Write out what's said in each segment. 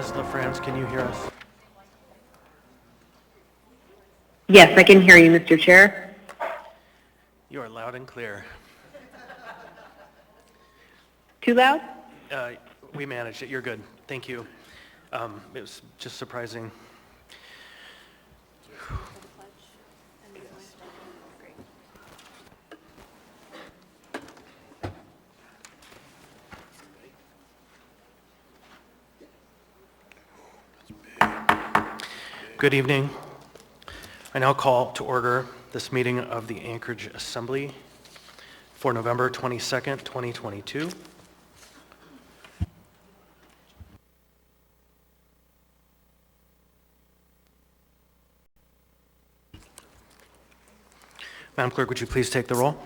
Ms. LaFrance, can you hear us? Yes, I can hear you, Mr. Chair. You are loud and clear. Too loud? We managed it. You're good. Thank you. It was just surprising. Good evening. I now call to order this meeting of the Anchorage Assembly for November 22nd, 2022. Madam Clerk, would you please take the roll?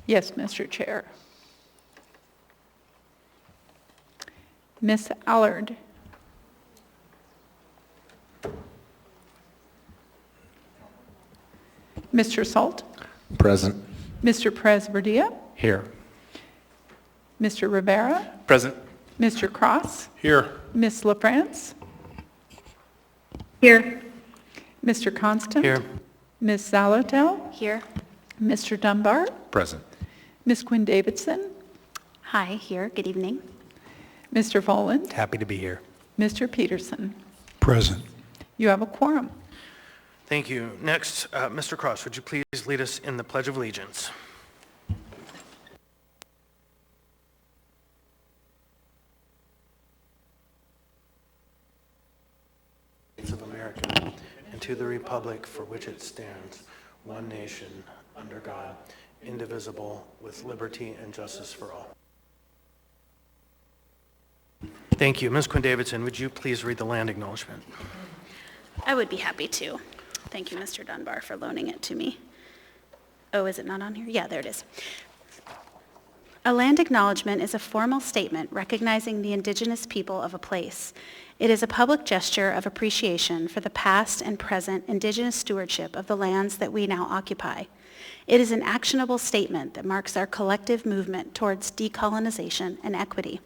Yes, Mr. Chair. Ms. Allard. Mr. Salt. Present. Mr. Presverdia. Here. Mr. Rivera. Present. Mr. Cross. Here. Ms. LaFrance. Here. Mr. Constant. Here. Ms. Zalotel. Here. Mr. Dunbar. Present. Ms. Quinn Davidson. Hi, here. Good evening. Mr. Voland. Happy to be here. Mr. Peterson. Present. You have a quorum. Thank you. Next, Mr. Cross, would you please lead us in the Pledge of Allegiance? Of America, and to the republic for which it stands, one nation, under God, indivisible, with liberty and justice for all. Thank you. Ms. Quinn Davidson, would you please read the land acknowledgement? I would be happy to. Thank you, Mr. Dunbar, for loaning it to me. Oh, is it not on here? Yeah, there it is. A land acknowledgement is a formal statement recognizing the indigenous people of a place. It is a public gesture of appreciation for the past and present indigenous stewardship of the lands that we now occupy. It is an actionable statement that marks our collective movement towards decolonization and equity.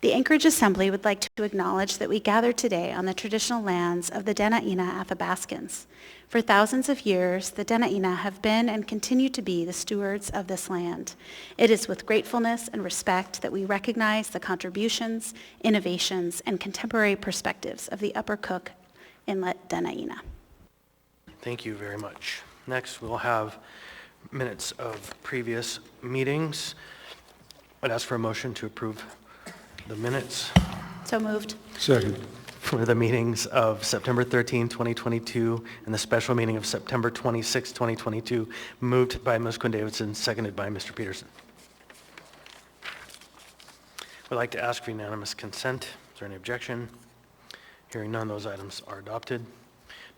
The Anchorage Assembly would like to acknowledge that we gather today on the traditional lands of the Dena'ina Athabascans. For thousands of years, the Dena'ina have been and continue to be the stewards of this land. It is with gratefulness and respect that we recognize the contributions, innovations, and contemporary perspectives of the Upper Cook Inlet Dena'ina. Thank you very much. Next, we'll have minutes of previous meetings. I'd ask for a motion to approve the minutes So moved. Second. for the meetings of September 13, 2022, and the special meeting of September 26, 2022, moved by Ms. Quinn Davidson, seconded by Mr. Peterson. We'd like to ask for unanimous consent. Is there any objection? Hearing none, those items are adopted.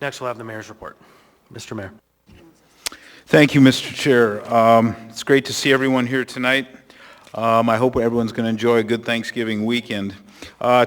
Next, we'll have the mayor's report. Mr. Mayor. Thank you, Mr. Chair. It's great to see everyone here tonight. I hope everyone's going to enjoy a good Thanksgiving weekend.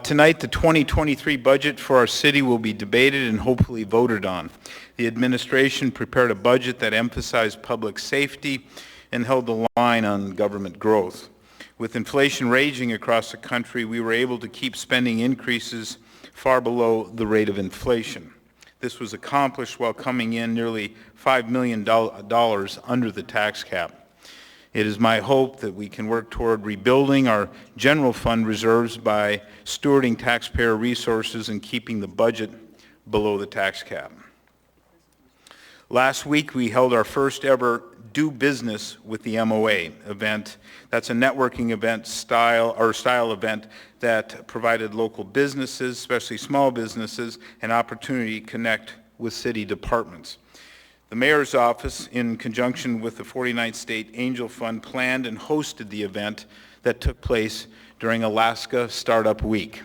Tonight, the 2023 budget for our city will be debated and hopefully voted on. The administration prepared a budget that emphasized public safety and held the line on government growth. With inflation raging across the country, we were able to keep spending increases far below the rate of inflation. This was accomplished while coming in nearly $5 million under the tax cap. It is my hope that we can work toward rebuilding our general fund reserves by stewarding taxpayer resources and keeping the budget below the tax cap. Last week, we held our first ever Do Business with the MOA event. That's a networking event style event that provided local businesses, especially small businesses, an opportunity to connect with city departments. The Mayor's Office, in conjunction with the 49th State Angel Fund, planned and hosted the event that took place during Alaska Startup Week.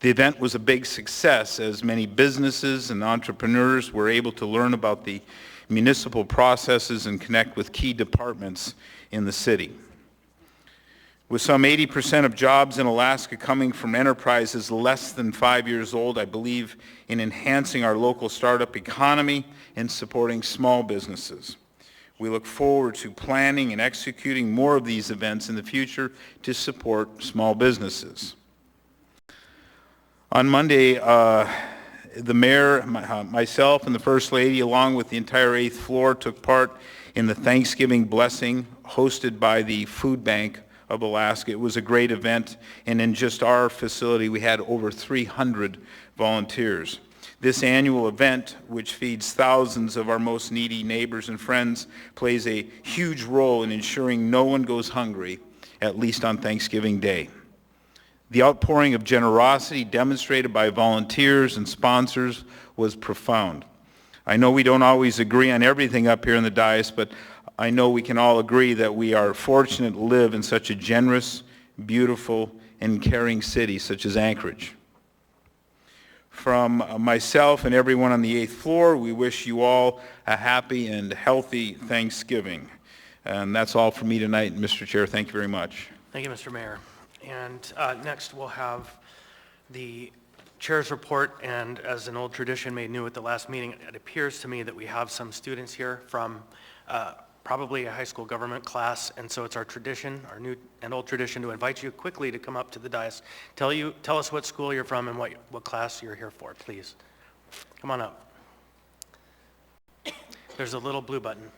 The event was a big success as many businesses and entrepreneurs were able to learn about the municipal processes and connect with key departments in the city. With some 80% of jobs in Alaska coming from enterprises less than 5 years old, I believe in enhancing our local startup economy and supporting small businesses. We look forward to planning and executing more of these events in the future to support small businesses. On Monday, the mayor, myself, and the First Lady, along with the entire 8th floor, took part in the Thanksgiving blessing hosted by the Food Bank of Alaska. It was a great event, and in just our facility, we had over 300 volunteers. This annual event, which feeds thousands of our most needy neighbors and friends, plays a huge role in ensuring no one goes hungry, at least on Thanksgiving Day. The outpouring of generosity demonstrated by volunteers and sponsors was profound. I know we don't always agree on everything up here in the dais, but I know we can all agree that we are fortunate to live in such a generous, beautiful, and caring city such as Anchorage. From myself and everyone on the 8th floor, we wish you all a happy and healthy Thanksgiving. And that's all for me tonight, Mr. Chair. Thank you very much. Thank you, Mr. Mayor. And next, we'll have the chair's report, and as an old tradition made new at the last meeting, it appears to me that we have some students here from probably a high school government class, and so it's our tradition, our new and old tradition, to invite you quickly to come up to the dais. Tell us what school you're from and what class you're here for, please. Come on up. There's a little blue button.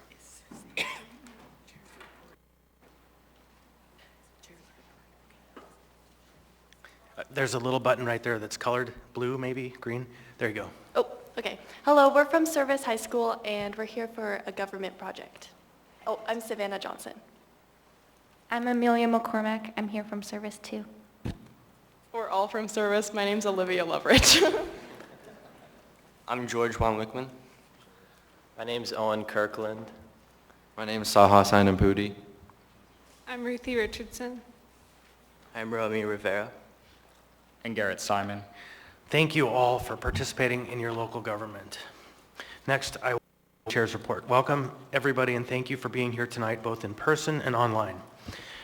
There's a little button right there that's colored blue, maybe, green. There you go. Oh, okay. Hello, we're from Service High School, and we're here for a government project. Oh, I'm Savannah Johnson. I'm Amelia McCormack. I'm here from Service 2. We're all from Service. My name's Olivia Loveridge. I'm George Juan Wickman. My name's Owen Kirkland. My name is Saha Sainampudi. I'm Ruthie Richardson. I'm Romy Rivera. And Garrett Simon. Thank you all for participating in your local government. Next, I will Chair's report. Welcome, everybody, and thank you for being here tonight, both in person and online.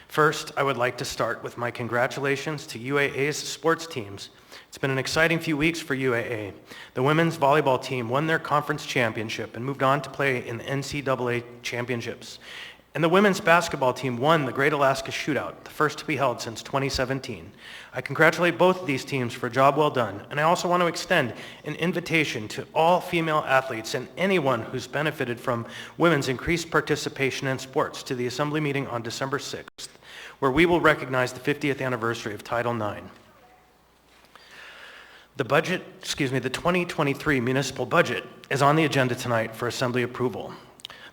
First, I would like to start with my congratulations to UAA's sports teams. It's been an exciting few weeks for UAA. The women's volleyball team won their conference championship and moved on to play in the NCAA championships. And the women's basketball team won the Great Alaska Shootout, the first to be held since 2017. I congratulate both of these teams for a job well done, and I also want to extend an invitation to all female athletes and anyone who's benefited from women's increased participation in sports to the Assembly meeting on December 6th, where we will recognize the 50th anniversary of Title IX. The 2023 municipal budget is on the agenda tonight for Assembly approval.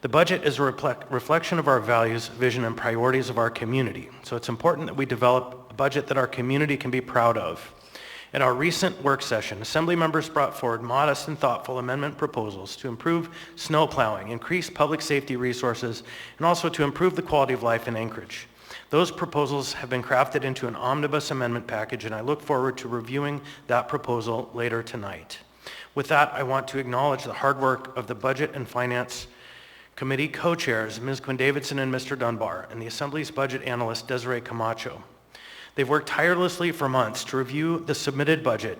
The budget is a reflection of our values, vision, and priorities of our community. So it's important that we develop a budget that our community can be proud of. At our recent work session, Assembly members brought forward modest and thoughtful amendment proposals to improve snow plowing, increase public safety resources, and also to improve the quality of life in Anchorage. Those proposals have been crafted into an omnibus amendment package, and I look forward to reviewing that proposal later tonight. With that, I want to acknowledge the hard work of the Budget and Finance Committee co-chairs, Ms. Quinn-Davidson and Mr. Dunbar, and the Assembly's budget analyst, Desiree Camacho. They've worked tirelessly for months to review the submitted budget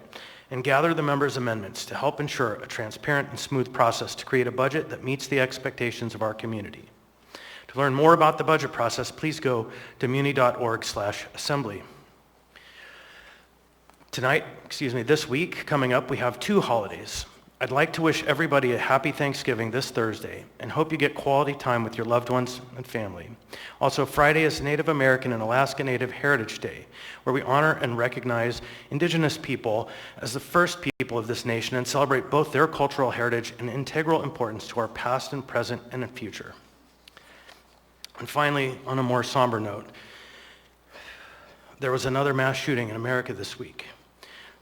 and gather the members' amendments to help ensure a transparent and smooth process to create a budget that meets the expectations of our community. To learn more about the budget process, please go to muni.org/assembly. This week, coming up, we have two holidays. I'd like to wish everybody a happy Thanksgiving this Thursday and hope you get quality time with your loved ones and family. Also, Friday is Native American and Alaska Native Heritage Day, where we honor and recognize Indigenous people as the first people of this nation and celebrate both their cultural heritage and integral importance to our past and present and future. And finally, on a more somber note, there was another mass shooting in America this week.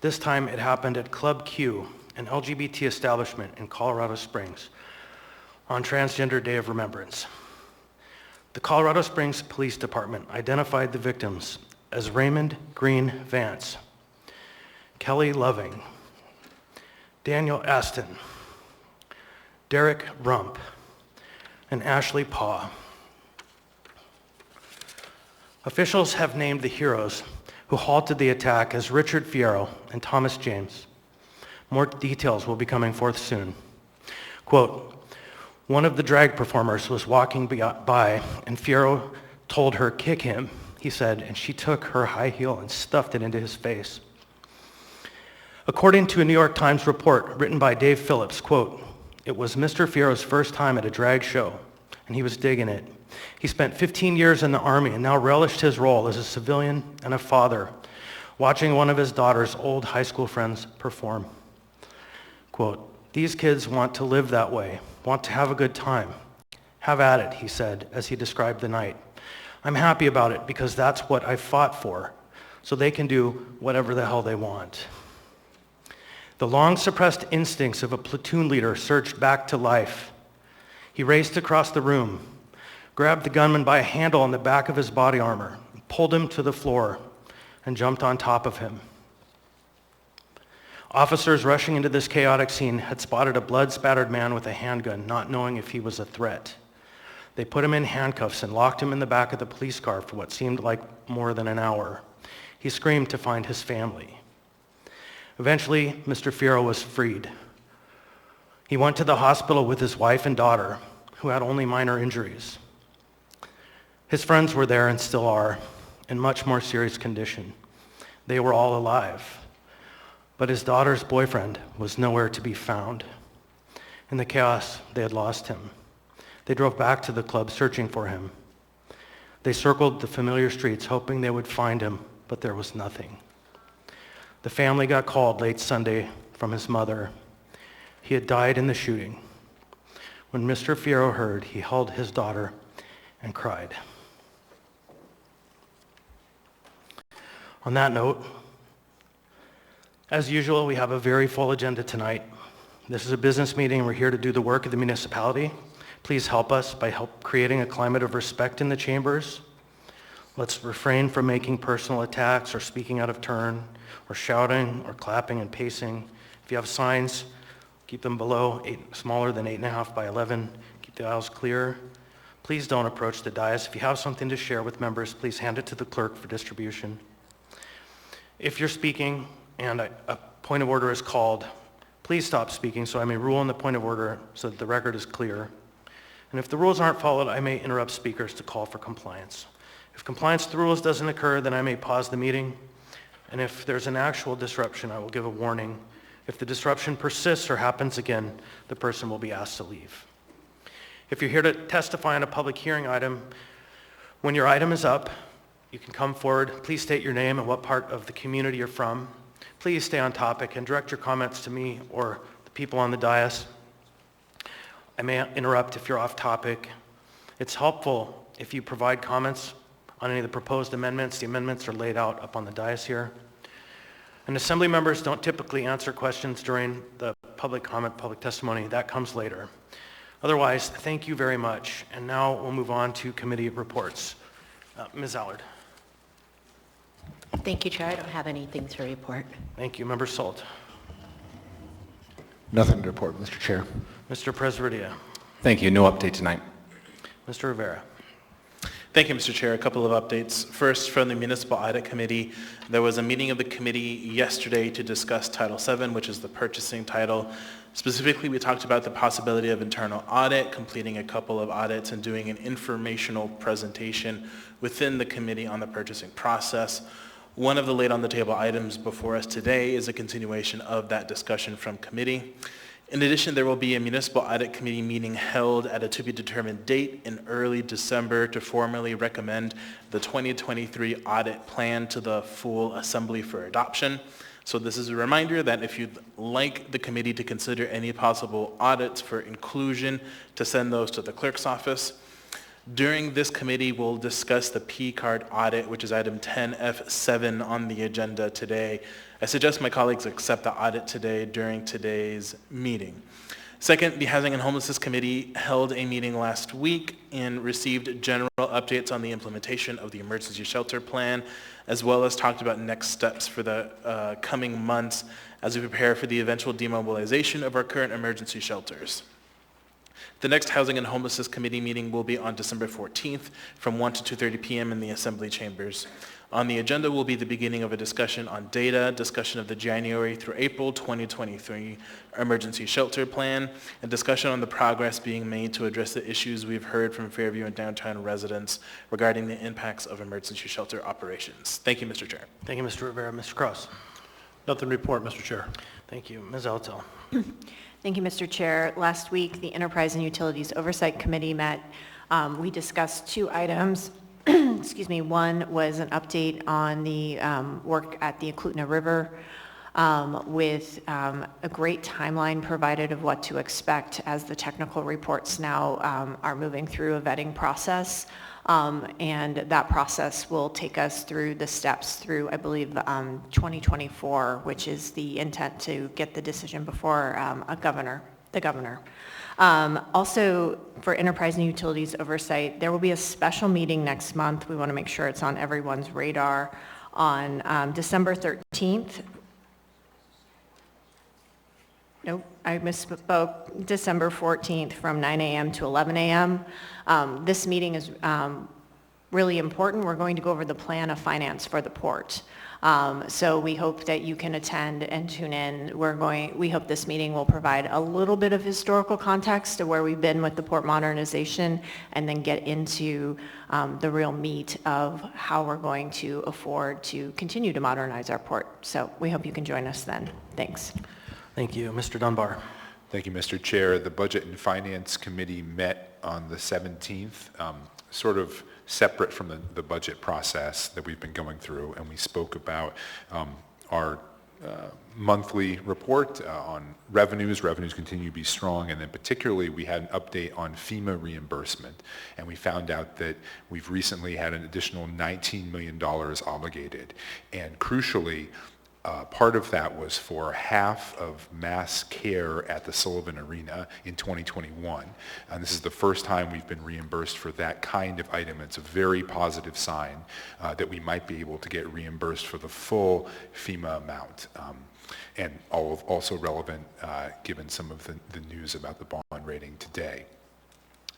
This time it happened at Club Q, an LGBT establishment in Colorado Springs, on Transgender Day of Remembrance. The Colorado Springs Police Department identified the victims as Raymond Green Vance, Kelly Loving, Daniel Aston, Derek Rump, and Ashley Paw. Officials have named the heroes who halted the attack as Richard Fierro and Thomas James. More details will be coming forth soon. Quote, One of the drag performers was walking by, and Fierro told her, "Kick him," he said, and she took her high heel and stuffed it into his face. According to a New York Times report written by Dave Phillips, quote, "It was Mr. Fierro's first time at a drag show, and he was digging it. He spent 15 years in the Army and now relished his role as a civilian and a father, watching one of his daughter's old high school friends perform." Quote, "These kids want to live that way, want to have a good time. Have at it," he said as he described the night. "I'm happy about it because that's what I fought for, so they can do whatever the hell they want." The long-suppressed instincts of a platoon leader surged back to life. He raced across the room, grabbed the gunman by a handle on the back of his body armor, pulled him to the floor, and jumped on top of him. Officers rushing into this chaotic scene had spotted a blood-spattered man with a handgun, not knowing if he was a threat. They put him in handcuffs and locked him in the back of the police car for what seemed like more than an hour. He screamed to find his family. Eventually, Mr. Fierro was freed. He went to the hospital with his wife and daughter, who had only minor injuries. His friends were there and still are, in much more serious condition. They were all alive. But his daughter's boyfriend was nowhere to be found. In the chaos, they had lost him. They drove back to the club searching for him. They circled the familiar streets hoping they would find him, but there was nothing. The family got called late Sunday from his mother. He had died in the shooting. When Mr. Fierro heard, he held his daughter and cried. On that note, as usual, we have a very full agenda tonight. This is a business meeting, and we're here to do the work of the municipality. Please help us by creating a climate of respect in the chambers. Let's refrain from making personal attacks or speaking out of turn or shouting or clapping and pacing. If you have signs, keep them smaller than 8.5 by 11. Keep the aisles clear. Please don't approach the dais. If you have something to share with members, please hand it to the clerk for distribution. If you're speaking and a point of order is called, please stop speaking so I may rule on the point of order so that the record is clear. And if the rules aren't followed, I may interrupt speakers to call for compliance. If compliance to the rules doesn't occur, then I may pause the meeting. And if there's an actual disruption, I will give a warning. If the disruption persists or happens again, the person will be asked to leave. If you're here to testify on a public hearing item, when your item is up, you can come forward. Please state your name and what part of the community you're from. Please stay on topic and direct your comments to me or the people on the dais. I may interrupt if you're off topic. It's helpful if you provide comments on any of the proposed amendments. The amendments are laid out up on the dais here. And assembly members don't typically answer questions during the public comment, public testimony. That comes later. Otherwise, thank you very much. And now we'll move on to committee reports. Ms. Allard. Thank you, Chair. I don't have anything to report. Thank you. Member Salt. Nothing to report, Mr. Chair. Mr. Presverdia. Thank you. No update tonight. Mr. Rivera. Thank you, Mr. Chair. A couple of updates. First, from the Municipal Audit Committee, there was a meeting of the committee yesterday to discuss Title VII, which is the purchasing title. Specifically, we talked about the possibility of internal audit, completing a couple of audits, and doing an informational presentation within the committee on the purchasing process. One of the laid on the table items before us today is a continuation of that discussion from committee. In addition, there will be a Municipal Audit Committee meeting held at a to-be-determined date in early December to formally recommend the 2023 audit plan to the full Assembly for adoption. So this is a reminder that if you'd like the committee to consider any possible audits for inclusion, to send those to the clerk's office. During this committee, we'll discuss the P-card audit, which is item 10F7 on the agenda today. I suggest my colleagues accept the audit today during today's meeting. Second, the Housing and Homelessness Committee held a meeting last week and received general updates on the implementation of the emergency shelter plan, as well as talked about next steps for the coming months as we prepare for the eventual demobilization of our current emergency shelters. The next Housing and Homelessness Committee meeting will be on December 14th from 1 to 2:30 p.m. in the Assembly Chambers. On the agenda will be the beginning of a discussion on data, discussion of the January through April 2023 Emergency Shelter Plan, and discussion on the progress being made to address the issues we've heard from Fairview and downtown residents regarding the impacts of emergency shelter operations. Thank you, Mr. Chair. Thank you, Mr. Rivera. Mr. Cross. Nothing to report, Mr. Chair. Thank you. Ms. Altel. Thank you, Mr. Chair. Last week, the Enterprise and Utilities Oversight Committee met. We discussed two items. Excuse me. One was an update on the work at the Eklutna River with a great timeline provided of what to expect as the technical reports now are moving through a vetting process. And that process will take us through the steps through, I believe, 2024, which is the intent to get the decision before the governor. Also, for Enterprise and Utilities Oversight, there will be a special meeting next month. We want to make sure it's on everyone's radar on December 13th. Nope, I misspoke. December 14th from 9 a.m. to 11 a.m. This meeting is really important. We're going to go over the plan of finance for the port. So we hope that you can attend and tune in. We hope this meeting will provide a little bit of historical context to where we've been with the port modernization and then get into the real meat of how we're going to afford to continue to modernize our port. So we hope you can join us then. Thanks. Thank you. Mr. Dunbar. Thank you, Mr. Chair. The Budget and Finance Committee met on the 17th, sort of separate from the budget process that we've been going through, and we spoke about our monthly report on revenues. Revenues continue to be strong, and then particularly we had an update on FEMA reimbursement, and we found out that we've recently had an additional $19 million obligated, and crucially, part of that was for half of mass care at the Sullivan Arena in 2021. And this is the first time we've been reimbursed for that kind of item. It's a very positive sign that we might be able to get reimbursed for the full FEMA amount. And also relevant given some of the news about the bond rating today.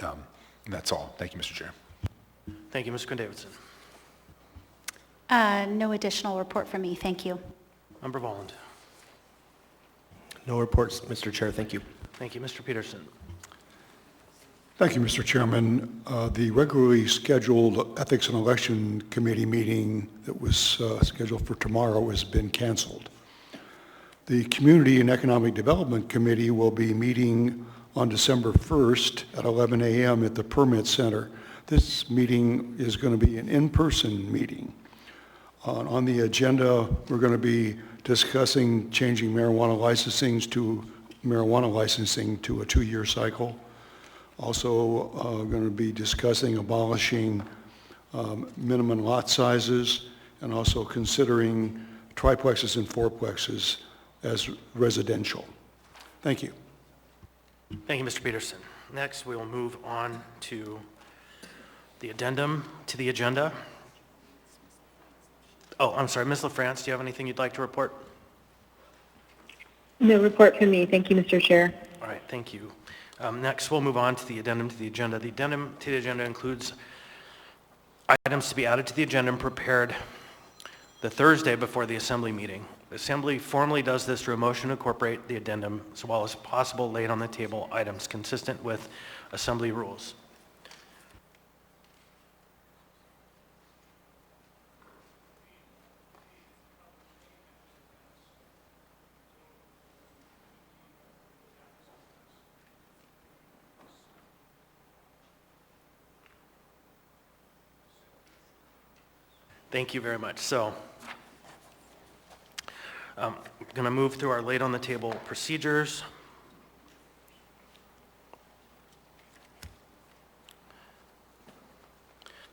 And that's all. Thank you, Mr. Chair. Thank you, Ms. Quinn-Davidson. No additional report from me. Thank you. Member Volland. No reports, Mr. Chair. Thank you. Thank you, Mr. Peterson. Thank you, Mr. Chairman. The regularly scheduled Ethics and Election Committee meeting that was scheduled for tomorrow has been canceled. The Community and Economic Development Committee will be meeting on December 1st at 11 a.m. at the Permit Center. This meeting is going to be an in-person meeting. On the agenda, we're going to be discussing changing marijuana licensing to a 2-year cycle. Also going to be discussing abolishing minimum lot sizes and also considering triplexes and fourplexes as residential. Thank you. Thank you, Mr. Peterson. Next, we will move on to the addendum to the agenda. Oh, I'm sorry, Ms. LaFrance, do you have anything you'd like to report? No report from me. Thank you, Mr. Chair. All right, thank you. Next, we'll move on to the addendum to the agenda. The addendum to the agenda includes items to be added to the agenda and prepared the Thursday before the Assembly meeting. The Assembly formally does this through a motion to incorporate the addendum as well as possible laid on the table items consistent with Assembly rules. Thank you very much. So I'm going to move through our laid on the table procedures.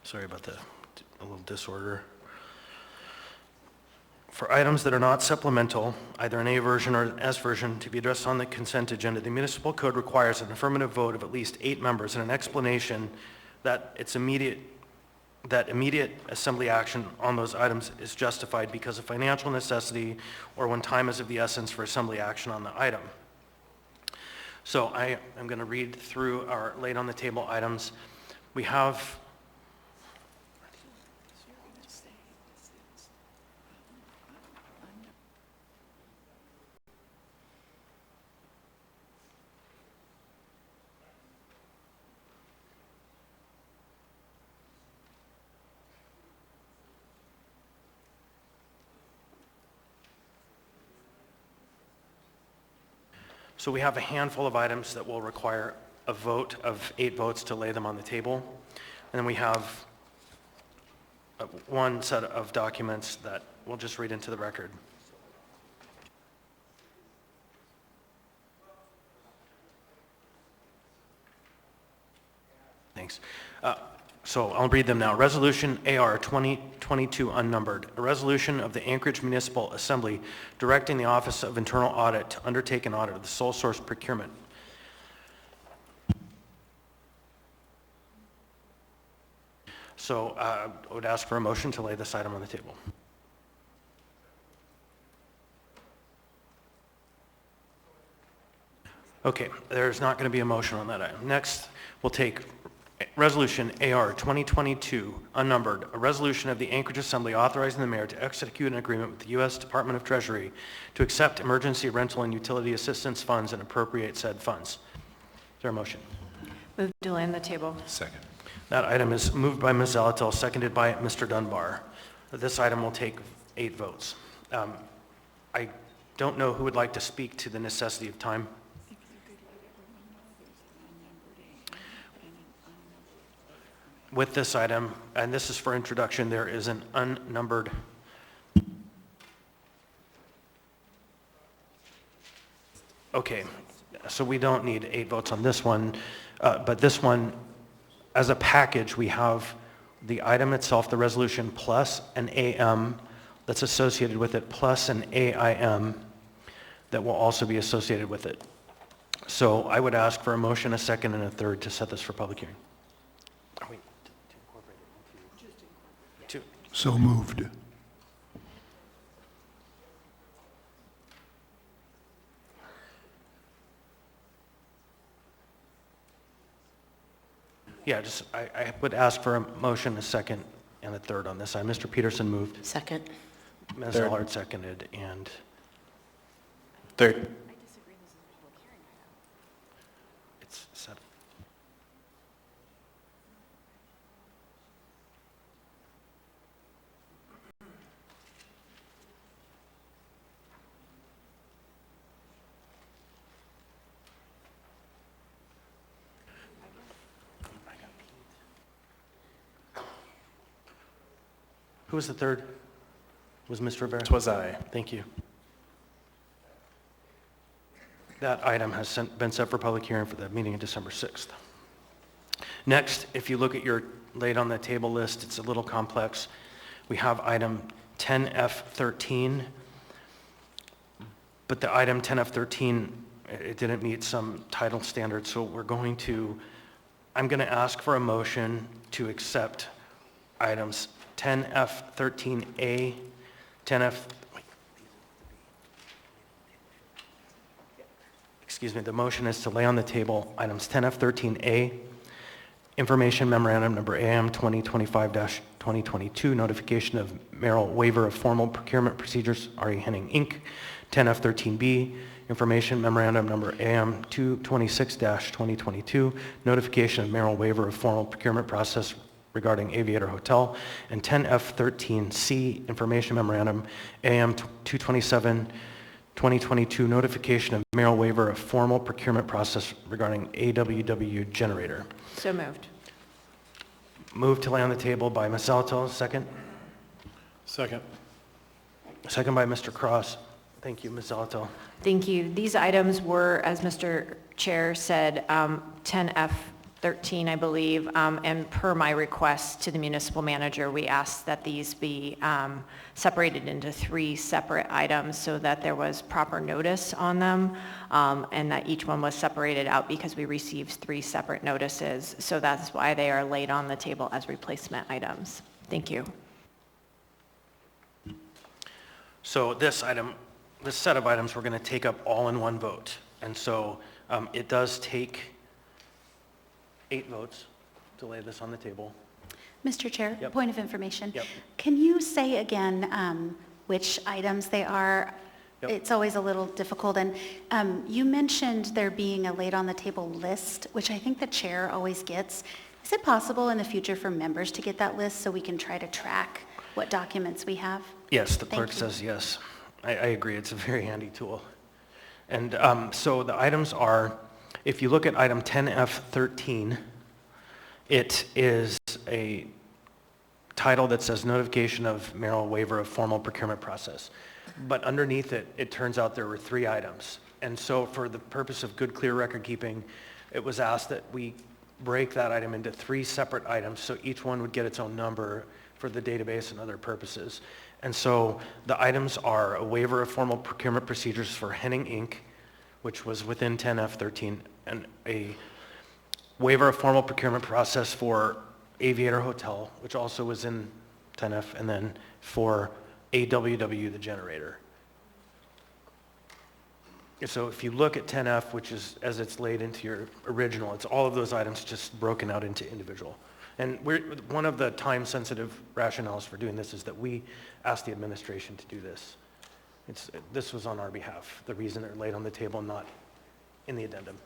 Sorry about a little disorder. For items that are not supplemental, either an A version or an S version, to be addressed on the consent agenda, the municipal code requires an affirmative vote of at least 8 members and an explanation that immediate assembly action on those items is justified because of financial necessity or when time is of the essence for assembly action on the item. So I am going to read through our laid on the table items. We have So we have a handful of items that will require a vote of 8 votes to lay them on the table. And then we have one set of documents that we'll just read into the record. Thanks. So I'll read them now. Resolution AR 2022 unnumbered, a resolution of the Anchorage Municipal Assembly directing the Office of Internal Audit to undertake an audit of the sole source procurement. So I would ask for a motion to lay this item on the table. Okay, there's not going to be a motion on that item. Next, we'll take Resolution AR 2022 unnumbered, a resolution of the Anchorage Assembly authorizing the mayor to execute an agreement with the U.S. Department of Treasury to accept emergency rental and utility assistance funds and appropriate said funds. Is there a motion? Move to lay on the table. Second. That item is moved by Ms. Zalatil, seconded by Mr. Dunbar. This item will take 8 votes. I don't know who would like to speak to the necessity of time. With this item, and this is for introduction, there is an unnumbered okay, so we don't need 8 votes on this one, but this one, as a package, we have the item itself, the resolution, plus an AM that's associated with it, plus an AIM that will also be associated with it. So I would ask for a motion, a second, and a third to set this for public hearing. So moved. Yeah, I would ask for a motion, a second, and a third on this item. Mr. Peterson moved. Second. Ms. Third. Allard seconded, and Third. it's set. Who was the third? Was Mr. Rivera? Twas I. Thank you. That item has been set for public hearing for the meeting of December 6th. Next, if you look at your laid on the table list, it's a little complex. We have item 10F13, but the item 10F13, it didn't meet some title standards, so I'm going to ask for a motion to accept items 10F13A, 10F, excuse me, the motion is to lay on the table items 10F13A, Information Memorandum Number AM 2025-2022, Notification of Mayoral Waiver of Formal Procurement Procedures, R.E. Henning, Inc., 10F13B, Information Memorandum Number AM 226-2022, Notification of Mayoral Waiver of Formal Procurement Process regarding Aviator Hotel, and 10F13C, Information Memorandum AM 227-2022, Notification of Mayoral Waiver of Formal Procurement Process regarding AWW Generator. So moved. Moved to lay on the table by Ms. Zalatil, second. Second. Second by Mr. Cross. Thank you, Ms. Zalatil. Thank you. These items were, as Mr. Chair said, 10F13, I believe, and per my request to the municipal manager, we asked that these be separated into 3 separate items so that there was proper notice on them, and that each one was separated out because we received 3 separate notices. So that's why they are laid on the table as replacement items. Thank you. So this set of items, we're going to take up all in one vote. And so It does take 8 votes to lay this on the table. Mr. Chair, Yep. point of information. Yep. Can you say again which items they are? Yep. It's always a little difficult. And you mentioned there being a laid on the table list, which I think the chair always gets. Is it possible in the future for members to get that list so we can try to track what documents we have? Yes, the Thank clerk you. says yes. I agree, it's a very handy tool. And so the items are, if you look at item 10F13, it is a title that says notification of mayoral waiver of formal procurement process. But underneath it, it turns out there were 3 items. And so for the purpose of good, clear record keeping, it was asked that we break that item into 3 separate items, so each one would get its own number for the database and other purposes. And so the items are a waiver of formal procurement procedures for Henning Inc., which was within 10F13, and a waiver of formal procurement process for Aviator Hotel, which also was in 10F, and then for AWW, the generator. So if you look at 10F, which is as it's laid into your original, it's all of those items just broken out into individual. And one of the time-sensitive rationales for doing this is that we asked the administration to do this. This was on our behalf, the reason they're laid on the table, not in the addendum.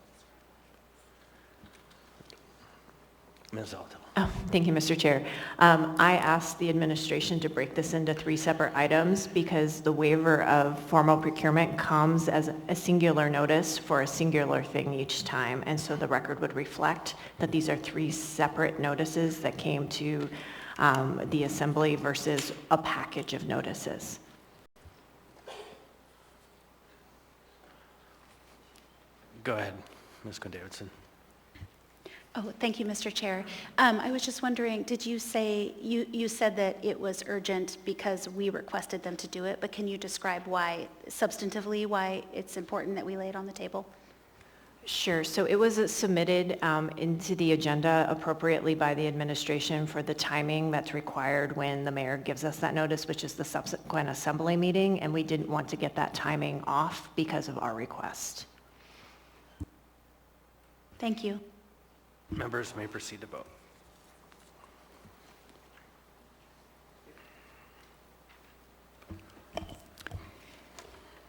Ms. Alto. Oh, thank you, Mr. Chair. I asked the administration to break this into 3 separate items because the waiver of formal procurement comes as a singular notice for a singular thing each time. And so the record would reflect that these are 3 separate notices that came to the assembly versus a package of notices. Go ahead, Ms. Quinn-Davidson. Oh, thank you, Mr. Chair. I was just wondering, did you say, you said that it was urgent because we requested them to do it, but can you describe why, substantively, why it's important that we lay it on the table? Sure. So it was submitted into the agenda appropriately by the administration for the timing that's required when the mayor gives us that notice, which is the subsequent assembly meeting, and we didn't want to get that timing off because of our request. Thank you. Members may proceed to vote.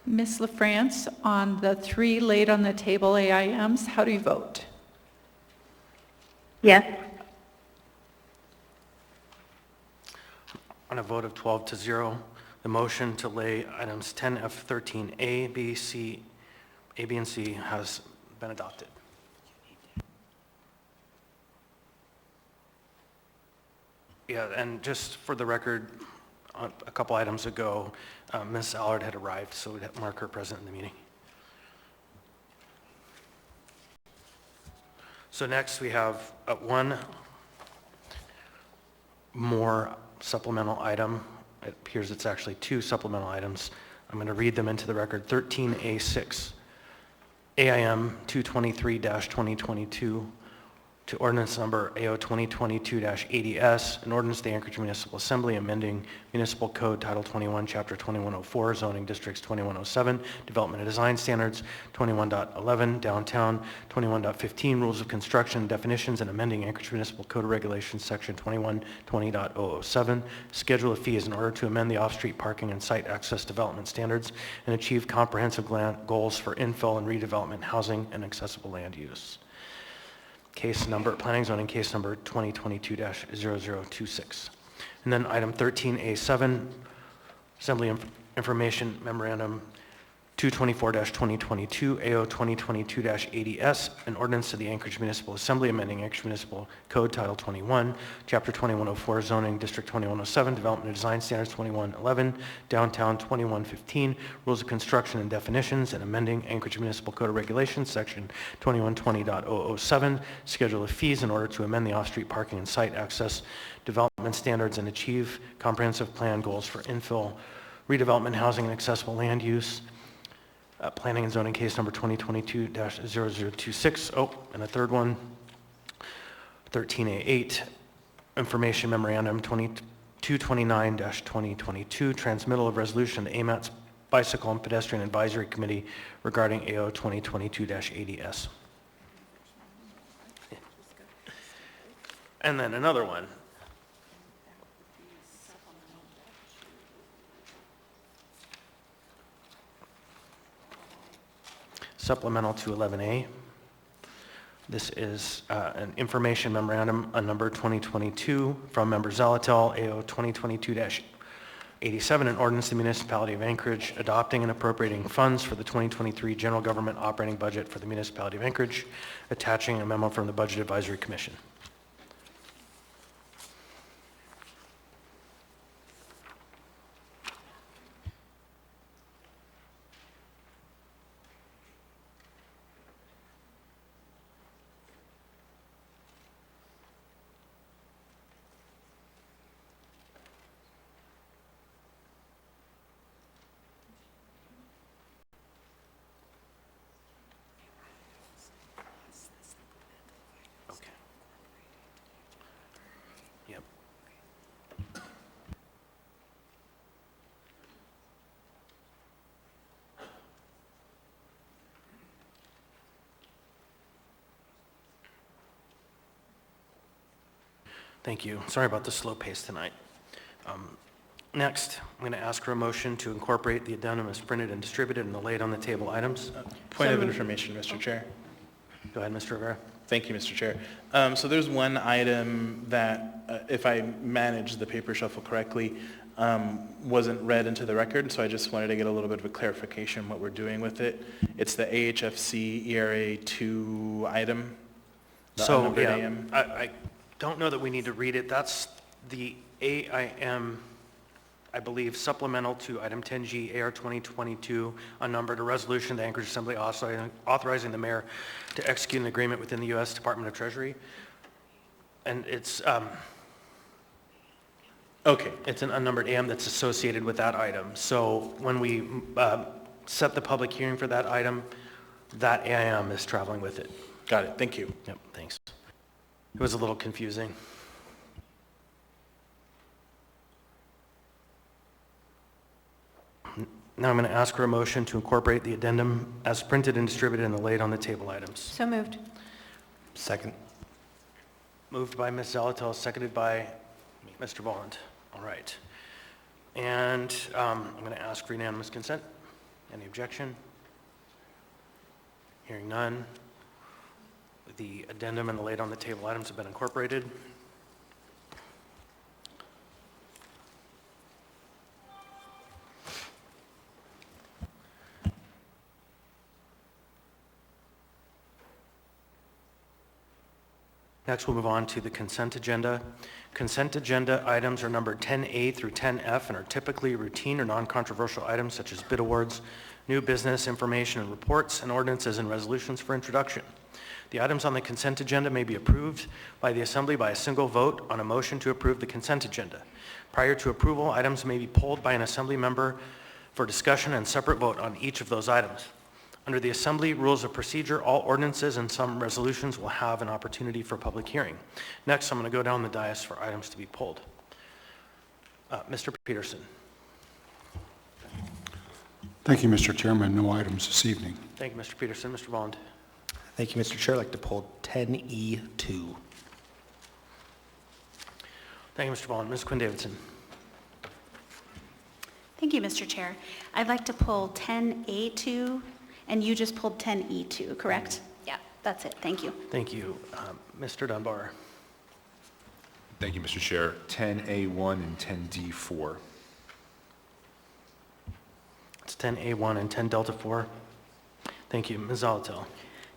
Ms. LaFrance, on the 3 laid on the table AIMs, how do you vote? Yes. On a vote of 12-0, the motion to lay items 10F13 A, B, and C has been adopted. Yeah, and just for the record, a couple items ago, Ms. Allard had arrived, so we'd have to mark her present in the meeting. So next we have one more supplemental item. It appears it's actually 2 supplemental items. I'm going to read them into the record. 13A6, AIM 223-2022, to ordinance number AO 2022-80S, an ordinance of the Anchorage Municipal Assembly amending Municipal Code Title 21, Chapter 2104, Zoning Districts 2107, Development and Design Standards 21.11, Downtown 21.15, Rules of Construction Definitions, and amending Anchorage Municipal Code of Regulations, Section 2120.007, Schedule of Fees in order to amend the off-street parking and site access development standards and achieve comprehensive goals for infill and redevelopment, housing, and accessible land use. Case number, planning zoning case number 2022-0026. And then item 13A7, Assembly Information Memorandum 224-2022, AO 2022-80S, an ordinance of the Anchorage Municipal Assembly amending Anchorage Municipal Code Title 21, Chapter 2104, Zoning District 2107, Development and Design Standards 2111, Downtown 2115, Rules of Construction and Definitions, and amending Anchorage Municipal Code of Regulations, Section 2120.007, Schedule of Fees in order to amend the off-street parking and site access development standards and achieve comprehensive plan goals for infill, redevelopment, housing, and accessible land use. Planning and zoning case number 2022-0026. Oh, and a third one, 13A8, information memorandum 229-2022, transmittal of resolution to AMAT's Bicycle and Pedestrian Advisory Committee regarding AO 2022-80S. And then another one. Supplemental to 11A. This is an information memorandum on number 2022 from Member Zalatel, AO 2022-87, an ordinance of the Municipality of Anchorage adopting and appropriating funds for the 2023 general government operating budget for the Municipality of Anchorage, attaching a memo from the Budget Advisory Commission. Okay. Yep. Thank you. Sorry about the slow pace tonight. Next, I'm going to ask for a motion to incorporate the addendum as printed and distributed and the laid on the table items. Point of information, Mr. Chair. Go ahead, Mr. Rivera. Thank you, Mr. Chair. So there's one item that, if I managed the paper shuffle correctly, wasn't read into the record, so I just wanted to get a little bit of a clarification what we're doing with it. It's the AHFC ERA 2 item. the So, unnumbered yeah, AM. I don't know that we need to read it. That's the AIM, I believe, supplemental to item 10G, AR 2022, unnumbered, a resolution of the Anchorage Assembly authorizing the mayor to execute an agreement within the U.S. Department of Treasury. And it's, okay, it's an unnumbered AM that's associated with that item. So when we set the public hearing for that item, that AIM is traveling with it. got it. Thank you. Yep, thanks. It was a little confusing. Now I'm going to ask for a motion to incorporate the addendum as printed and distributed and laid on the table items. So moved. Second. Moved by Ms. Zalatel, seconded by Mr. Bond. All right. And I'm going to ask for unanimous consent. Any objection? Hearing none. The addendum and the laid on the table items have been incorporated. Next, we'll move on to the consent agenda. Consent agenda items are numbered 10A through 10F and are typically routine or non-controversial items such as bid awards, new business information and reports, and ordinances and resolutions for introduction. The items on the consent agenda may be approved by the Assembly by a single vote on a motion to approve the consent agenda. Prior to approval, items may be polled by an Assembly member for discussion and separate vote on each of those items. Under the Assembly Rules of Procedure, all ordinances and some resolutions will have an opportunity for public hearing. Next, I'm going to go down the dais for items to be pulled. Mr. Peterson. Thank you, Mr. Chairman. No items this evening. Thank you, Mr. Peterson. Mr. Bond. Thank you, Mr. Chair. I'd like to pull 10E2. Thank you, Mr. Bond. Ms. Quinn Davidson. Thank you, Mr. Chair. I'd like to pull 10A2, and you just pulled 10E2, correct? Yeah, that's it. Thank you. Thank you. Mr. Dunbar. Thank you, Mr. Chair. 10A1 and 10D4. It's 10A1 and 10 Delta 4. Thank you. Ms. Zalatel.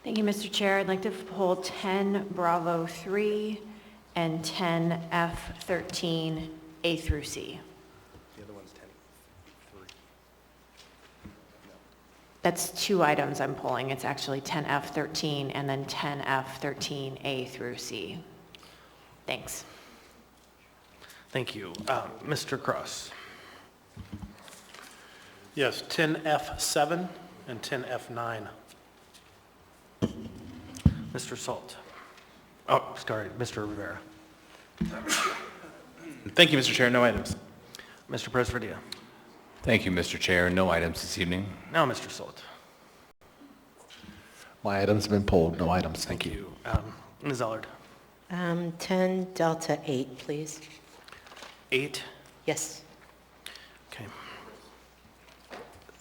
Thank you, Mr. Chair. I'd like to pull 10 Bravo 3 and 10 F13 A through C. The other one's 10E3. That's two items I'm pulling. It's actually 10 F13 and then 10 F13 A through C. Thanks. Thank you. Mr. Cross. Yes, 10F7 and 10F9. Mr. Salt. Oh, sorry, Mr. Rivera. Thank you, Mr. Chair. No items. Mr. Presverdia. Thank you, Mr. Chair. No items this evening. Now, Mr. Solt. My items have been pulled. No items. Thank you. Ms. Allard. 10 Delta 8, please. 8. Yes. Okay.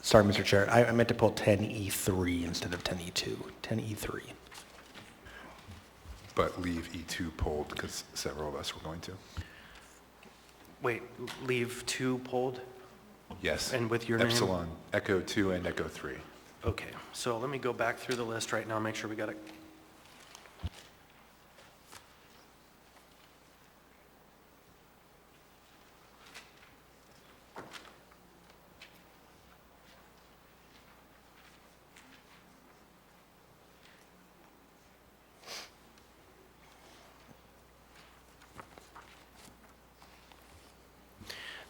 Sorry, Mr. Chair. I meant to pull 10E3 instead of 10E2. 10E3. But leave E2 pulled because several of us were going to. Wait, leave 2 pulled? Yes. And with your name? Epsilon, Echo 2, and Echo 3. Okay, so let me go back through the list right now, make sure we got it.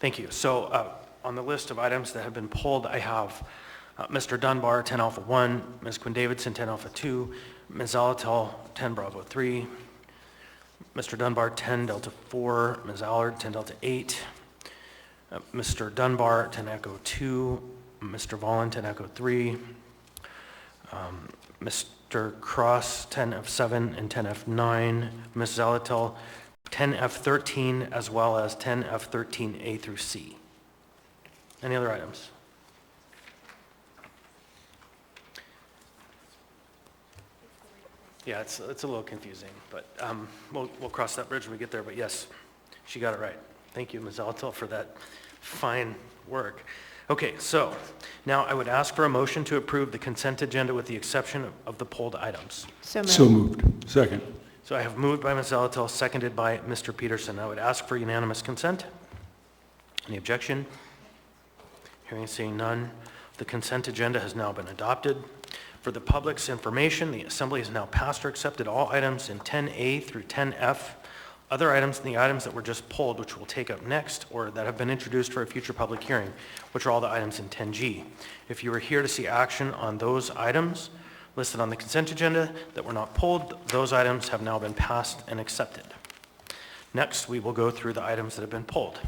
Thank you. So on the list of items that have been pulled, I have Mr. Dunbar, 10 Alpha 1, Ms. Quinn Davidson, 10 Alpha 2, Ms. Zalatel, 10 Bravo 3, Mr. Dunbar, 10 Delta 4, Ms. Allard, 10 Delta 8, Mr. Dunbar, 10 Echo 2, Mr. Vollen, 10 Echo 3, Mr. Cross, 10 F7 and 10 F9, Ms. Zalatel, 10 F13, as well as 10 F13A through C. Any other items? Yeah, it's a little confusing, but we'll cross that bridge when we get there. But yes, she got it right. Thank you, Ms. Zalatel, for that fine work. Okay, so now I would ask for a motion to approve the consent agenda with the exception of the pulled items. So moved. So moved. Second. So I have moved by Ms. Zalatel, seconded by Mr. Peterson. I would ask for unanimous consent. Any objection? Hearing and seeing none, the consent agenda has now been adopted. For the public's information, the Assembly has now passed or accepted all items in 10A through 10F. Other items than the items that were just pulled, which we'll take up next, or that have been introduced for a future public hearing, which are all the items in 10G. If you are here to see action on those items listed on the consent agenda that were not pulled, those items have now been passed and accepted. Next, we will go through the items that have been pulled.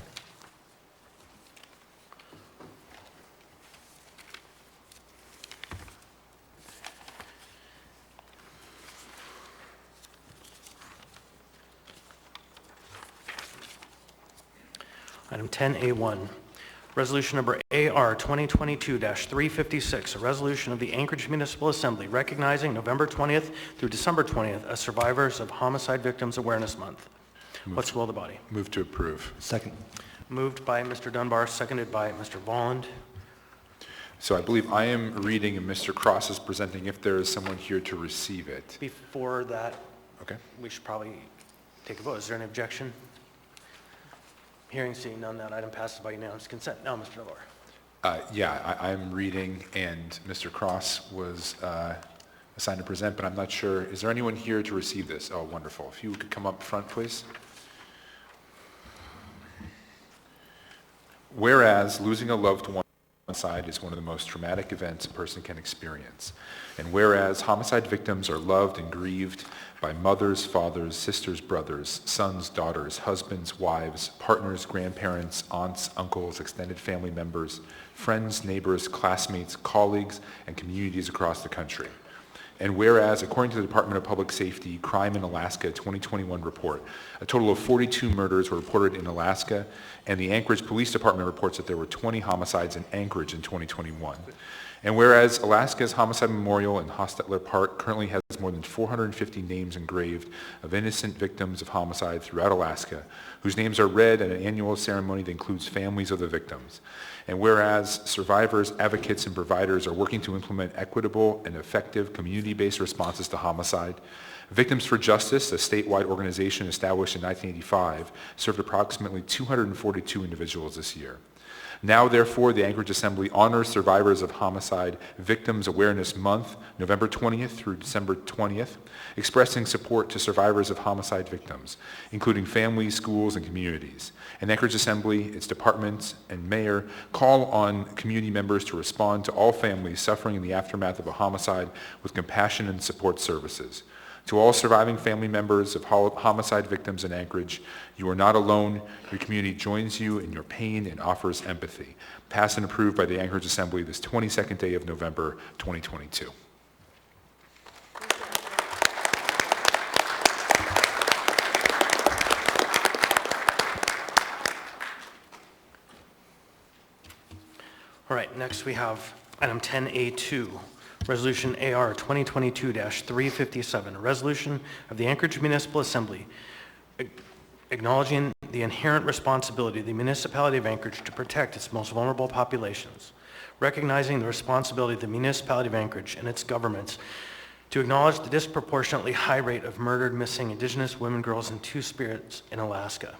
Item 10A1, resolution number AR 2022-356, a resolution of the Anchorage Municipal Assembly recognizing November 20th through December 20th as Survivors of Homicide Victims Awareness Month. What's the will of the body? Move to approve. Second. Moved by Mr. Dunbar, seconded by Mr. Volland. So I believe I am reading and Mr. Cross is presenting if there is someone here to receive it. Before that, Okay. we should probably take a vote. Is there an objection? Hearing, seeing none, that item passes by unanimous consent. Now, Mr. Dunbar. Yeah, I'm reading and Mr. Cross was assigned to present, but I'm not sure. Is there anyone here to receive this? Oh, wonderful. If you could come up front, please. Whereas losing a loved one homicide is one of the most traumatic events a person can experience. And whereas homicide victims are loved and grieved by mothers, fathers, sisters, brothers, sons, daughters, husbands, wives, partners, grandparents, aunts, uncles, extended family members, friends, neighbors, classmates, colleagues, and communities across the country. And whereas, according to the Department of Public Safety Crime in Alaska 2021 report, a total of 42 murders were reported in Alaska, and the Anchorage Police Department reports that there were 20 homicides in Anchorage in 2021. And whereas Alaska's Homicide Memorial in Hostetler Park currently has more than 450 names engraved of innocent victims of homicide throughout Alaska, whose names are read at an annual ceremony that includes families of the victims. And whereas survivors, advocates, and providers are working to implement equitable and effective community-based responses to homicide, Victims for Justice, a statewide organization established in 1985, served approximately 242 individuals this year. Now, therefore, the Anchorage Assembly honors Survivors of Homicide Victims Awareness Month, November 20th through December 20th, expressing support to survivors of homicide victims, including families, schools, and communities. And Anchorage Assembly, its departments, and mayor call on community members to respond to all families suffering in the aftermath of a homicide with compassion and support services. To all surviving family members of homicide victims in Anchorage, you are not alone. Your community joins you in your pain and offers empathy. Passed and approved by the Anchorage Assembly this 22nd day of November, 2022. All right, next we have item 10A2, Resolution AR 2022-357, a resolution of the Anchorage Municipal Assembly acknowledging the inherent responsibility of the municipality of Anchorage to protect its most vulnerable populations, recognizing the responsibility of the municipality of Anchorage and its governments to acknowledge the disproportionately high rate of murdered, missing Indigenous women, girls, and two-spirits in Alaska.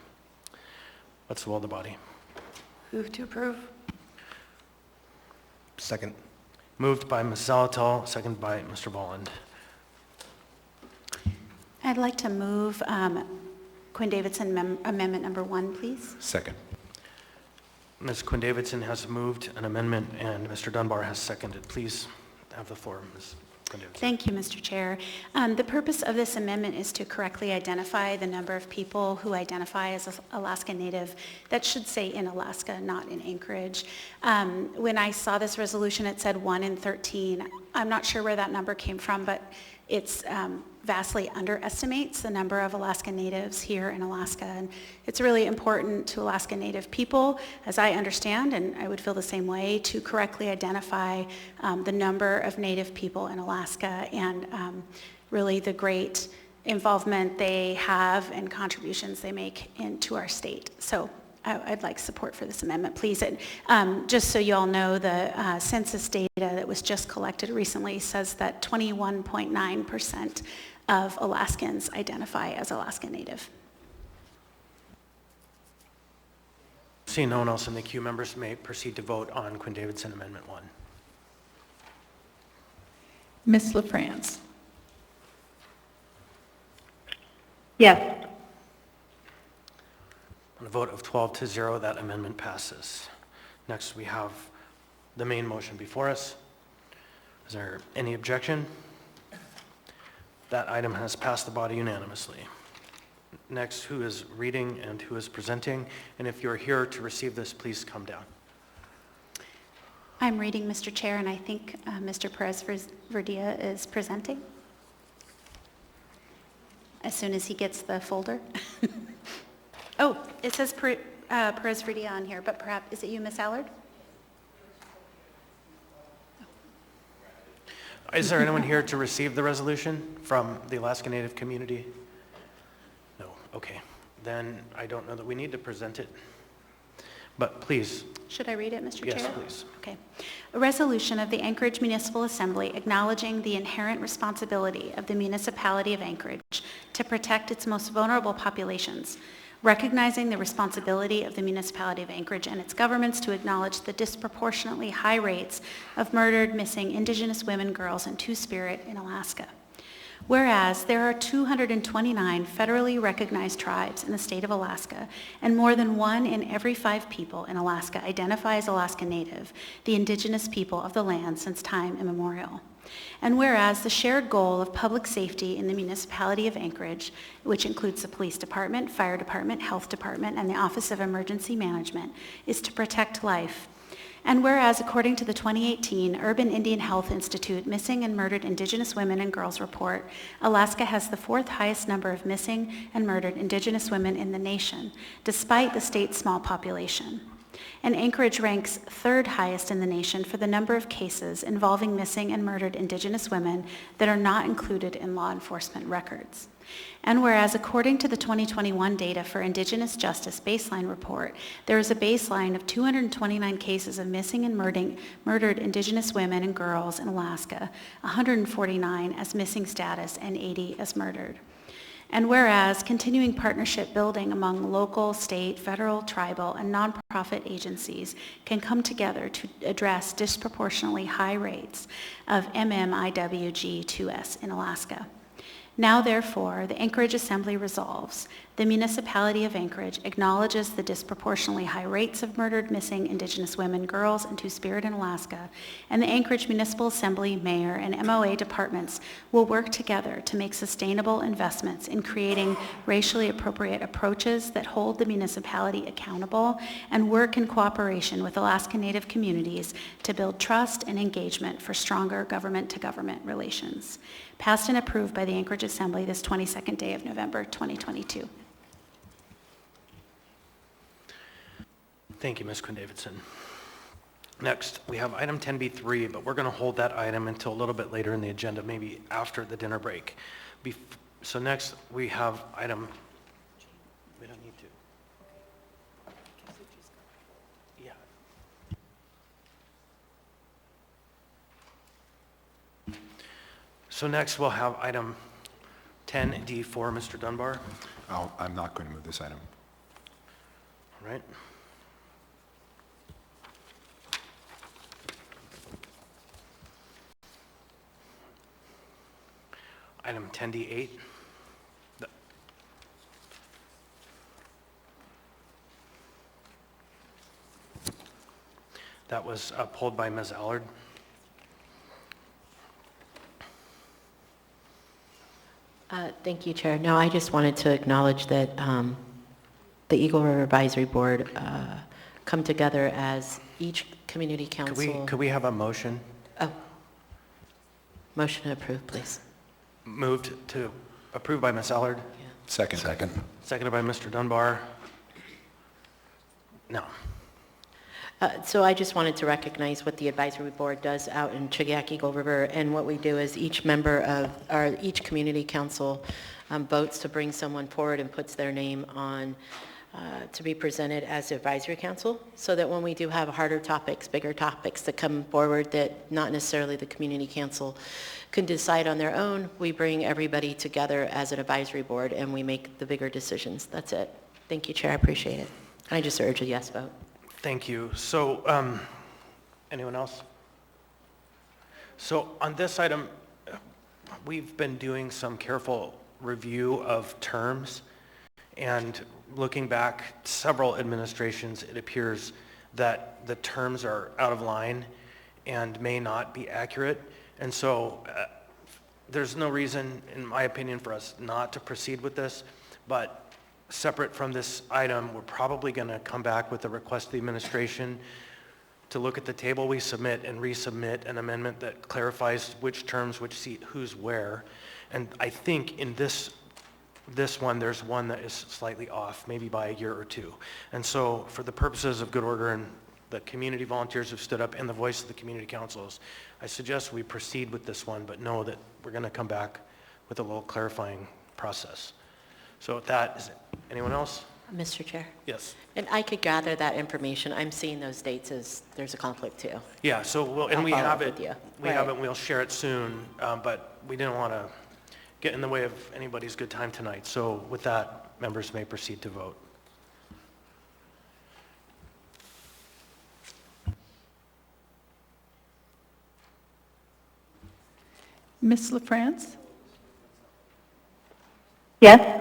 What's the will of the body? Move to approve. Second. Moved by Ms. Zalatal, seconded by Mr. Volland. I'd like to move Quinn Davidson amendment number 1, please. Second. Ms. Quinn Davidson has moved an amendment, and Mr. Dunbar has seconded. Please have the floor, Ms. Quinn Davidson. Thank you, Mr. Chair. The purpose of this amendment is to correctly identify the number of people who identify as Alaska Native. That should say in Alaska, not in Anchorage. When I saw this resolution, it said 1 in 13. I'm not sure where that number came from, but it's vastly underestimates the number of Alaska Natives here in Alaska. And it's really important to Alaska Native people, as I understand, and I would feel the same way, to correctly identify the number of Native people in Alaska and really the great involvement they have and contributions they make into our state. So I'd like support for this amendment, please. And, just so you all know, the census data that was just collected recently says that 21.9% of Alaskans identify as Alaska Native. Seeing no one else in the queue, members may proceed to vote on Quinn Davidson Amendment 1. Ms. LaFrance? Yes. On a vote of 12-0, that amendment passes. Next, we have the main motion before us. Is there any objection? That item has passed the body unanimously. Next, who is reading and who is presenting? And if you're here to receive this, please come down. I'm reading, Mr. Chair, and I think Mr. Perez-Verdia is presenting. As soon as he gets the folder. Oh, it says Perez-Verdia on here, but perhaps, is it you, Ms. Allard? Is there anyone here to receive the resolution from the Alaska Native community? No, okay. Then I don't know that we need to present it, but please. Should I read it, Mr. Chair? Yes, please. Okay. A resolution of the Anchorage Municipal Assembly acknowledging the inherent responsibility of the municipality of Anchorage to protect its most vulnerable populations, recognizing the responsibility of the municipality of Anchorage and its governments to acknowledge the disproportionately high rates of murdered, missing Indigenous women, girls, and Two-Spirit in Alaska. Whereas there are 229 federally recognized tribes in the state of Alaska, and more than 1 in every 5 people in Alaska identify as Alaska Native, the indigenous people of the land since time immemorial. And whereas the shared goal of public safety in the municipality of Anchorage, which includes the police department, fire department, health department, and the Office of Emergency Management, is to protect life. And whereas according to the 2018 Urban Indian Health Institute Missing and Murdered Indigenous Women and Girls Report, Alaska has the 4th highest number of missing and murdered Indigenous women in the nation, despite the state's small population. And Anchorage ranks 3rd highest in the nation for the number of cases involving missing and murdered Indigenous women that are not included in law enforcement records. And whereas according to the 2021 data for Indigenous Justice Baseline Report, there is a baseline of 229 cases of missing and murdered Indigenous women and girls in Alaska, 149 as missing status and 80 as murdered. And whereas continuing partnership building among local, state, federal, tribal, and nonprofit agencies can come together to address disproportionately high rates of MMIWG2S in Alaska. Now, therefore, the Anchorage Assembly resolves The municipality of Anchorage acknowledges the disproportionately high rates of murdered, missing Indigenous women, girls, and Two-Spirit in Alaska, and the Anchorage Municipal Assembly, Mayor, and MOA departments will work together to make sustainable investments in creating racially appropriate approaches that hold the municipality accountable and work in cooperation with Alaska Native communities to build trust and engagement for stronger government-to-government relations. Passed and approved by the Anchorage Assembly this 22nd day of November 2022. Thank you, Ms. Quinn-Davidson. Next, we have item 10B3, but we're going to hold that item until a little bit later in the agenda, maybe after the dinner break. So next, we have item, we don't need to. Yeah. So next, we'll have item 10D4, Mr. Dunbar. I'm not going to move this item. All right. Item 10D8. That was pulled by Ms. Allard. Thank you, Chair. No, I just wanted to acknowledge that the Eagle River Advisory Board come together as each community council. Could we have a motion? Oh. Motion to approve, please. Moved to approve by Ms. Allard. Yeah. Second. Seconded by Mr. Dunbar. No. So I just wanted to recognize what the advisory board does out in Chugach Eagle River, and what we do is each member of each community council votes to bring someone forward and puts their name on to be presented as the advisory council, so that when we do have harder topics, bigger topics that come forward that not necessarily the community council can decide on their own, we bring everybody together as an advisory board and we make the bigger decisions. That's it. Thank you, Chair. I appreciate it. I just urge a yes vote. Thank you. So, anyone else? So on this item, we've been doing some careful review of terms, and looking back several administrations, it appears that the terms are out of line and may not be accurate. And so there's no reason, in my opinion, for us not to proceed with this, but separate from this item, we're probably going to come back with a request to the administration to look at the table we submit and resubmit an amendment that clarifies which terms, which seat, who's where. And I think in this one, there's one that is slightly off, maybe by a year or two. And so for the purposes of good order and the community volunteers who've stood up and the voice of the community councils, I suggest we proceed with this one, but know that we're going to come back with a little clarifying process. So with that, is it anyone else? Mr. Chair? Yes. And I could gather that information. I'm seeing those dates as there's a conflict too. Yeah, so we'll, and I'll we follow have up it, with you. we Right. have it, and we'll share it soon, but we didn't want to get in the way of anybody's good time tonight. So with that, members may proceed to vote. Ms. LaFrance? Yes.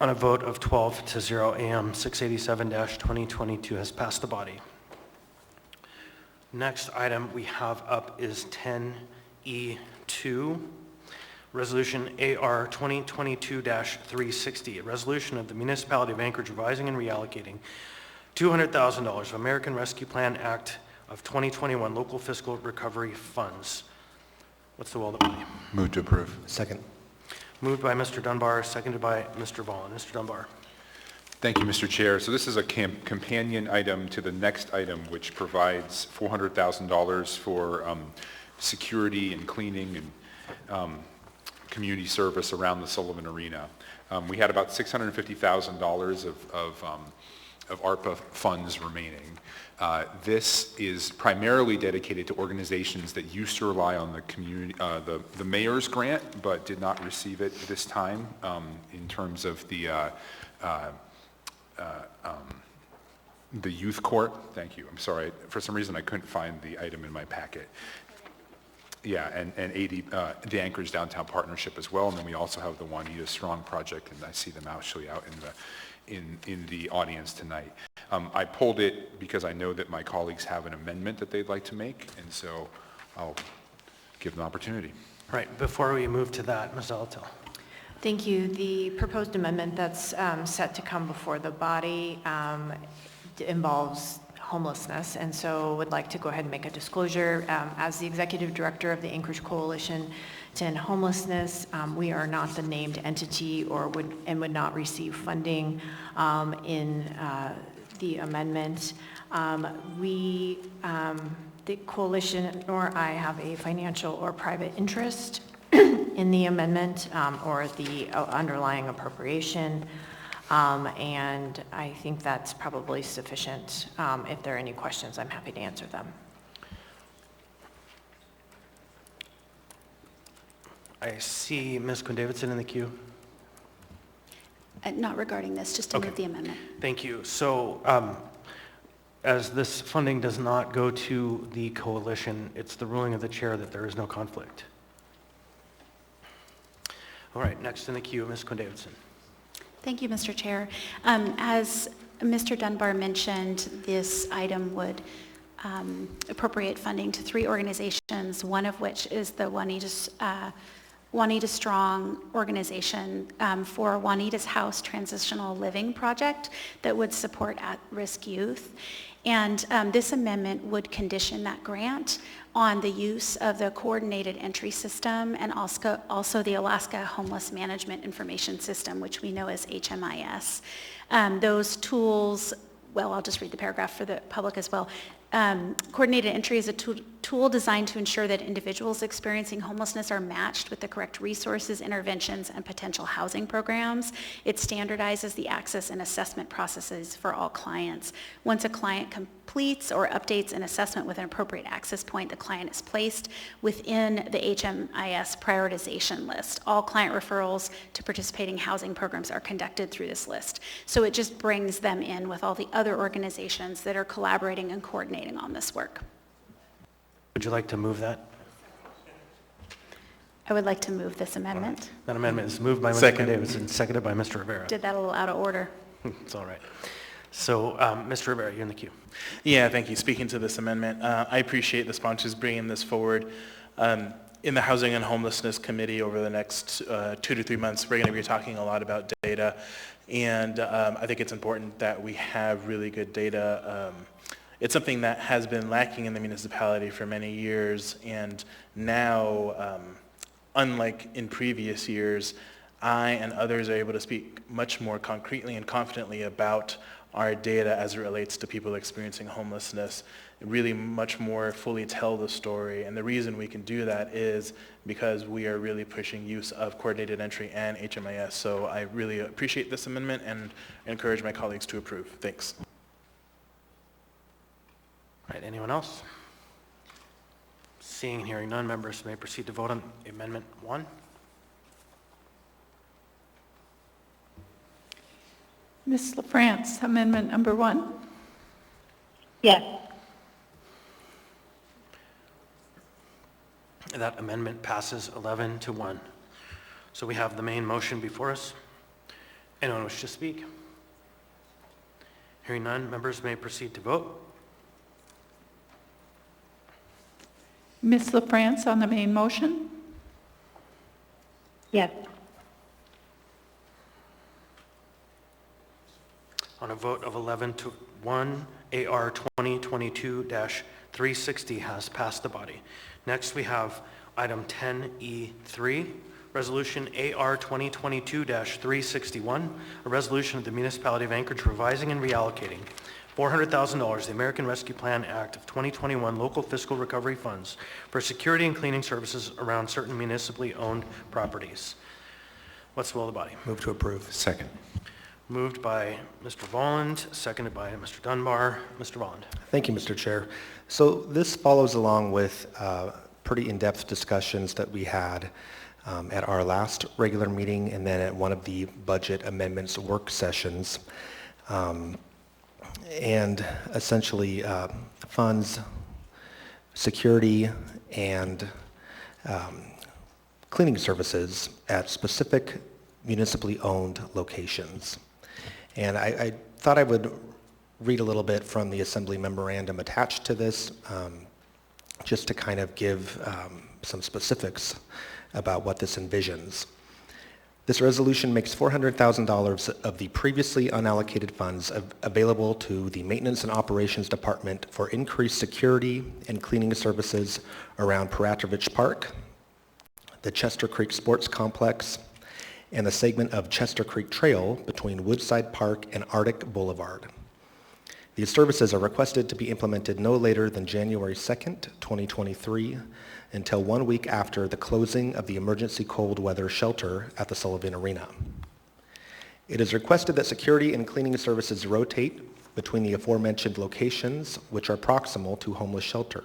On a vote of 12 to 0, AM 687-2022 has passed the body. Next item we have up is 10E2, Resolution AR 2022-360, a resolution of the Municipality of Anchorage revising and reallocating $200,000 of American Rescue Plan Act of 2021 local fiscal recovery funds. What's the will of the body? Move to approve. Second. Moved by Mr. Dunbar, seconded by Mr. Vaughn. Mr. Dunbar. Thank you, Mr. Chair. So this is a companion item to the next item, which provides $400,000 for security and cleaning and community service around the Sullivan Arena. We had about $650,000 of ARPA funds remaining. This is primarily dedicated to organizations that used to rely on the community, the mayor's grant, but did not receive it this time in terms of the The youth court, thank you. I'm sorry. For some reason, I couldn't find the item in my packet. Yeah, and 80, the Anchorage Downtown Partnership as well. And then we also have the Juanita Strong Project, and I see them actually out in the audience tonight. I pulled it because I know that my colleagues have an amendment that they'd like to make, and so I'll give them an opportunity. All right, before we move to that, Ms. Zalatil. Thank you. The proposed amendment that's set to come before the body involves homelessness, and so would like to go ahead and make a disclosure. As the executive director of the Anchorage Coalition to End Homelessness, we are not the named entity or would not receive funding in the amendment. The coalition nor I have a financial or private interest in the amendment or the underlying appropriation. And I think that's probably sufficient. If there are any questions, I'm happy to answer them. I see Ms. Quinn-Davidson in the queue. Not regarding this, just to move the amendment. Thank you. So as this funding does not go to the coalition, it's the ruling of the chair that there is no conflict. All right, next in the queue, Ms. Quinn-Davidson. Thank you, Mr. Chair. As Mr. Dunbar mentioned, this item would appropriate funding to 3 organizations, one of which is the Juanita Strong organization for Juanita's House Transitional Living Project that would support at-risk youth. And this amendment would condition that grant on the use of the coordinated entry system and also the Alaska Homeless Management Information System, which we know as HMIS. Those tools, well, I'll just read the paragraph for the public as well. Coordinated entry is a tool designed to ensure that individuals experiencing homelessness are matched with the correct resources, interventions, and potential housing programs. It standardizes the access and assessment processes for all clients. Once a client completes or updates an assessment with an appropriate access point, the client is placed within the HMIS prioritization list. All client referrals to participating housing programs are conducted through this list. So it just brings them in with all the other organizations that are collaborating and coordinating on this work. Would you like to move that? I would like to move this amendment. Right. That amendment is moved by Ms. Quinn-Davidson, seconded by Mr. Rivera. Did that a little out of order. It's all right. So, Mr. Rivera, you're in the queue. Yeah, thank you. Speaking to this amendment, I appreciate the sponsors bringing this forward. In the Housing and Homelessness Committee over the next 2 to 3 months, we're going to be talking a lot about data, and I think it's important that we have really good data. It's something that has been lacking in the municipality for many years, and now, unlike in previous years, I and others are able to speak much more concretely and confidently about our data as it relates to people experiencing homelessness, really much more fully tell the story. And the reason we can do that is because we are really pushing use of coordinated entry and HMIS. So I really appreciate this amendment and encourage my colleagues to approve. Thanks. All right, anyone else? Seeing and hearing none, members may proceed to vote on Amendment 1. Ms. LaFrance, amendment number 1. Yes. That amendment passes 11-1. So we have the main motion before us. Anyone wish to speak? Hearing none, members may proceed to vote. Ms. LaFrance on the main motion? Yes. On a vote of 11-1, AR 2022-360 has passed the body. Next, we have item 10E3, resolution AR 2022-361, a resolution of the Municipality of Anchorage revising and reallocating $400,000, the American Rescue Plan Act of 2021 local fiscal recovery funds for security and cleaning services around certain municipally owned properties. What's the will of the body? Move to approve. Second. Moved by Mr. Volland, seconded by Mr. Dunbar. Mr. Volland. Thank you, Mr. Chair. So this follows along with pretty in-depth discussions that we had at our last regular meeting and then at one of the budget amendments work sessions. and essentially funds security and cleaning services at specific municipally owned locations. And I thought I would read a little bit from the Assembly memorandum attached to this, just to kind of give some specifics about what this envisions. This resolution makes $400,000 of the previously unallocated funds available to the Maintenance and Operations Department for increased security and cleaning services around Peratrovich Park, the Chester Creek Sports Complex, and the segment of Chester Creek Trail between Woodside Park and Arctic Boulevard. These services are requested to be implemented no later than January 2nd, 2023, until 1 week after the closing of the emergency cold weather shelter at the Sullivan Arena. It is requested that security and cleaning services rotate between the aforementioned locations, which are proximal to homeless shelter.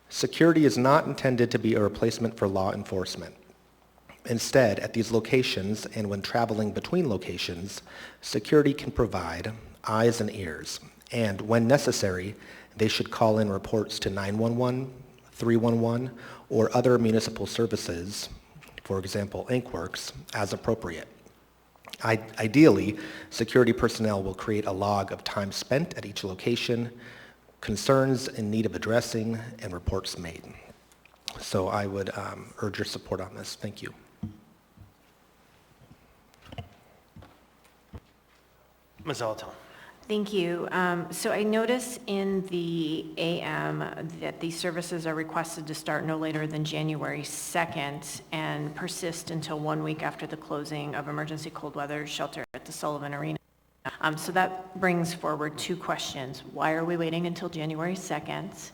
Security is not intended to be a replacement for law enforcement. Instead, at these locations and when traveling between locations, security can provide eyes and ears, and when necessary, they should call in reports to 911, 311, or other municipal services, for example, InkWorks, as appropriate. Ideally, security personnel will create a log of time spent at each location, concerns in need of addressing, and reports made. So I would urge your support on this. Thank you. Ms. Zalatel. Thank you. So I notice in the AM that these services are requested to start no later than January 2nd and persist until 1 week after the closing of emergency cold weather shelter at the Sullivan Arena. So that brings forward two questions. Why are we waiting until January 2nd?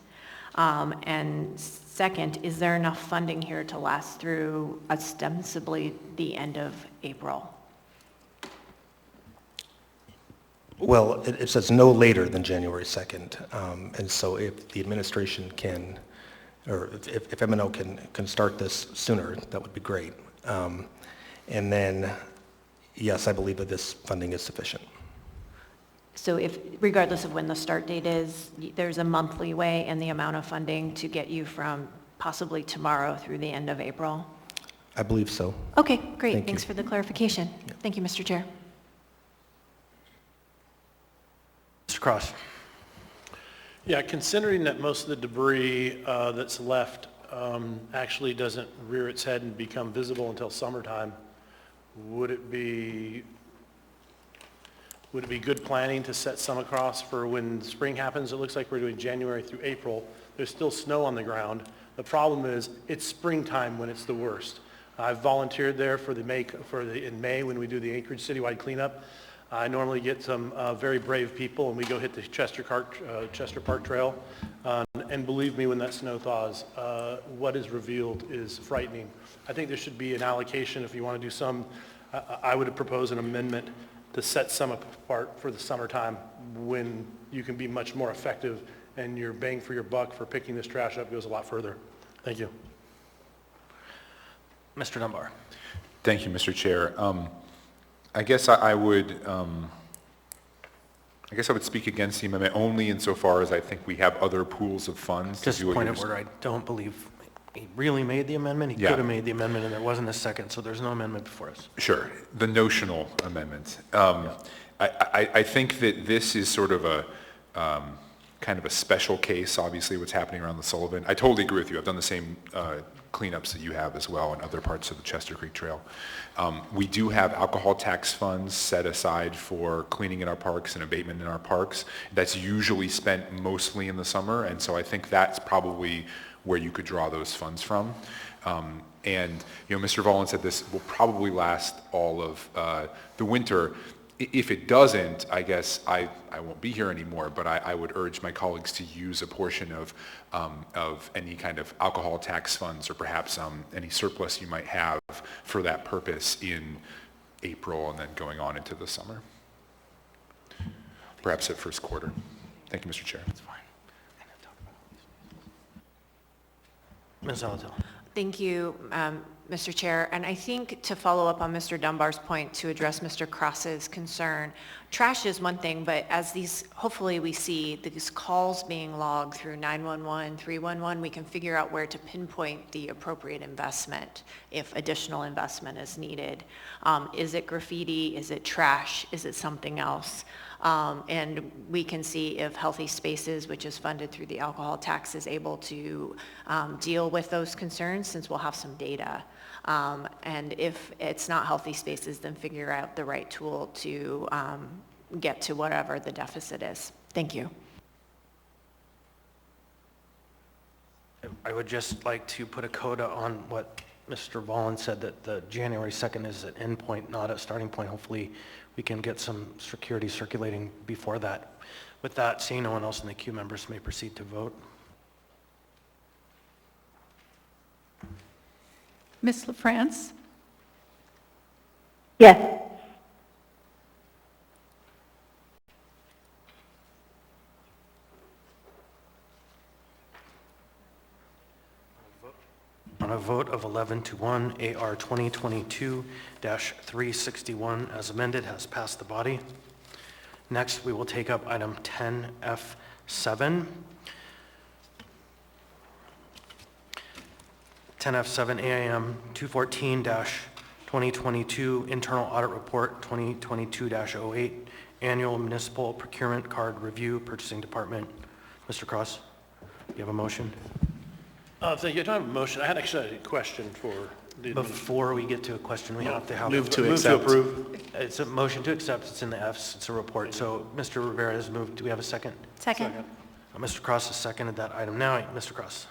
And second, is there enough funding here to last through ostensibly the end of April? Well, it says no later than January 2nd, and so if the administration can, or if M&O can start this sooner, that would be great. And then, yes, I believe that this funding is sufficient. So if, regardless of when the start date is, there's a month leeway in the amount of funding to get you from possibly tomorrow through the end of April? I believe so. Okay, great. Thanks you. for the clarification. Yeah. Thank you, Mr. Chair. Mr. Cross. Yeah, considering that most of the debris that's left actually doesn't rear its head and become visible until summertime, would it be good planning to set some across for when spring happens? It looks like we're doing January through April. There's still snow on the ground. The problem is it's springtime when it's the worst. I've volunteered there in May when we do the Anchorage citywide cleanup. I normally get some very brave people, and we go hit the Chester Park Trail. And believe me, when that snow thaws, what is revealed is frightening. I think there should be an allocation if you want to do some. I would propose an amendment to set some apart for the summertime when you can be much more effective and your bang for your buck for picking this trash up goes a lot further. Thank you. Mr. Dunbar. Thank you, Mr. Chair. I guess I would speak against the amendment only insofar as I think we have other pools of funds. Just a point of order, I don't believe he really made the amendment. He could have made the amendment and there wasn't a second, so there's no amendment before us. Sure, the notional amendment. I think that this is sort of a kind of a special case, obviously, what's happening around the Sullivan. I totally agree with you. I've done the same cleanups that you have as well in other parts of the Chester Creek Trail. We do have alcohol tax funds set aside for cleaning in our parks and abatement in our parks. That's usually spent mostly in the summer, and so I think that's probably where you could draw those funds from. And, Mr. Volin said this will probably last all of the winter. If it doesn't, I guess I won't be here anymore, but I would urge my colleagues to use a portion of any kind of alcohol tax funds or perhaps any surplus you might have for that purpose in April and then going on into the summer. Perhaps at first quarter. Thank you, Mr. Chair. That's fine. Ms. Zalatel. Thank you. Mr. Chair, and I think to follow up on Mr. Dunbar's point to address Mr. Cross's concern, trash is one thing, but as these, hopefully we see these calls being logged through 911, 311, we can figure out where to pinpoint the appropriate investment if additional investment is needed. Is it graffiti? Is it trash? Is it something else? And we can see if Healthy Spaces, which is funded through the alcohol tax, is able to deal with those concerns, since we'll have some data. And if it's not Healthy Spaces, then figure out the right tool to get to whatever the deficit is. Thank you. I would just like to put a coda on what Mr. Vollen said, that the January 2nd is an end point, not a starting point. Hopefully we can get some security circulating before that. With that, seeing no one else in the queue, members may proceed to vote. Ms. LaFrance? Yes. On a vote of 11 to 1, AR 2022-361 as amended has passed the body. Next, we will take up item 10F7. 10F7 AIM 214-2022 Internal Audit Report 2022-08 Annual Municipal Procurement Card Review Purchasing Department. Mr. Cross, you have a motion? Thank you. I don't have a motion. I had actually a question for the Before we get to a question, we have to have... Move to accept. approve. It's a motion to accept. It's in the Fs. It's a report. So Mr. Rivera has moved. Do we have a second? Second. Mr. Cross has seconded that item. Now, Mr. Cross.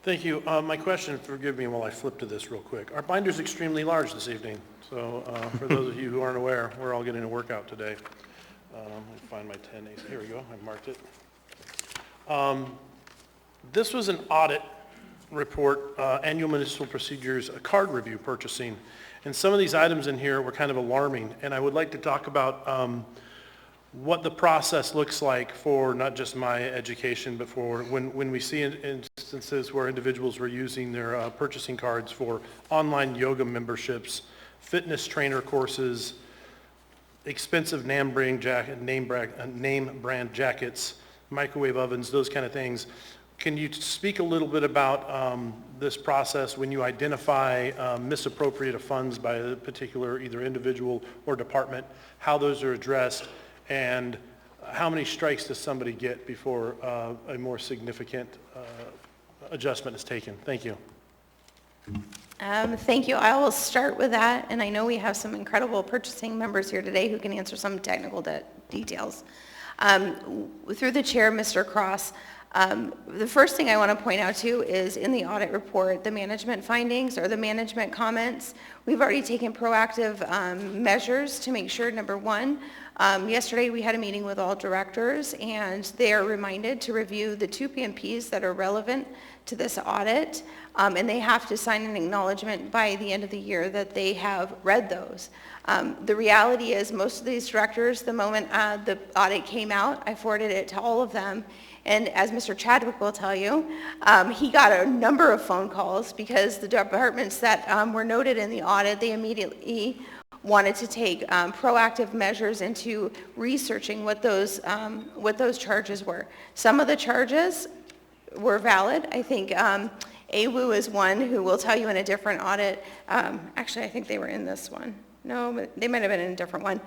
Thank you. My question, forgive me while I flip to this real quick. Our binder's extremely large this evening. So for those of you who aren't aware, we're all getting a workout today. Let me find my 10As. Here we go. I marked it. This was an audit report, annual municipal procedures, a card review purchasing. And some of these items in here were kind of alarming. And I would like to talk about what the process looks like for not just my education, but for when we see instances where individuals were using their purchasing cards for online yoga memberships, fitness trainer courses, expensive name brand jackets, microwave ovens, those kind of things. Can you speak a little bit about this process when you identify misappropriated funds by a particular either individual or department, how those are addressed, and how many strikes does somebody get before a more significant adjustment is taken? Thank you. Thank you. I will start with that, and I know we have some incredible purchasing members here today who can answer some technical details. Through the chair, Mr. Cross, the first thing I want to point out too is in the audit report, the management findings or the management comments. We've already taken proactive measures to make sure, number one, yesterday we had a meeting with all directors and they are reminded to review the 2 PMPs that are relevant to this audit, and they have to sign an acknowledgement by the end of the year that they have read those. The reality is most of these directors, the moment the audit came out, I forwarded it to all of them. And as Mr. Chadwick will tell you, he got a number of phone calls because the departments that were noted in the audit, they immediately wanted to take proactive measures into researching what those charges were. Some of the charges were valid. I think AWU is one who will tell you in a different audit. Actually, I think they were in this one. No, but they might have been in a different one.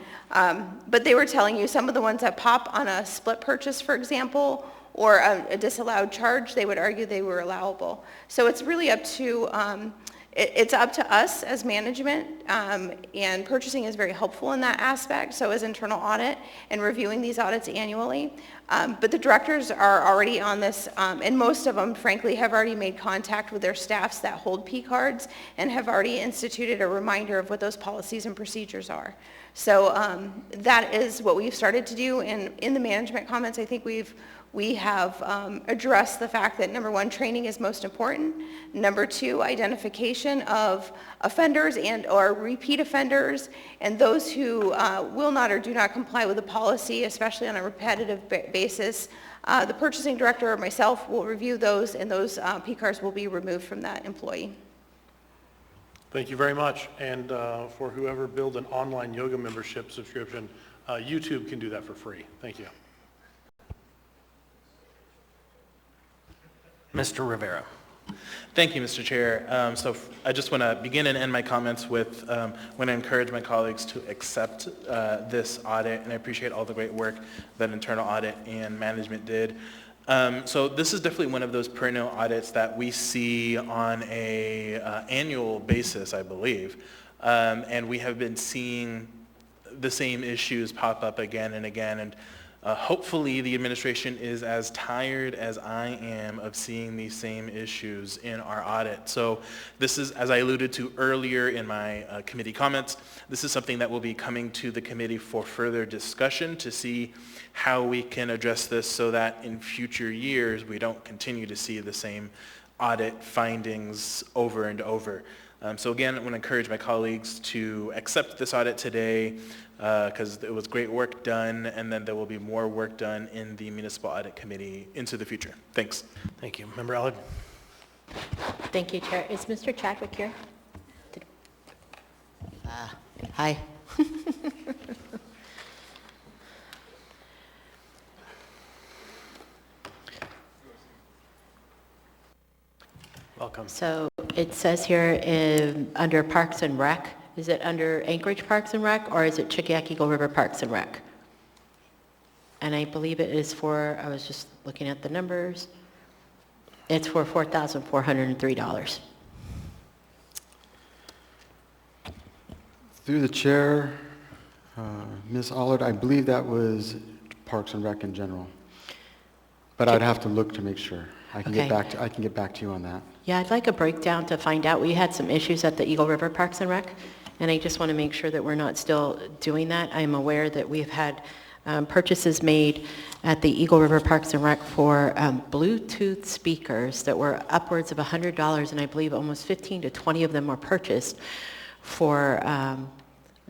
But they were telling you some of the ones that pop on a split purchase, for example, or a disallowed charge, they would argue they were allowable. So it's really up to, it's up to us as management, and purchasing is very helpful in that aspect, so is internal audit and reviewing these audits annually. But the directors are already on this, and most of them, frankly, have already made contact with their staffs that hold P cards and have already instituted a reminder of what those policies and procedures are. So that is what we've started to do, and in the management comments, I think we have addressed the fact that, number one, training is most important. Number two, identification of offenders and or repeat offenders, and those who will not or do not comply with the policy, especially on a repetitive basis. The purchasing director or myself will review those, and those P cards will be removed from that employee. Thank you very much. And for whoever builds an online yoga membership subscription, YouTube can do that for free. Thank you. Mr. Rivera. Thank you, Mr. Chair. I just want to begin and end my comments with want to encourage my colleagues to accept this audit, and I appreciate all the great work that internal audit and management did. So this is definitely one of those perennial audits that we see on a annual basis, I believe, and we have been seeing the same issues pop up again and again, and hopefully the administration is as tired as I am of seeing these same issues in our audit. So this is, as I alluded to earlier in my committee comments, this is something that will be coming to the committee for further discussion to see how we can address this so that in future years we don't continue to see the same audit findings over and over. So again, I want to encourage my colleagues to accept this audit today because it was great work done, and then there will be more work done in the Municipal Audit Committee into the future. Thanks. Thank you. Member Allard. Thank you, Chair. Is Mr. Chadwick here? Hi. Welcome. So it says here under Parks and Rec, is it under Anchorage Parks and Rec, or is it Chickahominy Eagle River Parks and Rec? And I believe it is for, I was just looking at the numbers, it's for $4,403. Through the chair, Ms. Allard, I believe that was Parks and Rec in general. But I'd have to look to make sure. I can get back to you on that. Yeah, I'd like a breakdown to find out. We had some issues at the Eagle River Parks and Rec, and I just want to make sure that we're not still doing that. I'm aware that we've had purchases made at the Eagle River Parks and Rec for Bluetooth speakers that were upwards of $100, and I believe almost 15 to 20 of them were purchased for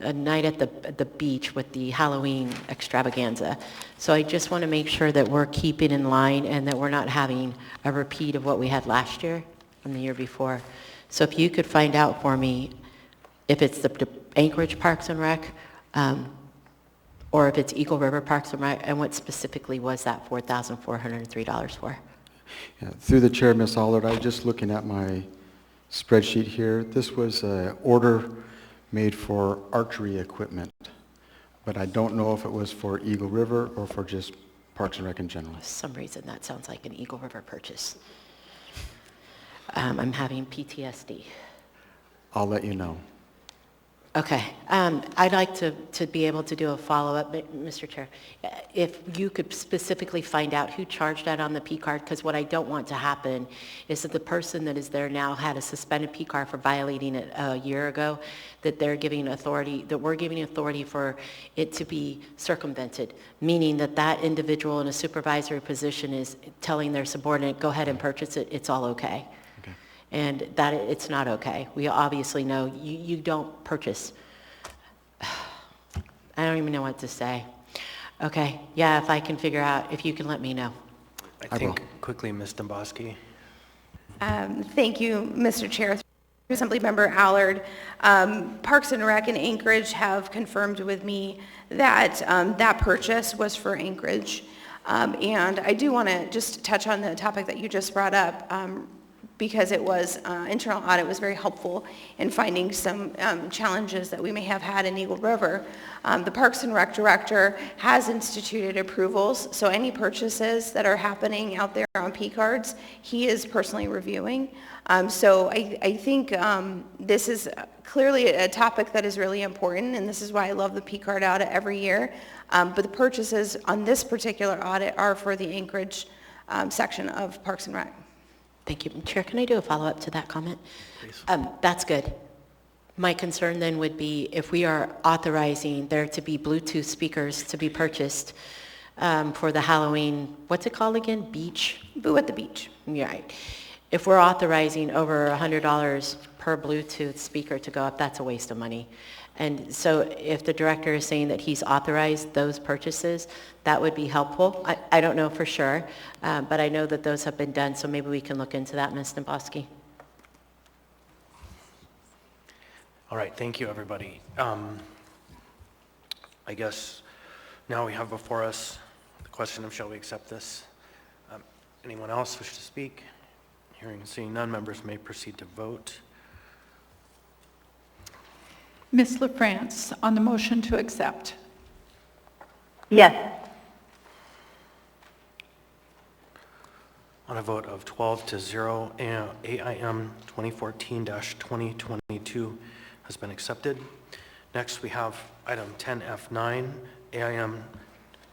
a night at the beach with the Halloween extravaganza. So I just want to make sure that we're keeping in line and that we're not having a repeat of what we had last year and the year before. So if you could find out for me if it's the Anchorage Parks and Rec or if it's Eagle River Parks and Rec, and what specifically was that $4,403 for? Yeah, through the chair, Ms. Allard, I was just looking at my spreadsheet here. This was an order made for archery equipment, but I don't know if it was for Eagle River or for just Parks and Rec in general. For some reason, that sounds like an Eagle River purchase. I'm having PTSD. I'll let you know. Okay. I'd like to be able to do a follow-up, Mr. Chair. If you could specifically find out who charged that on the P card, because what I don't want to happen is that the person that is there now had a suspended P card for violating it a year ago, that they're giving authority, that we're giving authority for it to be circumvented, meaning that that individual in a supervisory position is telling their subordinate, go ahead and purchase it, it's all okay. And that it's not okay. We obviously know you don't purchase. I don't even know what to say. Okay, yeah, if I can figure out, if you can let me know. I think quickly, Ms. Domboski. Thank you, Mr. Chair. Assemblymember Allard. Parks and Rec in Anchorage have confirmed with me that that purchase was for Anchorage. And I do want to just touch on the topic that you just brought up. Because it was, internal audit was very helpful in finding some challenges that we may have had in Eagle River. The Parks and Rec Director has instituted approvals, so any purchases that are happening out there on P cards, he is personally reviewing. So I think this is clearly a topic that is really important, and this is why I love the P card audit every year. But the purchases on this particular audit are for the Anchorage section of Parks and Rec. Thank you. Chair, can I do a follow-up to that comment? Please. That's good. My concern then would be if we are authorizing there to be Bluetooth speakers to be purchased for the Halloween, what's it called again? Beach? Boo at the beach. Yeah, right. If we're authorizing over $100 per Bluetooth speaker to go up, that's a waste of money. And so if the director is saying that he's authorized those purchases, that would be helpful. I don't know for sure, but I know that those have been done, so maybe we can look into that, Ms. Domboski. All right, thank you, everybody. I guess now we have before us the question of shall we accept this? Anyone else wish to speak? Hearing and seeing none, members may proceed to vote. Ms. LaFrance, on the motion to accept. Yes. On a vote of 12-0, AIM 2014-2022 has been accepted. Next, we have item 10F9, AIM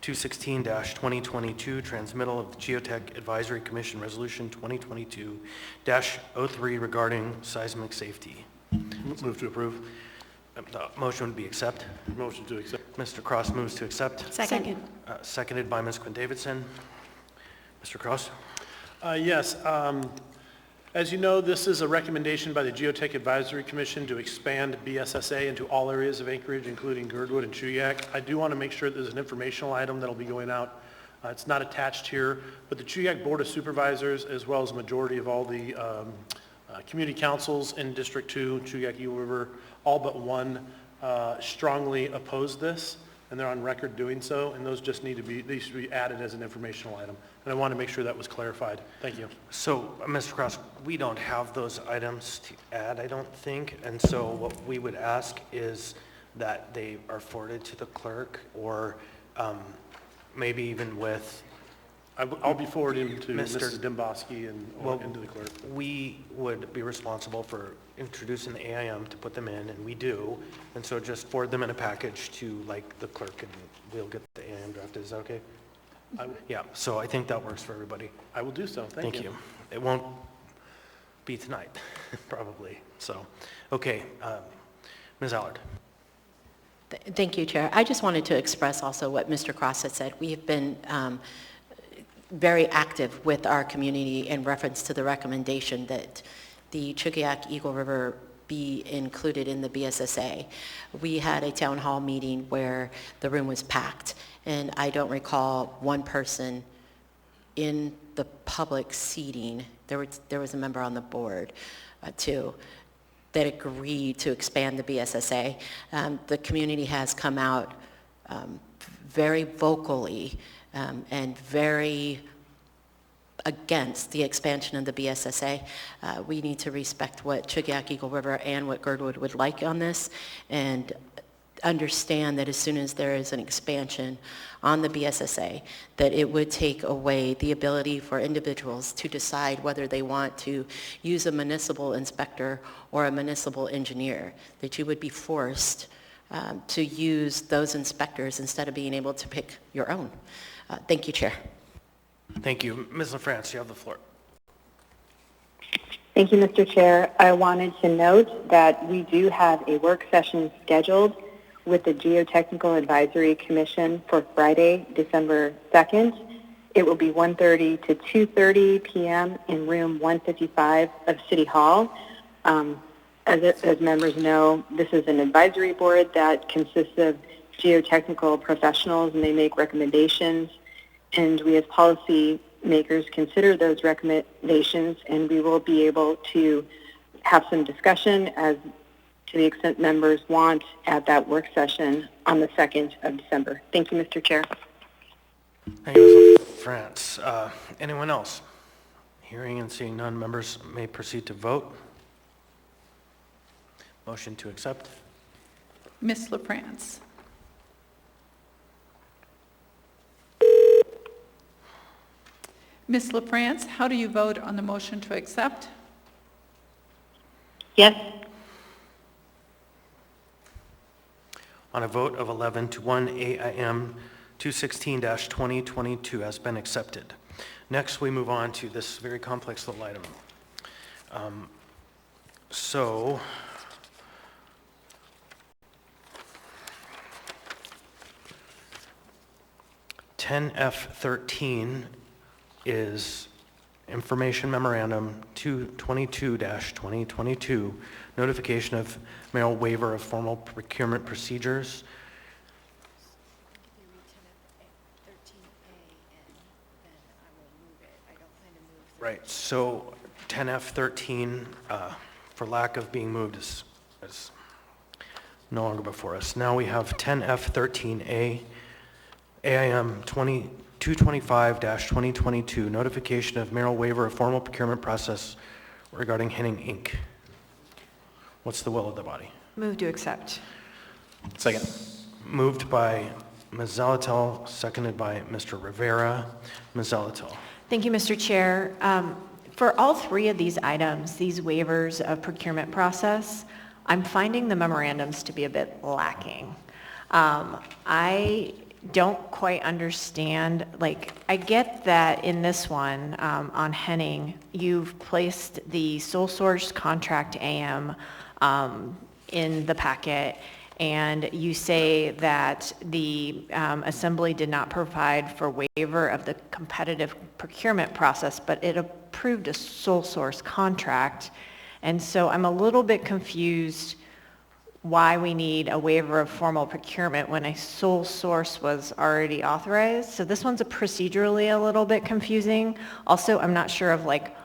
216-2022, transmittal of the Geotech Advisory Commission Resolution 2022-03 regarding seismic safety. Move to approve. The motion would be accept. Motion to accept. Mr. Cross moves to accept. Second. Seconded by Ms. Quinn-Davidson. Mr. Cross? Yes. As you know, this is a recommendation by the Geotech Advisory Commission to expand BSSA into all areas of Anchorage, including Girdwood and Chuyak. I do want to make sure there's an informational item that'll be going out. It's not attached here, but the Chuyak Board of Supervisors, as well as a majority of all the community councils in District 2, Chuyak Eagle River, all but one strongly oppose this, and they're on record doing so, and those just need to be, these should be added as an informational item. And I want to make sure that was clarified. Thank you. So, Mr. Cross, we don't have those items to add, I don't think, and so what we would ask is that they are forwarded to the clerk, or maybe even with... I'll be forwarding to Mr. Mrs. Dimboski and to the clerk. We would be responsible for introducing the AIM to put them in, and we do, and so just forward them in a package to like the clerk, and we'll get the AIM drafted. Is that okay? Yeah, so I think that works for everybody. I will do so. Thank you. It won't be tonight, probably. So, okay, Ms. Allard. Thank you, Chair. I just wanted to express also what Mr. Cross had said. We have been very active with our community in reference to the recommendation that the Chuyak Eagle River be included in the BSSA. We had a town hall meeting where the room was packed, and I don't recall one person in the public seating. There was a member on the board too that agreed to expand the BSSA. The community has come out very vocally and very against the expansion of the BSSA. We need to respect what Chuyak Eagle River and what Girdwood would like on this, and understand that as soon as there is an expansion on the BSSA, that it would take away the ability for individuals to decide whether they want to use a municipal inspector or a municipal engineer, that you would be forced to use those inspectors instead of being able to pick your own. Thank you, Chair. Thank you. Ms. LaFrance, you have the floor. Thank you, Mr. Chair. I wanted to note that we do have a work session scheduled with the Geotechnical Advisory Commission for Friday, December 2nd. It will be 1:30 to 2:30 p.m. in room 155 of City Hall. As members know, this is an advisory board that consists of geotechnical professionals, and they make recommendations, and we as policy makers consider those recommendations, and we will be able to have some discussion as to the extent members want at that work session on the 2nd of December. Thank you, Mr. Chair. Thank you, Ms. LaFrance. Anyone else? Hearing and seeing none, members may proceed to vote. Motion to accept. Ms. LaFrance. Ms. LaFrance, how do you vote on the motion to accept? Yes. On a vote of 11-1, AIM 216-2022 has been accepted. Next, we move on to this very complex little item. So, (10F13) is Information Memorandum 222-2022, notification of mayoral waiver of formal procurement procedures. Right, so 10F13, for lack of being moved, is No longer before us. Now we have 10F13A, AIM 225-2022, notification of mayoral waiver of formal procurement process regarding Henning Inc. What's the will of the body? Move to accept. Second. Moved by Ms. Zalatel, seconded by Mr. Rivera. Ms. Zalatel. Thank you, Mr. Chair. For all three of these items, these waivers of procurement process, I'm finding the memorandums to be a bit lacking. I don't quite understand, like, I get that in this one on Henning, you've placed the sole source contract AM in the packet, and you say that the Assembly did not provide for waiver of the competitive procurement process, but it approved a sole source contract. And so I'm a little bit confused why we need a waiver of formal procurement when a sole source was already authorized. So this one's procedurally a little bit confusing. Also, I'm not sure of like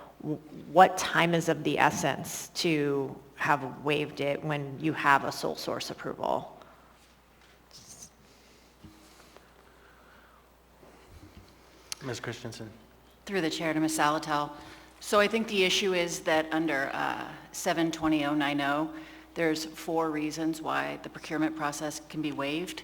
what time is of the essence to have waived it when you have a sole source approval. Ms. Christensen. Through the chair to Ms. Salatel. So I think the issue is that under 720.090, there's 4 reasons why the procurement process can be waived.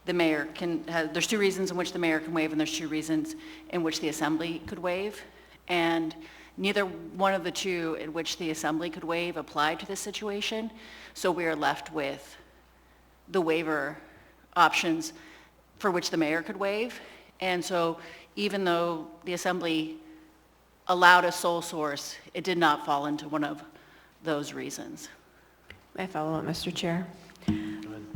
The mayor can, there's 2 reasons in which the mayor can waive, and there's 2 reasons in which the assembly could waive. And neither one of the 2 in which the assembly could waive applied to this situation. So we are left with the waiver options for which the mayor could waive. And so even though the assembly allowed a sole source, it did not fall into one of those reasons. May I follow up, Mr. Chair?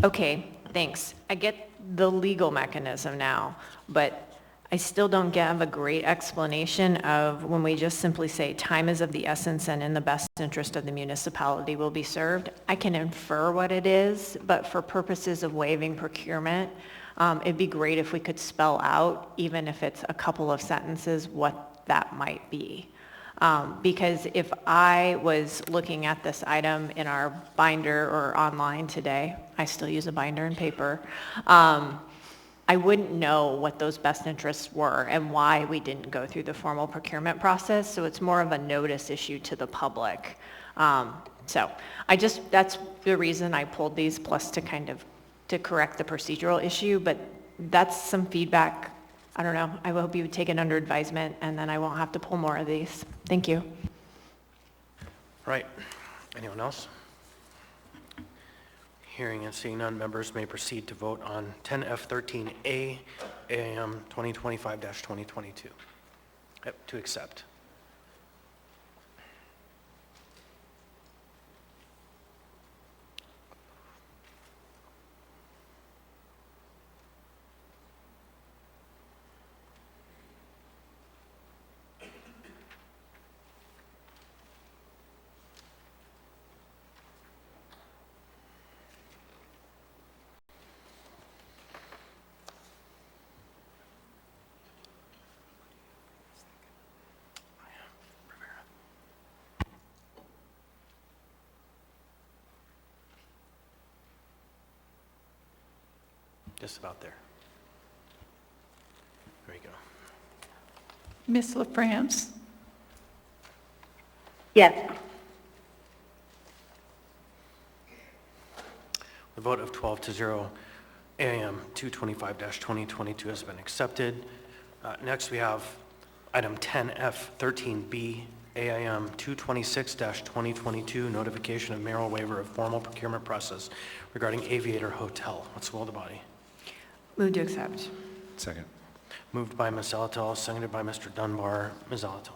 Okay, thanks. I get the legal mechanism now, but I still don't have a great explanation of when we just simply say time is of the essence and in the best interest of the municipality will be served. I can infer what it is, but for purposes of waiving procurement, it'd be great if we could spell out, even if it's a couple of sentences, what that might be. Because if I was looking at this item in our binder or online today, I still use a binder and paper, I wouldn't know what those best interests were and why we didn't go through the formal procurement process. So it's more of a notice issue to the public. So that's the reason I pulled these, plus to kind of to correct the procedural issue, but that's some feedback. I don't know. I hope you would take it under advisement, and then I won't have to pull more of these. Thank you. Right. Anyone else? Hearing and seeing none, members may proceed to vote on 10F13A, AM 2025-2022. Yep, to accept. Just about there. There you go. Ms. LaFrance? Yes. The vote of 12-0, AM 225-2022 has been accepted. Next, we have item 10F13B, AIM 226-2022, notification of mayoral waiver of formal procurement process regarding Aviator Hotel. What's the will of the body? Move to accept. Second. Moved by Ms. Zalatel, seconded by Mr. Dunbar. Ms. Zalatel.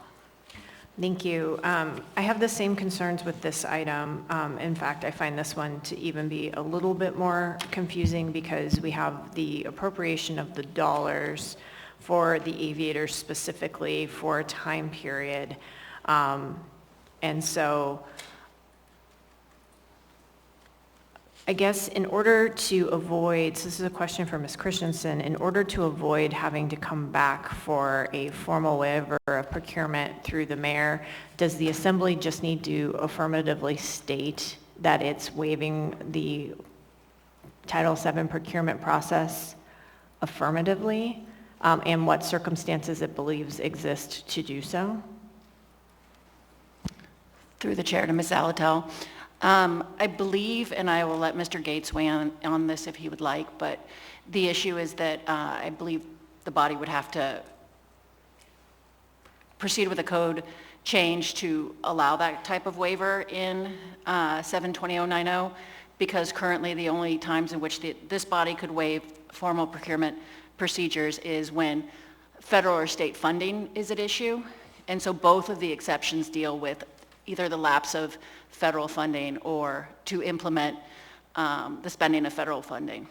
Thank you. I have the same concerns with this item. In fact, I find this one to even be a little bit more confusing because we have the appropriation of the dollars for the Aviators specifically for a time period. And so I guess in order to avoid, so this is a question for Ms. Christensen, in order to avoid having to come back for a formal waiver of procurement through the mayor, does the assembly just need to affirmatively state that it's waiving the Title VII procurement process affirmatively, and what circumstances it believes exist to do so. Through the chair to Ms. Alatel. I believe, and I will let Mr. Gates weigh on this if he would like, but the issue is that I believe the body would have to proceed with a code change to allow that type of waiver in 72090, because currently the only times in which this body could waive formal procurement procedures is when federal or state funding is at issue. And so both of the exceptions deal with either the lapse of federal funding or to implement the spending of federal funding.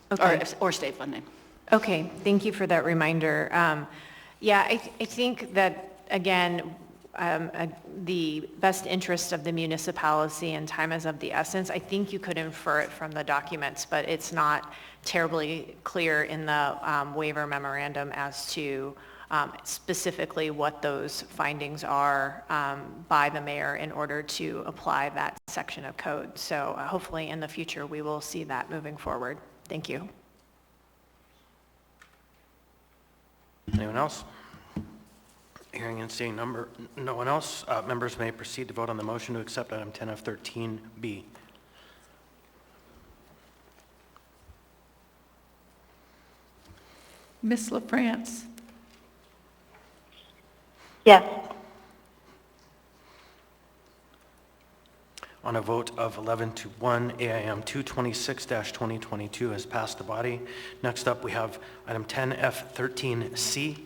Okay. Or state funding. Okay, thank you for that reminder. Yeah, I think that, again, the best interest of the municipality and time is of the essence. I think you could infer it from the documents, but it's not terribly clear in the waiver memorandum as to specifically what those findings are by the mayor in order to apply that section of code. So hopefully in the future we will see that moving forward. Thank you. Anyone else? Hearing and seeing no one else, members may proceed to vote on the motion to accept item 10F13B. Ms. LaFrance? Yes. On a vote of 11 to 1, AIM 226-2022 has passed the body. Next up, we have item 10F13C,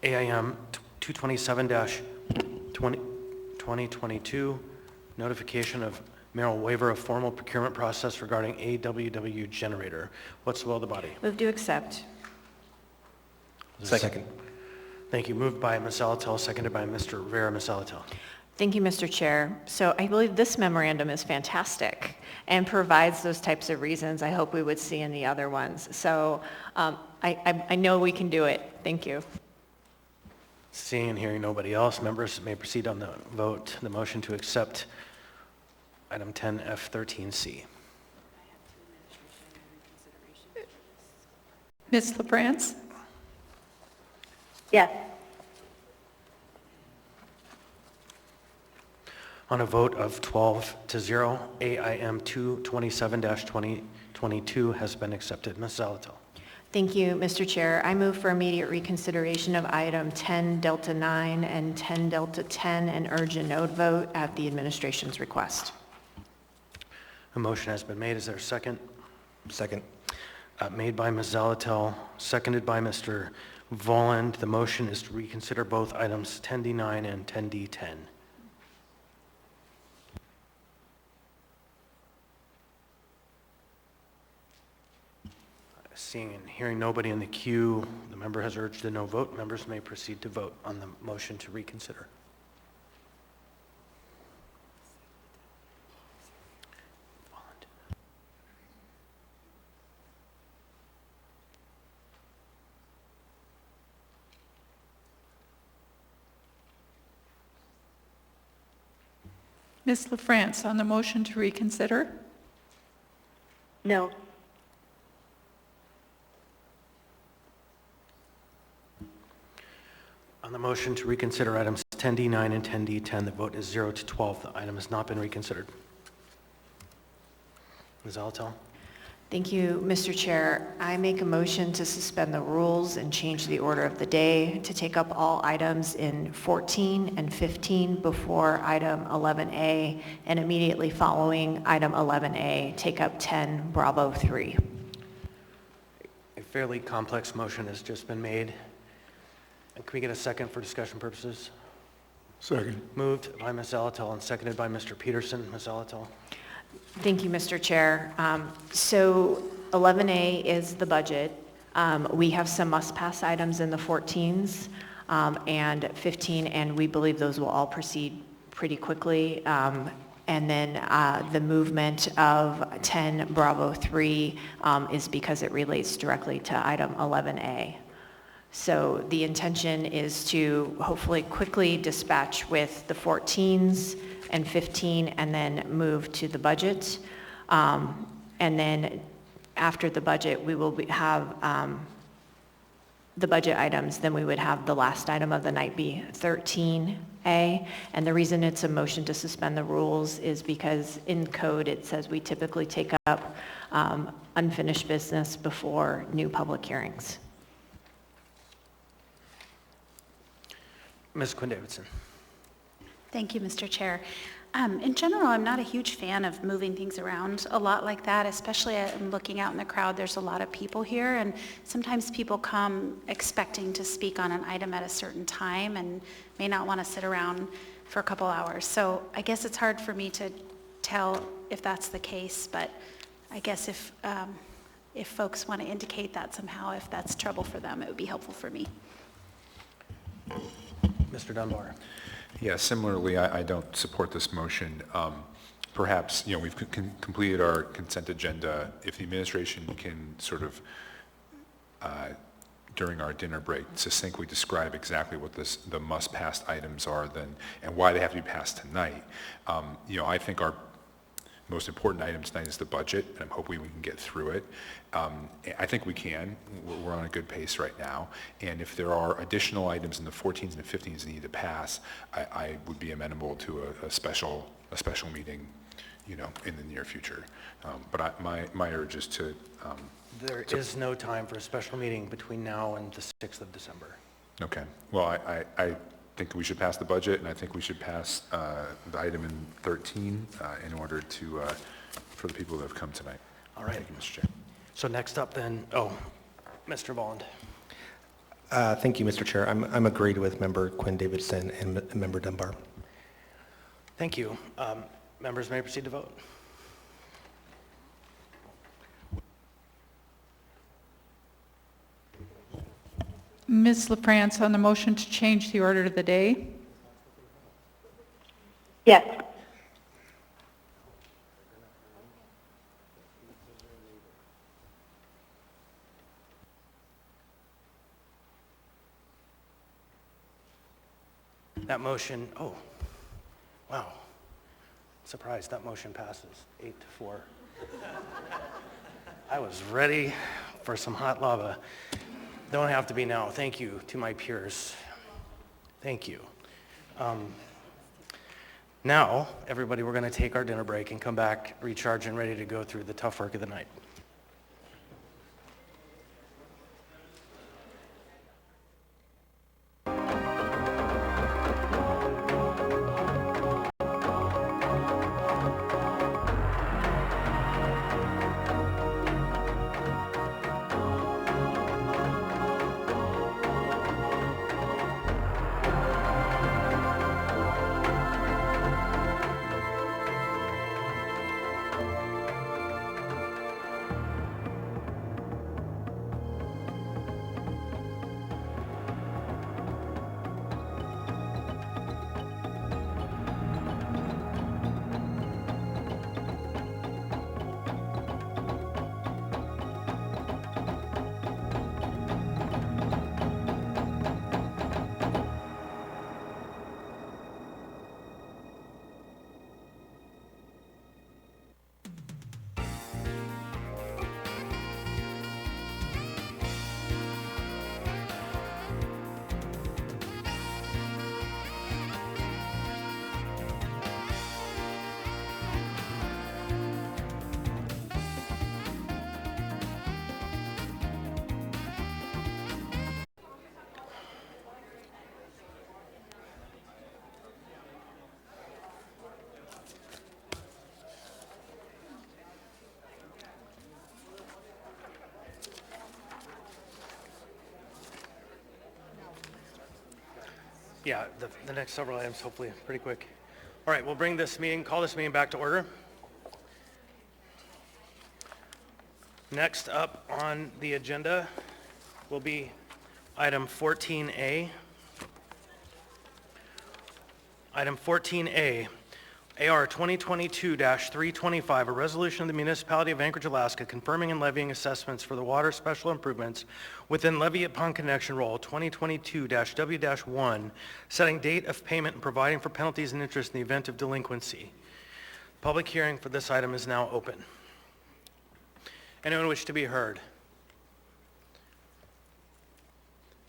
AIM 227-2022, notification of mayoral waiver of formal procurement process regarding AWW generator. What's the will of the body? Move to accept. Second. Thank you. Moved by Ms. Alatel, seconded by Mr. Rivera. Ms. Alatel. Thank you, Mr. Chair. So I believe this memorandum is fantastic and provides those types of reasons I hope we would see in the other ones. So I know we can do it. Thank you. Seeing and hearing nobody else, members may proceed on the vote, the motion to accept item 10F13C. Ms. LaFrance? Yes. On a vote of 12 to 0, AIM 227-2022 has been accepted. Ms. Zalatel. Thank you, Mr. Chair. I move for immediate reconsideration of item 10 Delta 9 and 10 Delta 10 and urge a no vote at the administration's request. A motion has been made. Is there a second? Second. Made by Ms. Zalatel, seconded by Mr. Volland. The motion is to reconsider both items 10D9 and 10D10. Seeing and hearing nobody in the queue, the member has urged a no vote. Members may proceed to vote on the motion to reconsider. Ms. LaFrance, on the motion to reconsider? No. On the motion to reconsider items 10D9 and 10D10, the vote is 0 to 12. The item has not been reconsidered. Ms. Alatel. Thank you, Mr. Chair. I make a motion to suspend the rules and change the order of the day to take up all items in 14 and 15 before item 11A, and immediately following item 11A, take up 10 Bravo 3. A fairly complex motion has just been made. And can we get a second for discussion purposes? Second. Moved by Ms. Alatel and seconded by Mr. Peterson. Ms. Alatel. Thank you, Mr. Chair. So 11A is the budget. We have some must-pass items in the 14s and 15, and we believe those will all proceed pretty quickly. And then the movement of 10 Bravo 3 is because it relates directly to item 11A. So the intention is to hopefully quickly dispatch with the 14s and 15 and then move to the budget. And then after the budget, we will have the budget items, then we would have the last item of the night be 13A. And the reason it's a motion to suspend the rules is because in code it says we typically take up unfinished business before new public hearings. Ms. Quinn Davidson. Thank you, Mr. Chair. In general, I'm not a huge fan of moving things around a lot like that, especially I'm looking out in the crowd. There's a lot of people here, and sometimes people come expecting to speak on an item at a certain time and may not want to sit around for a couple hours. So I guess it's hard for me to tell if that's the case, but I guess if folks want to indicate that somehow, if that's trouble for them, it would be helpful for me. Mr. Dunbar. Yeah, similarly, I don't support this motion. Perhaps, we've completed our consent agenda. If the administration can sort of, during our dinner break, succinctly describe exactly what the must-pass items are then, and why they have to be passed tonight. I think our most important item tonight is the budget, and I'm hoping we can get through it. I think we can. We're on a good pace right now. And if there are additional items in the 14s and the 15s that need to pass, I would be amenable to a special meeting, in the near future. But my urge is to... There is no time for a special meeting between now and the 6th of December. Okay. Well, I think we should pass the budget, and I think we should pass the item in 13 in order to for the people that have come tonight. All right. Thank you, Mr. Chair. So next up then, Mr. Volland. Thank you, Mr. Chair. I'm agreed with Member Quinn Davidson and Member Dunbar. Thank you. Members may proceed to vote. Ms. LaFrance, on the motion to change the order of the day? Yes. That motion, wow. Surprised, that motion passes 8-4. I was ready for some hot lava. Don't have to be now. Thank you to my peers. Thank you. Now, everybody, we're going to take our dinner break and come back recharged and ready to go through the tough work of the night. Yeah, the next several items, hopefully pretty quick. All right, we'll call this meeting back to order. Next up on the agenda will be item 14A. Item 14A, AR 2022-325, a resolution of the Municipality of Anchorage, Alaska, confirming and levying assessments for the water special improvements within levy upon connection roll 2022-W-1, setting date of payment and providing for penalties and interest in the event of delinquency. Public hearing for this item is now open. Anyone wish to be heard?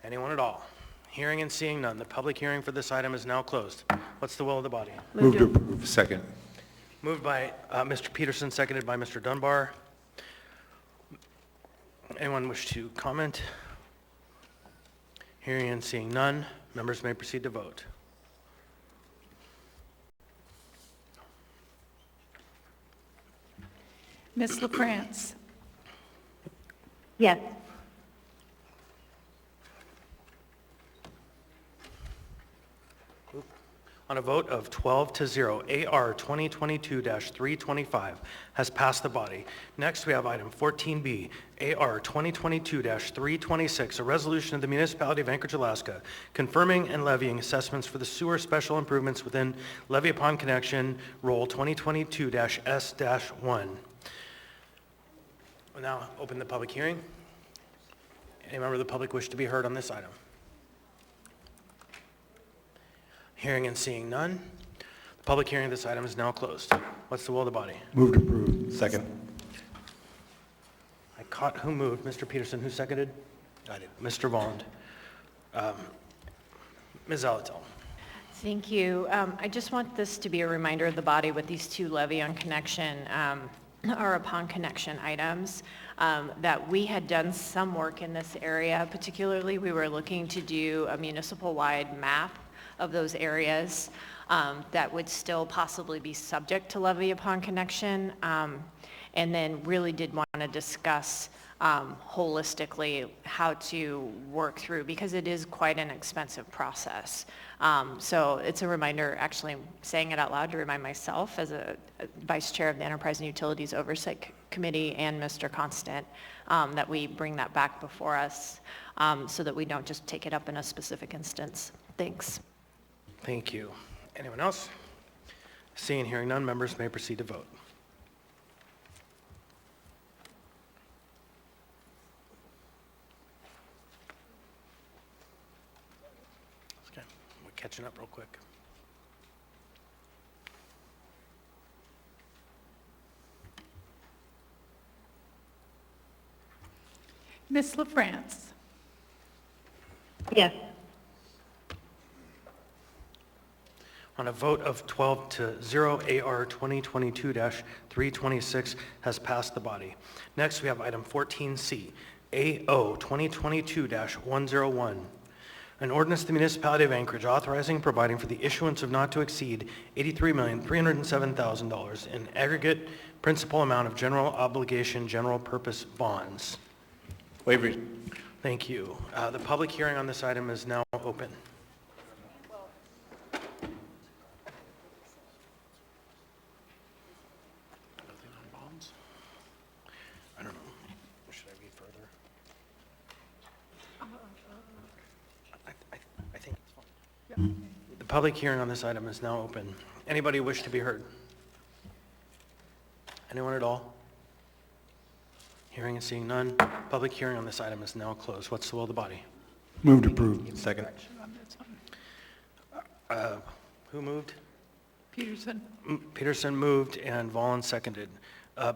Anyone at all? Hearing and seeing none, the public hearing for this item is now closed. What's the will of the body? Move to approve. Second. Moved by Mr. Peterson, seconded by Mr. Dunbar. Anyone wish to comment? Hearing and seeing none, members may proceed to vote. Ms. LaFrance? Yes. On a vote of 12 to 0, AR 2022-325 has passed the body. Next, we have item 14B, AR 2022-326, a resolution of the Municipality of Anchorage, Alaska, confirming and levying assessments for the sewer special improvements within Levy Upon Connection, Roll 2022-S-1. We'll now open the public hearing. Any member of the public wish to be heard on this item? Hearing and seeing none, the public hearing of this item is now closed. What's the will of the body? Move to approve. Second. I caught who moved. Mr. Peterson, who seconded? I did. Mr. Vaughn. Ms. Alatel. Thank you. I just want this to be a reminder of the body with these two levy on connection or upon connection items, that we had done some work in this area. Particularly, we were looking to do a municipal-wide map of those areas that would still possibly be subject to levy upon connection, and then really did want to discuss holistically how to work through, because it is quite an expensive process. So it's a reminder, actually saying it out loud, to remind myself as a vice chair of the Enterprise and Utilities Oversight Committee and Mr. Constant, that we bring that back before us so that we don't just take it up in a specific instance. Thanks. Thank you. Anyone else? Seeing and hearing none, members may proceed to vote. Okay, we're catching up real quick. Ms. LaFrance? Yes. On a vote of 12 to 0, AR 2022-326 has passed the body. Next, we have item 14C, AO 2022-101, an ordinance of the Municipality of Anchorage authorizing and providing for the issuance of not to exceed $83,307,000 in aggregate principal amount of general obligation general purpose bonds. Waive reading. Thank you. The public hearing on this item is now open. I don't know. Should I read further? I think it's fine. The public hearing on this item is now open. Anybody wish to be heard? Anyone at all? Hearing and seeing none. Public hearing on this item is now closed. What's the will of the body? Move to approve. Second. Who moved? Peterson? Peterson moved and Vaughn seconded.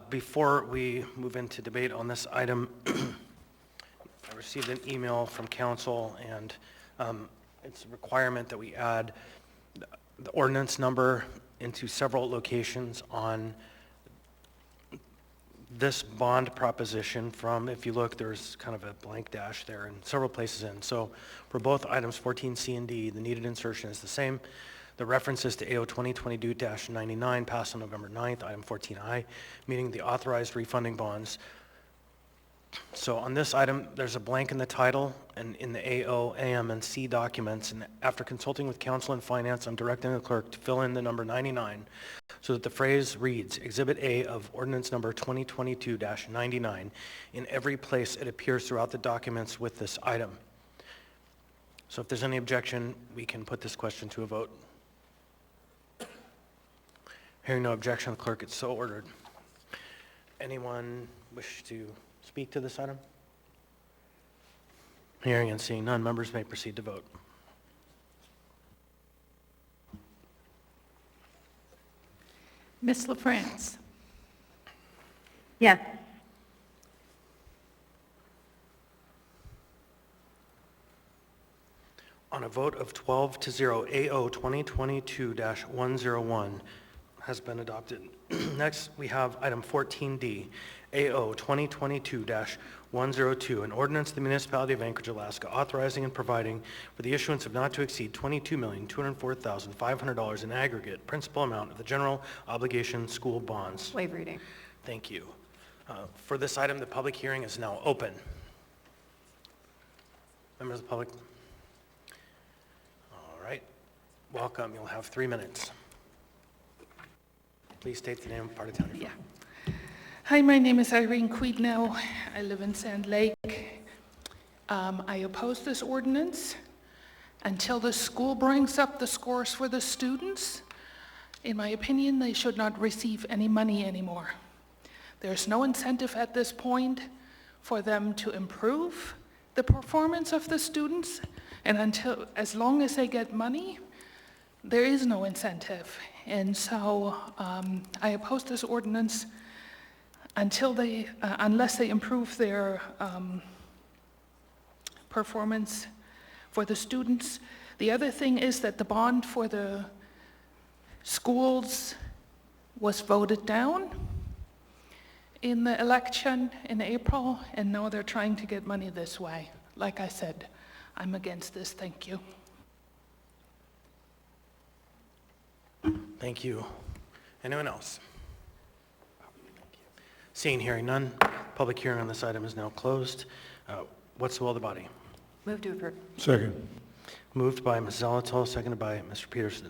Before we move into debate on this item, I received an email from council, and it's a requirement that we add the ordinance number into several locations on this bond proposition from, if you look, there's kind of a blank dash there and several places in. So for both items 14C and D, the needed insertion is the same. The references to AO 2022-99 passed on November 9th, item 14I, meaning the authorized refunding bonds. So on this item, there's a blank in the title and in the AO, AM, and C documents. And after consulting with council and finance, I'm directing the clerk to fill in the number 99 so that the phrase reads, Exhibit A of ordinance number 2022-99 in every place it appears throughout the documents with this item. So if there's any objection, we can put this question to a vote. Hearing no objection, the clerk, it's so ordered. Anyone wish to speak to this item? Hearing and seeing none, members may proceed to vote. Ms. LaFrance? Yes. On a vote of 12 to 0, AO 2022-101 has been adopted. Next, we have item 14D, AO 2022-102, an ordinance of the Municipality of Anchorage, Alaska, authorizing and providing for the issuance of not to exceed $22,204,500 in aggregate principal amount of the general obligation school bonds. Waive reading. Thank you. For this item, the public hearing is now open. Members of the public? All right. Welcome. You'll have 3 minutes. Please state the name and part of town you're from. Hi, my name is Irene Quidnell. I live in Sand Lake. I oppose this ordinance until the school brings up the scores for the students. In my opinion, they should not receive any money anymore. There's no incentive at this point for them to improve the performance of the students, and as long as they get money, there is no incentive. And so I oppose this ordinance unless they improve their performance for the students. The other thing is that the bond for the schools was voted down in the election in April, and now they're trying to get money this way. Like I said, I'm against this. Thank you. Thank you. Anyone else? Seeing, hearing none, public hearing on this item is now closed. What's the will of the body? Move to approve. Second. Moved by Ms. Zalatal, seconded by Mr. Peterson.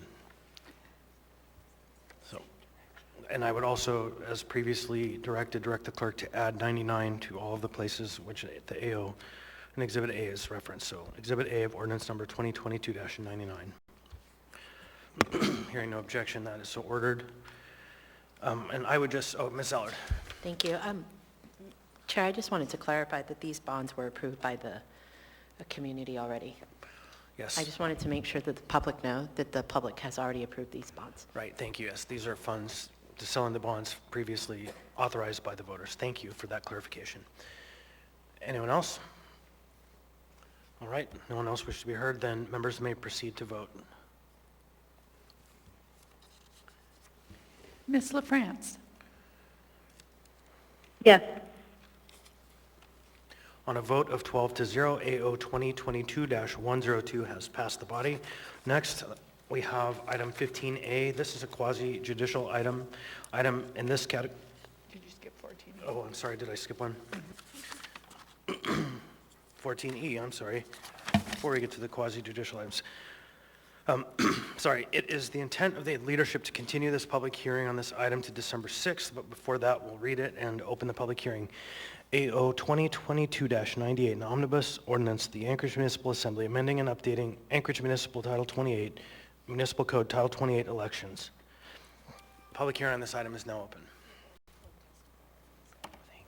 And I would also, as previously directed, direct the clerk to add 99 to all of the places which the AO and Exhibit A is referenced. So Exhibit A of ordinance number 2022-99. Hearing no objection, that is so ordered. And I would just, Ms. Allard. Thank you. Chair, I just wanted to clarify that these bonds were approved by the community already. Yes. I just wanted to make sure that the public know that the public has already approved these bonds. Right, thank you. Yes, these are funds to sell in the bonds previously authorized by the voters. Thank you for that clarification. Anyone else? All right, no one else wishes to be heard, then members may proceed to vote. Ms. LaFrance? Yes. On a vote of 12 to 0, AO 2022-102 has passed the body. Next, we have item 15A. This is a quasi-judicial item. Item in this category. Did you skip 14? Oh, I'm sorry, did I skip one? 14E, I'm sorry, before we get to the quasi-judicial items. Sorry, it is the intent of the leadership to continue this public hearing on this item to December 6th, but before that, we'll read it and open the public hearing. AO 2022-98, an omnibus ordinance, the Anchorage Municipal Assembly, amending and updating Anchorage Municipal Title 28, Municipal Code Title 28 elections. Public hearing on this item is now open. Thank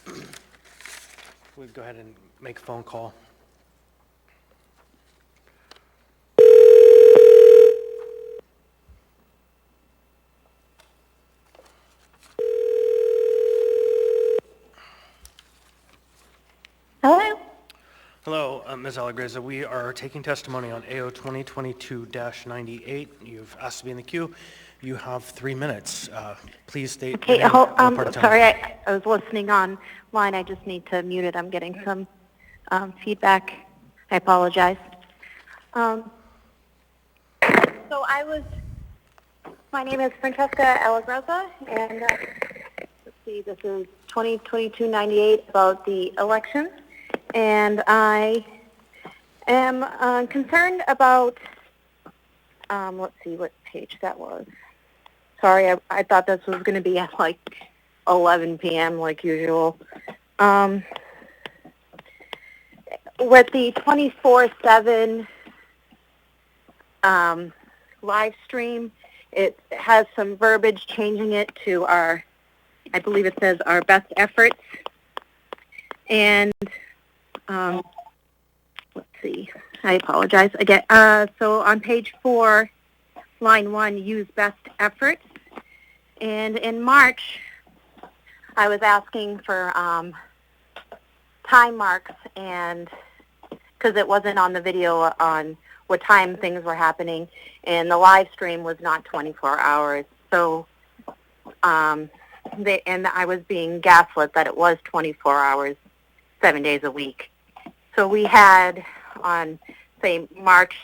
you. We'll go ahead and make a phone call. Hello? Hello, Ms. Allegreza. We are taking testimony on AO 2022-98. You've asked to be in the queue. You have 3 minutes. Please state. Okay, sorry, I was listening online. I just need to mute it. I'm getting some feedback. I apologize. My name is Francesca Allegreza, and let's see, this is 2022-98 about the elections. And I am concerned about, let's see what page that was. Sorry, I thought this was going to be at like 11 p.m. like usual. With the 24/7 live stream, it has some verbiage changing it to our, I believe it says our best efforts. And let's see, I apologize again. So on page 4, line 1, use best efforts. And in March, I was asking for time marks, and because it wasn't on the video on what time things were happening, and the live stream was not 24 hours. So, and I was being gaslit that it was 24 hours, 7 days a week. So we had on, say, March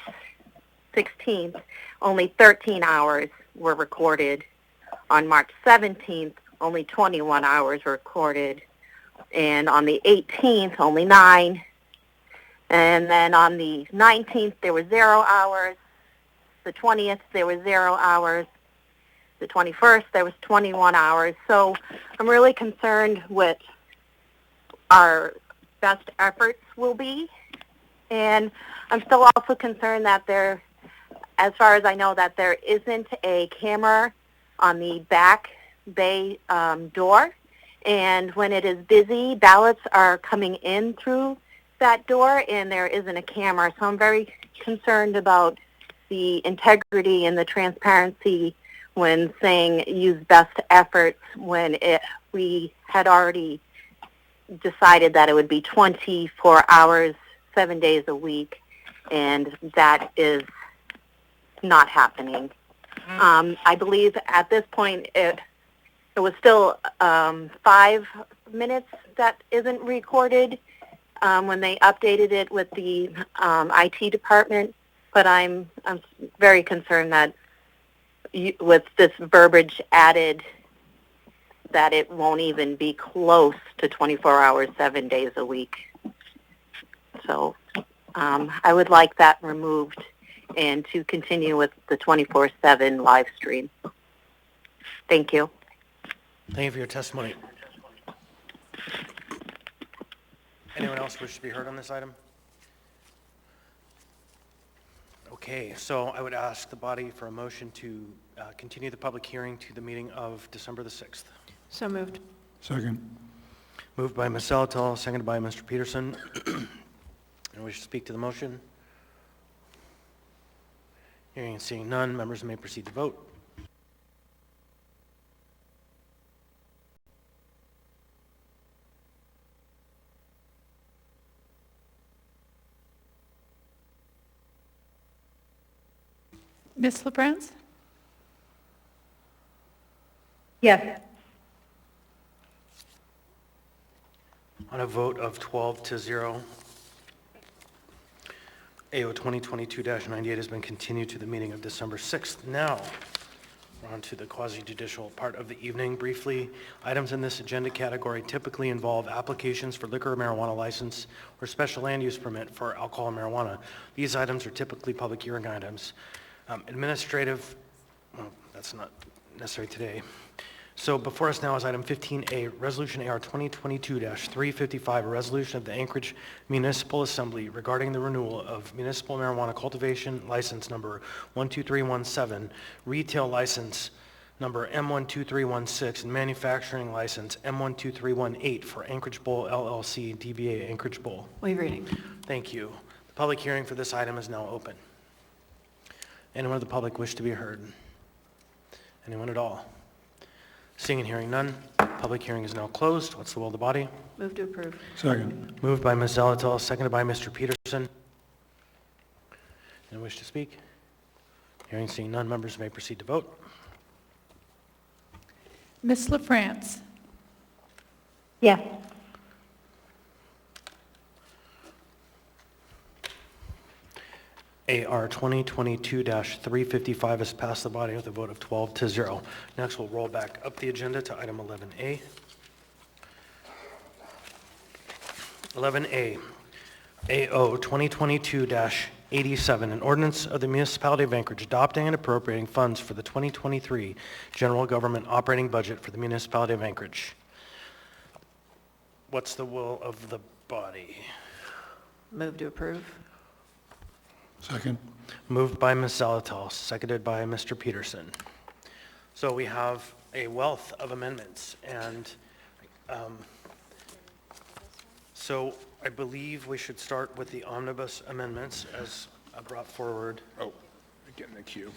16th, only 13 hours were recorded. On March 17th, only 21 hours were recorded. And on the 18th, only 9. And then on the 19th, there were 0 hours. The 20th, there were 0 hours. The 21st, there was 21 hours. So I'm really concerned with our best efforts will be. And I'm still also concerned that there, as far as I know, that there isn't a camera on the back bay door. And when it is busy, ballots are coming in through that door, and there isn't a camera. So I'm very concerned about the integrity and the transparency when saying use best efforts when we had already decided that it would be 24 hours, 7 days a week, and that is not happening. I believe at this point it was still 5 minutes that isn't recorded when they updated it with the IT department, but I'm very concerned that with this verbiage added that it won't even be close to 24 hours, 7 days a week. So I would like that removed and to continue with the 24/7 live stream. Thank you. Thank you for your testimony. Anyone else wish to be heard on this item? Okay, so I would ask the body for a motion to continue the public hearing to the meeting of December the 6th. So moved. Second. Moved by Ms. Salatal, seconded by Mr. Peterson. Anyone wish to speak to the motion? Hearing and seeing none, members may proceed to vote. Ms. LaFrance? Yes. On a vote of 12-0, AO 2022-98 has been continued to the meeting of December 6th. Now, we're on to the quasi-judicial part of the evening. Briefly, items in this agenda category typically involve applications for liquor or marijuana license or special land use permit for alcohol and marijuana. These items are typically public hearing items. Administrative, well, that's not necessary today. So before us now is item 15A, Resolution AR 2022-355, a resolution of the Anchorage Municipal Assembly regarding the renewal of municipal marijuana cultivation license number 12317, retail license number M12316, and manufacturing license M12318 for Anchorage Bowl LLC, DBA Anchorage Bowl. Waive reading. Thank you. The public hearing for this item is now open. Anyone of the public wish to be heard? Anyone at all? Seeing and hearing none, public hearing is now closed. What's the will of the body? Move to approve. Second. Moved by Ms. Zalatal, seconded by Mr. Peterson. Anyone wish to speak? Hearing, seeing none, members may proceed to vote. Ms. LaFrance? Yes. AR 2022-355 has passed the body with a vote of 12-0. Next, we'll roll back up the agenda to item 11A. 11A, AO 2022-87, an ordinance of the Municipality of Anchorage adopting and appropriating funds for the 2023 general government operating budget for the Municipality of Anchorage. What's the will of the body? Move to approve. Second. Moved by Ms. Zalatal, seconded by Mr. Peterson. So we have a wealth of amendments, and so I believe we should start with the omnibus amendments as brought forward. Oh, get in the queue.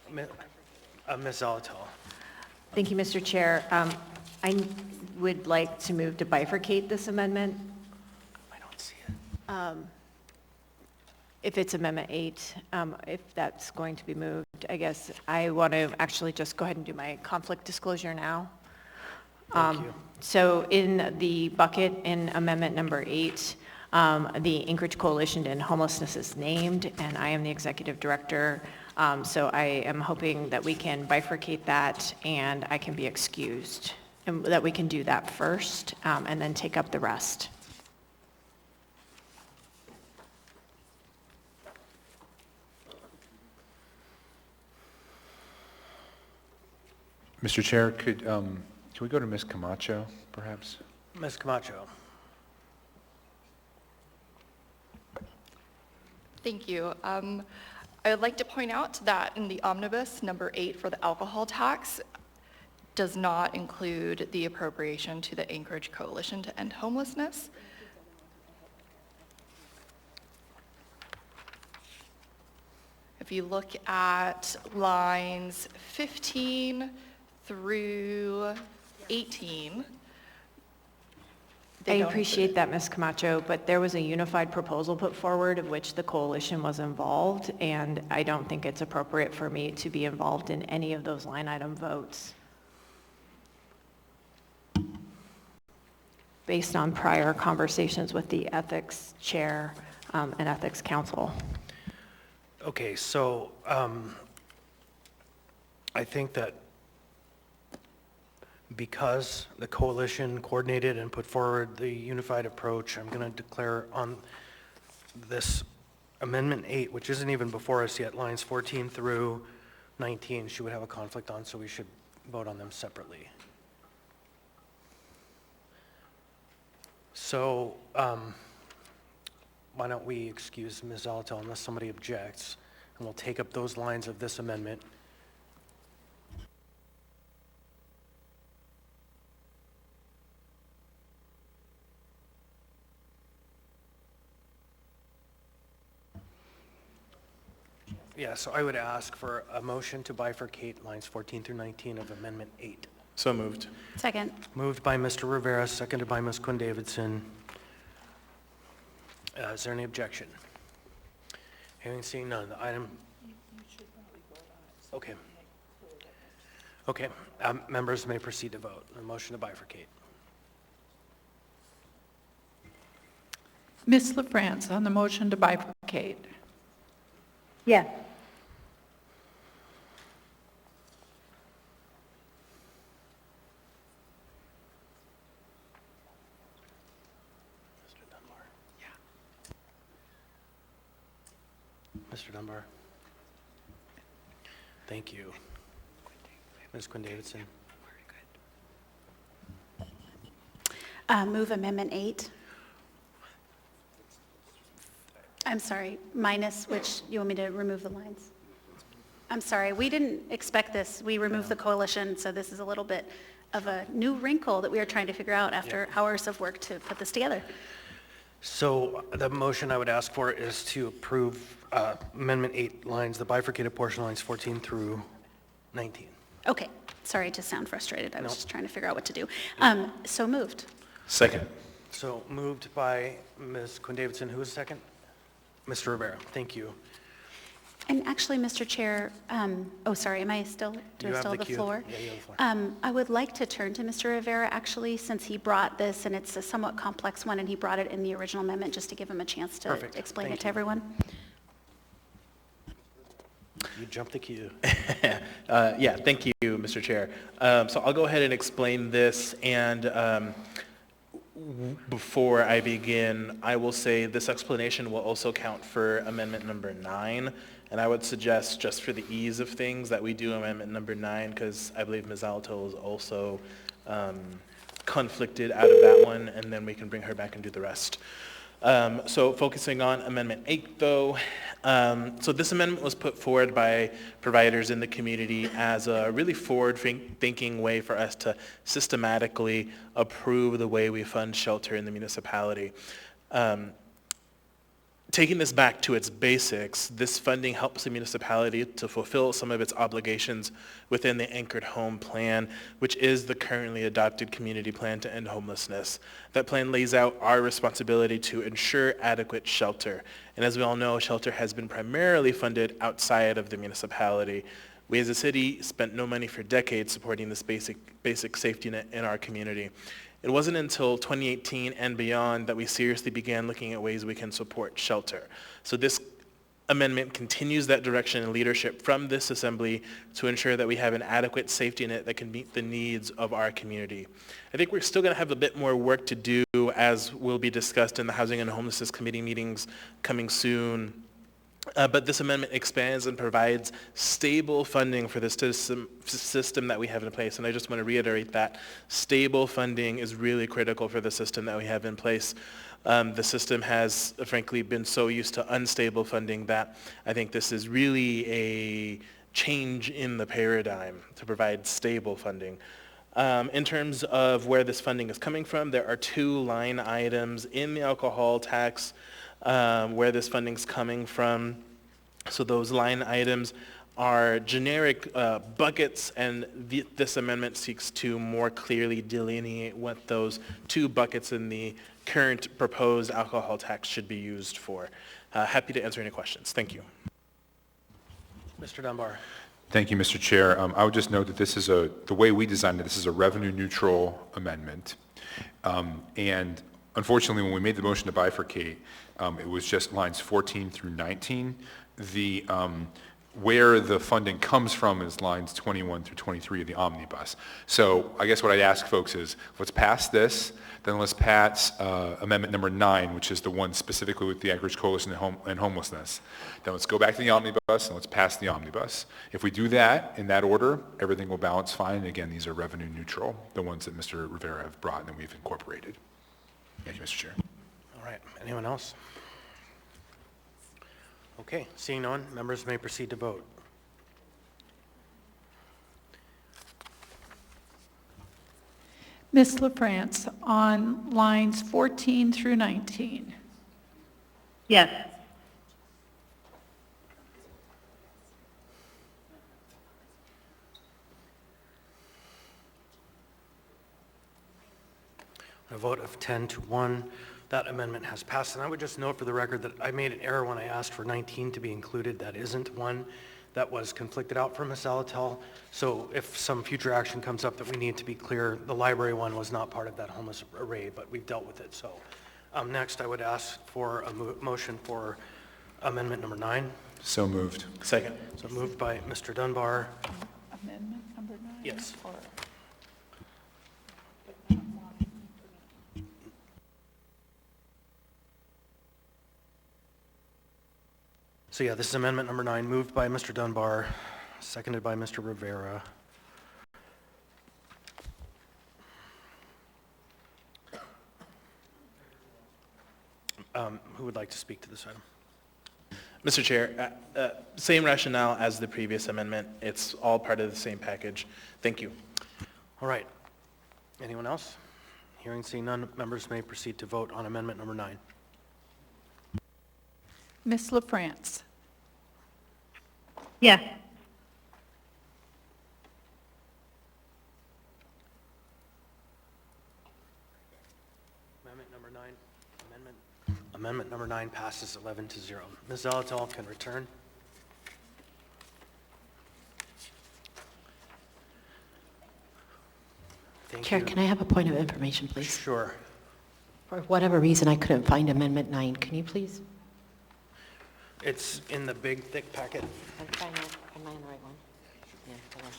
Ms. Zalatal. Thank you, Mr. Chair. I would like to move to bifurcate this amendment. I don't see it. If it's Amendment 8, if that's going to be moved, I guess I want to actually just go ahead and do my conflict disclosure now. Thank you. So in the bucket in Amendment number 8, the Anchorage Coalition to End Homelessness is named, and I am the executive director. So I am hoping that we can bifurcate that and I can be excused, and that we can do that first and then take up the rest. Mr. Chair, could we go to Ms. Camacho, perhaps? Ms. Camacho. Thank you. I would like to point out that in the omnibus, number 8 for the alcohol tax does not include the appropriation to the Anchorage Coalition to End Homelessness. If you look at lines 15 through 18, I appreciate that, Ms. Camacho, but there was a unified proposal put forward of which the coalition was involved, and I don't think it's appropriate for me to be involved in any of those line item votes based on prior conversations with the ethics chair and ethics council. Okay, so I think that because the coalition coordinated and put forward the unified approach, I'm going to declare on this Amendment 8, which isn't even before us yet, lines 14 through 19, she would have a conflict on, so we should vote on them separately. So why don't we excuse Ms. Zalatel unless somebody objects, and we'll take up those lines of this amendment. Yeah, so I would ask for a motion to bifurcate lines 14 through 19 of Amendment 8. So moved. Second. Moved by Mr. Rivera, seconded by Ms. Quinn-Davidson. Is there any objection? Hearing seen none, the item... Okay. Okay, members may proceed to vote. A motion to bifurcate. Ms. LaFrance, on the motion to bifurcate. Yes. Mr. Dunbar? Thank you. Ms. Quinn-Davidson? Move Amendment 8. I'm sorry, minus which, you want me to remove the lines? I'm sorry, we didn't expect this. We removed the coalition, so this is a little bit of a new wrinkle that we are trying to figure out after hours of work to put this together. So the motion I would ask for is to approve Amendment 8 lines, the bifurcated portion lines 14 through 19. Okay, sorry to sound frustrated. I was just trying to figure out what to do. So moved. Second. So moved by Ms. Quinn-Davidson. Who was second? Mr. Rivera. Thank you. And actually, Mr. Chair, oh, sorry, am I still, do I still have the floor? Yeah, you have the floor. I would like to turn to Mr. Rivera, actually, since he brought this, and it's a somewhat complex one, and he brought it in the original amendment, just to give him a chance to explain it to everyone. You jumped the queue. Yeah, thank you, Mr. Chair. So I'll go ahead and explain this, and before I begin, I will say this explanation will also count for amendment number 9, and I would suggest, just for the ease of things, that we do amendment number 9, because I believe Ms. Alto is also conflicted out of that one, and then we can bring her back and do the rest. So focusing on Amendment 8, though, so this amendment was put forward by providers in the community as a really forward-thinking way for us to systematically approve the way we fund shelter in the municipality. To taking this back to its basics, this funding helps the municipality to fulfill some of its obligations within the Anchored Home Plan, which is the currently adopted community plan to end homelessness. That plan lays out our responsibility to ensure adequate shelter. And as we all know, shelter has been primarily funded outside of the municipality. We as a city spent no money for decades supporting this basic safety net in our community. It wasn't until 2018 and beyond that we seriously began looking at ways we can support shelter. So this amendment continues that direction and leadership from this assembly to ensure that we have an adequate safety net that can meet the needs of our community. I think we're still going to have a bit more work to do, as will be discussed in the Housing and Homelessness Committee meetings coming soon. But this amendment expands and provides stable funding for the system that we have in place. And I just want to reiterate that stable funding is really critical for the system that we have in place. The system has, frankly, been so used to unstable funding that I think this is really a change in the paradigm to provide stable funding. In terms of where this funding is coming from, there are 2 line items in the alcohol tax where this funding's coming from. So those line items are generic buckets, and this amendment seeks to more clearly delineate what those 2 buckets in the current proposed alcohol tax should be used for. Happy to answer any questions. Thank you. Mr. Dunbar. Thank you, Mr. Chair. I would just note that this is the way we designed it, this is a revenue neutral amendment. And unfortunately, when we made the motion to bifurcate, it was just lines 14 through 19. Where the funding comes from is lines 21 through 23 of the omnibus. So I guess what I'd ask folks is, let's pass this, then let's pass amendment number 9, which is the one specifically with the Anchorage Coalition and homelessness. Then let's go back to the omnibus and let's pass the omnibus. If we do that in that order, everything will balance fine. And again, these are revenue neutral, the ones that Mr. Rivera have brought and we've incorporated. Thank you, Mr. Chair. All right. Anyone else? Okay. Seeing none, members may proceed to vote. Ms. LaFrance, on lines 14 through 19. Yes. A vote of 10-1, that amendment has passed. And I would just note for the record that I made an error when I asked for 19 to be included. That isn't one that was conflicted out from Ms. Alatel. So if some future action comes up that we need to be clear, the library one was not part of that homeless array, but we've dealt with it. So next I would ask for a motion for amendment number 9. So moved. Second. So moved by Mr. Dunbar. Amendment number 9? Yes. Or So yeah, this is amendment number 9, moved by Mr. Dunbar, seconded by Mr. Rivera. Who would like to speak to this item? Mr. Chair, same rationale as the previous amendment. It's all part of the same package. Thank you. All right. Anyone else? Hearing seeing none, members may proceed to vote on amendment number 9. Ms. LaFrance. Yes. Amendment number 9 passes 11-0. Ms. Zalatal can return. Thank Chair, you. can I have a point of information, please? Sure. For whatever reason, I couldn't find Amendment 9. Can you please? It's in the big, thick packet. I'm trying to, am I on the right one? Yeah, hold on.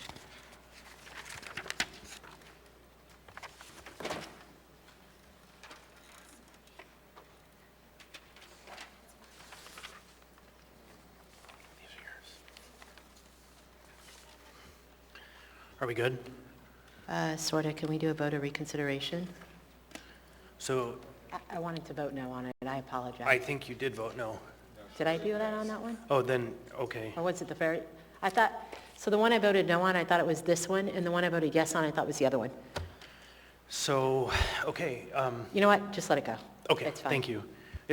Are we good? Sort of. Can we do a vote of reconsideration? So I wanted to vote no on it. I apologize. I think you did vote no. Did I do that on that one? Oh, then, okay. Or was it the very, I thought, so the one I voted no on, I thought it was this one, and the one I voted yes on, I thought was the other one. So, okay. You know what? Just let it go. Okay, It's fine. thank you.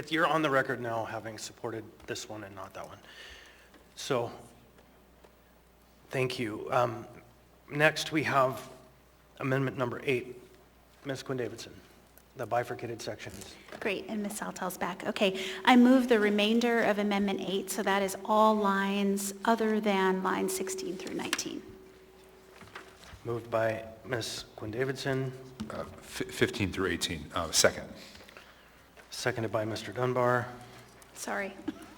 You're on the record now having supported this one and not that one. So, thank you. Next, we have amendment number 8. Ms. Quinn-Davidson, the bifurcated sections. Great, and Ms. Saltel's back. Okay, I move the remainder of Amendment 8, so that is all lines other than lines 16 through 19. Moved by Ms. Quinn-Davidson. 15 through 18, second. Seconded by Mr. Dunbar. Sorry.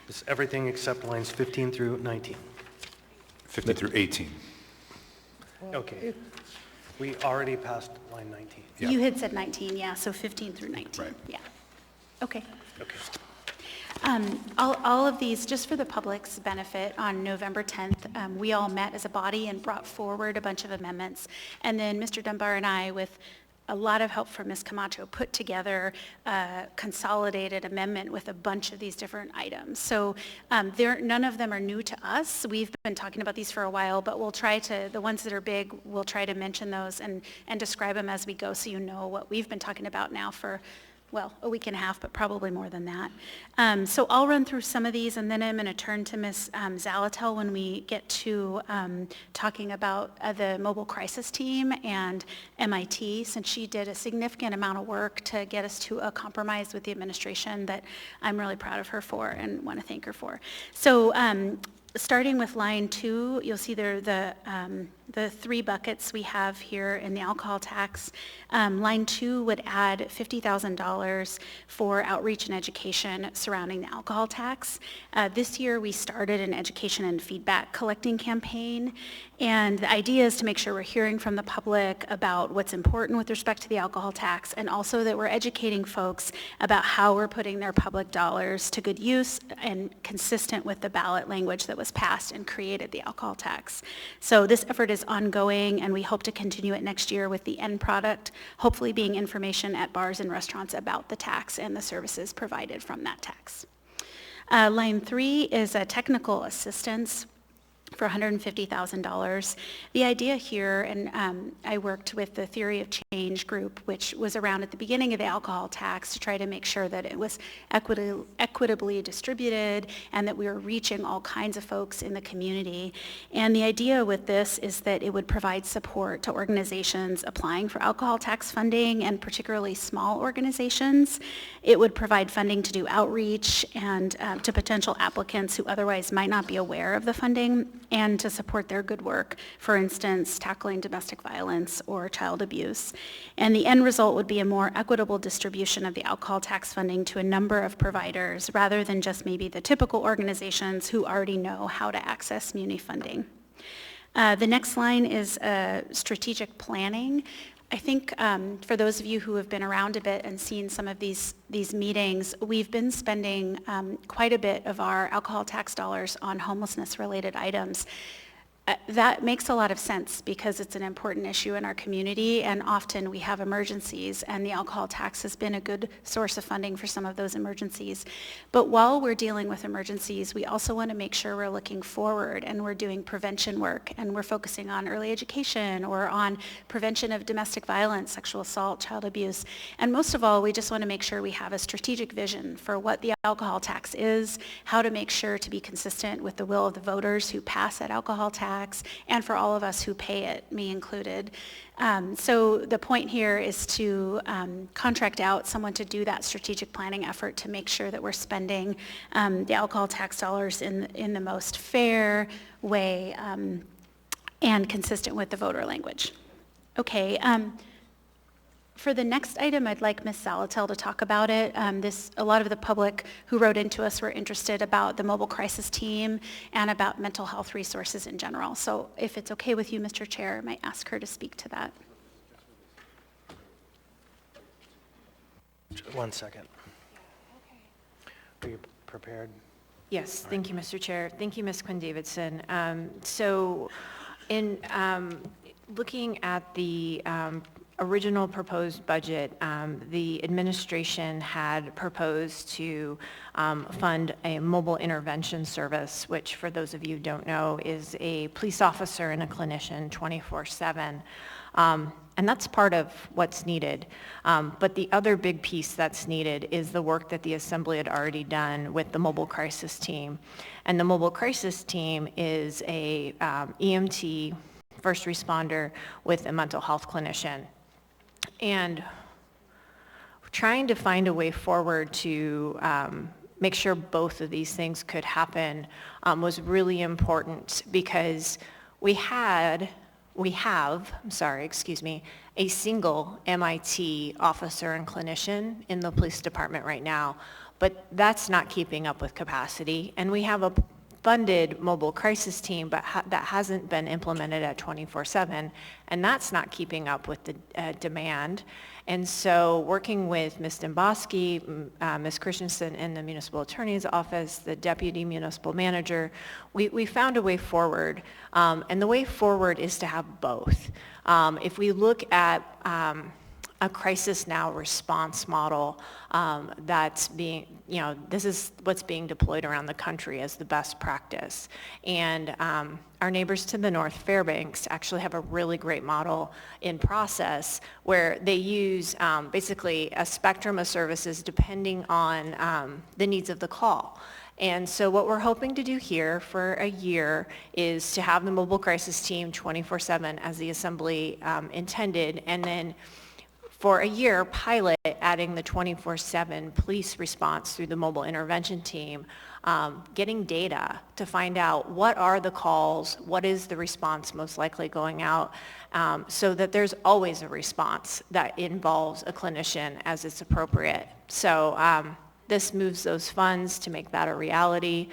It's everything except lines 15 through 19. 15 through 18. Okay. We already passed line 19. Yeah. You had said 19, yeah, so 15 through 19. Right. Yeah. Okay. Okay. All of these, just for the public's benefit, on November 10th, we all met as a body and brought forward a bunch of amendments. And then Mr. Dunbar and I, with a lot of help from Ms. Camacho, put together a consolidated amendment with a bunch of these different items. So none of them are new to us. We've been talking about these for a while, but we'll try to, the ones that are big, we'll try to mention those and describe them as we go so you know what we've been talking about now for, well, a week and a half, but probably more than that. So I'll run through some of these, and then I'm going to turn to Ms. Zalatel when we get to talking about the mobile crisis team and MIT, since she did a significant amount of work to get us to a compromise with the administration that I'm really proud of her for and want to thank her for. So starting with line 2, you'll see there the 3 buckets we have here in the alcohol tax. Line 2 would add $50,000 for outreach and education surrounding the alcohol tax. This year we started an education and feedback collecting campaign, and the idea is to make sure we're hearing from the public about what's important with respect to the alcohol tax, and also that we're educating folks about how we're putting their public dollars to good use and consistent with the ballot language that was passed and created the alcohol tax. So this effort is ongoing, and we hope to continue it next year with the end product, hopefully being information at bars and restaurants about the tax and the services provided from that tax. Line 3 is a technical assistance for $150,000. The idea here, and I worked with the Theory of Change group, which was around at the beginning of the alcohol tax to try to make sure that it was equitably distributed and that we were reaching all kinds of folks in the community. And the idea with this is that it would provide support to organizations applying for alcohol tax funding, and particularly small organizations. It would provide funding to do outreach and to potential applicants who otherwise might not be aware of the funding, and to support their good work, for instance, tackling domestic violence or child abuse. And the end result would be a more equitable distribution of the alcohol tax funding to a number of providers, rather than just maybe the typical organizations who already know how to access muni funding. The next line is strategic planning. I think for those of you who have been around a bit and seen some of these meetings, we've been spending quite a bit of our alcohol tax dollars on homelessness-related items. That makes a lot of sense because it's an important issue in our community, and often we have emergencies, and the alcohol tax has been a good source of funding for some of those emergencies. But while we're dealing with emergencies, we also want to make sure we're looking forward and we're doing prevention work, and we're focusing on early education or on prevention of domestic violence, sexual assault, child abuse. And most of all, we just want to make sure we have a strategic vision for what the alcohol tax is, how to make sure to be consistent with the will of the voters who pass that alcohol tax, and for all of us who pay it, me included. So the point here is to contract out someone to do that strategic planning effort to make sure that we're spending the alcohol tax dollars in the most fair way and consistent with the voter language. Okay. For the next item, I'd like Ms. Zalatel to talk about it. A lot of the public who wrote into us were interested about the mobile crisis team and about mental health resources in general. So if it's okay with you, Mr. Chair, I might ask her to speak to that. One second. Are you prepared? Yes, thank you, Mr. Chair. Thank you, Ms. Quinn-Davidson. So in looking at the original proposed budget, the administration had proposed to fund a mobile intervention service, which for those of you who don't know is a police officer and a clinician 24/7. And that's part of what's needed. But the other big piece that's needed is the work that the Assembly had already done with the Mobile Crisis Team. And the Mobile Crisis Team is a EMT first responder with a mental health clinician. And trying to find a way forward to make sure both of these things could happen was really important because we have, a single MIT officer and clinician in the police department right now, but that's not keeping up with capacity. And we have a funded mobile crisis team, but that hasn't been implemented at 24/7, and that's not keeping up with the demand. And so working with Ms. Demboski, Ms. Christensen in the municipal attorney's office, the deputy municipal manager, we found a way forward. And the way forward is to have both. If we look at a crisis now response model that's being, this is what's being deployed around the country as the best practice. And our neighbors to the north, Fairbanks, actually have a really great model in process where they use basically a spectrum of services depending on the needs of the call. And so what we're hoping to do here for a year is to have the mobile crisis team 24/7 as the Assembly intended, and then for a year, pilot adding the 24/7 police response through the mobile intervention team, getting data to find out what are the calls, what is the response most likely going out, so that there's always a response that involves a clinician as it's appropriate. So this moves those funds to make that a reality.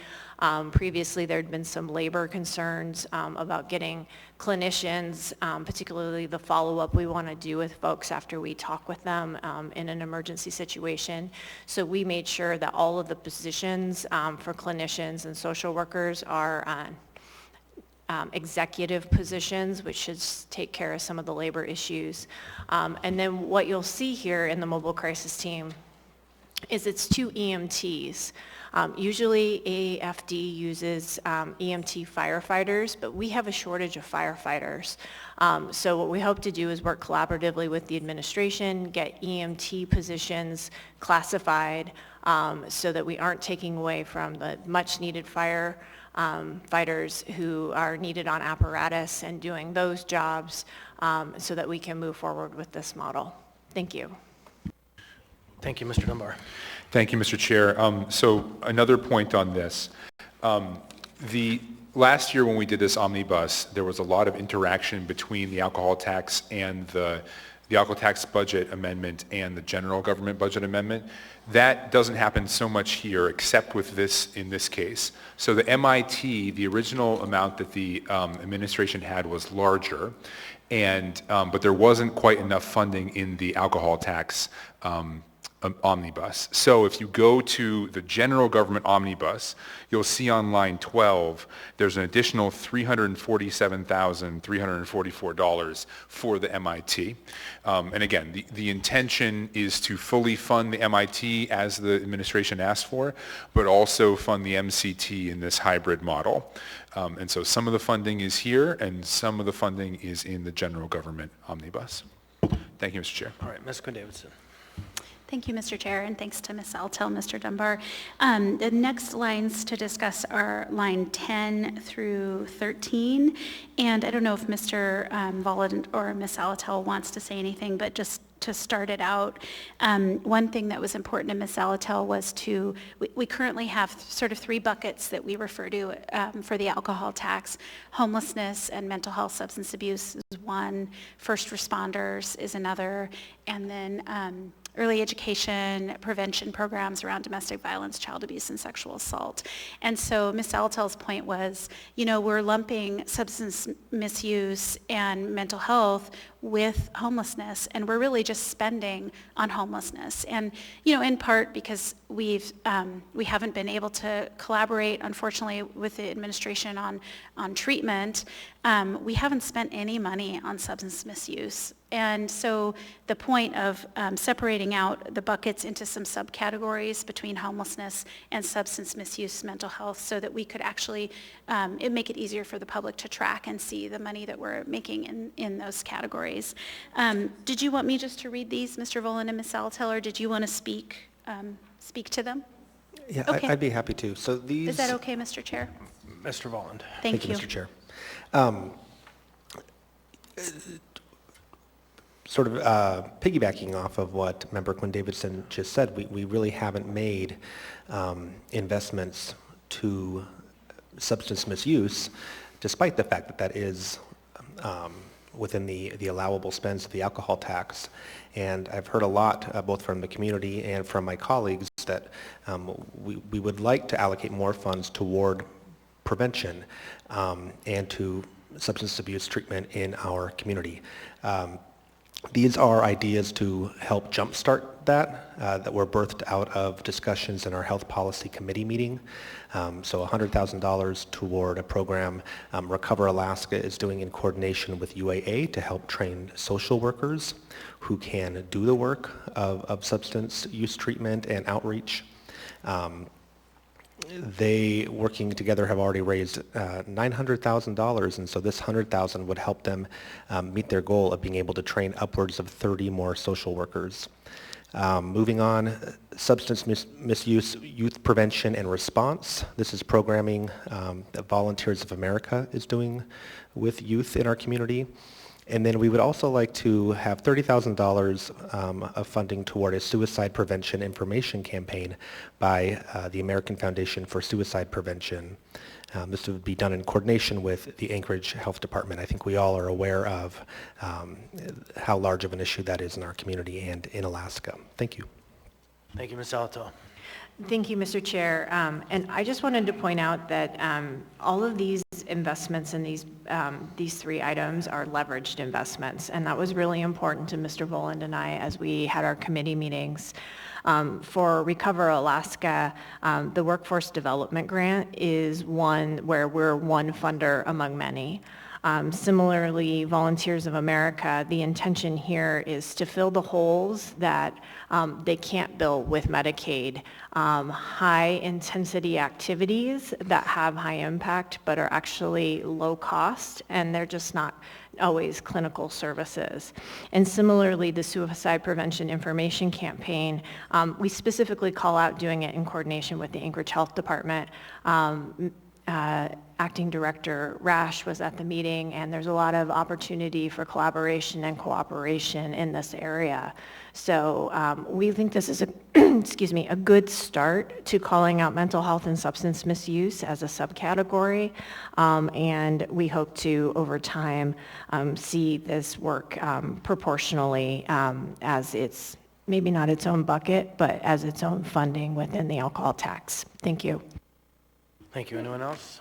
Previously, there had been some labor concerns about getting clinicians, particularly the follow-up we want to do with folks after we talk with them in an emergency situation. So we made sure that all of the positions for clinicians and social workers are executive positions, which should take care of some of the labor issues. And then what you'll see here in the mobile crisis team is it's 2 EMTs. Usually AFD uses EMT firefighters, but we have a shortage of firefighters. So what we hope to do is work collaboratively with the administration, get EMT positions classified so that we aren't taking away from the much needed fighters who are needed on apparatus and doing those jobs so that we can move forward with this model. Thank you. Thank you, Mr. Dunbar. Thank you, Mr. Chair. So another point on this. The last year when we did this omnibus, there was a lot of interaction between the alcohol tax and the alcohol tax budget amendment and the general government budget amendment. That doesn't happen so much here except with this in this case. So the MIT, the original amount that the administration had was larger, and but there wasn't quite enough funding in the alcohol tax omnibus. So if you go to the general government omnibus, you'll see on line 12, there's an additional $347,344 for the MIT. And again, the intention is to fully fund the MIT as the administration asked for, but also fund the MCT in this hybrid model. And so some of the funding is here and some of the funding is in the general government omnibus. Thank you, Mr. Chair. All right, Ms. Quinn-Davidson. Thank you, Mr. Chair, and thanks to Ms. Altel, Mr. Dunbar. The next lines to discuss are line 10 through 13, and I don't know if Mr. Volland or Ms. Altel wants to say anything, but just to start it out, one thing that was important to Ms. Altel was we currently have sort of 3 buckets that we refer to for the alcohol tax. Homelessness and mental health substance abuse is one, first responders is another, and then early education, prevention programs around domestic violence, child abuse, and sexual assault. And so Ms. Altel's point was, we're lumping substance misuse and mental health with homelessness, and we're really just spending on homelessness. And, in part because we haven't been able to collaborate, unfortunately, with the administration on treatment, we haven't spent any money on substance misuse. And so the point of separating out the buckets into some subcategories between homelessness and substance misuse, mental health, so that we could actually make it easier for the public to track and see the money that we're making in those categories. categories. Did you want me just to read these, Mr. Volan and Ms. Salatel, or did you want to speak to them? Yeah, Okay. I'd be happy to. So these... Is that okay, Mr. Chair? Mr. Volland. Thank you. Mr. Chair. Sort of piggybacking off of what Member Quinn Davidson just said, we really haven't made investments to substance misuse, despite the fact that that is within the allowable spends of the alcohol tax. And I've heard a lot, both from the community and from my colleagues, that we would like to allocate more funds toward prevention and to substance abuse treatment in our community. These are ideas to help jumpstart that were birthed out of discussions in our Health Policy Committee meeting. So $100,000 toward a program Recover Alaska is doing in coordination with UAA to help train social workers who can do the work of substance use treatment and outreach. They, working together, have already raised $900,000, and so this $100,000 would help them meet their goal of being able to train upwards of 30 more social workers. Moving on, substance misuse, youth prevention and response. This is programming that Volunteers of America is doing with youth in our community. And then we would also like to have $30,000 of funding toward a suicide prevention information campaign by the American Foundation for Suicide Prevention. This would be done in coordination with the Anchorage Health Department. I think we all are aware of how large of an issue that is in our community and in Alaska. Thank you. Thank you, Ms. Salato. Thank you, Mr. Chair. And I just wanted to point out that all of these investments in these three items are leveraged investments, and that was really important to Mr. Voland and I as we had our committee meetings. For Recover Alaska, the Workforce Development Grant is one where we're one funder among many. Similarly, Volunteers of America, the intention here is to fill the holes that they can't bill with Medicaid. High-intensity activities that have high impact but are actually low cost, and they're just not always clinical services. And similarly, the Suicide Prevention Information Campaign, we specifically call out doing it in coordination with the Anchorage Health Department. Acting Director Rash was at the meeting, and there's a lot of opportunity for collaboration and cooperation in this area. So we think this is a, excuse me, a good start to calling out mental health and substance misuse as a subcategory, and we hope to, over time, see this work proportionally as it's maybe not its own bucket, but as its own funding within the alcohol tax. Thank you. Thank you. Anyone else?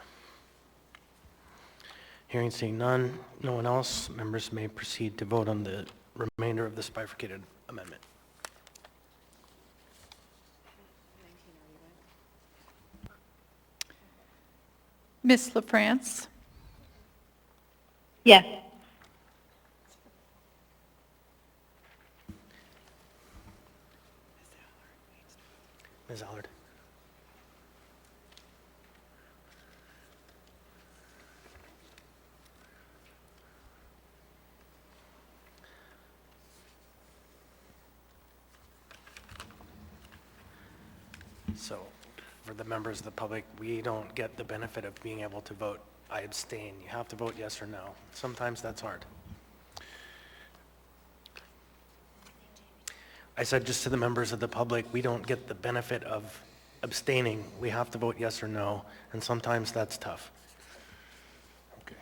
Hearing seeing none, no one else, members may proceed to vote on the remainder of this bifurcated amendment. Ms. LaFrance? Yes. Ms. Allard? So, for the members of the public, we don't get the benefit of being able to vote I abstain. You have to vote yes or no. Sometimes that's hard. I said just to the members of the public, we don't get the benefit of abstaining. We have to vote yes or no, and sometimes that's tough. Okay.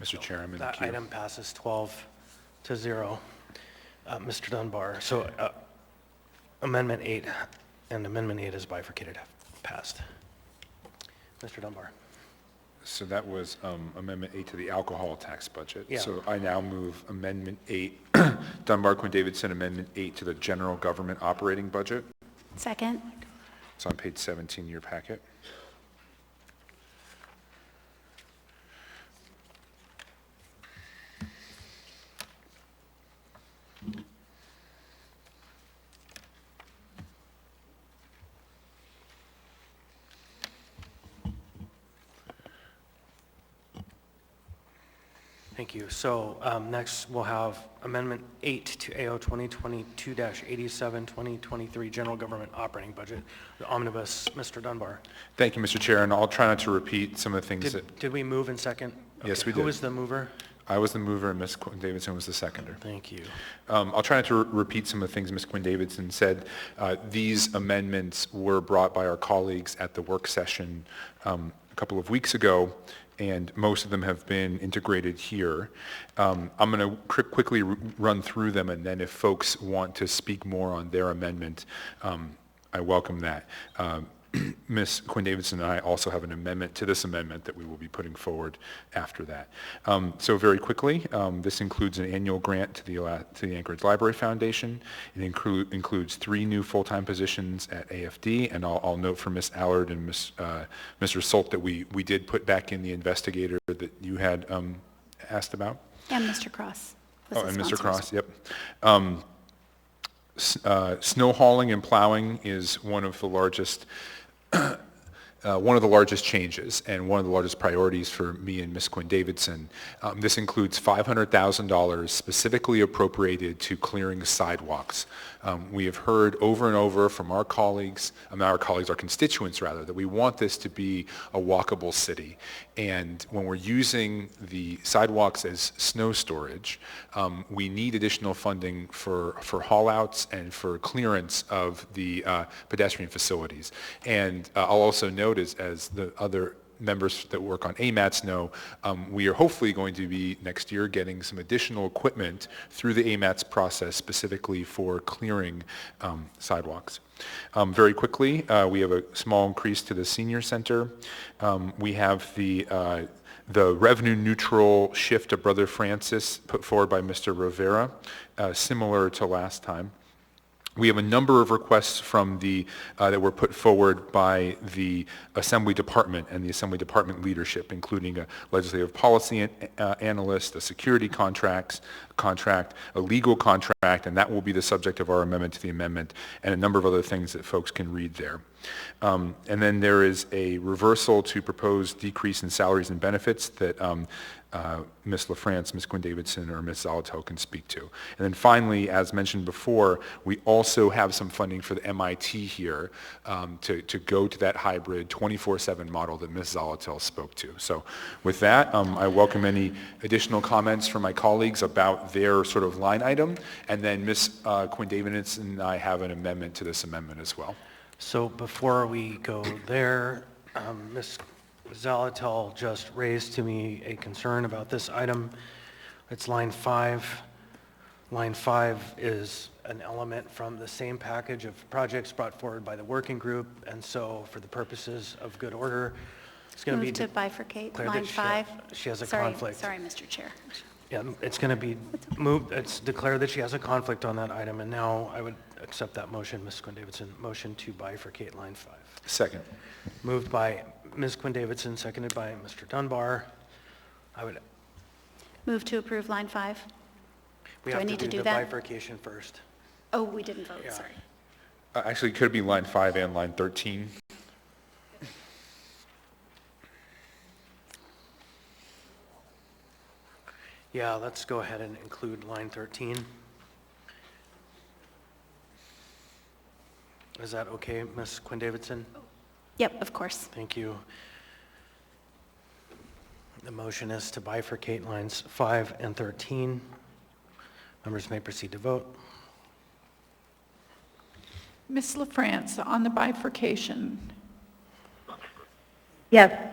Mr. Chair, I'm in the That queue. item passes 12-0. Mr. Dunbar, so Amendment 8 and Amendment 8 is bifurcated, passed. Mr. Dunbar. So that was Amendment 8 to the alcohol tax budget. Yeah. So I now move Amendment 8, Dunbar, Quinn Davidson, Amendment 8 to the general government operating budget. Second. It's on page 17 of your packet. Thank you. So next we'll have Amendment 8 to AO 2022-87, 2023 General Government Operating Budget, the omnibus. Mr. Dunbar. Thank you, Mr. Chair, and I'll try not to repeat some of the things Did we move in second? Yes, Okay. we did. Who was the mover? I was the mover and Ms. Quinn Davidson was the seconder. Thank you. I'll try not to repeat some of the things Ms. Quinn Davidson said. These amendments were brought by our colleagues at the work session a couple of weeks ago, and most of them have been integrated here. I'm going to quickly run through them, and then if folks want to speak more on their amendment, I welcome that. Ms. Quinn Davidson and I also have an amendment to this amendment that we will be putting forward after that. So very quickly, this includes an annual grant to the Anchorage Library Foundation. It includes 3 new full-time positions at AFD, and I'll note for Ms. Allard and Mr. Solt that we did put back in the investigator that you had asked about. And Mr. Cross. was Oh, the and Mr. sponsors. Cross, yep. Snow hauling and plowing is one of the largest changes and one of the largest priorities for me and Ms. Quinn Davidson. This includes $500,000 specifically appropriated to clearing sidewalks. We have heard over and over from our colleagues, our constituents rather, that we want this to be a walkable city. And when we're using the sidewalks as snow storage, we need additional funding for haul-outs and for clearance of the pedestrian facilities. And I'll also note, as the other members that work on AMATs know, we are hopefully going to be next year getting some additional equipment through the AMATs process specifically for clearing sidewalks. Very quickly, we have a small increase to the senior center. We have the revenue neutral shift to Brother Francis put forward by Mr. Rivera, similar to last time. We have a number of requests from that were put forward by the Assembly Department and the Assembly Department leadership, including a legislative policy analyst, a security contract, a legal contract, and that will be the subject of our amendment to the amendment, and a number of other things that folks can read there. And then there is a reversal to proposed decrease in salaries and benefits that Ms. LaFrance, Ms. Quinn Davidson, or Ms. Zalatel can speak to. And then finally, as mentioned before, we also have some funding for the MIT here to go to that hybrid 24/7 model that Ms. Zalatel spoke to. So with that, I welcome any additional comments from my colleagues about their sort of line item, and then Ms. Quinn Davidson and I have an amendment to this amendment as well. So before we go there, Ms. Zalatel just raised to me a concern about this item. It's line 5. Line 5 is an element from the same package of projects brought forward by the working group, and so for the purposes of good order, it's going to be Move to bifurcate declared line that 5. she has a Sorry, conflict. Sorry, Mr. Chair. Yeah, it's going to be moved, it's declared that she has a conflict on that item, and now I would accept that motion, Ms. Quinn Davidson. Motion to bifurcate line 5. Second. Moved by Ms. Quinn Davidson, seconded by Mr. Dunbar. I would, Move to approve line 5. we Do I have need to to do do the that? bifurcation first. Oh, we didn't vote, Yeah. sorry. Actually, it could be line 5 and line 13. Yeah, let's go ahead and include line 13. Is that okay, Ms. Quinn Davidson? Yep, of course. Thank you. The motion is to bifurcate lines 5 and 13. Members may proceed to vote. Ms. LaFrance, on the bifurcation, Yes.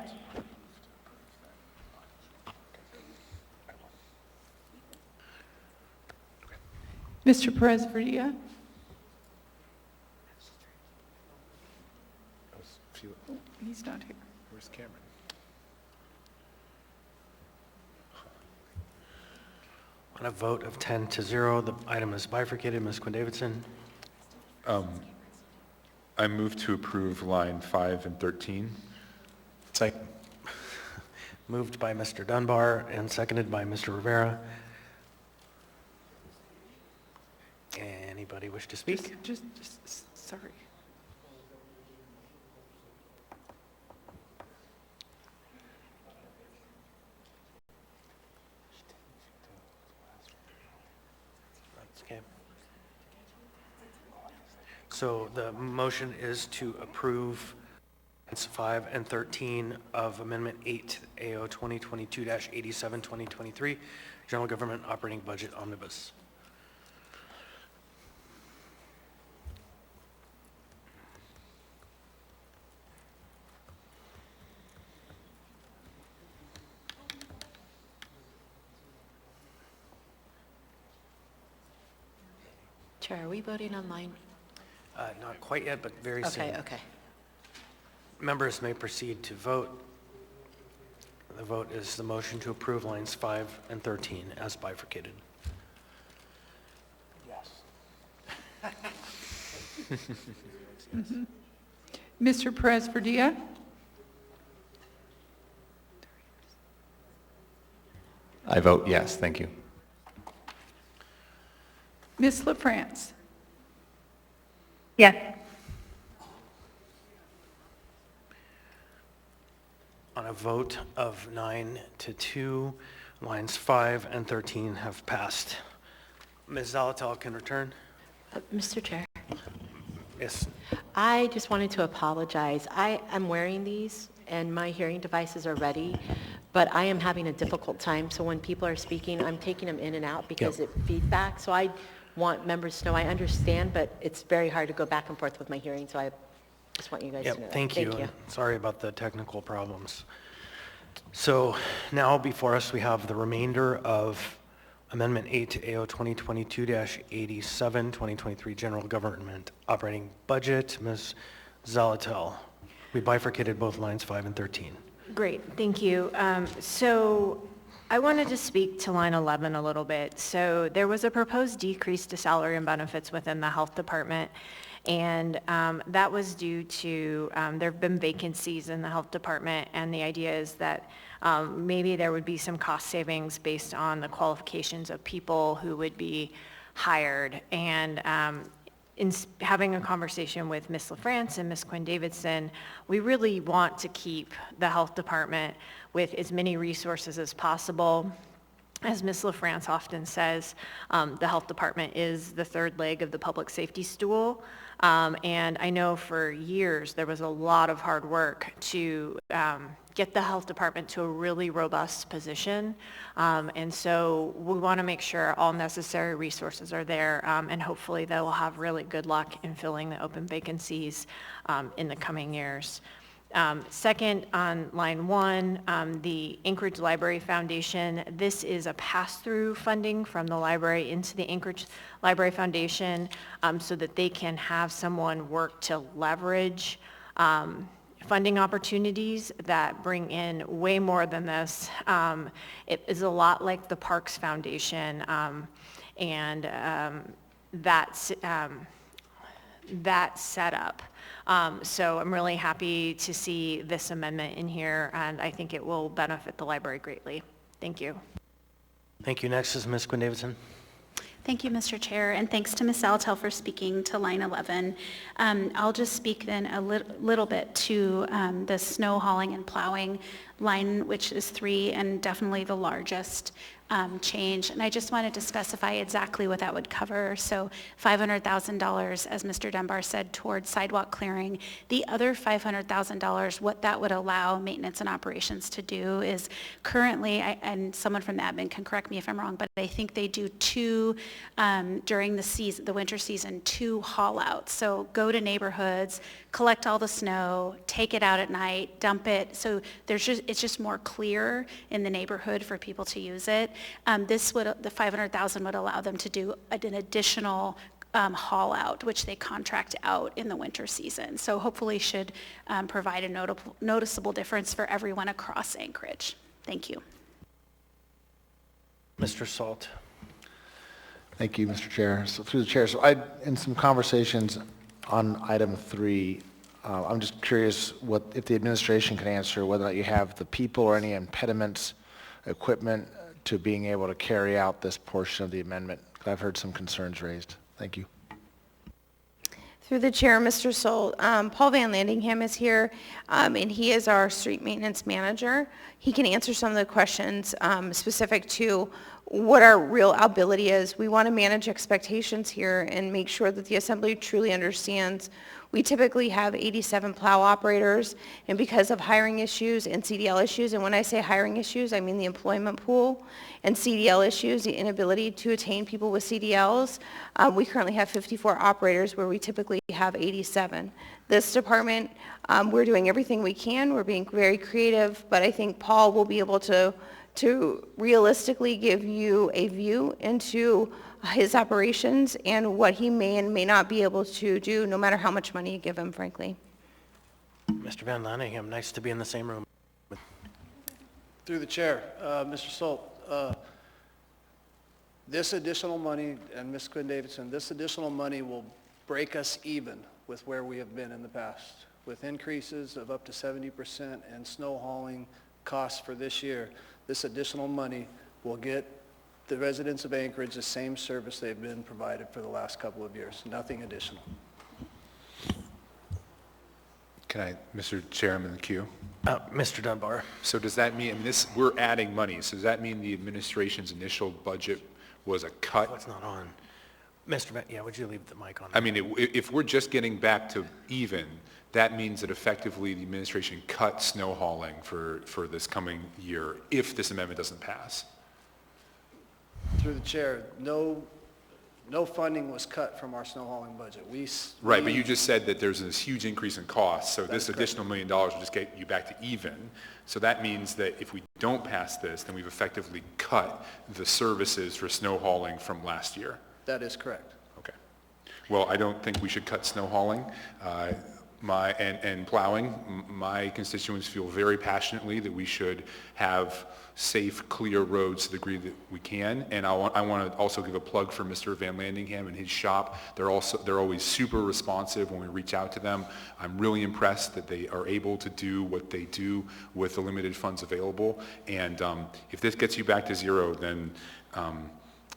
Mr. Perez-Villa, he's not here. Where's Cameron? On a vote of 10-0, the item is bifurcated. Ms. Quinn Davidson? I move to approve line 5 and 13. Second. Moved by Mr. Dunbar and seconded by Mr. Rivera. Anybody wish to speak? Just sorry. So the motion is to approve lines 5 and 13 of Amendment 8 AO 2022-87 2023 General Government Operating Budget Omnibus. Chair, are we voting online? Not quite yet, but very soon. Okay, okay. Members may proceed to vote. The vote is the motion to approve lines 5 and 13 as bifurcated. Yes. Mr. Perez-Verdilla? I vote yes, thank you. Ms. LaFrance? Yes. On a vote of 9-2, lines 5 and 13 have passed. Ms. Zalatel can return. Mr. Chair, Yes. I just wanted to apologize. I am wearing these and my hearing devices are ready, but I am having a difficult time. So when people are speaking, I'm taking them in and out because it feedback. So I want members to know I understand, but it's very hard to go back and forth with my hearing. So I just want you guys to know that. Thank you. Sorry about the technical problems. So now before us, we have the remainder of Amendment 8 to AO 2022-87, 2023 General Government Operating Budget. Ms. Zalatel, we bifurcated both lines 5 and 13. Great, thank you. So I wanted to speak to line 11 a little bit. So there was a proposed decrease to salary and benefits within the health department, and that was due to there have been vacancies in the health department, and the idea is that maybe there would be some cost savings based on the qualifications of people who would be hired. And in having a conversation with Ms. LaFrance and Ms. Quinn Davidson, we really want to keep the health department with as many resources as possible. As Ms. LaFrance often says, the health department is the third leg of the public safety stool. And I know for years there was a lot of hard work to get the health department to a really robust position. And so we want to make sure all necessary resources are there, and hopefully they will have really good luck in filling the open vacancies in the coming years. Second, on line 1, the Anchorage Library Foundation, this is a pass-through funding from the library into the Anchorage Library Foundation so that they can have someone work to leverage funding opportunities that bring in way more than this. It is a lot like the Parks Foundation, and that setup. So I'm really happy to see this amendment in here, and I think it will benefit the library greatly. Thank you. Thank you. Next is Ms. Quinn Davidson. Thank you, Mr. Chair, and thanks to Ms. Zalatel for speaking to line 11. I'll just speak then a little bit to the snow hauling and plowing line, which is 3 and definitely the largest change. And I just wanted to specify exactly what that would cover. So $500,000, as Mr. Dunbar said, towards sidewalk clearing. The other $500,000, what that would allow maintenance and operations to do is currently, and someone from the admin can correct me if I'm wrong, but I think they do 2 during the season, the winter season, 2 haul outs. So go to neighborhoods, collect all the snow, take it out at night, dump it. So it's just more clear in the neighborhood for people to use it. The $500,000 would allow them to do an additional haul out, which they contract out in the winter season. So hopefully should provide a noticeable difference for everyone across Anchorage. Thank you. Mr. Salt. Thank you, Mr. Chair. So through the chair, in some conversations on item 3, I'm just curious if the administration can answer whether or not you have the people or any impediments, equipment to being able to carry out this portion of the amendment. I've heard some concerns raised. Thank you. Through the chair, Mr. Solt, Paul Van Landingham is here, and he is our street maintenance manager. He can answer some of the questions specific to what our real ability is. We want to manage expectations here and make sure that the Assembly truly understands. We typically have 87 plow operators, and because of hiring issues and CDL issues, and when I say hiring issues, I mean the employment pool, and CDL issues, the inability to attain people with CDLs, we currently have 54 operators where we typically have 87. This department, we're doing everything we can. We're being very creative, but I think Paul will be able to realistically give you a view into his operations and what he may and may not be able to do, no matter how much money you give him, frankly. Mr. Van Lanningham, nice to be in the same room. Through the chair, Mr. Solt, this additional money, and Ms. Quinn-Davidson, this additional money will break us even with where we have been in the past. With increases of up to 70% and snow hauling costs for this year, this additional money will get the residents of Anchorage the same service they've been provided for the last couple of years, nothing additional. Can I, Mr. Chairman, the queue? Mr. Dunbar. So does that mean, I mean, we're adding money, so does that mean the administration's initial budget was a cut? Oh, it's not on. Mr. Van, yeah, would you leave the mic on? I mean, if we're just getting back to even, that means that effectively the administration cut snow hauling for this coming year if this amendment doesn't pass. Through the chair, no funding was cut from our snow hauling budget. Right, but you just said that there's this huge increase in costs, so this correct. additional $1 million will just get you back to even. So that means that if we don't pass this, then we've effectively cut the services for snow hauling from last year. That is correct. Okay. Well, I don't think we should cut snow hauling. And plowing. My constituents feel very passionately that we should have safe, clear roads to the degree that we can. And I want to also give a plug for Mr. Van Landingham and his shop. They're always super responsive when we reach out to them. I'm really impressed that they are able to do what they do with the limited funds available. And if this gets you back to zero, then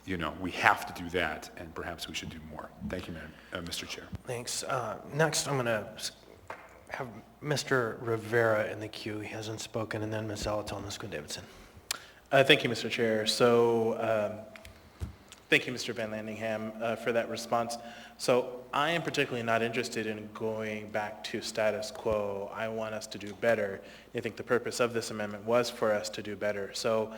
you know, we have to do that, and perhaps we should do more. Thank you, Mr. Chair. Thanks. Next, I'm going to have Mr. Rivera in the queue. He hasn't spoken, and then Ms. Zalatel and Ms. Quinn-Davidson. Thank you, Mr. Chair. So, thank you, Mr. Van Landingham, for that response. So, I am particularly not interested in going back to status quo. I want us to do better. I think the purpose of this amendment was for us to do better. So,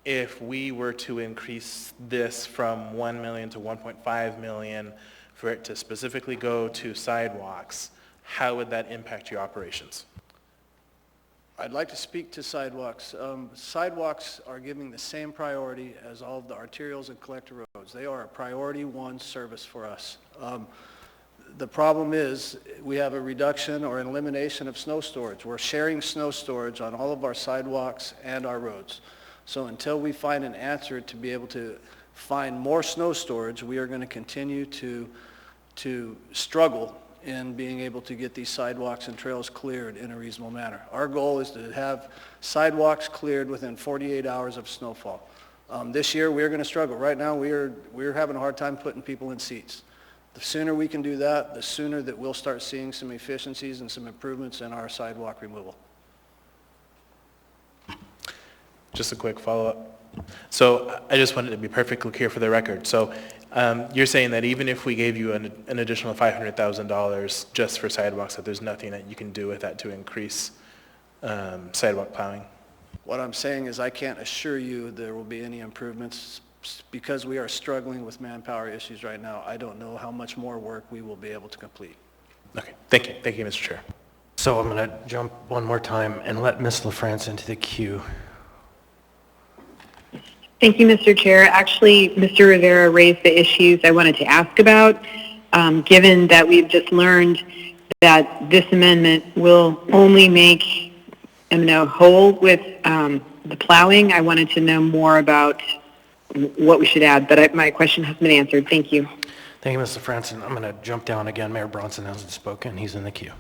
if we were to increase this from 1 million to 1.5 million for it to specifically go to sidewalks, how would that impact your operations? I'd like to speak to sidewalks. Sidewalks are giving the same priority as all of the arterials and collector roads. They are a priority one service for us. The problem is we have a reduction or an elimination of snow storage. We're sharing snow storage on all of our sidewalks and our roads. So until we find an answer to be able to find more snow storage, we are going to continue to struggle in being able to get these sidewalks and trails cleared in a reasonable manner. Our goal is to have sidewalks cleared within 48 hours of snowfall. This year we are going to struggle. Right now we're having a hard time putting people in seats. The sooner we can do that, the sooner that we'll start seeing some efficiencies and some improvements in our sidewalk removal. Just a quick follow-up. So I just wanted to be perfectly clear for the record. So you're saying that even if we gave you an additional $500,000 just for sidewalks, that there's nothing that you can do with that to increase sidewalk plowing? What I'm saying is I can't assure you there will be any improvements because we are struggling with manpower issues right now. I don't know how much more work we will be able to complete. Okay, thank you. Thank you, Mr. Chair. So I'm going to jump one more time and let Ms. LaFrance into the queue. Thank you, Mr. Chair. Actually, Mr. Rivera raised the issues I wanted to ask about. Given that we've just learned that this amendment will only make M&O whole with the plowing, I wanted to know more about what we should add, but my question has been answered. Thank you. Thank you, Ms. LaFrance. I'm going to jump down again. Mayor Bronson hasn't spoken. He's in the queue.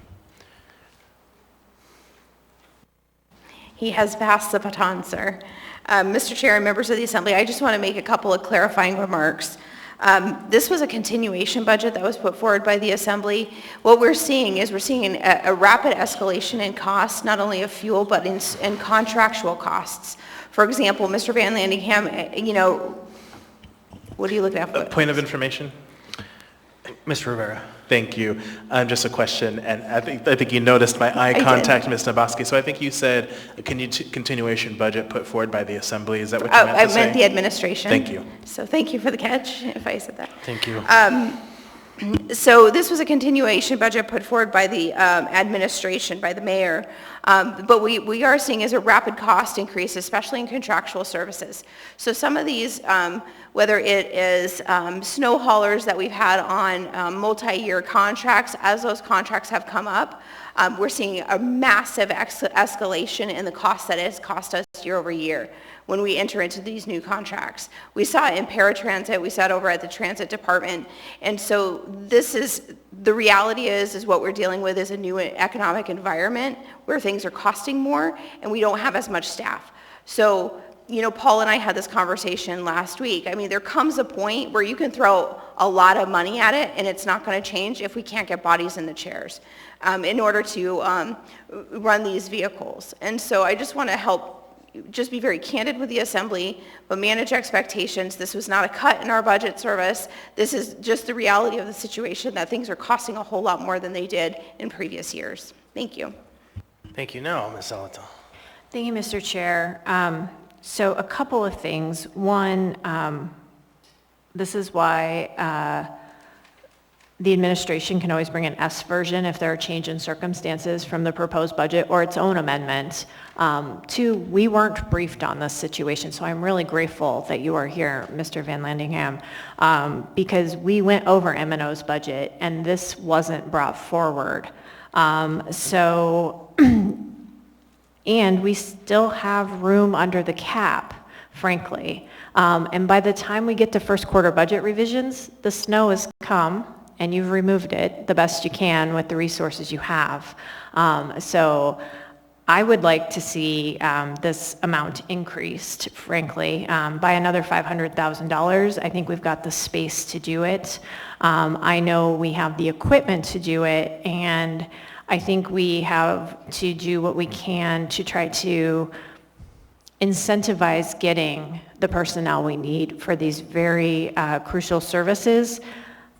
He has passed the baton, sir. Mr. Chair and members of the Assembly, I just want to make a couple of clarifying remarks. This was a continuation budget that was put forward by the Assembly. What we're seeing is a rapid escalation in costs, not only of fuel, but in contractual costs. For example, Mr. Van Landingham, what are you looking at? Point of information? Mr. Rivera. Thank you. Just a question, and I think you noticed my eye contact, Ms. Naboski. So I think you said a continuation budget put forward by the Assembly. Is that what you meant to say? I meant the administration. Thank you. So thank you for the catch, if I said that. Thank you. So this was a continuation budget put forward by the administration, by the mayor. But we are seeing is a rapid cost increase, especially in contractual services. So some of these, whether it is snow haulers that we've had on multi-year contracts, as those contracts have come up, we're seeing a massive escalation in the cost that has cost us year over year when we enter into these new contracts. We saw it in paratransit, we saw it over at the transit department, and so this is, the reality is what we're dealing with is a new economic environment where things are costing more and we don't have as much staff. So, Paul and I had this conversation last week. I mean, there comes a point where you can throw a lot of money at it and it's not going to change if we can't get bodies in the chairs in order to run these vehicles. And so I just want to help just be very candid with the Assembly, but manage expectations. This was not a cut in our budget service. This is just the reality of the situation, that things are costing a whole lot more than they did in previous years. Thank you. Thank you. Now, Ms. Salato. Thank you, Mr. Chair. So a couple of things. One, this is why the administration can always bring an S version if there are change in circumstances from the proposed budget or its own amendment. Two, we weren't briefed on this situation, so I'm really grateful that you are here, Mr. Van Landingham, because we went over M&O's budget and this wasn't brought forward. And we still have room under the cap, frankly. And by the time we get to first quarter budget revisions, the snow has come and you've removed it the best you can with the resources you have. So I would like to see this amount increased, frankly, by another $500,000. I think we've got the space to do it. I know we have the equipment to do it, and I think we have to do what we can to try to incentivize getting the personnel we need for these very crucial services,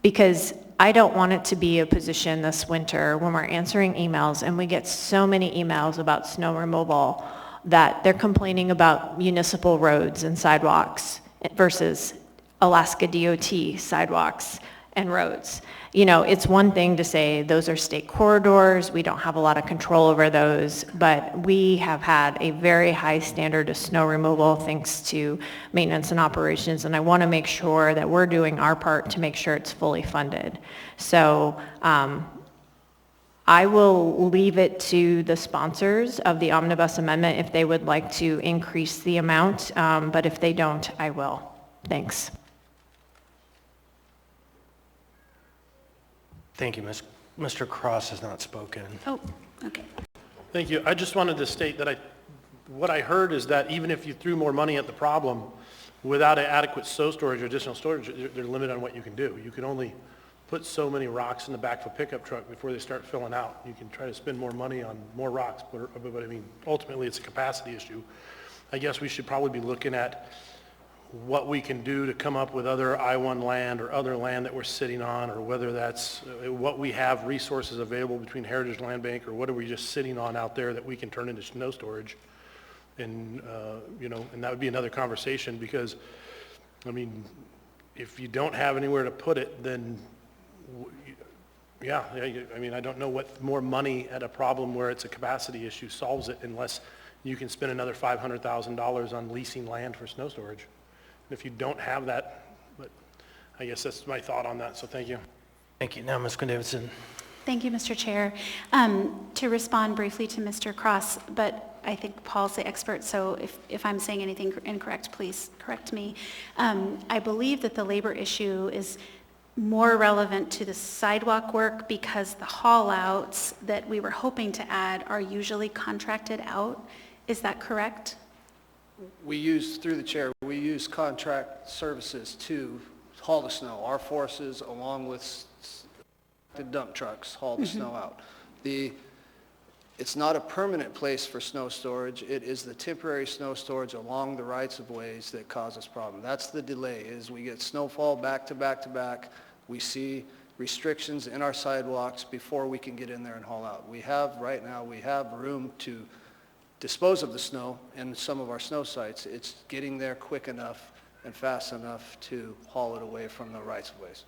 because I don't want it to be a position this winter when we're answering emails and we get so many emails about snow removal that they're complaining about municipal roads and sidewalks versus Alaska DOT sidewalks and roads. It's one thing to say those are state corridors, we don't have a lot of control over those, but we have had a very high standard of snow removal thanks to maintenance and operations, and I want to make sure that we're doing our part to make sure it's fully funded. So I will leave it to the sponsors of the omnibus amendment if they would like to increase the amount, but if they don't, I will. Thanks. Thank you, Mr. Cross has not spoken. Oh, okay. Thank you. I just wanted to state that what I heard is that even if you threw more money at the problem, without an adequate snow storage or additional storage, they're limited on what you can do. You can only put so many rocks in the back of a pickup truck before they start filling out. You can try to spend more money on more rocks, but I mean, ultimately it's a capacity issue. I guess we should probably be looking at what we can do to come up with other I-1 land or other land that we're sitting on, or whether that's what we have resources available between Heritage Land Bank, or what are we just sitting on out there that we can turn into snow storage. And, and that would be another conversation, because, I mean, if you don't have anywhere to put it, then, yeah, I mean, I don't know what more money at a problem where it's a capacity issue solves it, unless you can spend another $500,000 on leasing land for snow storage. If you don't have that, but I guess that's my thought on that, so thank you. Thank you. Now, Ms. Quinn-Davidson. Thank you, Mr. Chair. To respond briefly to Mr. Cross, but I think Paul's the expert, so if I'm saying anything incorrect, please correct me. I believe that the labor issue is more relevant to the sidewalk work because the haul-outs that we were hoping to add are usually contracted out. Is that correct? We use, through the chair, we use contract services to haul the snow. Our forces, along with the dump trucks, haul the snow out. It's not a permanent place for snow storage. It is the temporary snow storage along the rights-of-ways that cause us problem. That's the delay, is we get snowfall back to back to back. We see restrictions in our sidewalks before we can get in there and haul out. Right now, we have room to dispose of the snow in some of our snow sites. It's getting there quick enough and fast enough to haul it away from the rights-of-ways.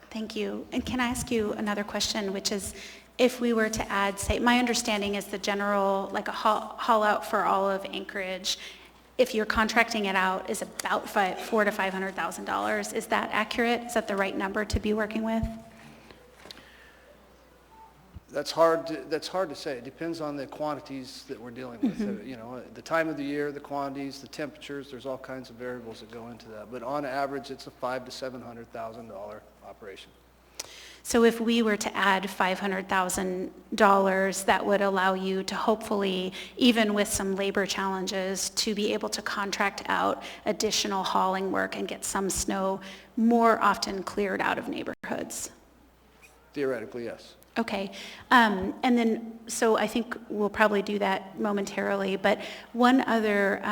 Thank you. And can I ask you another question, which is, if we were to add, say, my understanding is the general, like a haul out for all of Anchorage, if you're contracting it out, is about $400,000 to $500,000. Is that accurate? Is that the right number to be working with? That's hard to say. It depends on the quantities that we're dealing with. You know, the time of the year, the quantities, the temperatures, there's all kinds of variables that go into that. But on average, it's a $500,000 to $700,000 operation. So if we were to add $500,000, that would allow you to hopefully, even with some labor challenges, to be able to contract out additional hauling work and get some snow more often cleared out of neighborhoods. Theoretically, yes. Okay, and then, so I think we'll probably do that momentarily, but one other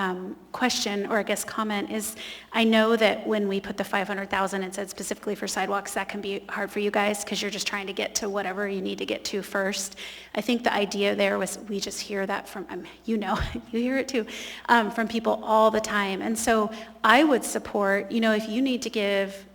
question, or I guess comment, is I know that when we put the $500,000, it said specifically for sidewalks, that can be hard for you guys because you're just trying to get to whatever you need to get to first. I think the idea there was, we just hear that from, you know, you hear it too, from people all the time. And so I would support, you know, if you need to give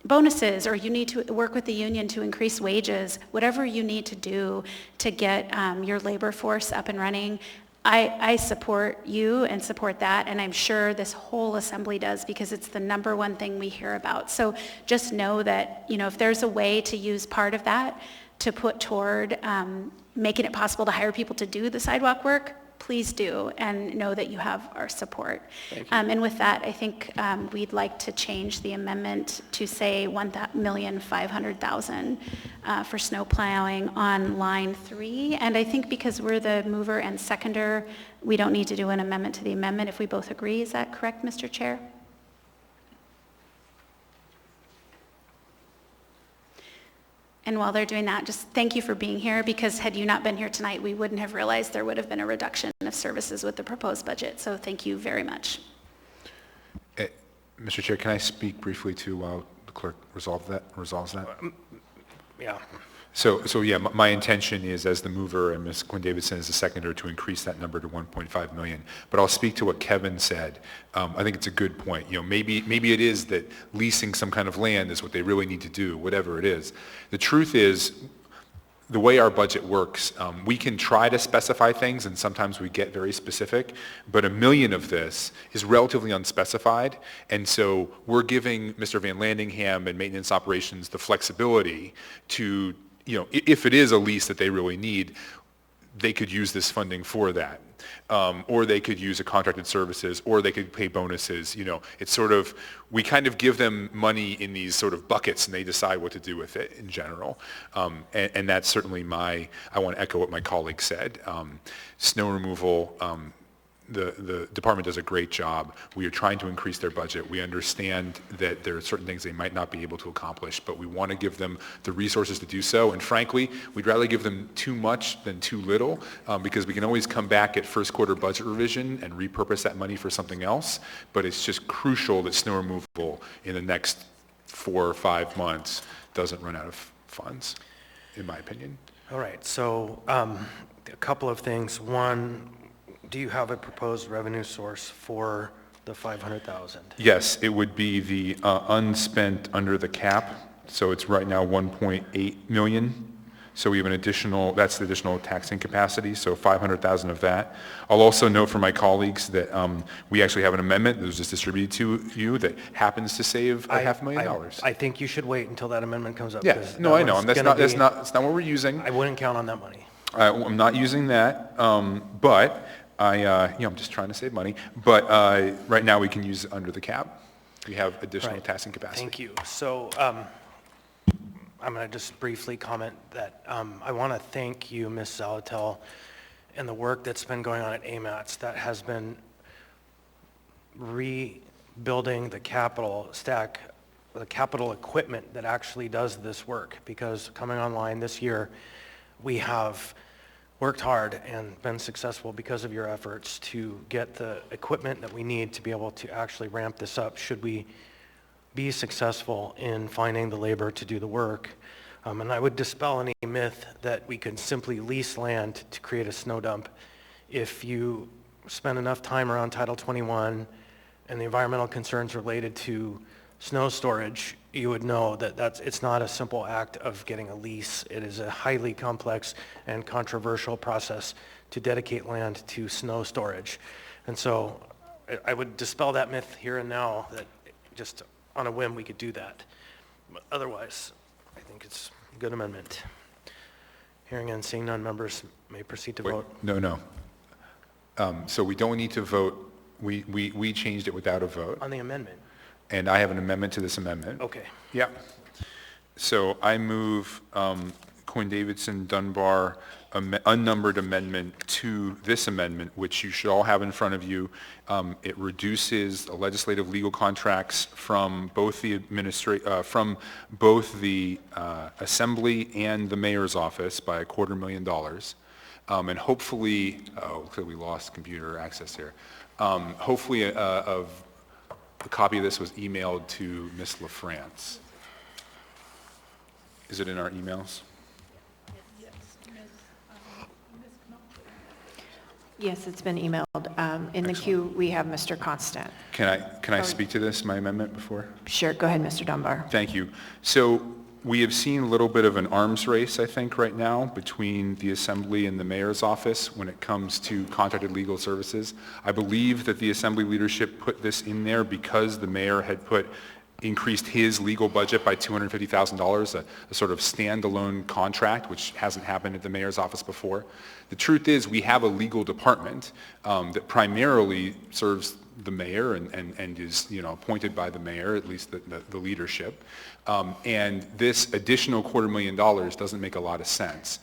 bonuses, or you need to work with the union to increase wages, whatever you need to do to get your labor force up and running, I support you and support that, and I'm sure this whole assembly does, because it's the number one thing we hear about. So just know that, you know, if there's a way to use part of that to put toward making it possible to hire people to do the sidewalk work, please do, and know that you have our support. And with that, I think we'd like to change the amendment to say $1,500,000 for snow plowing on line 3. And I think because we're the mover and seconder, we don't need to do an amendment to the amendment if we both agree. Is that correct, Mr. Chair? And while they're doing that, just thank you for being here, because had you not been here tonight, we wouldn't have realized there would have been a reduction of services with the proposed budget. So thank you very much. Mr. Chair, can I speak briefly to while the clerk resolves that? Yeah. So yeah, my intention is, as the mover and Ms. Quinn Davidson as the seconder, to increase that number to 1.5 million. But I'll speak to what Kevin said. I think it's a good point. You know, maybe it is that leasing some kind of land is what they really need to do, whatever it is. The truth is, the way our budget works, we can try to specify things, and sometimes we get very specific, but $1 million of this is relatively unspecified, and so we're giving Mr. Van Landingham and maintenance operations the flexibility to, you know, if it is a lease that they really need, they could use this funding for that. Or they could use a contracted services, or they could pay bonuses. You know, it's sort of, we kind of give them money in these sort of buckets, and they decide what to do with it in general. And that's certainly I want to echo what my colleague said. Snow removal, the department does a great job. We are trying to increase their budget. We understand that there are certain things they might not be able to accomplish, but we want to give them the resources to do so. And frankly, we'd rather give them too much than too little, because we can always come back at first quarter budget revision and repurpose that money for something else. But it's just crucial that snow removal in the next 4 or 5 months doesn't run out of funds, in my opinion. All right, so a couple of things. One, do you have a proposed revenue source for the 500,000? Yes, it would be the unspent under the cap. So it's right now 1.8 million. So we have an additional, that's the additional taxing capacity, so 500,000 of that. I'll also note for my colleagues that we actually have an amendment that was just distributed to you that happens to save $500,000. I think you should wait until that amendment comes up. Yeah, no, I know, and that's not what we're using. I wouldn't count on that money. I'm not using that, but I'm just trying to save money, but right now we can use it under the cap. We have additional taxing capacity. Thank you. So I'm going to just briefly comment that I want to thank you, Ms. Zalatel, and the work that's been going on at AMATS that has been rebuilding the capital stack the capital equipment that actually does this work, because coming online this year, we have worked hard and been successful because of your efforts to get the equipment that we need to be able to actually ramp this up should we be successful in finding the labor to do the work. And I would dispel any myth that we could simply lease land to create a snow dump. If you spend enough time around Title 21 and the environmental concerns related to snow storage, you would know that it's not a simple act of getting a lease. It is a highly complex and controversial process to dedicate land to snow storage. And so I would dispel that myth here and now that just on a whim we could do that. But otherwise, I think it's a good amendment. Hearing and seeing none, members may proceed to vote. No. So we don't need to vote. We changed it without a vote. On the amendment? And I have an amendment to this amendment. Okay. Yeah. So I move Quinn Davidson Dunbar unnumbered amendment to this amendment, which you should all have in front of you. It reduces the legislative legal contracts from both the Assembly and the Mayor's office by $250,000. And hopefully, looks like we lost computer access here. Hopefully a copy of this was emailed to Ms. LaFrance. Is it in our emails? Yes, it's been emailed. In the queue, we have Mr. Constant. Can I speak to this, my amendment, before? Sure, go ahead, Mr. Dunbar. Thank you. So we have seen a little bit of an arms race, I think, right now between the Assembly and the Mayor's office when it comes to contracted legal services. I believe that the Assembly leadership put this in there because the Mayor had increased his legal budget by $250,000, a sort of standalone contract, which hasn't happened at the Mayor's office before. The truth is we have a legal department that primarily serves the Mayor and is appointed by the Mayor, at least the leadership. And this additional $250,000 doesn't make a lot of sense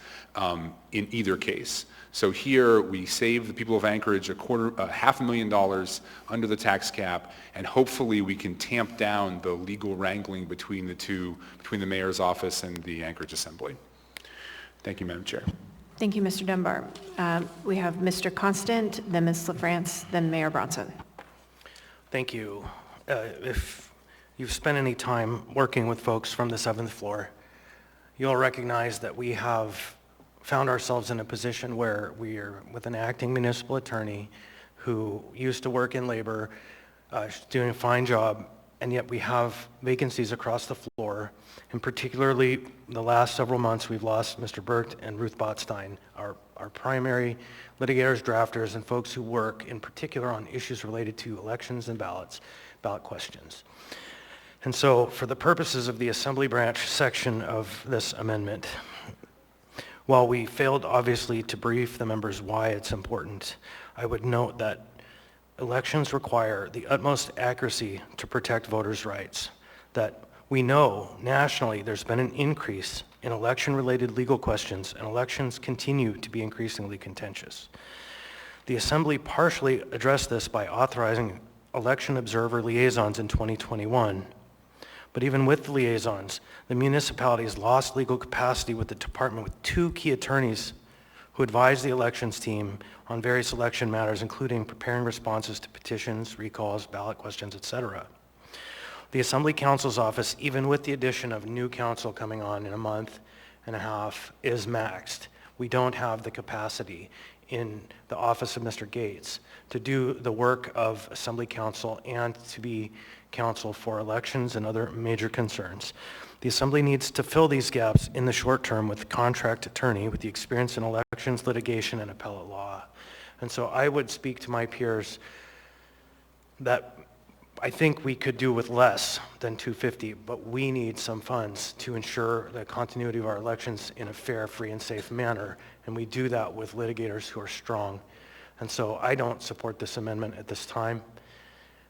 in either case. So here we save the people of Anchorage $500,000 under the tax cap, and hopefully we can tamp down the legal wrangling between the Mayor's office and the Anchorage Assembly. Thank you, Madam Chair. Thank you, Mr. Dunbar. We have Mr. Constant, then Ms. LaFrance, then Mayor Bronson. Thank you. If you've spent any time working with folks from the 7th floor, you'll recognize that we have found ourselves in a position where we are with an acting municipal attorney who used to work in labor, doing a fine job, and yet we have vacancies across the floor. And particularly the last several months, we've lost Mr. Burt and Ruth Botstein, our primary litigators, drafters, and folks who work in particular on issues related to elections and ballot questions. And so for the purposes of the Assembly branch section of this amendment, while we failed obviously to brief the members why it's important, I would note that elections require the utmost accuracy to protect voters' rights, that we know nationally there's been an increase in election-related legal questions, and elections continue to be increasingly contentious. The Assembly partially addressed this by authorizing election observer liaisons in 2021. But even with the liaisons, the municipalities lost legal capacity with the department with 2 key attorneys who advise the elections team on various election matters, including preparing responses to petitions, recalls, ballot questions, etc. The Assembly Counsel's office, even with the addition of new counsel coming on in a month and a half, is maxed. We don't have the capacity in the office of Mr. Gates to do the work of Assembly Counsel and to be counsel for elections and other major concerns. The Assembly needs to fill these gaps in the short term with a contract attorney with the experience in elections, litigation, and appellate law. And so I would speak to my peers that I think we could do with less than $250,000, but we need some funds to ensure the continuity of our elections in a fair, free, and safe manner, and we do that with litigators who are strong. And so I don't support this amendment at this time,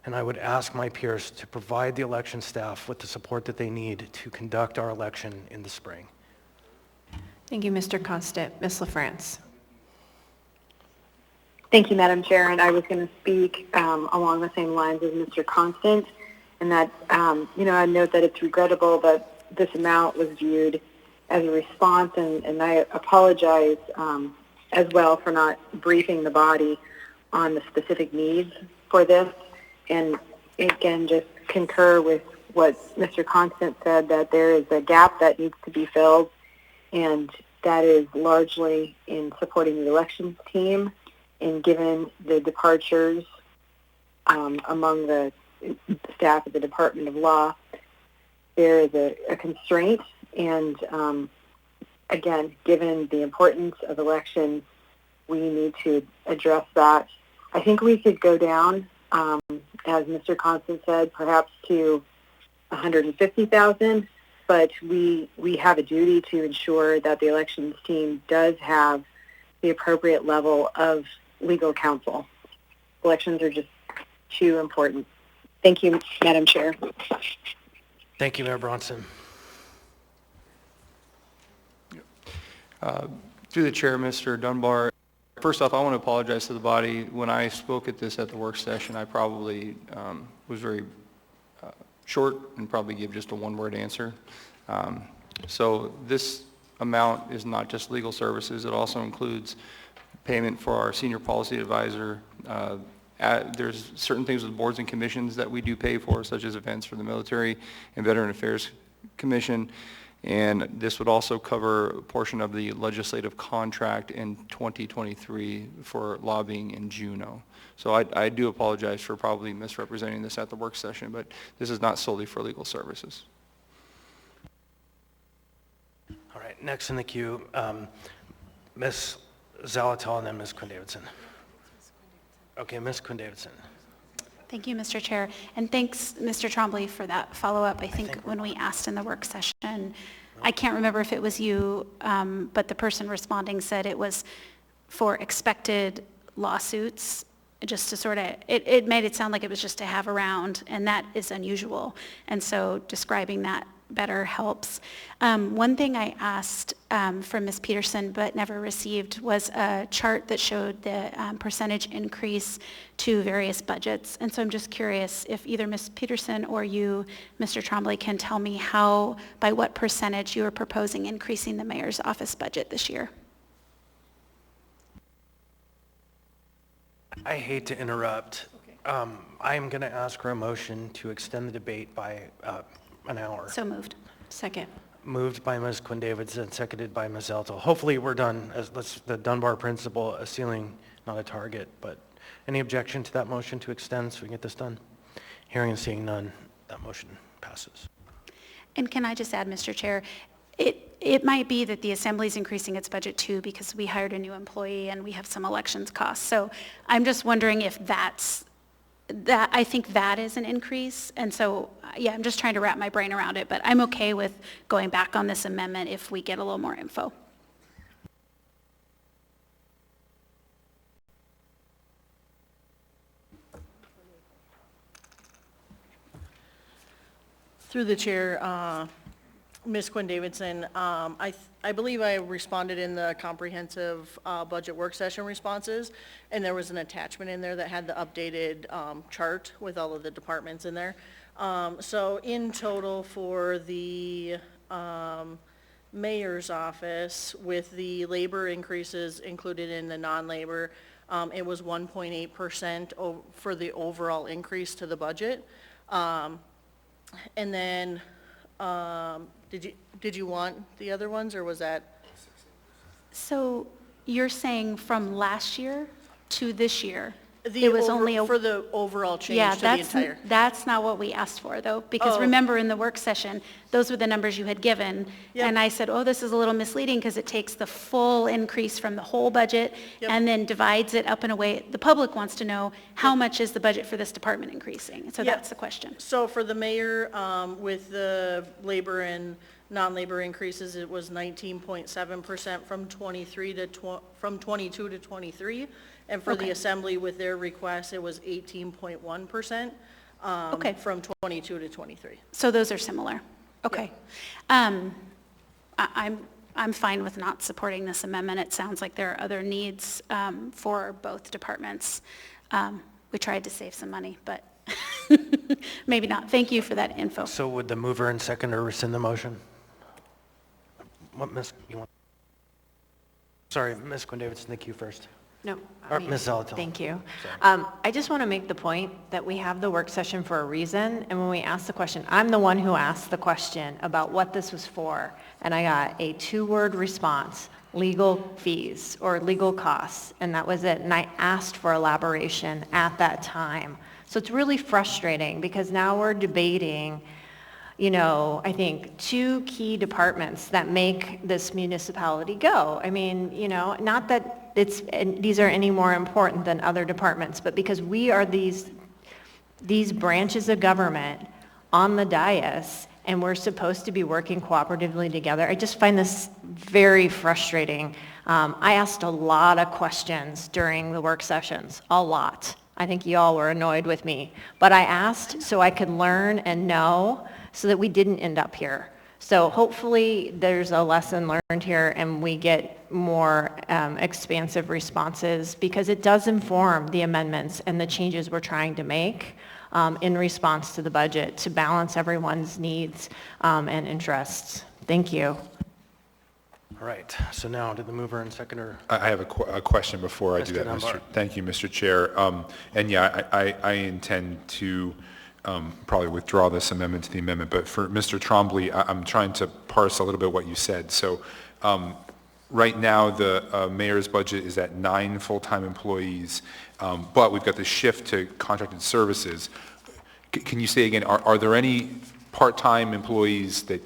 and I would ask my peers to provide the election staff with the support that they need to conduct our election in the spring. Thank you, Mr. Constant. Ms. LaFrance. Thank you, Madam Chair, and I was going to speak along the same lines as Mr. Constant. and that, I note that it's regrettable that this amount was viewed as a response, and I apologize as well for not briefing the body on the specific needs for this, and again, just concur with what Mr. Constant said, that there is a gap that needs to be filled, and that is largely in supporting the elections team, and given the departures among the staff of the Department of Law, there is a constraint, and again, given the importance of elections, we need to address that. I think we could go down, as Mr. Constant said, perhaps to 150,000, but we have a duty to ensure that the elections team does have the appropriate level of legal counsel. Elections are just too important. Thank you, Madam Chair. Thank you, Mayor Bronson. Through the chair, Mr. Dunbar, first off, I want to apologize to the body. When I spoke at this at the work session, I probably was very short and probably gave just a one-word answer. So this amount is not just legal services. It also includes payment for our senior policy advisor. There's certain things with boards and commissions that we do pay for, such as events for the Military and Veteran Affairs Commission. And this would also cover a portion of the legislative contract in 2023 for lobbying in Juneau. So I do apologize for probably misrepresenting this at the work session, but this is not solely for legal services. All right, next in the queue, Ms. Zalatel and then Ms. Quinn-Davidson. Okay, Ms. Quinn-Davidson. Thank you, Mr. Chair. And thanks, Mr. Trombley, for that follow-up. I think when we asked in the work session, I can't remember if it was you, but the person responding said it was for expected lawsuits, just to sort of, it made it sound like it was just to have around, and that is unusual. And so describing that better helps. One thing I asked from Ms. Peterson but never received was a chart that showed the percentage increase to various budgets. And so I'm just curious if either Ms. Peterson or you, Mr. Trombley, can tell me how, by what percentage you are proposing increasing the mayor's office budget this year. I hate to interrupt. I am going to ask for a motion to extend the debate by an hour. So moved. Second. Moved by Ms. Quinn-Davidson, seconded by Ms. Zalatel. Hopefully we're done. The Dunbar principle, a ceiling, not a target. But any objection to that motion to extend so we can get this done? Hearing and seeing none, that motion passes. And can I just add, Mr. Chair, it might be that the Assembly's increasing its budget too because we hired a new employee and we have some elections costs. So I'm just wondering if that's, I think that is an increase. And so, yeah, I'm just trying to wrap my brain around it, but I'm okay with going back on this amendment if we get a little more info. Through the chair, Ms. Quinn-Davidson, I believe I responded in the comprehensive budget work session responses, and there was an attachment in there that had the updated chart with all of the departments in there. So in total for the mayor's office, with the labor increases included in the non-labor, it was 1.8% for the overall increase to the budget. And then, did you want the other ones, or was that? So you're saying from last year to this year? It was only for the overall change to the entire. That's not what we asked for, though, because remember in the work session, those were the numbers you had given. Yep. And I said, oh, this is a little misleading because it takes the full increase from the whole budget and then divides it up in a way. The public wants to know how much is the budget for this department increasing. So that's the question. So for the mayor, with the labor and non-labor increases, it was 19.7% from 22 to 23. And for the Assembly, with their request, it was 18.1% from 22 to 23. So those are similar. Okay. Yeah. I'm fine with not supporting this amendment. It sounds like there are other needs for both departments. We tried to save some money, but Maybe not. Thank you for that info. So would the mover and seconder rescind the motion? What, Ms., you want? Sorry, Ms. Quinn Davidson, the queue first. No. Or Ms. Zalatel. Thank you. I just want to make the point that we have the work session for a reason, and when we ask the question, I'm the one who asked the question about what this was for, and I got a 2-word response, legal fees or legal costs, and that was it. And I asked for elaboration at that time. So it's really frustrating because now we're debating, you know, I think 2 key departments that make this municipality go. I mean, you know, not that these are any more important than other departments, but because we are these branches of government on the dais, and we're supposed to be working cooperatively together. I just find this very frustrating. I asked a lot of questions during the work sessions, a lot. I think y'all were annoyed with me, but I asked so I could learn and know so that we didn't end up here. So hopefully there's a lesson learned here and we get more expansive responses, because it does inform the amendments and the changes we're trying to make in response to the budget to balance everyone's needs and interests. Thank you. All right, so now to the mover and seconder. I have a question before I do that, Dunbar. Thank you, Mr. Chair. And yeah, I intend to probably withdraw this amendment to the amendment, but for Mr. Trombley, I'm trying to parse a little bit what you said. So right now, the mayor's budget is at 9 full-time employees, but we've got the shift to contracted services. Can you say again, are there any part-time employees that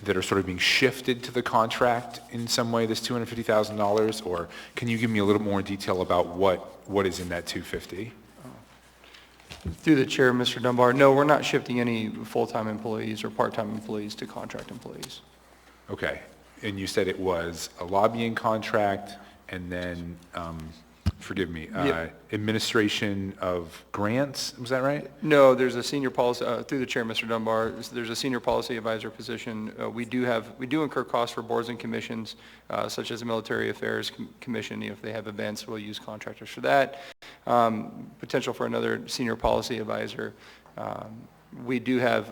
are sort of being shifted to the contract in some way, this $250,000, or can you give me a little more detail about what is in that 250? Through the chair, Mr. Dunbar, no, we're not shifting any full-time employees or part-time employees to contract employees. Okay, and you said it was a lobbying contract and then, forgive me, administration of grants, was that right? No, there's a senior policy, through the chair, Mr. Dunbar, there's a senior policy advisor position. We do incur costs for boards and commissions, such as the Military Affairs Commission. If they have events, we'll use contractors for that. Potential for another senior policy advisor. We do have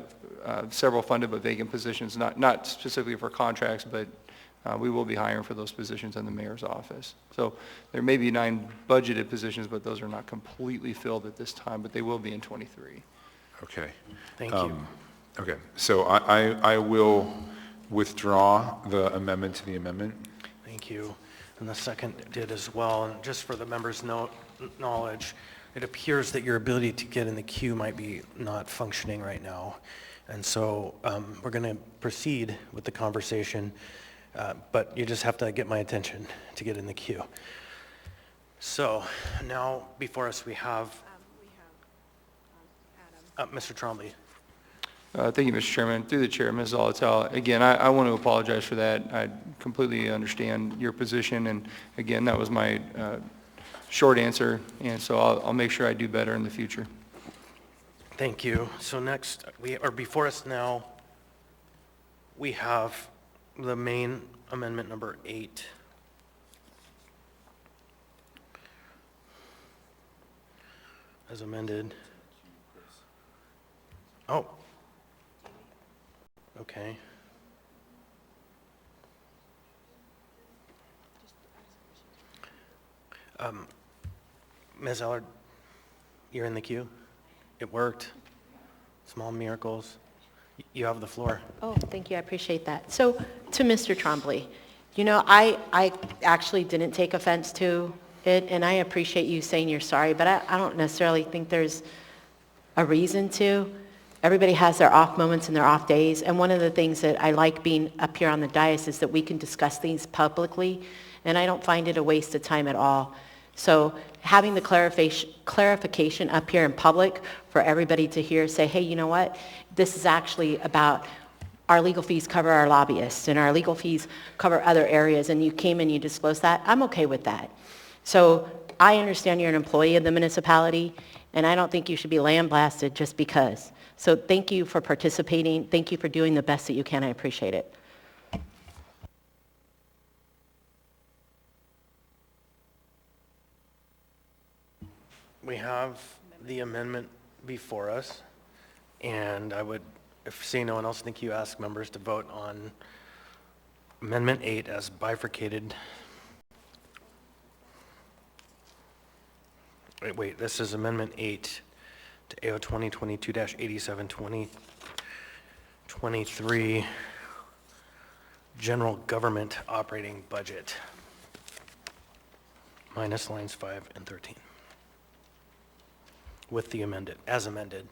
several funded but vacant positions, not specifically for contracts, but we will be hiring for those positions in the mayor's office. So there may be 9 budgeted positions, but those are not completely filled at this time, but they will be in 23. Okay. Thank you. Okay, so I will withdraw the amendment to the amendment. Thank you. And the second did as well. And just for the members' knowledge, it appears that your ability to get in the queue might be not functioning right now. And so we're going to proceed with the conversation, but you just have to get my attention to get in the queue. So now before us we have Mr. Trombley. Thank you, Mr. Chairman. Through the chair, Ms. Zalatel, again, I want to apologize for that. I completely understand your position, and again, that was my short answer, and so I'll make sure I do better in the future. Thank you. So next, before us now, we have the main amendment number 8. As amended. Oh. Okay. Ms. Allard, you're in the queue. It worked. Small miracles. You have the floor. Oh, thank you. I appreciate that. So to Mr. Trombley, you know, I actually didn't take offense to it, and I appreciate you saying you're sorry, but I don't necessarily think there's a reason to. Everybody has their off moments and their off days, and one of the things that I like being up here on the dais is that we can discuss things publicly, and I don't find it a waste of time at all. So having the clarification up here in public for everybody to hear, say, hey, you know what? This is actually about our legal fees cover our lobbyists and our legal fees cover other areas, and you came and you disclosed that. I'm okay with that. So I understand you're an employee of the municipality, and I don't think you should be lambasted just because. So thank you for participating. Thank you for doing the best that you can. I appreciate it. We have the amendment before us, and I would, if seeing no one else, I think you ask members to vote on Amendment 8 as bifurcated. Wait, this is Amendment 8 to AO 2022-87, 2023 General Government Operating Budget, minus lines 5 and 13, with the amended, as amended.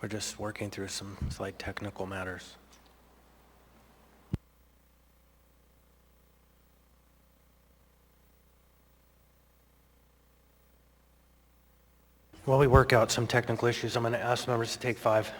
We're just working through some slight technical matters. While we work out some technical issues, I'm going to ask members to take 5.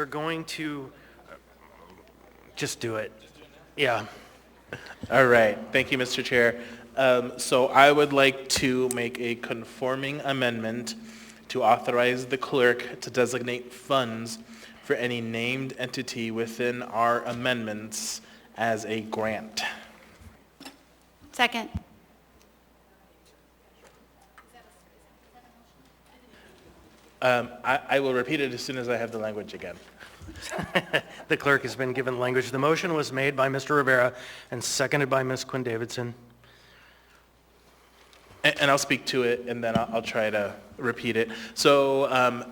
going to, just do it. Yeah. All right, thank you, Mr. Chair. So I would like to make a conforming amendment to authorize the clerk to designate funds for any named entity within our amendments as a grant. Second. I will repeat it as soon as I have the language again. The clerk has been given language. The motion was made by Mr. Rivera and seconded by Ms. Quinn Davidson. And I'll speak to it, and then I'll try to repeat it. So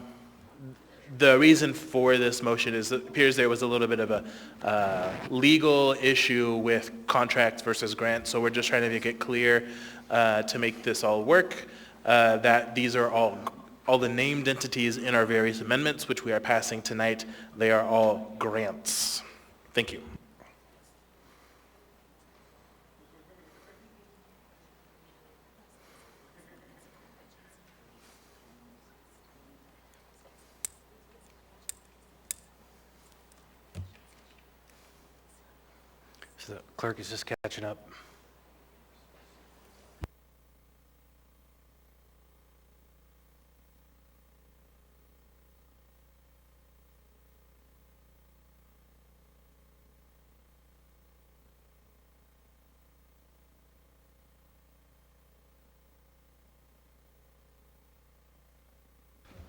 the reason for this motion is it appears there was a little bit of a legal issue with contracts versus grants. So we're just trying to make it clear to make this all work, that these are all the named entities in our various amendments, which we are passing tonight. They are all grants. Thank you. So the clerk is just catching up.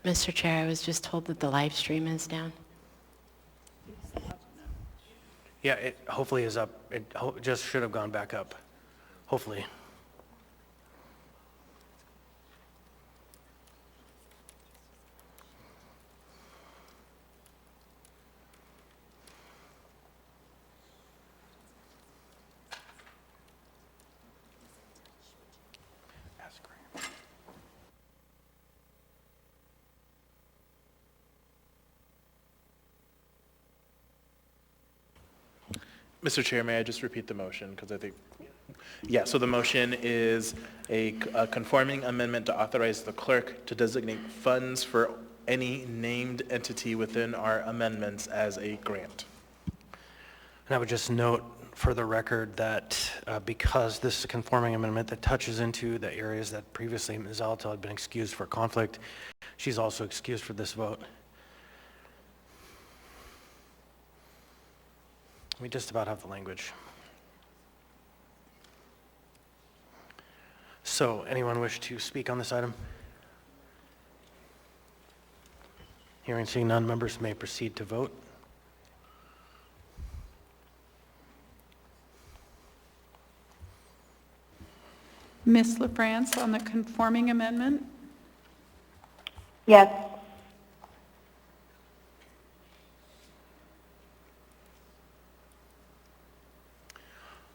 Mr. Chair, I was just told that the live stream is down. Yeah, it hopefully is up. It just should have gone back up. Hopefully. Mr. Chair, may I just repeat the motion? Because I think, yeah, so the motion is a conforming amendment to authorize the clerk to designate funds for any named entity within our amendments as a grant. And I would just note for the record that because this is a conforming amendment that touches into the areas that previously Ms. Alto had been excused for conflict, she's also excused for this vote. We just about have the language. So, anyone wish to speak on this item? Hearing seeing none, members may proceed to vote. Ms. LaFrance on the conforming amendment? Yes.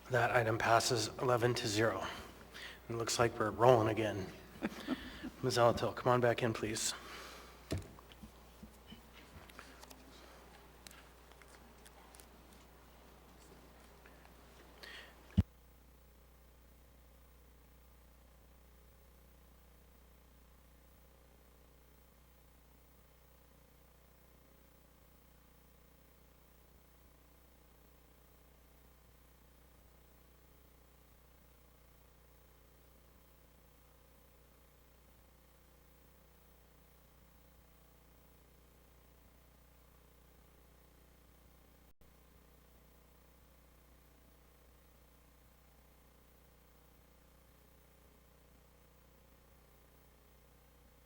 That item passes 11-0. It looks like we're rolling again. Ms. Alatil, come on back in, please.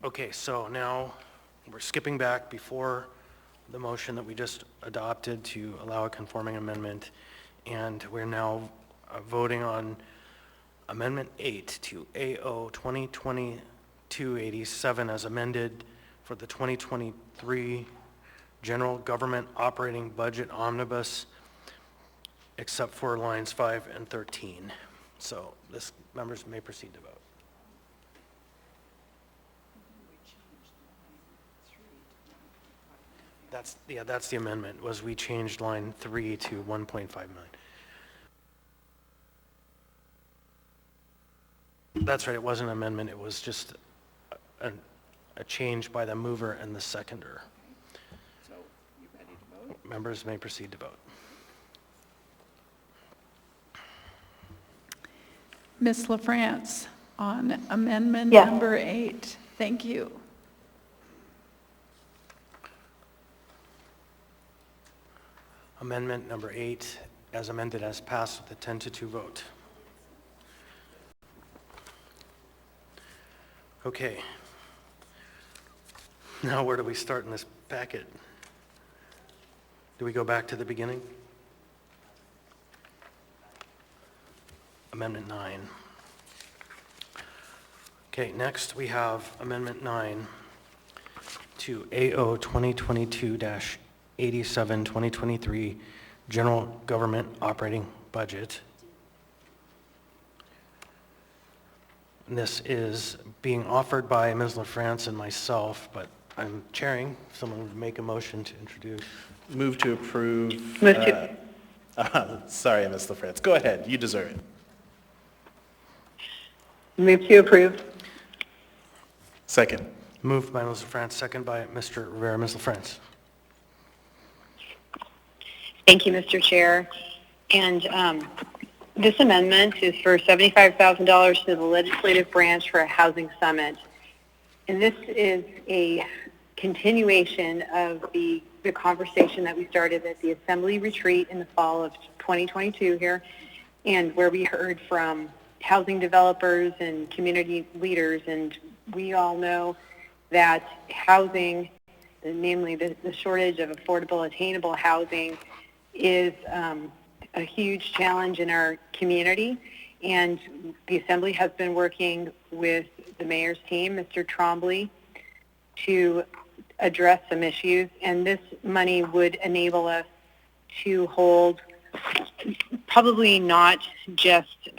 Okay, so now we're skipping back before the motion that we just adopted to allow a conforming amendment, and we're now voting on Amendment 8 to AO 2022-87 as amended for the 2023 General Government Operating Budget Omnibus, except for lines 5 and 13. So this members may proceed to vote. That's the amendment, was we changed line 3 to 1.5 million. That's right, it wasn't an amendment, it was just a change by the mover and the seconder. So, you ready to Members may proceed to vote. Ms. LaFrance, on amendment Yes. number 8. Thank you. Amendment number 8, as amended, has passed with a 10-2 vote. Okay. Now where do we start in this packet? Do we go back to the beginning? Amendment 9. Okay, next we have Amendment 9 to AO 2022-87 2023 General Government Operating Budget. And this is being offered by Ms. LaFrance and myself, but I'm chairing. If someone would make a motion to introduce. Move to approve. Move to- Sorry, Ms. LaFrance. Go ahead. You deserve it. Move to approve. Second. Moved by Ms. LaFrance, second by Mr. Rivera. Ms. LaFrance. Thank you, Mr. Chair. And this amendment is for $75,000 to the legislative branch for a housing summit. And this is a continuation of the conversation that we started at the Assembly retreat in the fall of 2022 here, and where we heard from housing developers and community leaders. And we all know that housing, namely the shortage of affordable, attainable housing, is a huge challenge in our community. And the Assembly has been working with the mayor's team, Mr. Trombley, to address some issues. And this money would enable us to hold probably not just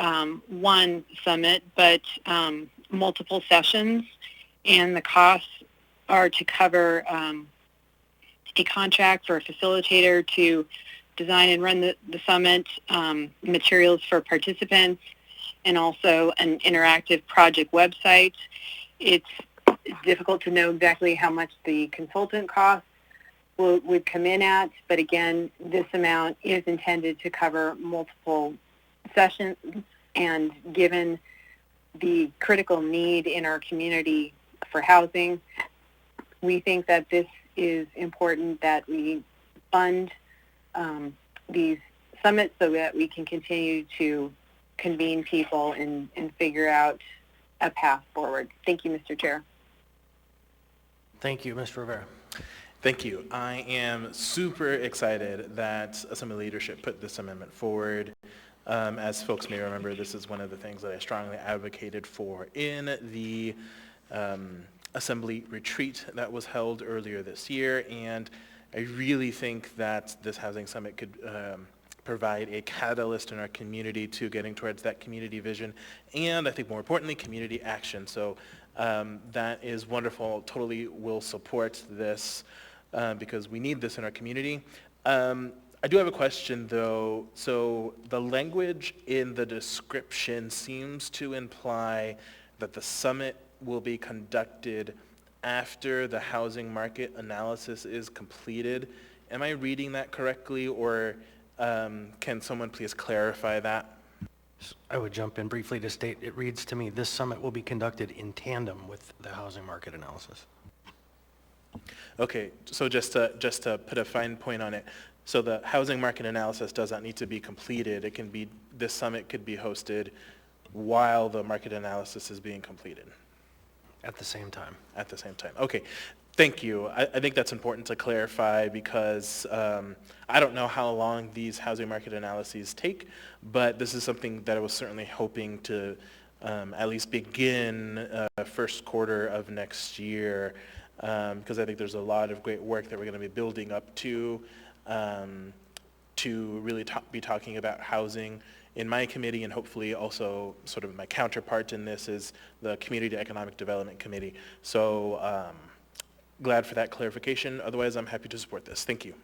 one summit, but multiple sessions. And the costs are to cover a contract for a facilitator to design and run the summit, materials for participants, and also an interactive project website. It's difficult to know exactly how much the consultant costs would come in at, but again, this amount is intended to cover multiple sessions, and given the critical need in our community for housing, we think that this is important that we fund these summits so that we can continue to convene people and figure out a path forward. Thank you, Mr. Chair. Thank you, Mr. Rivera. Thank you. I am super excited that Assembly leadership put this amendment forward. As folks may remember, this is one of the things that I strongly advocated for in the Assembly retreat that was held earlier this year, and I really think that this housing summit could provide a catalyst in our community to getting towards that community vision, and I think more importantly, community action. So that is wonderful. Totally will support this because we need this in our community. I do have a question though. So the language in the description seems to imply that the summit will be conducted after the housing market analysis is completed. Am I reading that correctly, or can someone please clarify that? I would jump in briefly to state, it reads to me, this summit will be conducted in tandem with the housing market analysis. Okay, so just to put a fine point on it, so the housing market analysis does not need to be completed. It can be, this summit could be hosted while the market analysis is being completed. At the same time. At the same time. Okay, thank you. I think that's important to clarify because I don't know how long these housing market analyses take, but this is something that I was certainly hoping to at least begin first quarter of next year, because I think there's a lot of great work that we're going to be building up to really be talking about housing in my committee, and hopefully also sort of my counterpart in this is the Community Economic Development Committee. So glad for that clarification. Otherwise, I'm happy to support this. Thank you.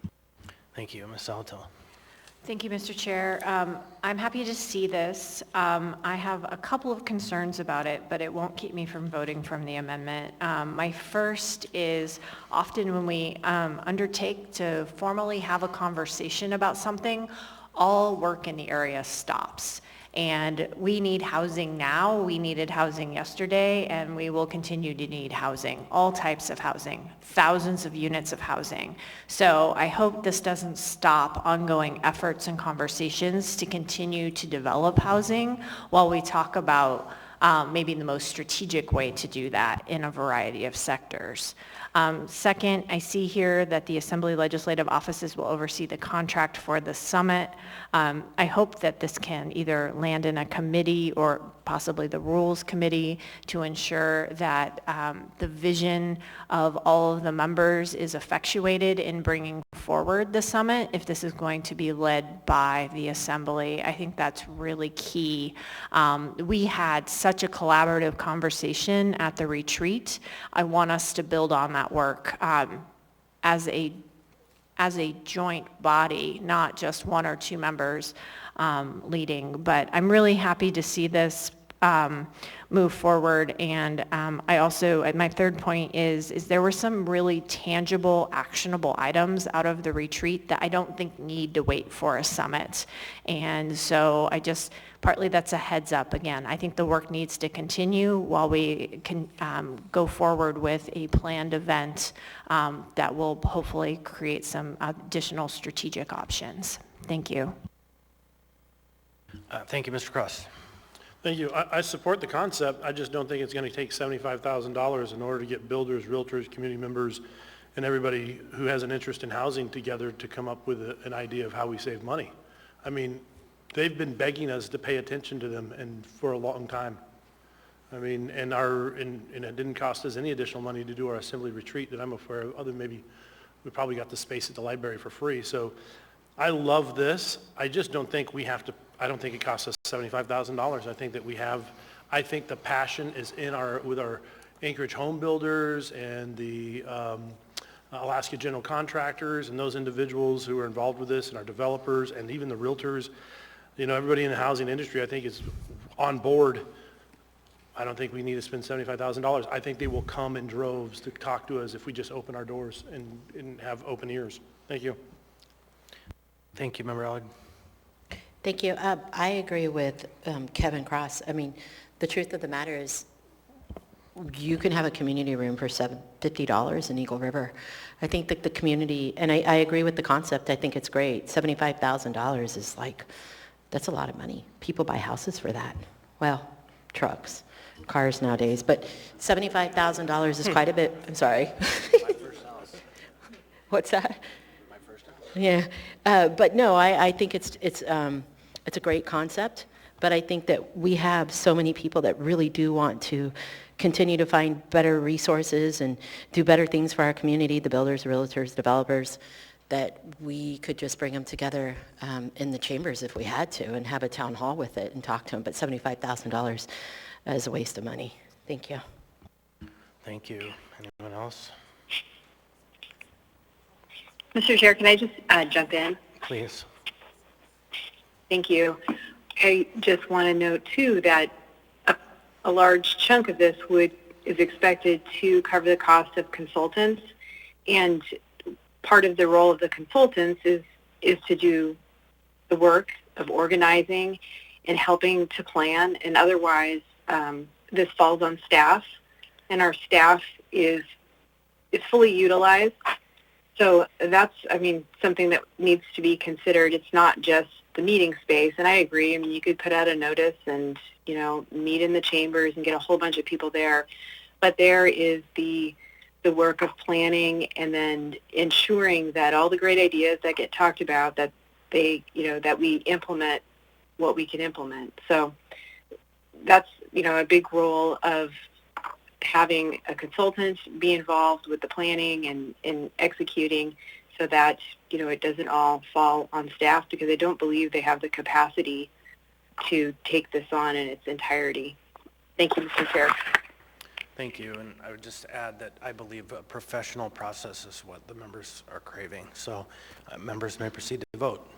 Thank you. Ms. Salatel. Thank you, Mr. Chair. I'm happy to see this. I have a couple of concerns about it, but it won't keep me from voting from the amendment. My first is often when we undertake to formally have a conversation about something, all work in the area stops. And we need housing now, we needed housing yesterday, and we will continue to need housing, all types of housing, thousands of units of housing. So I hope this doesn't stop ongoing efforts and conversations to continue to develop housing while we talk about maybe the most strategic way to do that in a variety of sectors. Second, I see here that the Assembly Legislative Offices will oversee the contract for the summit. I hope that this can either land in a committee or possibly the Rules Committee to ensure that the vision of all of the members is effectuated in bringing forward the summit if this is going to be led by the Assembly. I think that's really key. We had such a collaborative conversation at the retreat. I want us to build on that work as a joint body, not just one or two members leading. But I'm really happy to see this move forward. And I also, my third point is there were some really tangible, actionable items out of the retreat that I don't think need to wait for a summit. And so I just, partly that's a heads up. Again, I think the work needs to continue while we can go forward with a planned event that will hopefully create some additional strategic options. Thank you. Thank you, Mr. Cross. Thank you. I support the concept. I just don't think it's going to take $75,000 in order to get builders, realtors, community members, and everybody who has an interest in housing together to come up with an idea of how we save money. I mean, they've been begging us to pay attention to them and for a long time. I mean, and it didn't cost us any additional money to do our assembly retreat that I'm aware of, other than maybe we probably got the space at the library for free. So I love this. I just don't think we have to, I don't think it costs us $75,000. I think that I think the passion is with our Anchorage home builders and the Alaska general contractors and those individuals who are involved with this and our developers and even the realtors. You know, everybody in the housing industry, I think, is on board. I don't think we need to spend $75,000. I think they will come in droves to talk to us if we just open our doors and have open ears. Thank you. Thank you, Member Allig. Thank you. I agree with Kevin Cross. I mean, the truth of the matter is you can have a community room for $50 in Eagle River. I think that the community, and I agree with the concept. I think it's great. $75,000 is like, that's a lot of money. People buy houses for that. Well, trucks, cars nowadays, but $75,000 is quite a bit. I'm sorry. My first house. What's that? My first house. Yeah, but no, I think it's a great concept, but I think that we have so many people that really do want to continue to find better resources and do better things for our community, the builders, realtors, developers, that we could just bring them together in the chambers if we had to and have a town hall with it and talk to them, but $75,000 is a waste of money. Thank you. Thank you. Anyone else? Mr. Chair, can I just jump in? Please. Thank you. I just want to note, too, that a large chunk of this is expected to cover the cost of consultants, and part of the role of the consultants is to do the work of organizing and helping to plan, and otherwise this falls on staff, and our staff is fully utilized. So that's, I mean, something that needs to be considered. It's not just the meeting space, and I agree. I mean, you could put out a notice and, you know, meet in the chambers and get a whole bunch of people there, but there is the work of planning and then ensuring that all the great ideas that get talked about, that they, you know, that we implement what we can implement. So that's, you know, a big role of having a consultant be involved with the planning and executing, so that, you know, it doesn't all fall on staff, because I don't believe they have the capacity to take this on in its entirety. Thank you, Mr. Chair. Thank you, and I would just add that I believe a professional process is what the members are craving. So members may proceed to vote.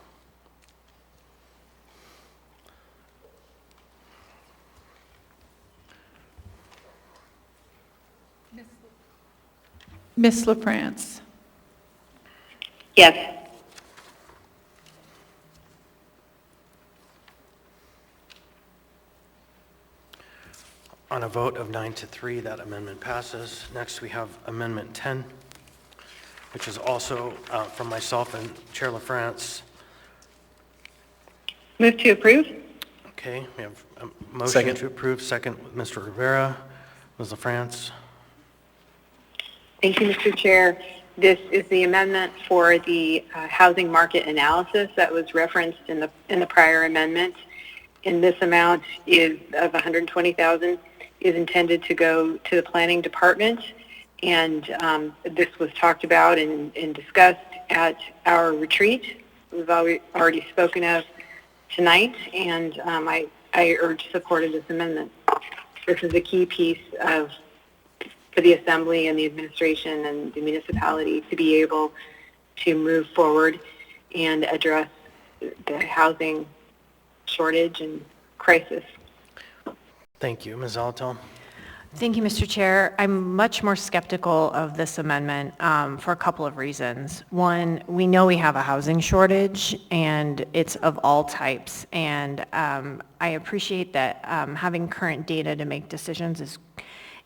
Ms. LaFrance? Yes. On a vote of 9-3, that amendment passes. Next, we have Amendment 10, which is also from myself and Chair LaFrance. Move to approve. Okay, we have a motion Second. to approve, second with Mr. Rivera. Ms. LaFrance? Thank you, Mr. Chair. This is the amendment for the housing market analysis that was referenced in the prior amendment. And this amount is of $120,000 is intended to go to the planning department. And this was talked about and discussed at our retreat. We've already spoken of tonight, and I urge support of this amendment. This is a key piece for the Assembly and the administration and the municipality to be able to move forward and address the housing shortage and crisis. Thank you. Ms. Zalatel? Thank you, Mr. Chair. I'm much more skeptical of this amendment for a couple of reasons. One, we know we have a housing shortage, and it's of all types. And I appreciate that having current data to make decisions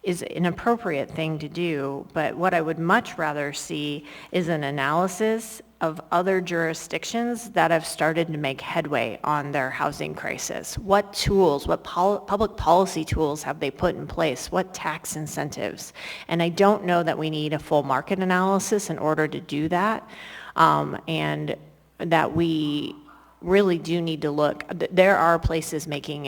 is an appropriate thing to do, but what I would much rather see is an analysis of other jurisdictions that have started to make headway on their housing crisis. What tools, what public policy tools have they put in place? What tax incentives? And I don't know that we need a full market analysis in order to do that, and that we really do need to look. There are places making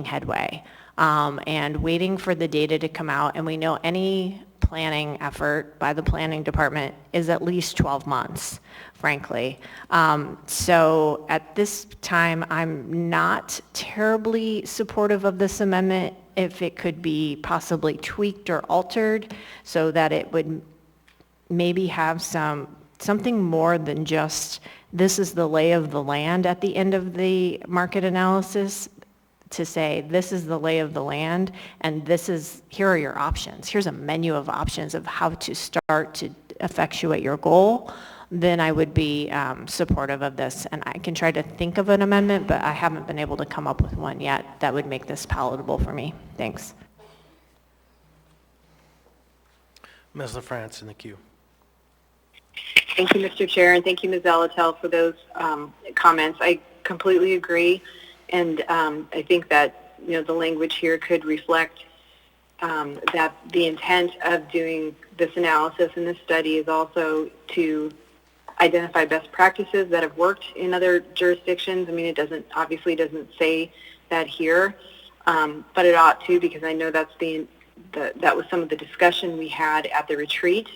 headway. And waiting for the data to come out, and we know any planning effort by the planning department is at least 12 months, frankly. So at this time, I'm not terribly supportive of this amendment if it could be possibly tweaked or altered so that it would maybe have something more than just this is the lay of the land at the end of the market analysis, to say this is the lay of the land and here are your options. Here's a menu of options of how to start to effectuate your goal. Then I would be supportive of this. And I can try to think of an amendment, but I haven't been able to come up with one yet that would make this palatable for me. Thanks. Ms. LaFrance in the queue. Thank you, Mr. Chair, and thank you, Ms. Zalatel, for those comments. I completely agree. And I think that, the language here could reflect that the intent of doing this analysis and this study is also to identify best practices that have worked in other jurisdictions. I mean, it obviously doesn't say that here, but it ought to, because I know that was some of the discussion we had at the retreat,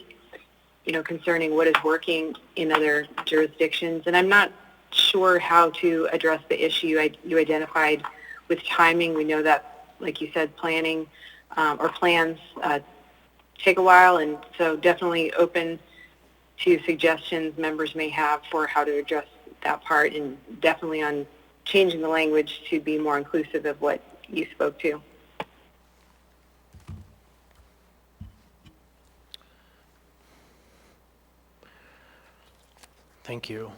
concerning what is working in other jurisdictions. And I'm not sure how to address the issue you identified with timing. We know that, like you said, planning or plans take a while, and so definitely open to suggestions members may have for how to address that part, and definitely on changing the language to be more inclusive of what you spoke to. Thank you.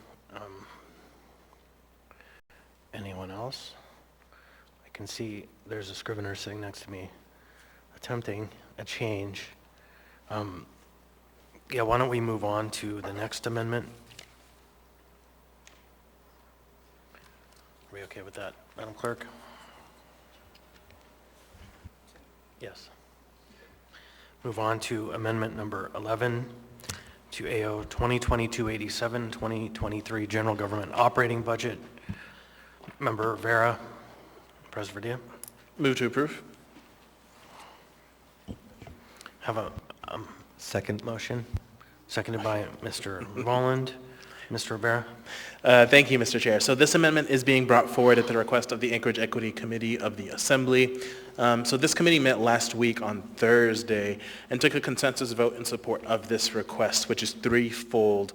Anyone else? I can see there's a scrivener sitting next to me attempting a change. Yeah, why don't we move on to the next amendment? Are we okay with that, Madam Clerk? Yes. Move on to amendment number 11 to AO 2022-87, 2023 General Government Operating Budget. Member Rivera, President Verdea. Move to approve. Have a Second. motion, seconded by Mr. Rowland. Mr. Rivera. Thank you, Mr. Chair. So this amendment is being brought forward at the request of the Anchorage Equity Committee of the Assembly. So this committee met last week on Thursday and took a consensus vote in support of this request, which is threefold.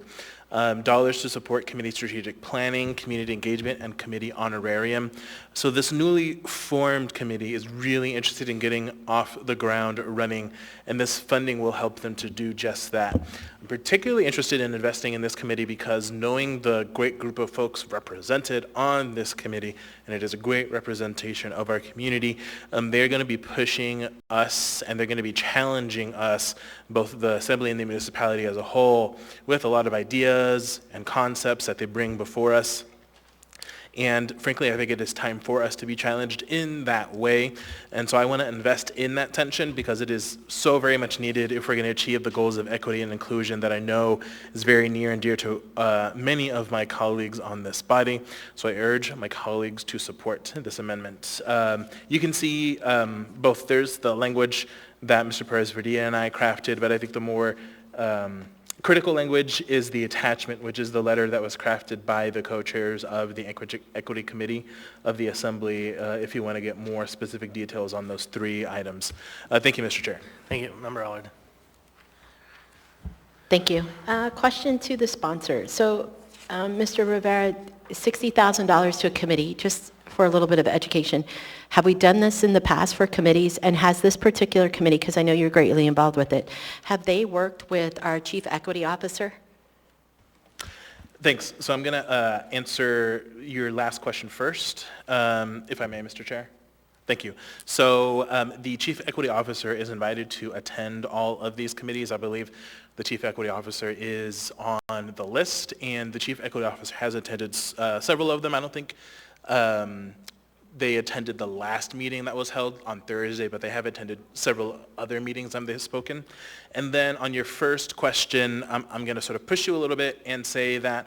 dollars to support committee strategic planning, community engagement, and committee honorarium. So this newly formed committee is really interested in getting off the ground running, and this funding will help them to do just that. I'm particularly interested in investing in this committee because knowing the great group of folks represented on this committee, and it is a great representation of our community, they're going to be pushing us and they're going to be challenging us, both the Assembly and the municipality as a whole, with a lot of ideas and concepts that they bring before us. And frankly, I think it is time for us to be challenged in that way. And so I want to invest in that tension because it is so very much needed if we're going to achieve the goals of equity and inclusion that I know is very near and dear to many of my colleagues on this body. So I urge my colleagues to support this amendment. You can see both there's the language that Mr. Perez-Verdia and I crafted, but I think the more critical language is the attachment, which is the letter that was crafted by the co-chairs of the Equity Committee of the Assembly, if you want to get more specific details on those three items. Thank you, Mr. Chair. Thank you. Member Allard. Thank you. Question to the sponsor. So, Mr. Rivera, $60,000 to a committee, just for a little bit of education. Have we done this in the past for committees? And has this particular committee, because I know you're greatly involved with it, have they worked with our Chief Equity Officer? Thanks. So I'm going to answer your last question first, if I may, Mr. Chair. Thank you. So the Chief Equity Officer is invited to attend all of these committees. I believe the Chief Equity Officer is on the list, and the Chief Equity Officer has attended several of them. I don't think they attended the last meeting that was held on Thursday, but they have attended several other meetings and they've spoken. And then on your first question, I'm going to sort of push you a little bit and say that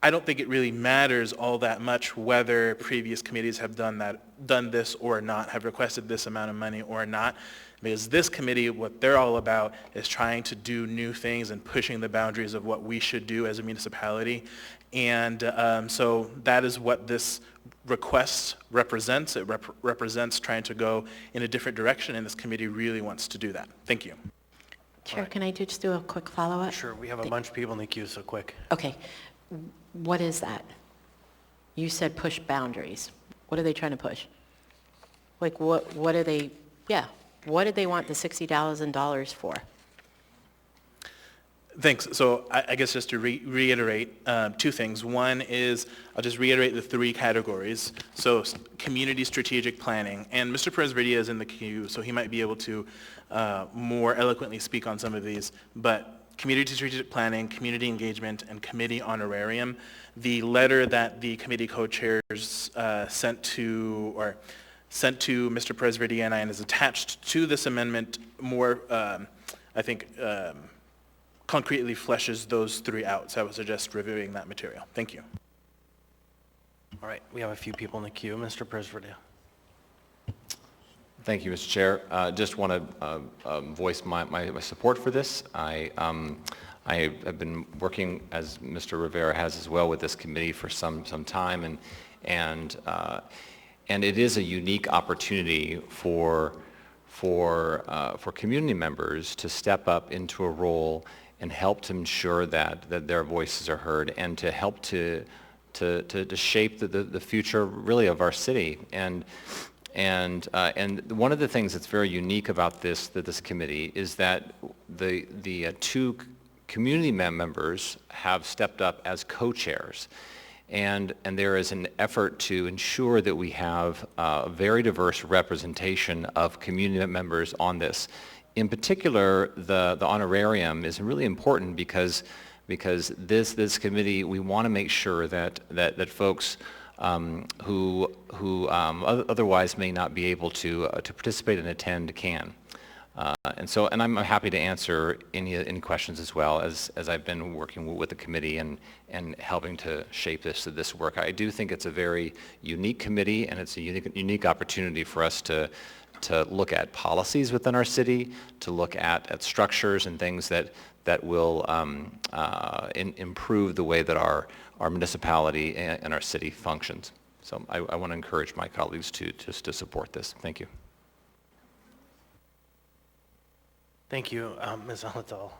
I don't think it really matters all that much whether previous committees have done this or not, have requested this amount of money or not, because this committee, what they're all about is trying to do new things and pushing the boundaries of what we should do as a municipality. And so that is what this request represents. It represents trying to go in a different direction, and this committee really wants to do that. Thank you. Chair, can I just do a quick follow-up? Sure, we have a bunch of people in the queue, so quick. Okay. What is that? You said push boundaries. What are they trying to push? Like what are they, what did they want the $60,000 for? Thanks. So I guess just to reiterate two things. One is, I'll just reiterate the three categories. So community strategic planning, and Mr. Perez-Verdia is in the queue, so he might be able to more eloquently speak on some of these, but community strategic planning, community engagement, and committee honorarium. The letter that the committee co-chairs sent to Mr. Perez-Verdia and I and is attached to this amendment more, I think, concretely fleshes those three out. So I would suggest reviewing that material. Thank you. All right, we have a few people in the queue. Mr. Perez-Verdia. Thank you, Mr. Chair. Just want to voice my support for this. I have been working, as Mr. Rivera has as well, with this committee for some time, and it is a unique opportunity for community members to step up into a role and help to ensure that their voices are heard and to help to shape the future really of our city. And one of the things that's very unique about this committee is that the two community members have stepped up as co-chairs. And there is an effort to ensure that we have a very diverse representation of community members on this. In particular, the honorarium is really important because this committee, we want to make sure that folks who otherwise may not be able to participate and attend can. And I'm happy to answer any questions as well as I've been working with the committee and helping to shape this work. I do think it's a very unique committee, and it's a unique opportunity for us to look at policies within our city, to look at structures and things that will improve the way that our municipality and our city functions. So I want to encourage my colleagues to support this. Thank you. Thank you, Ms. Alatal.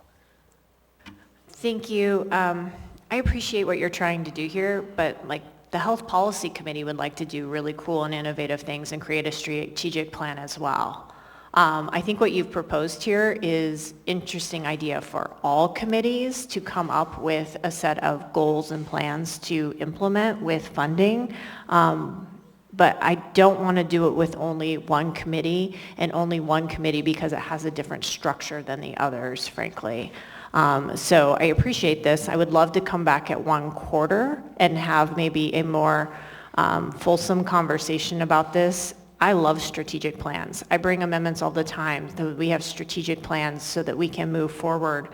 Thank you. I appreciate what you're trying to do here, but like the Health Policy Committee would like to do really cool and innovative things and create a strategic plan as well. I think what you've proposed here is interesting idea for all committees to come up with a set of goals and plans to implement with funding. But I don't want to do it with only one committee and only one committee because it has a different structure than the others, frankly. So I appreciate this. I would love to come back at 1 quarter and have maybe a more fulsome conversation about this. I love strategic plans. I bring amendments all the time. We have strategic plans so that we can move forward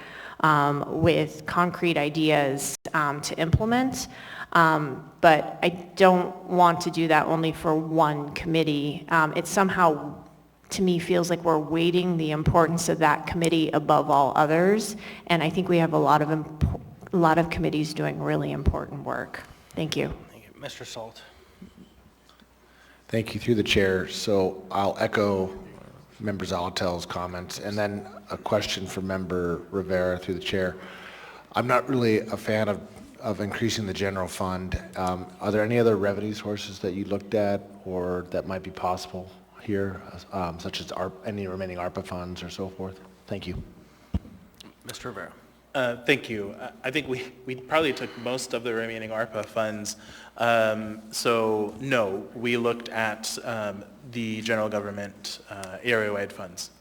with concrete ideas to implement. But I don't want to do that only for one committee. It somehow, to me, feels like we're weighting the importance of that committee above all others. And I think we have a lot of committees doing really important work. Thank you. Thank you. Mr. Salt. Thank you, through the chair. So I'll echo Member Zalatel's comments, and then a question for Member Rivera through the chair. I'm not really a fan of increasing the general fund. Are there any other revenue sources that you looked at or that might be possible here, such as any remaining ARPA funds or so forth? Thank you. Mr. Rivera. Thank you. I think we probably took most of the remaining ARPA funds. So no, we looked at the general government area-wide funds.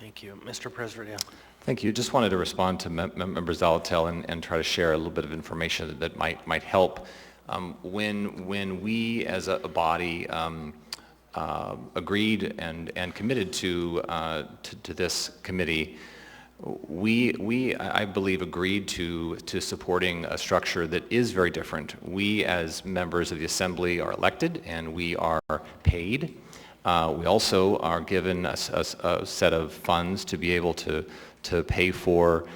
Thank you. Mr. President. Thank you. Just wanted to respond to Member Zalatel and try to share a little bit of information that might help. When we as a body agreed and committed to this committee, we I believe agreed to supporting a structure that is very different. We as members of the Assembly are elected and we are paid. We also are given a set of funds to be able to pay for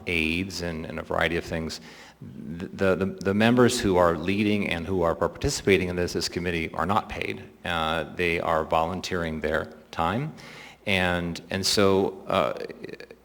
aids and a variety of things. The members who are leading and who are participating in this committee are not paid. They are volunteering their time. And so,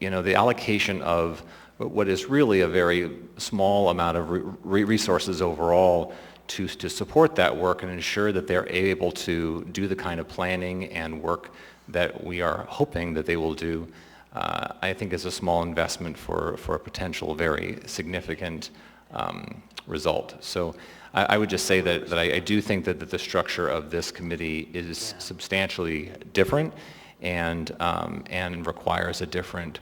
the allocation of what is really a very small amount of resources overall to support that work and ensure that they're able to do the kind of planning and work that we are hoping that they will do, I think is a small investment for a potential very significant result. So I would just say that I do think that the structure of this committee is substantially different and requires a different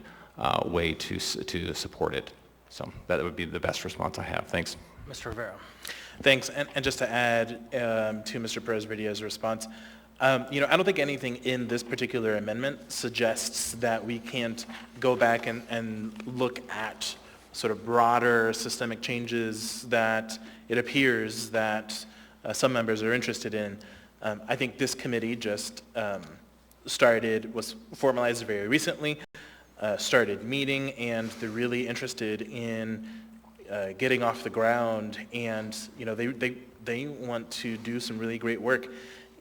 way to support it. So that would be the best response I have. Thanks. Mr. Rivera. Thanks. And just to add to Mr. Perez-Vidya's response, I don't think anything in this particular amendment suggests that we can't go back and look at sort of broader systemic changes that it appears that some members are interested in. I think this committee just was formalized very recently, started meeting, and they're really interested in getting off the ground, and they want to do some really great work.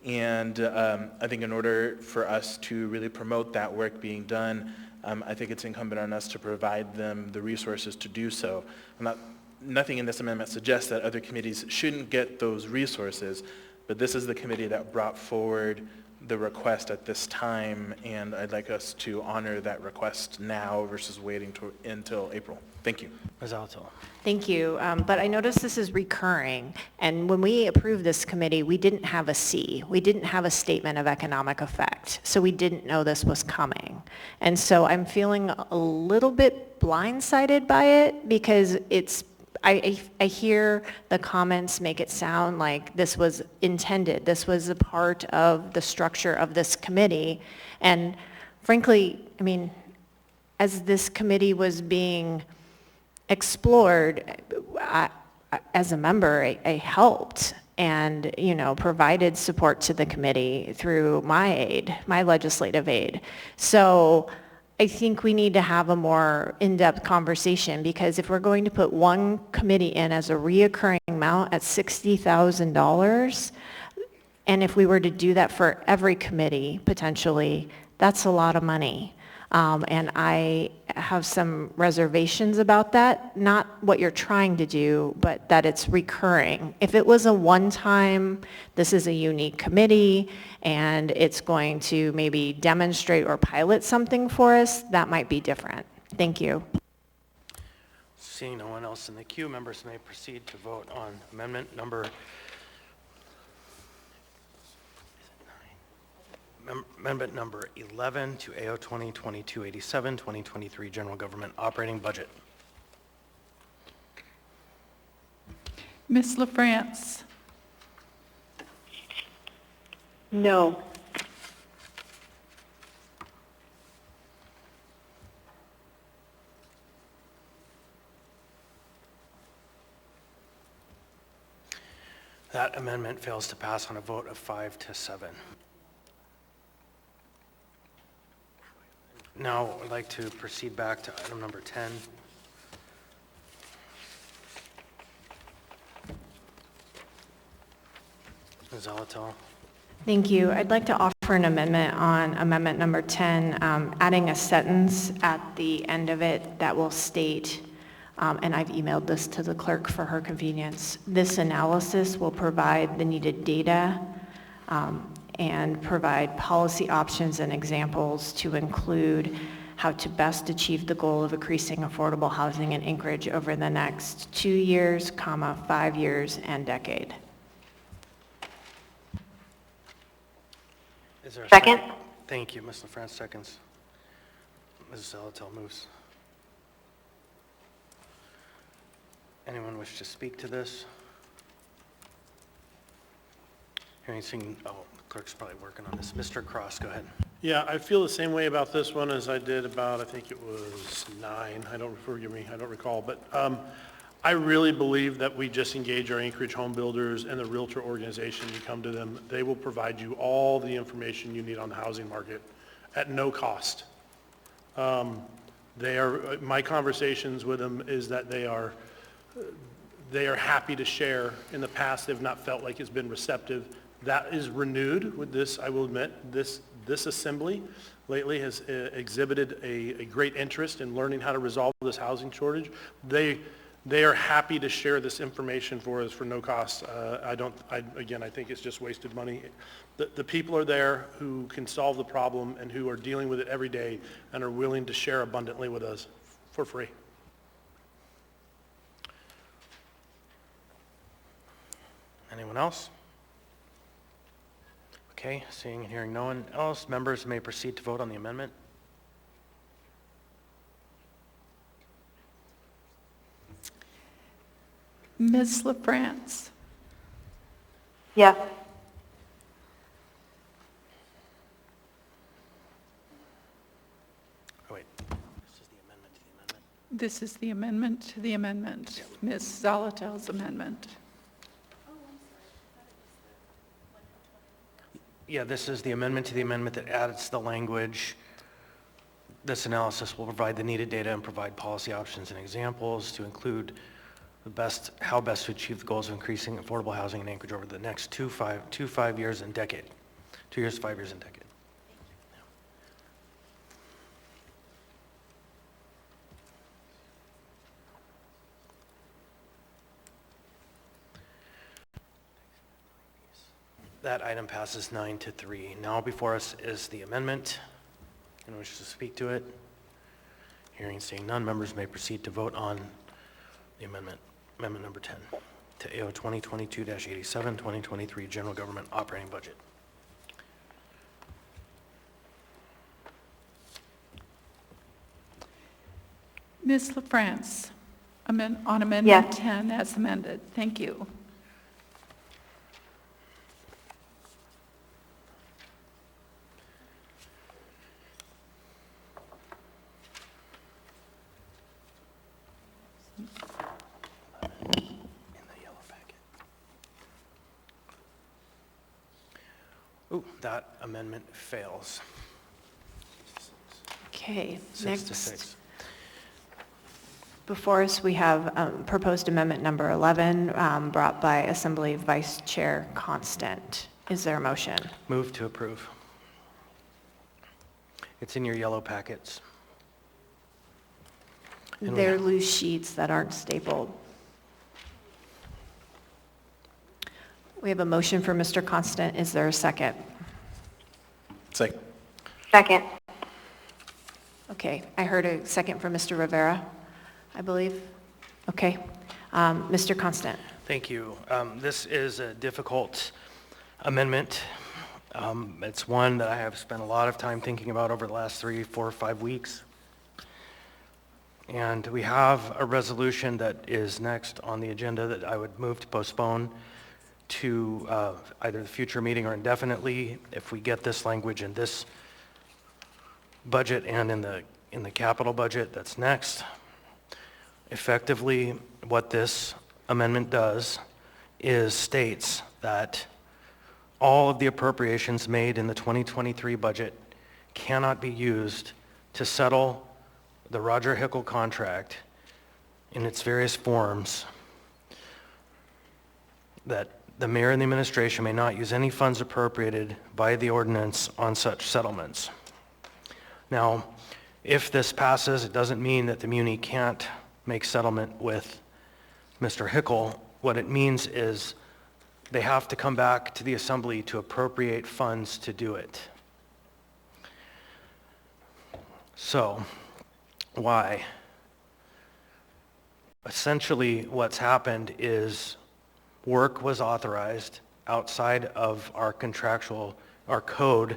And I think in order for us to really promote that work being done, I think it's incumbent on us to provide them the resources to do so. Nothing in this amendment suggests that other committees shouldn't get those resources, but this is the committee that brought forward the request at this time, and I'd like us to honor that request now versus waiting until April. Thank you. Ms. Alatal. Thank you. But I noticed this is recurring, and when we approved this committee, we didn't have a C. We didn't have a statement of economic effect, so we didn't know this was coming. And so I'm feeling a little bit blindsided by it because I hear the comments make it sound like this was intended. This was a part of the structure of this committee. And frankly, as this committee was being explored, as a member, I helped and, provided support to the committee through my legislative aid. So I think we need to have a more in-depth conversation, because if we're going to put one committee in as a reoccurring amount at $60,000, and if we were to do that for every committee, potentially, that's a lot of money. And I have some reservations about that, not what you're trying to do, but that it's recurring. If it was a one-time, this is a unique committee, and it's going to maybe demonstrate or pilot something for us, that might be different. Thank you. Seeing no one else in the queue, members may proceed to vote on amendment number Amendment number 11 to AO 2022-87, 2023 General Government Operating Budget. Ms. LaFrance? No. That amendment fails to pass on a vote of 5 to 7. Now, I'd like to proceed back to item number 10. Ms. Zalatel. Thank you. I'd like to offer an amendment on amendment number 10, adding a sentence at the end of it that will state, and I've emailed this to the clerk for her convenience, this analysis will provide the needed data and provide policy options and examples to include how to best achieve the goal of increasing affordable housing in Anchorage over the next 2 years, 5 years, and decade. Is there a Second? Thank you, Ms. LaFrance, seconds. Ms. Zalatel moves. Anyone wish to speak to this? Hearing, seeing, oh, the clerk's probably working on this. Mr. Cross, go ahead. Yeah, I feel the same way about this one as I did about, I think it was 9. Forgive me, I don't recall. But I really believe that we just engage our Anchorage home builders and the realtor organization. You come to them, they will provide you all the information you need on the housing market at no cost. My conversations with them is that they are happy to share. In the past, they've not felt like it's been receptive. That is renewed with this, I will admit, this assembly lately has exhibited a great interest in learning how to resolve this housing shortage. They are happy to share this information for us for no cost. Again, I think it's just wasted money. The people are there who can solve the problem and who are dealing with it every day and are willing to share abundantly with us for free. Anyone else? Okay, seeing and hearing no one else, members may proceed to vote on the amendment. Ms. LaFrance? Yes. Oh, wait. This is the amendment to the amendment. Ms. Zalatel's amendment. Yeah, this is the amendment to the amendment that adds the language. This analysis will provide the needed data and provide policy options and examples to include how best to achieve the goals of increasing affordable housing in Anchorage over the next 2 years and decade. 2 years, 5 years, and decade. That item passes 9-3. Now before us is the amendment. Anyone wishes to speak to it? Hearing and seeing none, members may proceed to vote on the amendment number 10 to AO 2022-87, 2023 General Government Operating Budget. Ms. LaFrance, on amendment Yes. 10 as amended. Thank you. Ooh, that amendment fails. Okay, 6 to next. 6. Before us, we have proposed amendment number 11, brought by Assembly Vice Chair Constant. Is there a motion? Move to approve. It's in your yellow packets. And They're loose sheets that aren't stapled. We have a motion for Mr. Constant. Is there a second? Second. Second. Okay, I heard a second from Mr. Rivera, I believe. Okay, Mr. Constant. Thank you. This is a difficult amendment. It's one that I have spent a lot of time thinking about over the last 3, 4, 5 weeks. And we have a resolution that is next on the agenda that I would move to postpone to either the future meeting or indefinitely if we get this language in this budget and in the capital budget that's next. Effectively, what this amendment does is states that all of the appropriations made in the 2023 budget cannot be used to settle the Roger Hickle contract in its various forms, that the mayor and the administration may not use any funds appropriated by the ordinance on such settlements. Now, if this passes, it doesn't mean that the muni can't make settlement with Mr. Hickle. What it means is they have to come back to the assembly to appropriate funds to do it. So, why? Essentially, what's happened is work was authorized outside of our contractual, our code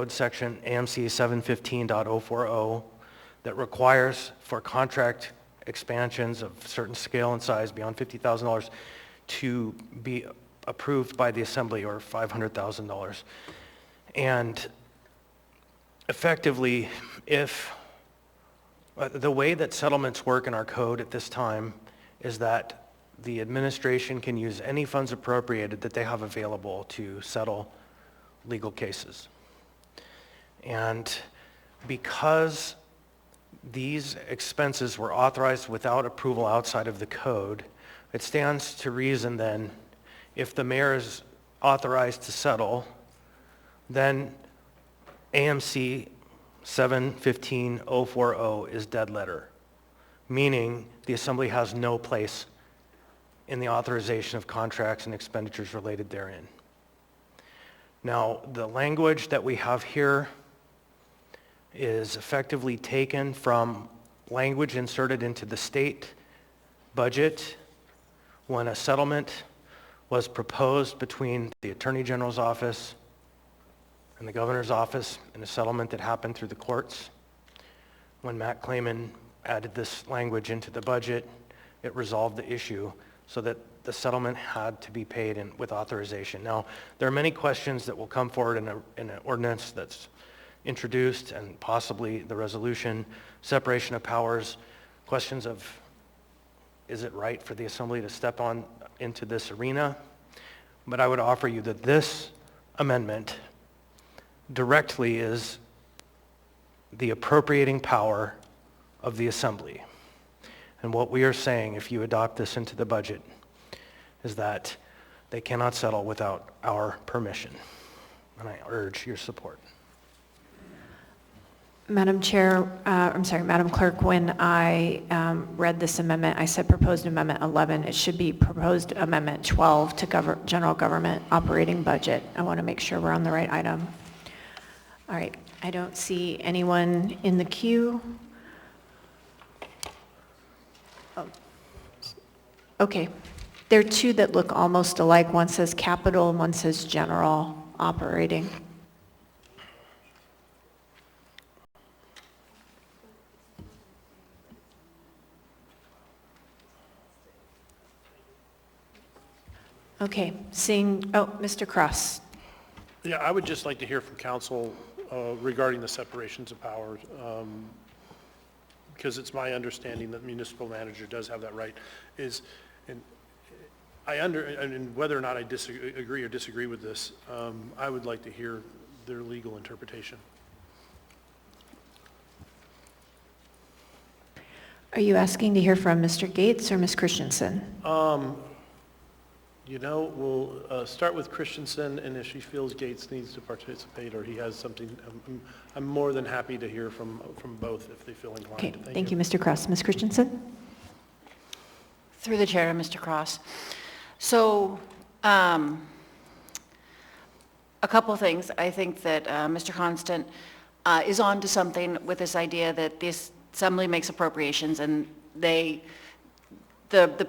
section AMC 715.040 that requires for contract expansions of certain scale and size beyond $50,000 to be approved by the assembly, or $500,000. And effectively, if the way that settlements work in our code at this time is that the administration can use any funds appropriated that they have available to settle legal cases. And because these expenses were authorized without approval outside of the code, it stands to reason then, if the mayor is authorized to settle, then AMC 715.040 is dead letter, meaning the assembly has no place in the authorization of contracts and expenditures related therein. Now, the language that we have here is effectively taken from language inserted into the state budget when a settlement was proposed between the Attorney General's office and the Governor's office in a settlement that happened through the courts. When Matt Clayman added this language into the budget, it resolved the issue so that the settlement had to be paid with authorization. Now, there are many questions that will come forward in an ordinance that's introduced, and possibly the resolution, separation of powers, questions of, is it right for the assembly to step on into this arena? But I would offer you that this amendment directly is the appropriating power of the assembly. And what we are saying, if you adopt this into the budget, is that they cannot settle without our permission. And I urge your support. Madam Clerk, when I read this amendment, I said proposed amendment 11. It should be proposed amendment 12 to general government operating budget. I want to make sure we're on the right item. All right, I don't see anyone in the queue. Oh. Okay, there are two that look almost alike. One says capital and one says general operating. Okay, Mr. Cross. Yeah, I would just like to hear from council regarding the separations of powers, because it's my understanding that municipal manager does have that right. And whether or not I agree or disagree with this, I would like to hear their legal interpretation. Are you asking to hear from Mr. Gates or Ms. Christensen? You know, we'll start with Christensen, and if she feels Gates needs to participate or he has something, I'm more than happy to hear from both if they feel inclined. Okay, thank you, Mr. Cross. Ms. Christensen? Through the chair, Mr. Cross. So, a couple of things. I think that Mr. Constant is on to something with this idea that this assembly makes appropriations and the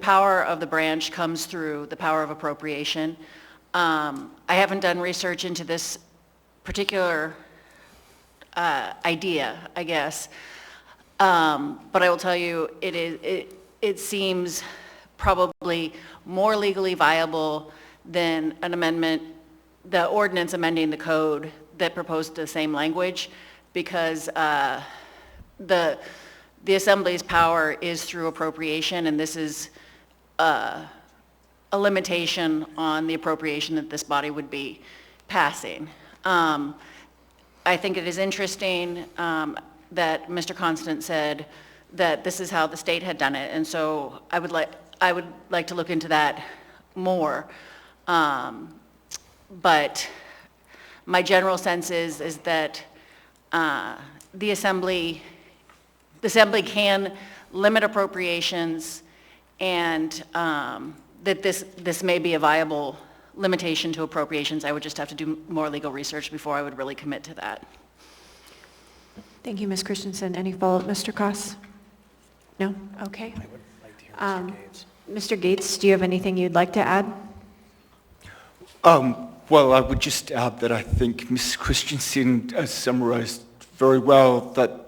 power of the branch comes through the power of appropriation. I haven't done research into this particular idea, I guess, but I will tell you it seems probably more legally viable than an amendment, the ordinance amending the code that proposed the same language, because the Assembly's power is through appropriation, and this is a limitation on the appropriation that this body would be passing. I think it is interesting that Mr. Constant said that this is how the state had done it, and so I would like to look into that more. But my general sense is that the Assembly can limit appropriations, and that this may be a viable limitation to appropriations. I would just have to do more legal research before I would really commit to that. Thank you, Ms. Christensen. Any follow-up, Mr. Cross? No? Okay. I would like to hear Mr. Gates. Mr. Gates, do you have anything you'd like to add? Well, I would just add that I think Ms. Christensen summarized very well that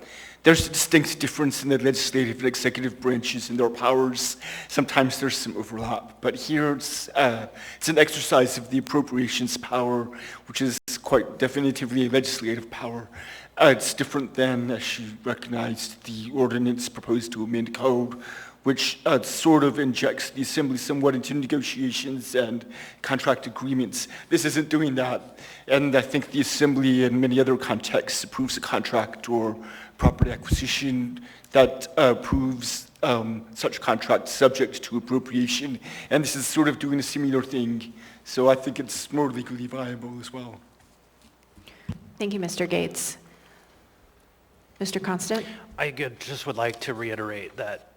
there's a distinct difference in the legislative and executive branches and their powers. Sometimes there's some overlap, but here it's an exercise of the appropriations power, which is quite definitively a legislative power. It's different than, as she recognized, the ordinance proposed to amend code, which sort of injects the Assembly somewhat into negotiations and contract agreements. This isn't doing that, and I think the Assembly in many other contexts approves a contract or property acquisition that approves such contracts subject to appropriation, and this is sort of doing a similar thing, so I think it's more legally viable as well. Thank you, Mr. Gates. Mr. Constant? I just would like to reiterate that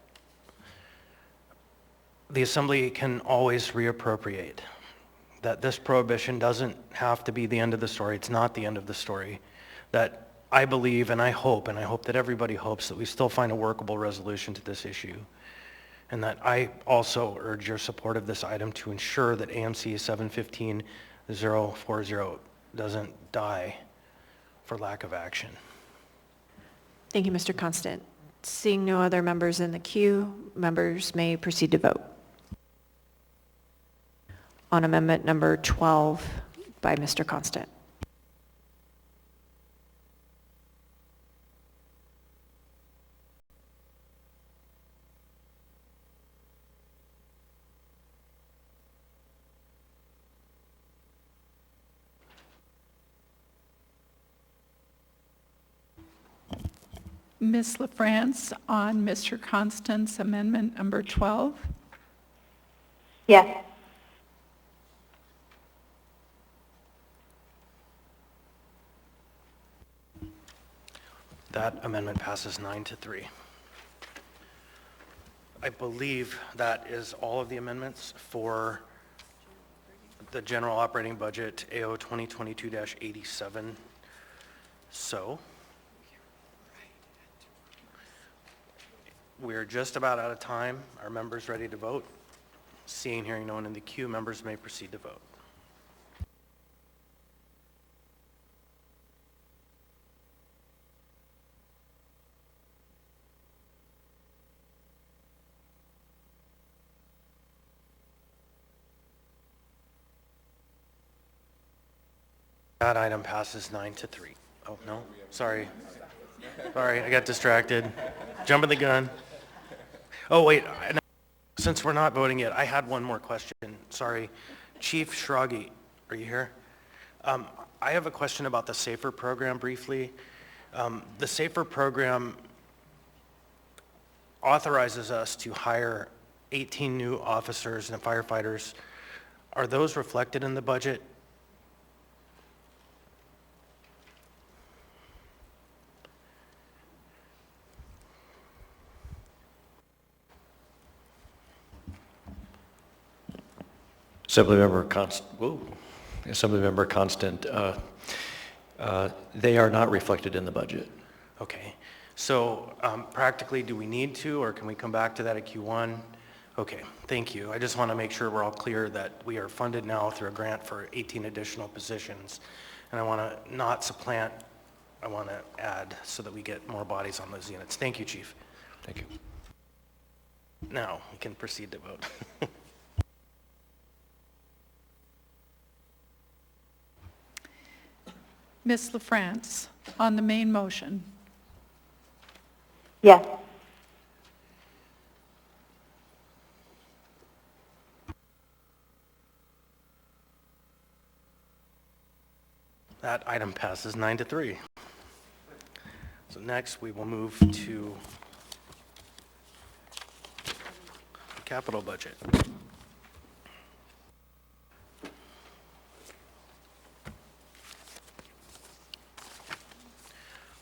the Assembly can always reappropriate, that this prohibition doesn't have to be the end of the story. It's not the end of the story. That I believe and I hope that everybody hopes that we still find a workable resolution to this issue. And that I also urge your support of this item to ensure that AMC 715-040 doesn't die for lack of action. Thank you, Mr. Constant. Seeing no other members in the queue, members may proceed to vote on amendment number 12 by Mr. Constant. Ms. LaFrance, on Mr. Constant's amendment number 12? Yes. That amendment passes 9-3. I believe that is all of the amendments for the general operating budget, AO 2022-87. So, we're just about out of time. Are members ready to vote? Seeing, hearing no one in the queue, members may proceed to vote. That item passes 9-3. Oh, no, sorry. Sorry, I got distracted. Jumping the gun. Oh, wait, since we're not voting yet, I had one more question. Sorry. Chief Schrage, are you here? I have a question about the SAFER program briefly. The SAFER program authorizes us to hire 18 new officers and firefighters Are those reflected in the budget? Assemblymember Constant, they are not reflected in the budget. Okay. So practically, do we need to, or can we come back to that at Q1? Okay, thank you. I just want to make sure we're all clear that we are funded now through a grant for 18 additional positions. And I want to not supplant, I want to add so that we get more bodies on those units. Thank you, Chief. Thank you. Now, we can proceed to vote. Ms. LaFrance, on the main motion. Yes. That item passes 9-3. So next, we will move to the capital budget.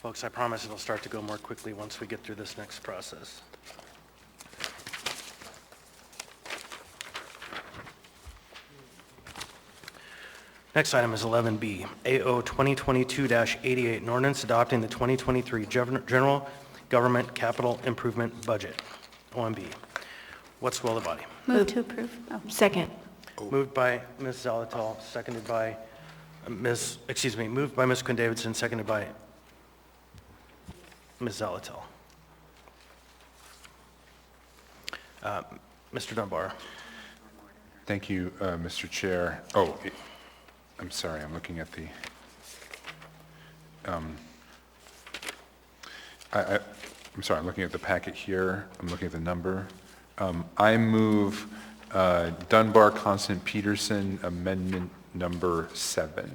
Folks, I promise it'll start to go more quickly once we get through this next process. Next item is 11B, AO 2022-88, an ordinance adopting the 2023 General Government Capital Improvement Budget, OMB. What's the will of the body? Move to approve. Oh, second. Moved by Ms. Zalatal, seconded by moved by Ms. Quinn-Davidson, seconded by Ms. Zalatal. Mr. Dunbar. Thank you, Mr. Chair. I'm sorry, I'm looking at the, I'm sorry, I'm looking at the packet here. I'm looking at the number. I move Dunbar, Constant, Peterson, amendment number 7.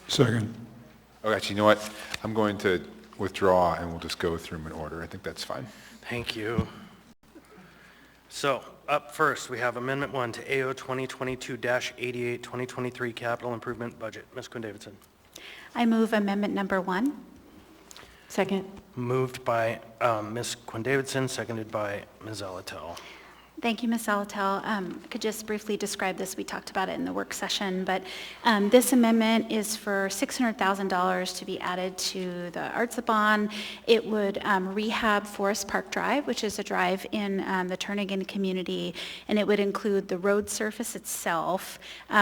Second. Oh, actually, you know what? I'm going to withdraw and we'll just go through them in order. I think that's fine. Thank you. So up first, we have Amendment 1 to AO 2022-88, 2023 Capital Improvement Budget. Ms. Quinn-Davidson. I move amendment number 1. Second. Moved by Ms. Quinn-Davidson, seconded by Ms. Zalatal. Thank you, Ms. Zalatal. I could just briefly describe this. We talked about it in the work session, but this amendment is for $600,000 to be added to the Artsabon. It would rehab Forest Park Drive, which is a drive in the Turnagain community, and it would include the road surface itself,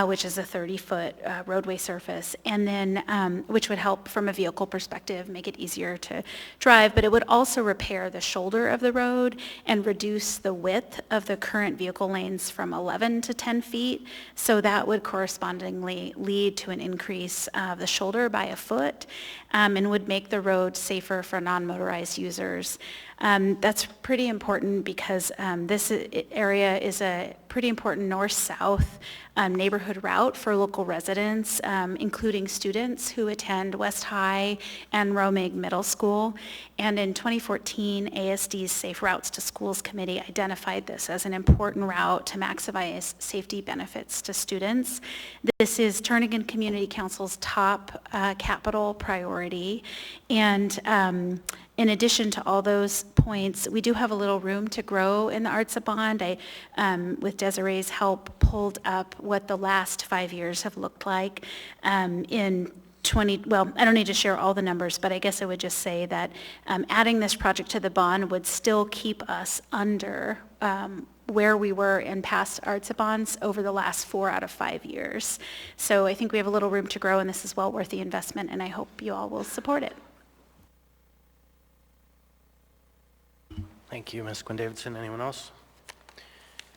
which is a 30-foot roadway surface, and then which would help from a vehicle perspective, make it easier to drive, but it would also repair the shoulder of the road and reduce the width of the current vehicle lanes from 11 to 10 feet. So that would correspondingly lead to an increase of the shoulder by a foot and would make the road safer for non-motorized users. That's pretty important because this area is a pretty important north-south neighborhood route for local residents, including students who attend West High and Romig Middle School. And in 2014, ASD's Safe Routes to Schools Committee identified this as an important route to maximize safety benefits to students. This is Turnagain Community Council's top capital priority. And in addition to all those points, we do have a little room to grow in the Artsabon. I, with Desiree's help, pulled up what the last 5 years have looked like well, I don't need to share all the numbers, but I guess I would just say that adding this project to the bond would still keep us under where we were in past Artsabons over the last 4 out of 5 years. So I think we have a little room to grow, and this is well worth the investment, and I hope you all will support it. Thank you, Ms. Quinn-Davidson. Anyone else?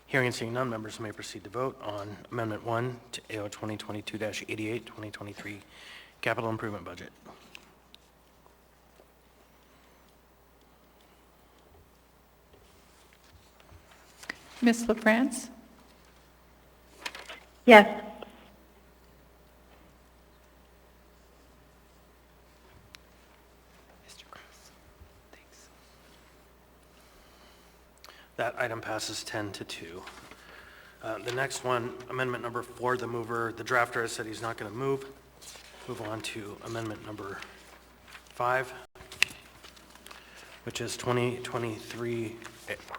Hearing and seeing none, members may proceed to vote on Amendment 1 to AO 2022-88, 2023 Capital Improvement Budget. Ms. LaFrance? Yes. That item passes 10-2. The next one, amendment number 4, the drafter has said he's not going to move. Move on to amendment number 5, which is 2023,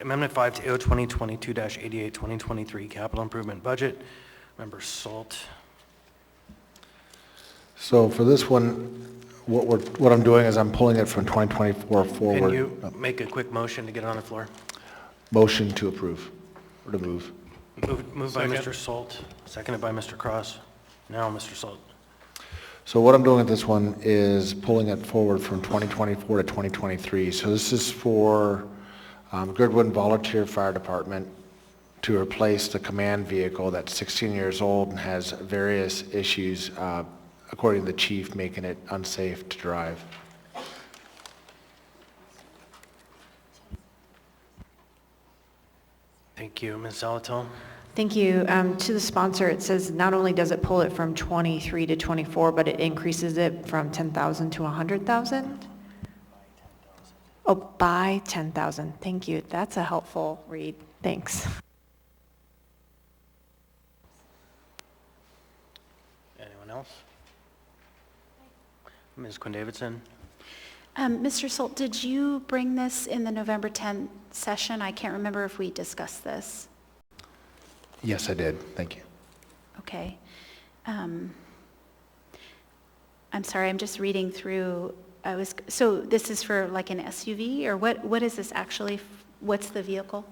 amendment 5 to AO 2022-88, 2023 capital improvement budget. Member Salt. So for this one, what I'm doing is I'm pulling it from 2024 forward. Can you make a quick motion to get it on the floor? Motion to approve, or to move. Moved by Mr. Salt, seconded by Mr. Cross. Now, Mr. Salt. So what I'm doing with this one is pulling it forward from 2024 to 2023. So this is for Goodwin Volunteer Fire Department to replace the command vehicle that's 16 years old and has various issues, according to the chief, making it unsafe to drive. Thank you. Ms. Zalatel. Thank you. To the sponsor, it says not only does it pull it from 23 to 24, but it increases it from 10,000 to 100,000? Oh, by 10,000. Thank you. That's a helpful read. Thanks. Anyone else? Ms. Quinn-Davidson. Mr. Salt, did you bring this in the November 10th session? I can't remember if we discussed this. Yes, I did. Thank you. Okay. I'm sorry, I'm just reading through. So this is for like an SUV, or what is this actually? What's the vehicle?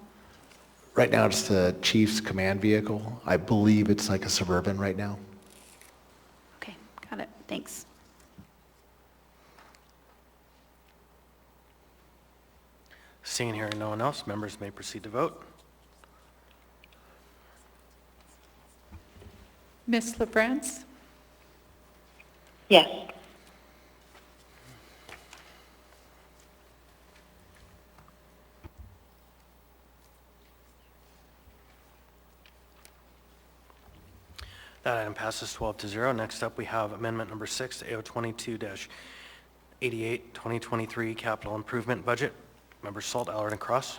Right now, it's the chief's command vehicle. I believe it's like a Suburban right now. Okay, got it. Thanks. Seeing here no one else, members may proceed to vote. Ms. LaFrance? Yes. That item passes 12-0. Next up, we have amendment number 6 to AO 22-88, 2023 capital improvement budget. Members Salt, Allard, and Cross. Is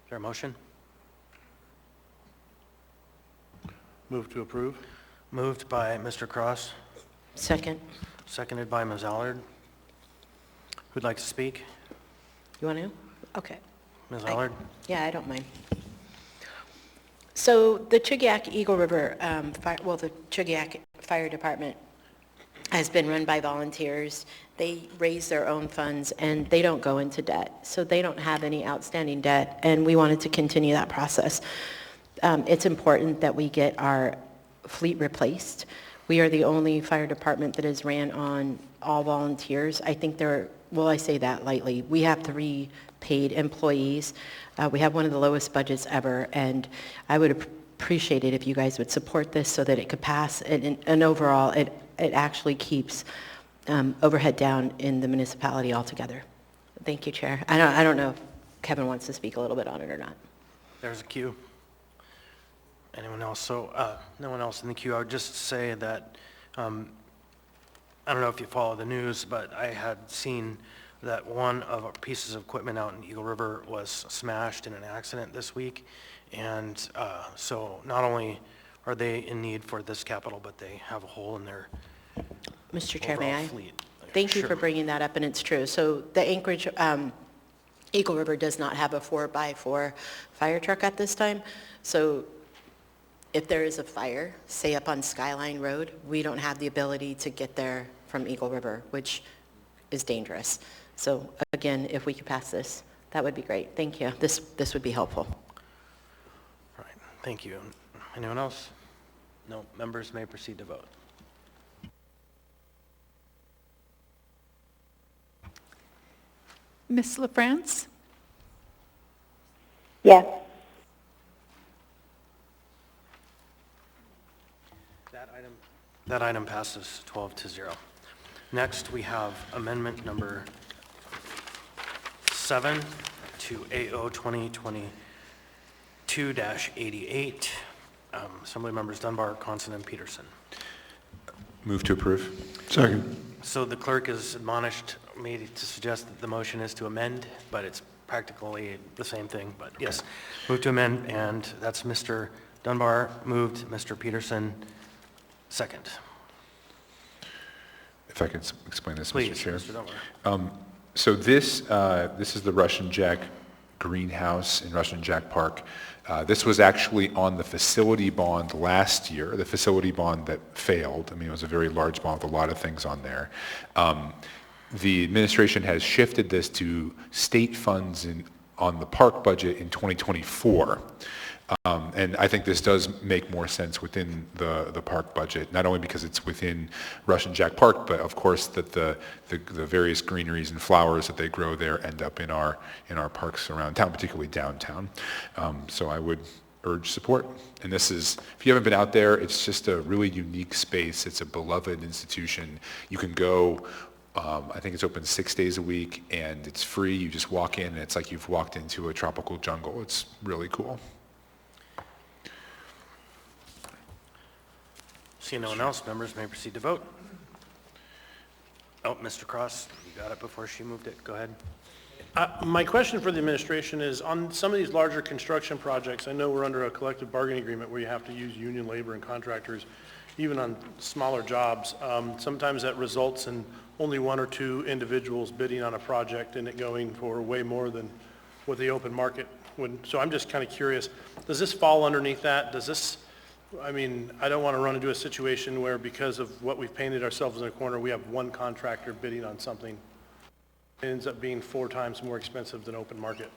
there a motion? Move to approve. Moved by Mr. Cross. Second. Seconded by Ms. Allard. Who'd like to speak? You want to? Okay. Ms. Allard? Yeah, I don't mind. So the Chugach Eagle River, the Chugach Fire Department has been run by volunteers. They raise their own funds and they don't go into debt. So they don't have any outstanding debt, and we wanted to continue that process. It's important that we get our fleet replaced. We are the only fire department that is ran on all volunteers. I think I say that lightly. We have 3 paid employees. We have one of the lowest budgets ever, and I would appreciate it if you guys would support this so that it could pass. And overall, it actually keeps overhead down in the municipality altogether. Thank you, Chair. I don't know if Kevin wants to speak a little bit on it or not. There's a queue. Anyone else? So no one else in the queue. I would just say that I don't know if you follow the news, but I had seen that one of our pieces of equipment out in Eagle River was smashed in an accident this week. And so not only are they in need for this capital, but they have a hole in their Mr. Chair, may I? fleet. Thank you Sure. for bringing that up, and it's true. So the Anchorage Eagle River does not have a 4x4 fire truck at this time. So if there is a fire, say up on Skyline Road, we don't have the ability to get there from Eagle River, which is dangerous. So again, if we could pass this, that would be great. Thank you. This would be helpful. All right. Thank you. Anyone else? No. Members may proceed to vote. Ms. LaFrance? Yes. That item passes 12-0. Next, we have amendment number 7 to AO 2022-88. Assembly members Dunbar, Constant, and Peterson. Move to approve. Second. So the clerk has admonished me to suggest that the motion is to amend, but it's practically the same thing, but yes. Move to amend, and that's Mr. Dunbar moved, Mr. Peterson second. If I could explain this, Please, Mr. Chair. Mr. Dunbar. So this is the Russian Jack greenhouse in Russian Jack Park. This was actually on the facility bond last year, the facility bond that failed. I mean, it was a very large bond with a lot of things on there. The administration has shifted this to state funds on the park budget in 2024. And I think this does make more sense within the park budget, not only because it's within Russian Jack Park, but of course that the various greeneries and flowers that they grow there end up in our parks around town, particularly downtown. So I would urge support. And this is, if you haven't been out there, it's just a really unique space. It's a beloved institution. You can go, I think it's open 6 days a week, and it's free. You just walk in, and it's like you've walked into a tropical jungle. It's really cool. See no one else, members may proceed to vote. Oh, Mr. Cross, you got it before she moved it. Go ahead. My question for the administration is, on some of these larger construction projects, I know we're under a collective bargaining agreement where you have to use union labor and contractors, even on smaller jobs. Sometimes that results in only one or two individuals bidding on a project and it going for way more than what the open market would. So I'm just kind of curious, does this fall underneath that? Does this, I mean, I don't want to run into a situation where because of what we've painted ourselves in a corner, we have one contractor bidding on something. It ends up being 4 times more expensive than open market.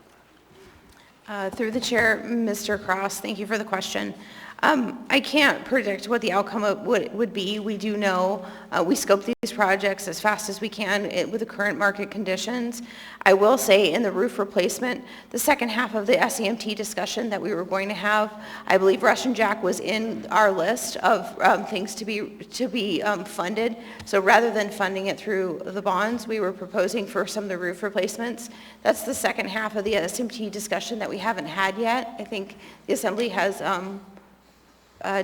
Through the chair, Mr. Cross, thank you for the question. I can't predict what the outcome would be. We do know we scope these projects as fast as we can with the current market conditions. I will say in the roof replacement, the second half of the SEMT discussion that we were going to have, I believe Russian Jack was in our list of things to be funded. So rather than funding it through the bonds, we were proposing for some of the roof replacements. That's the second half of the SEMT discussion that we haven't had yet. I think the Assembly has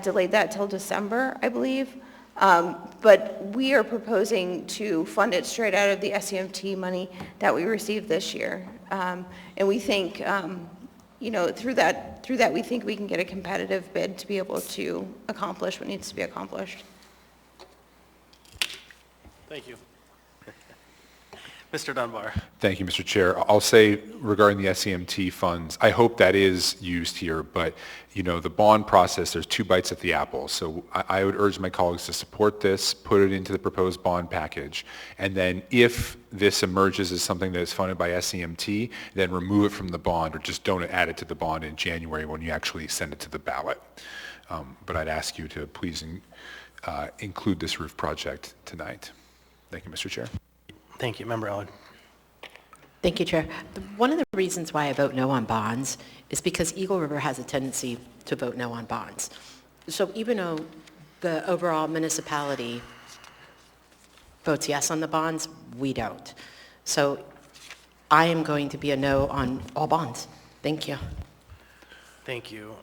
delayed that till December, I believe. But we are proposing to fund it straight out of the SEMT money that we received this year. And we think, you know, through that we think we can get a competitive bid to be able to accomplish what needs to be accomplished. Thank you. Mr. Dunbar. Thank you, Mr. Chair. I'll say regarding the SEMT funds, I hope that is used here, but you know, the bond process, there's 2 bites at the apple. So I would urge my colleagues to support this, put it into the proposed bond package, and then if this emerges as something that is funded by SEMT, then remove it from the bond or just don't add it to the bond in January when you actually send it to the ballot. But I'd ask you to please include this roof project tonight. Thank you, Mr. Chair. Thank you. Member Allen. Thank you, Chair. One of the reasons why I vote no on bonds is because Eagle River has a tendency to vote no on bonds. So even though the overall municipality votes yes on the bonds, we don't. So I am going to be a no on all bonds. Thank you. Thank you.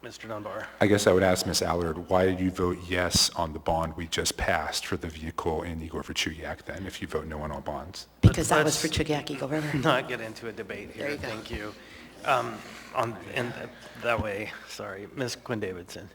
Mr. Dunbar. I guess I would ask Ms. Allard, why did you vote yes on the bond we just passed for the vehicle in Eagle River Chugiak then, if you vote no on all bonds? Because that was for Chugiak Eagle River. Not get into a debate here. Thank you. In that way, sorry. Ms. Quinn Davidson.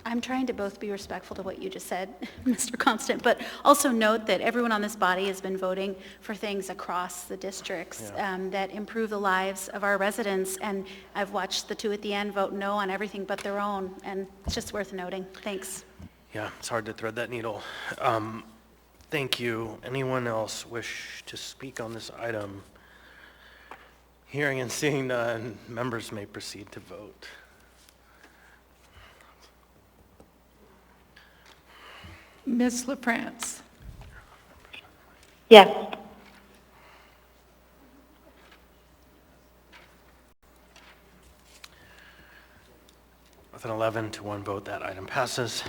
I'm trying to both be respectful to what you just said, Mr. Constant, but also note that everyone on this body has been voting for things across the districts that improve the lives of our residents, and I've watched the 2 at the end vote no on everything but their own, and it's just worth noting. Thanks. Yeah, it's hard to thread that needle. Thank you. Anyone else wish to speak on this item? Hearing and seeing none, members may proceed to vote. Ms. LaFrance. Yes. With an 11 to 1 vote, that item passes.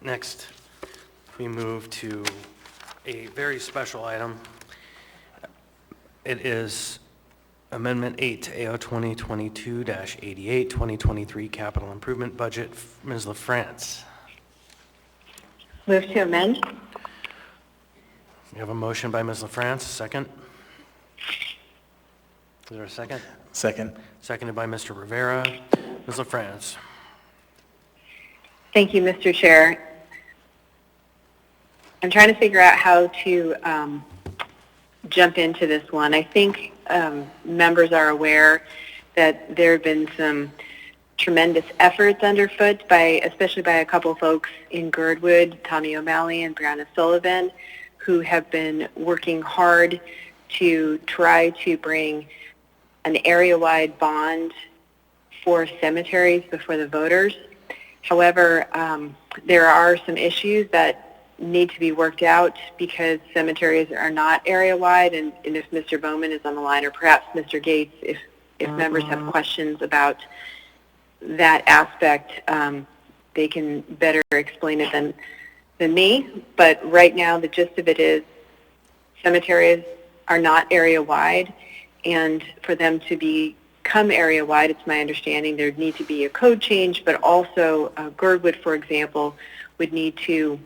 Next, we move to a very special item. It is Amendment 8 to AO 2022-88, 2023 Capital Improvement Budget. Ms. LaFrance. Move to amend. We have a motion by Ms. LaFrance, second. Is there a second? Second. Seconded by Mr. Rivera. Ms. LaFrance. Thank you, Mr. Chair. I'm trying to figure out how to jump into this one. I think members are aware that there have been some tremendous efforts underfoot especially by a couple folks in Girdwood, Tommy O'Malley and Brianna Sullivan, who have been working hard to try to bring an area-wide bond for cemeteries before the voters. However, there are some issues that need to be worked out because cemeteries are not area-wide, and if Mr. Bowman is on the line, or perhaps Mr. Gates, if members have questions about that aspect, they can better explain it than me. But right now, the gist of it is cemeteries are not area-wide, and for them to become area-wide, it's my understanding there would need to be a code change, but also Girdwood, for example, would need to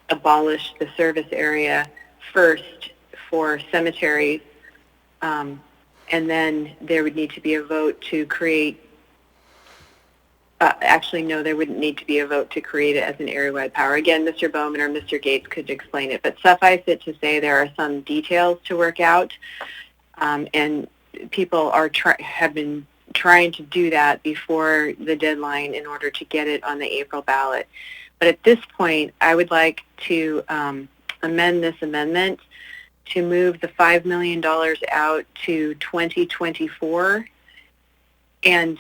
abolish the service area first for cemeteries, and then there would need to be a vote to create, actually no, there wouldn't need to be a vote to create it as an area-wide power. Again, Mr. Bowman or Mr. Gates could explain it, but suffice it to say there are some details to work out, and people have been trying to do that before the deadline in order to get it on the April ballot. But at this point, I would like to amend this amendment to move the $5 million out to 2024. And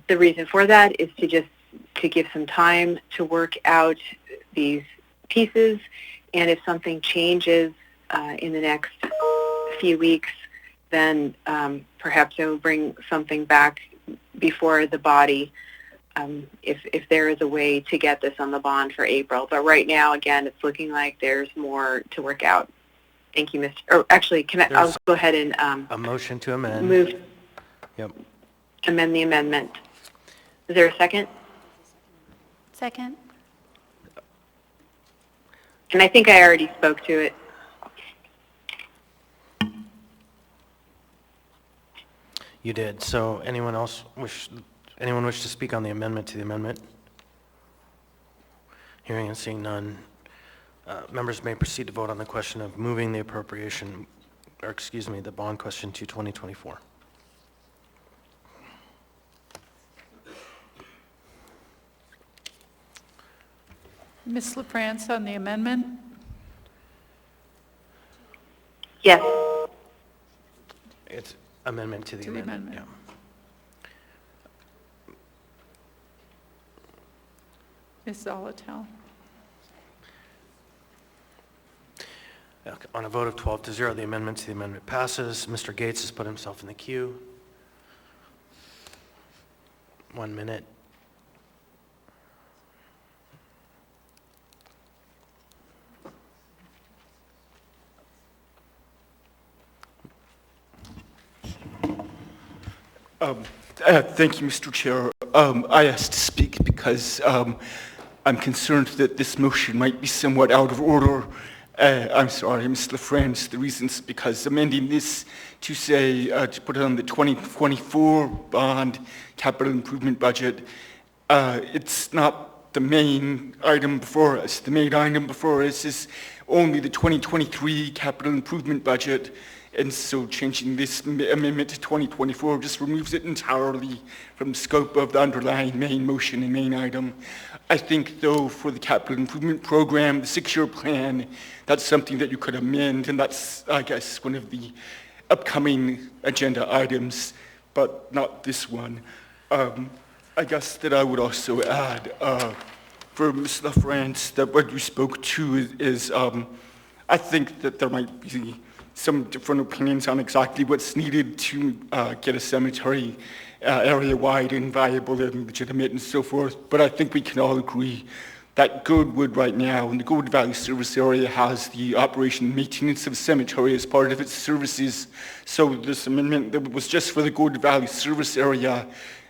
the reason for that is to give some time to work out these pieces. And if something changes in the next few weeks, then perhaps I will bring something back before the body if there is a way to get this on the bond for April. But right now, again, it's looking like there's more to work out. Thank you, Mr. Or actually, I'll go ahead and a motion to amend. Amend the amendment. Is there a second? Second. And I think I already spoke to it. You did. So anyone wish to speak on the amendment to the amendment? Hearing and seeing none, members may proceed to vote on the question of moving the appropriation, or excuse me, the bond question to 2024. Ms. LaFrance on the amendment? Yes. It's amendment to the amendment. Yeah. Ms. Zolotel? On a vote of 12-0, the amendment to the amendment passes. Mr. Gates has put himself in the queue. 1 minute. Thank you, Mr. Chair. I asked to speak because I'm concerned that this motion might be somewhat out of order. I'm sorry, Ms. LaFrance. The reason is because amending this to say, to put it on the 2024 bond capital improvement budget, it's not the main item before us. The main item before us is only the 2023 capital improvement budget. And so changing this amendment to 2024 just removes it entirely from the scope of the underlying main motion and main item. I think, though, for the capital improvement program, the 6-year plan, that's something that you could amend, and that's, I guess, one of the upcoming agenda items, but not this one. I guess that I would also add, for Ms. LaFrance, that what you spoke to is I think that there might be some different opinions on exactly what's needed to get a cemetery area-wide and viable and legitimate and so forth. But I think we can all agree that Girdwood right now, and the Girdwood Valley Service Area, has the operation and maintenance of cemetery as part of its services. So this amendment that was just for the Girdwood Valley Service Area,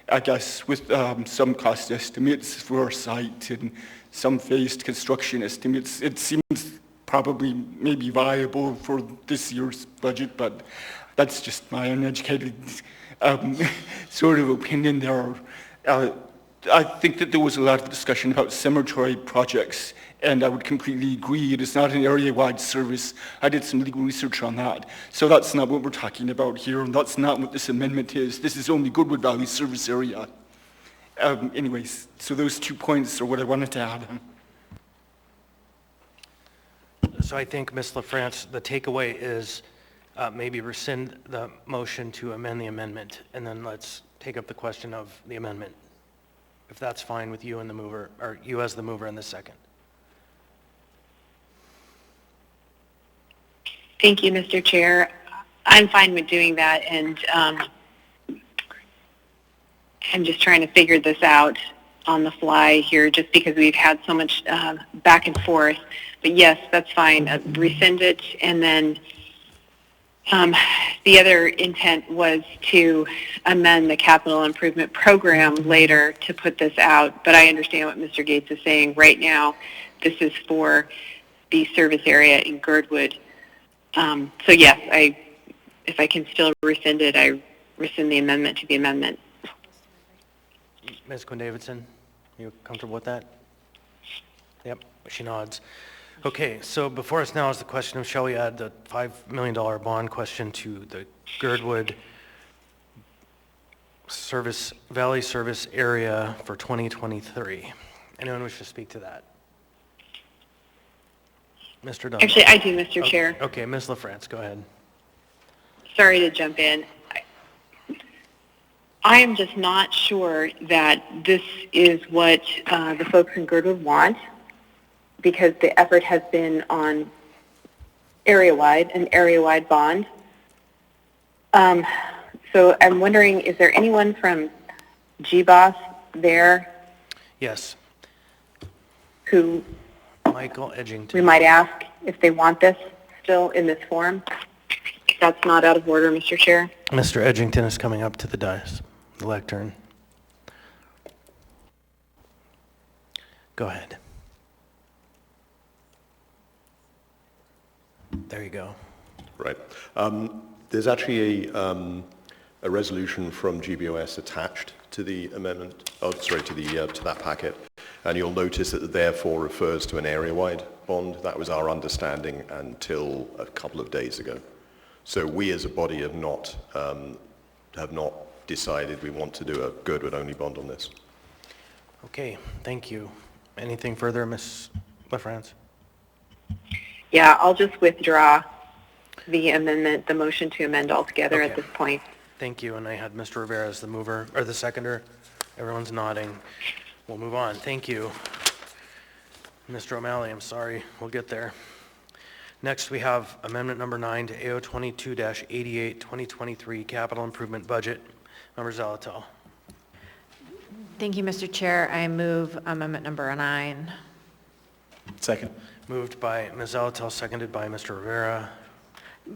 I guess, with some cost estimates for our site and some phased construction estimates, it seems probably maybe viable for this year's budget, but that's just my uneducated sort of opinion there. I think that there was a lot of discussion about cemetery projects, and I would completely agree. It is not an area-wide service. I did some legal research on that. So that's not what we're talking about here, and that's not what this amendment is. This is only Goodwood Valley service area. Anyways, so those 2 points are what I wanted to add. So I think, Ms. LaFrance, the takeaway is maybe rescind the motion to amend the amendment, and then let's take up the question of the amendment, if that's fine with you and the mover, or you as the mover and the second. Thank you, Mr. Chair. I'm fine with doing that, and I'm just trying to figure this out on the fly here, just because we've had so much back and forth. But yes, that's fine. Rescind it, and then the other intent was to amend the capital improvement program later to put this out. But I understand what Mr. Gates is saying. Right now, this is for the service area in Girdwood. So yes, if I can still rescind it, I rescind the amendment to the amendment. Ms. Quinn-Davidson, you comfortable with that? Yep, she nods. Okay, so before us now is the question of shall we add the $5 million bond question to the Girdwood Valley service area for 2023? Anyone wish to speak to that? Mr. Dunbar. Actually, I do, Mr. Chair. Okay, Ms. LaFrance, go ahead. Sorry to jump in. I am just not sure that this is what the folks in Girdwood want, because the effort has been on an area-wide bond. So I'm wondering, is there anyone from GBOS there? Yes. Who Michael Edgington. we might ask if they want this still in this form? That's not out of order, Mr. Chair. Mr. Edgington is coming up to the dais, the lectern. Go ahead. There you go. Right. There's actually a resolution from GBOS attached to the amendment, to that packet, and you'll notice that it therefore refers to an area-wide bond. That was our understanding until a couple of days ago. So we as a body have not decided we want to do a Girdwood-only bond on this. Okay, thank you. Anything further, Ms. LaFrance? Yeah, I'll just withdraw the amendment, the motion to amend altogether at this point. Thank you, and I had Mr. Rivera as the mover, or the seconder. Everyone's nodding. We'll move on. Thank you. Mr. O'Malley, I'm sorry. We'll get there. Next, we have amendment number 9 to AO 22-88 2023 capital improvement budget. Member Zalatel. Thank you, Mr. Chair. I move amendment number 9. Second. Moved by Ms. Zalatel, seconded by Mr. Rivera.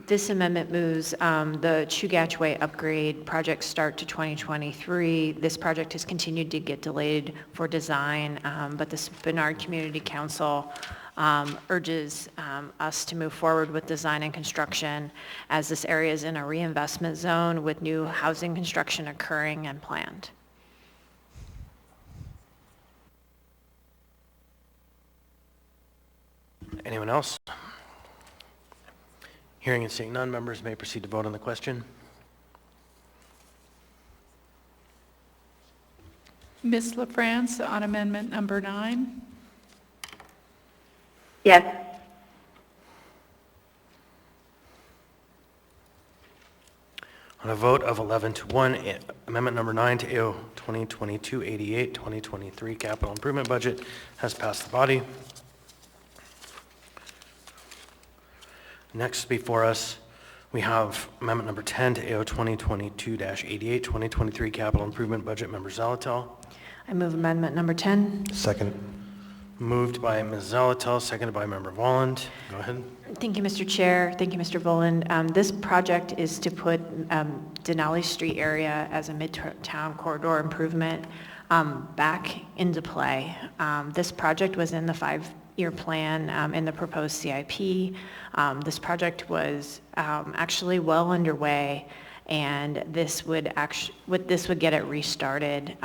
This amendment moves the Chugach upgrade project start to 2023. This project has continued to get delayed for design, but the Bernard Community Council urges us to move forward with design and construction as this area is in a reinvestment zone with new housing construction occurring and planned. Anyone else? Hearing and seeing none, members may proceed to vote on the question. Ms. LaFrance on amendment number 9? Yes. On a vote of 11-1, amendment number 9 to AO 2022-88 2023 capital improvement budget has passed the body. Next before us, we have amendment number 10 to AO 2022-88 2023 capital improvement budget. Member Zalatel. I move amendment number 10. Second. Moved by Ms. Zalatel, seconded by Member Volland. Go ahead. Thank you, Mr. Chair. Thank you, Mr. Voland. This project is to put Denali Street area as a midtown corridor improvement back into play. This project was in the $5 year plan in the proposed CIP. This project was actually well underway, and this would get it restarted.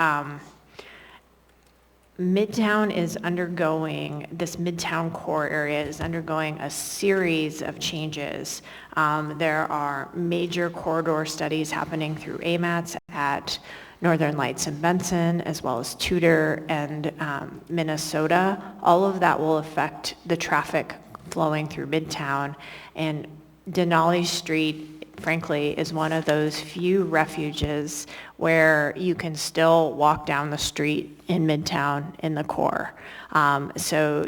Midtown is undergoing, this Midtown core area is undergoing a series of changes. There are major corridor studies happening through AMATS at Northern Lights and Benson, as well as Tudor and Minnesota. All of that will affect the traffic flowing through Midtown. And Denali Street, frankly, is one of those few refuges where you can still walk down the street in Midtown in the core. So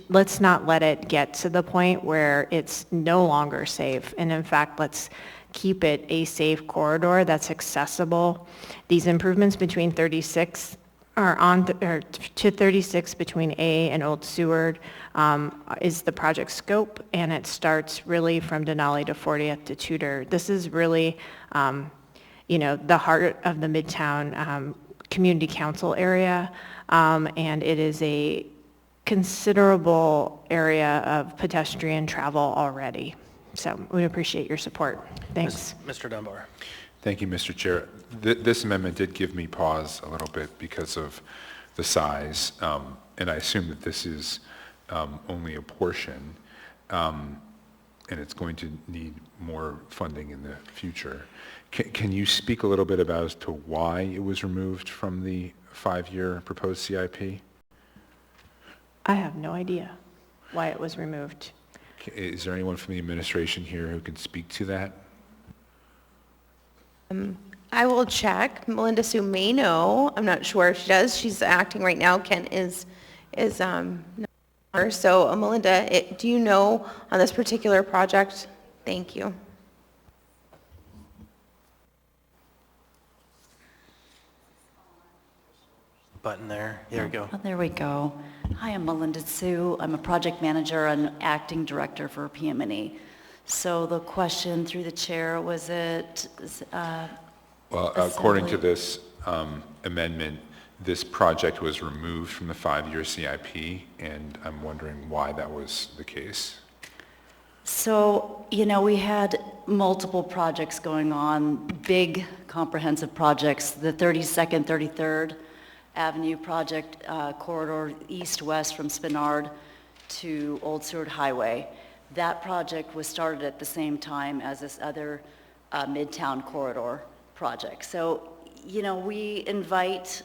let's not let it get to the point where it's no longer safe. And in fact, let's keep it a safe corridor that's accessible. These improvements between 36 to 36 between A and Old Seward is the project scope, and it starts really from Denali to 40th to Tudor. This is really, the heart of the Midtown Community Council area, and it is a considerable area of pedestrian travel already. So we appreciate your support. Thanks. Mr. Dunbar. Thank you, Mr. Chair. This amendment did give me pause a little bit because of the size, and I assume that this is only a portion, and it's going to need more funding in the future. Can you speak a little bit about as to why it was removed from the 5-year proposed CIP? I have no idea why it was removed. Is there anyone from the administration here who can speak to that? I will check. Melinda Sue may know. I'm not sure if she does. She's acting right now. Kent is not her. So Melinda, do you know on this particular project? Thank you. Button there. There we go. Oh, there we go. Hi, I'm Melinda Sue. I'm a project manager and acting director for PM&E. So the question through the chair, was it? Well, according to this amendment, this project was removed from the 5-year CIP, and I'm wondering why that was the case. So, we had multiple projects going on, big comprehensive projects, the 32nd, 33rd Avenue project corridor east-west from Spenard to Old Seward Highway. That project was started at the same time as this other Midtown corridor project. So, we invite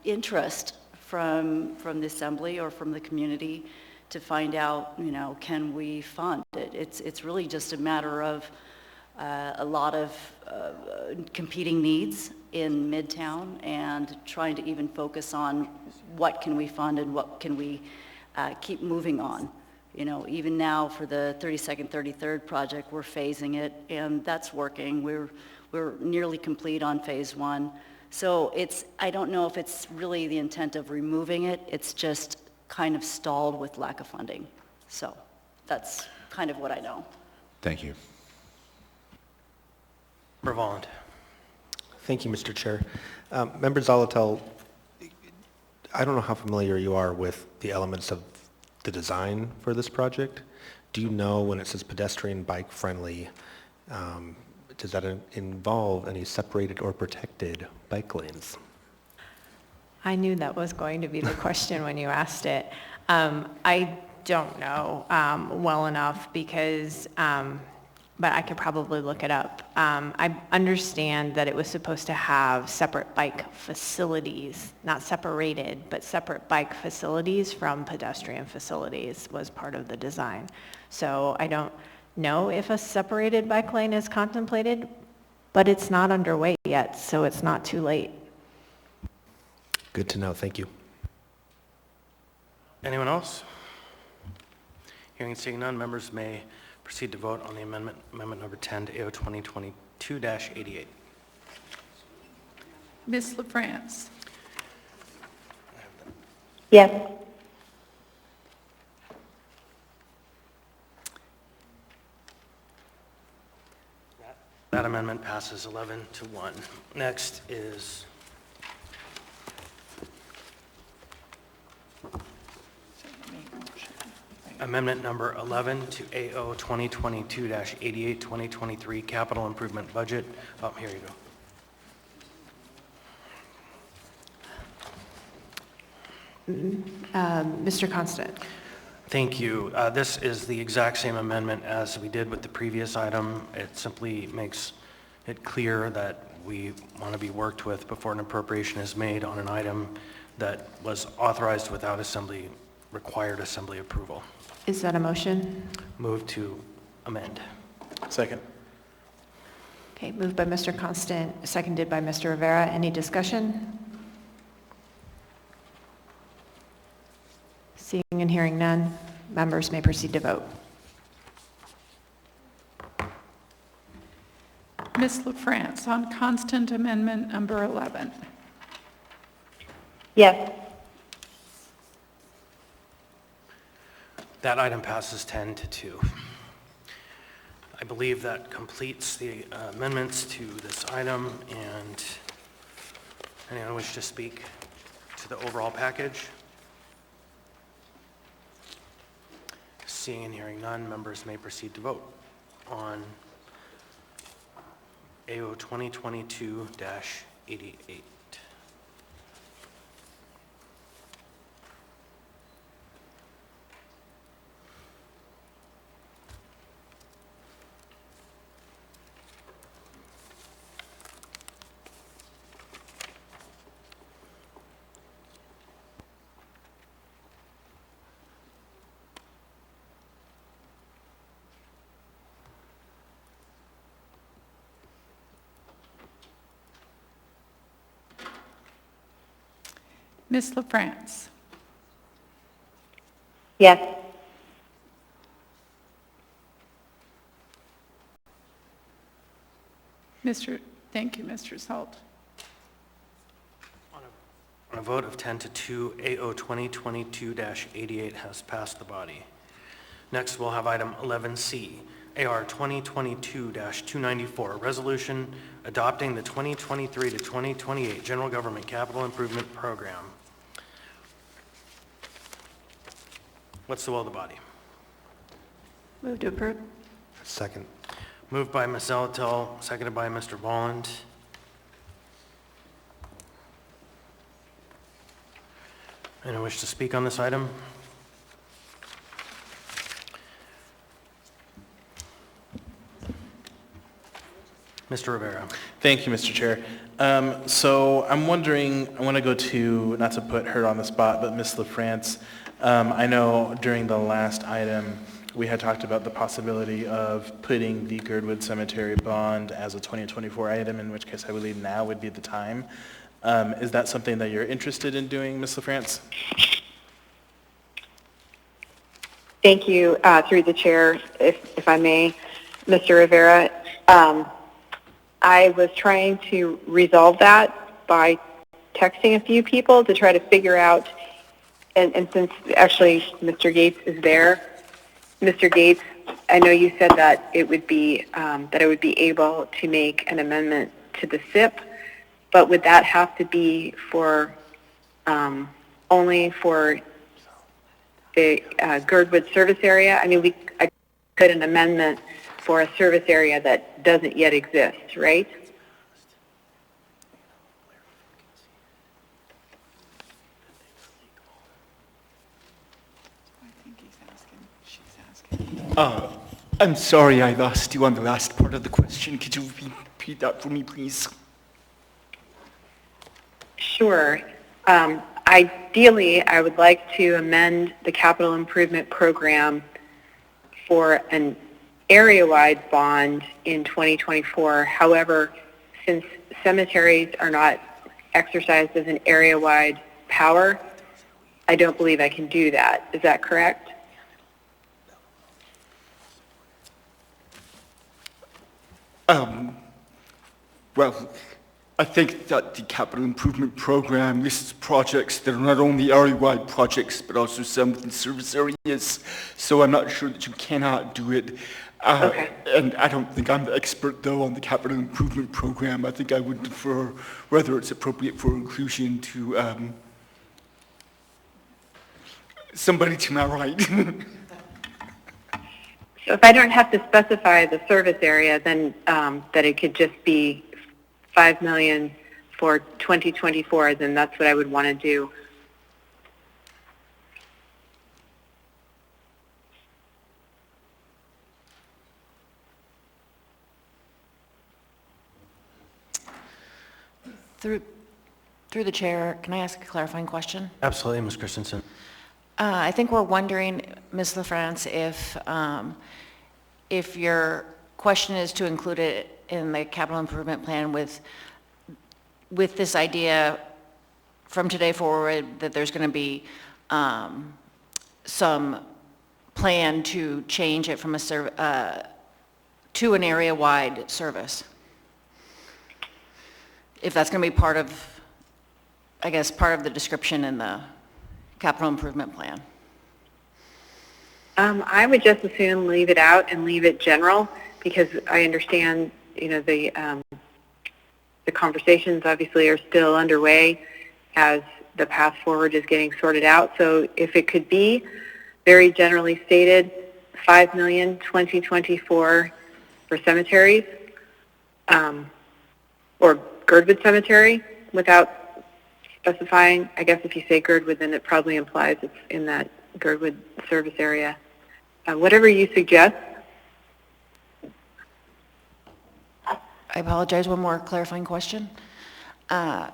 interest from the assembly or from the community to find out, can we fund it? It's really just a matter of a lot of competing needs in Midtown and trying to even focus on what can we fund and what can we keep moving on. Even now for the 32nd, 33rd project, we're phasing it, and that's working. We're nearly complete on phase 1. So I don't know if it's really the intent of removing it. It's just kind of stalled with lack of funding. So that's kind of what I know. Thank you. Revolland. Thank you, Mr. Chair. Member Zolotel, I don't know how familiar you are with the elements of the design for this project. Do you know when it says pedestrian bike friendly, does that involve any separated or protected bike lanes? I knew that was going to be the question when you asked it. I don't know well enough because, but I could probably look it up. I understand that it was supposed to have separate bike facilities, not separated, but separate bike facilities from pedestrian facilities was part of the design. So I don't know if a separated bike lane is contemplated, but it's not underway yet, so it's not too late. Good to know. Thank you. Anyone else? Hearing and seeing none, members may proceed to vote on the amendment number 10 to AO 2022-88. Ms. LaFrance? Yes. That amendment passes 11-1. Next is amendment number 11 to AO 2022-88 2023 capital improvement budget. Oh, here you go. Mr. Constant. Thank you. This is the exact same amendment as we did with the previous item. It simply makes it clear that we want to be worked with before an appropriation is made on an item that was authorized without required assembly approval. Is that a motion? Move to amend. Second. Okay, moved by Mr. Constant, seconded by Mr. Rivera. Any discussion? Seeing and hearing none, members may proceed to vote. Ms. LaFrance, on constant amendment number 11. Yes. That item passes 10-2. I believe that completes the amendments to this item, and anyone wish to speak to the overall package? Seeing and hearing none, members may proceed to vote on AO 2022-88. Ms. LaFrance. Yes. Thank you, Mr. Salt. On a vote of 10-2, AO 2022-88 has passed the body. Next, we'll have item 11C, AR 2022-294, resolution adopting the 2023 to 2028 General Government Capital Improvement Program. What's the will of the body? Move to approve. Second. Moved by Ms. Zalatel, seconded by Mr. Volland. Anyone wish to speak on this item? Mr. Rivera. Thank you, Mr. Chair. So I'm wondering, I want to go to, not to put her on the spot, but Ms. LaFrance. I know during the last item, we had talked about the possibility of putting the Girdwood Cemetery bond as a 2024 item, in which case I believe now would be the time. Is that something that you're interested in doing, Ms. LaFrance? Thank you, through the chair, if I may, Mr. Rivera. I was trying to resolve that by texting a few people to try to figure out, and since actually Mr. Gates is there, Mr. Gates, I know you said that it would be, that I would be able to make an amendment to the SIP, but would that have to be for, only for the Girdwood service area? I mean, I could an amendment for a service area that doesn't yet exist, right? I'm sorry I lost you on the last part of the question. Could you repeat that for me, please? Sure. Ideally, I would like to amend the capital improvement program for an area-wide bond in 2024. However, since cemeteries are not exercised as an area-wide power, I don't believe I can do that. Is that correct? Well, I think that the capital improvement program lists projects that are not only area-wide projects, but also some within service areas. So I'm not sure that you cannot do it. Okay. And I don't think I'm the expert, though, on the capital improvement program. I think I would defer whether it's appropriate for inclusion to somebody to my right. So if I don't have to specify the service area, then that it could just be 5 million for 2024, then that's what I would want to do. Through the chair, can I ask a clarifying question? Absolutely, Ms. Christensen. I think we're wondering, Ms. LaFrance, if your question is to include it in the capital improvement plan with this idea from today forward that there's going to be some plan to change it from to an area-wide service. If that's going to be part of, I guess, part of the description in the capital improvement plan. I would just as soon leave it out and leave it general, because I understand, the conversations obviously are still underway as the path forward is getting sorted out. So if it could be very generally stated, 5 million 2024 for cemeteries, or Girdwood Cemetery, without specifying. I guess if you say Girdwood, then it probably implies it's in that Girdwood service area. Whatever you suggest. I apologize, one more clarifying question. I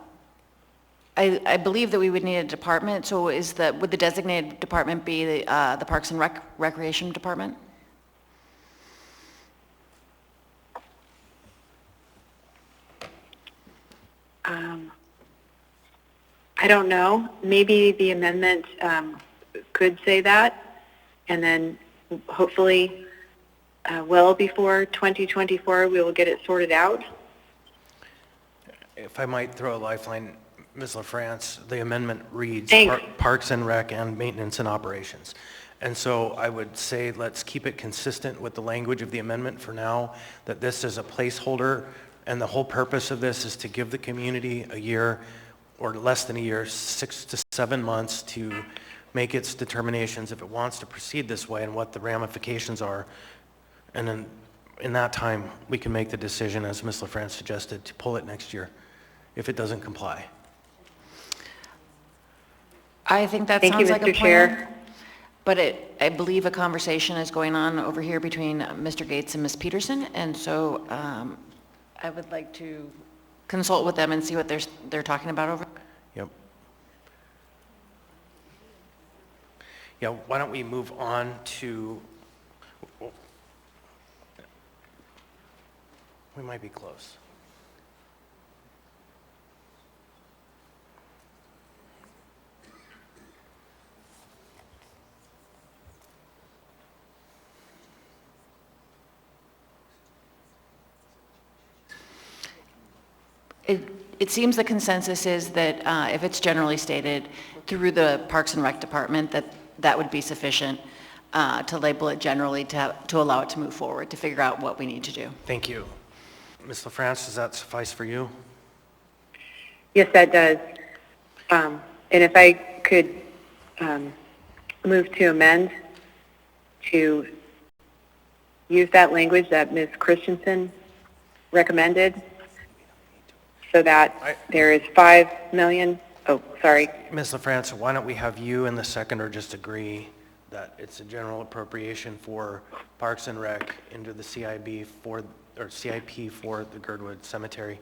believe that we would need a department, so would the designated department be the Parks and Recreation Department? I don't know. Maybe the amendment could say that, and then hopefully well before 2024 we will get it sorted out. If I might throw a lifeline, Ms. LaFrance, the amendment reads Parks and Rec and Maintenance and Operations. And so I would say let's keep it consistent with the language of the amendment for now, that this is a placeholder, and the whole purpose of this is to give the community a year or less than a year, 6 to 7 months to make its determinations if it wants to proceed this way and what the ramifications are. And then in that time, we can make the decision, as Ms. LaFrance suggested, to pull it next year if it doesn't comply. I think that sounds like a plan. But I believe a conversation is going on over here between Mr. Gates and Ms. Peterson, and so I would like to consult with them and see what they're talking about over. Yep. Yeah, why don't we move on to, we might be close. It seems the consensus is that if it's generally stated through the Parks and Rec Department, that would be sufficient to label it generally to allow it to move forward, to figure out what we need to do. Thank you. Ms. LaFrance, does that suffice for you? Yes, that does. And if I could move to amend to use that language that Ms. Christensen recommended, so that there is 5 million, oh, sorry. Ms. LaFrance, why don't we have you and the seconder just agree that it's a general appropriation for Parks and Rec into the CIP for the Girdwood Cemetery?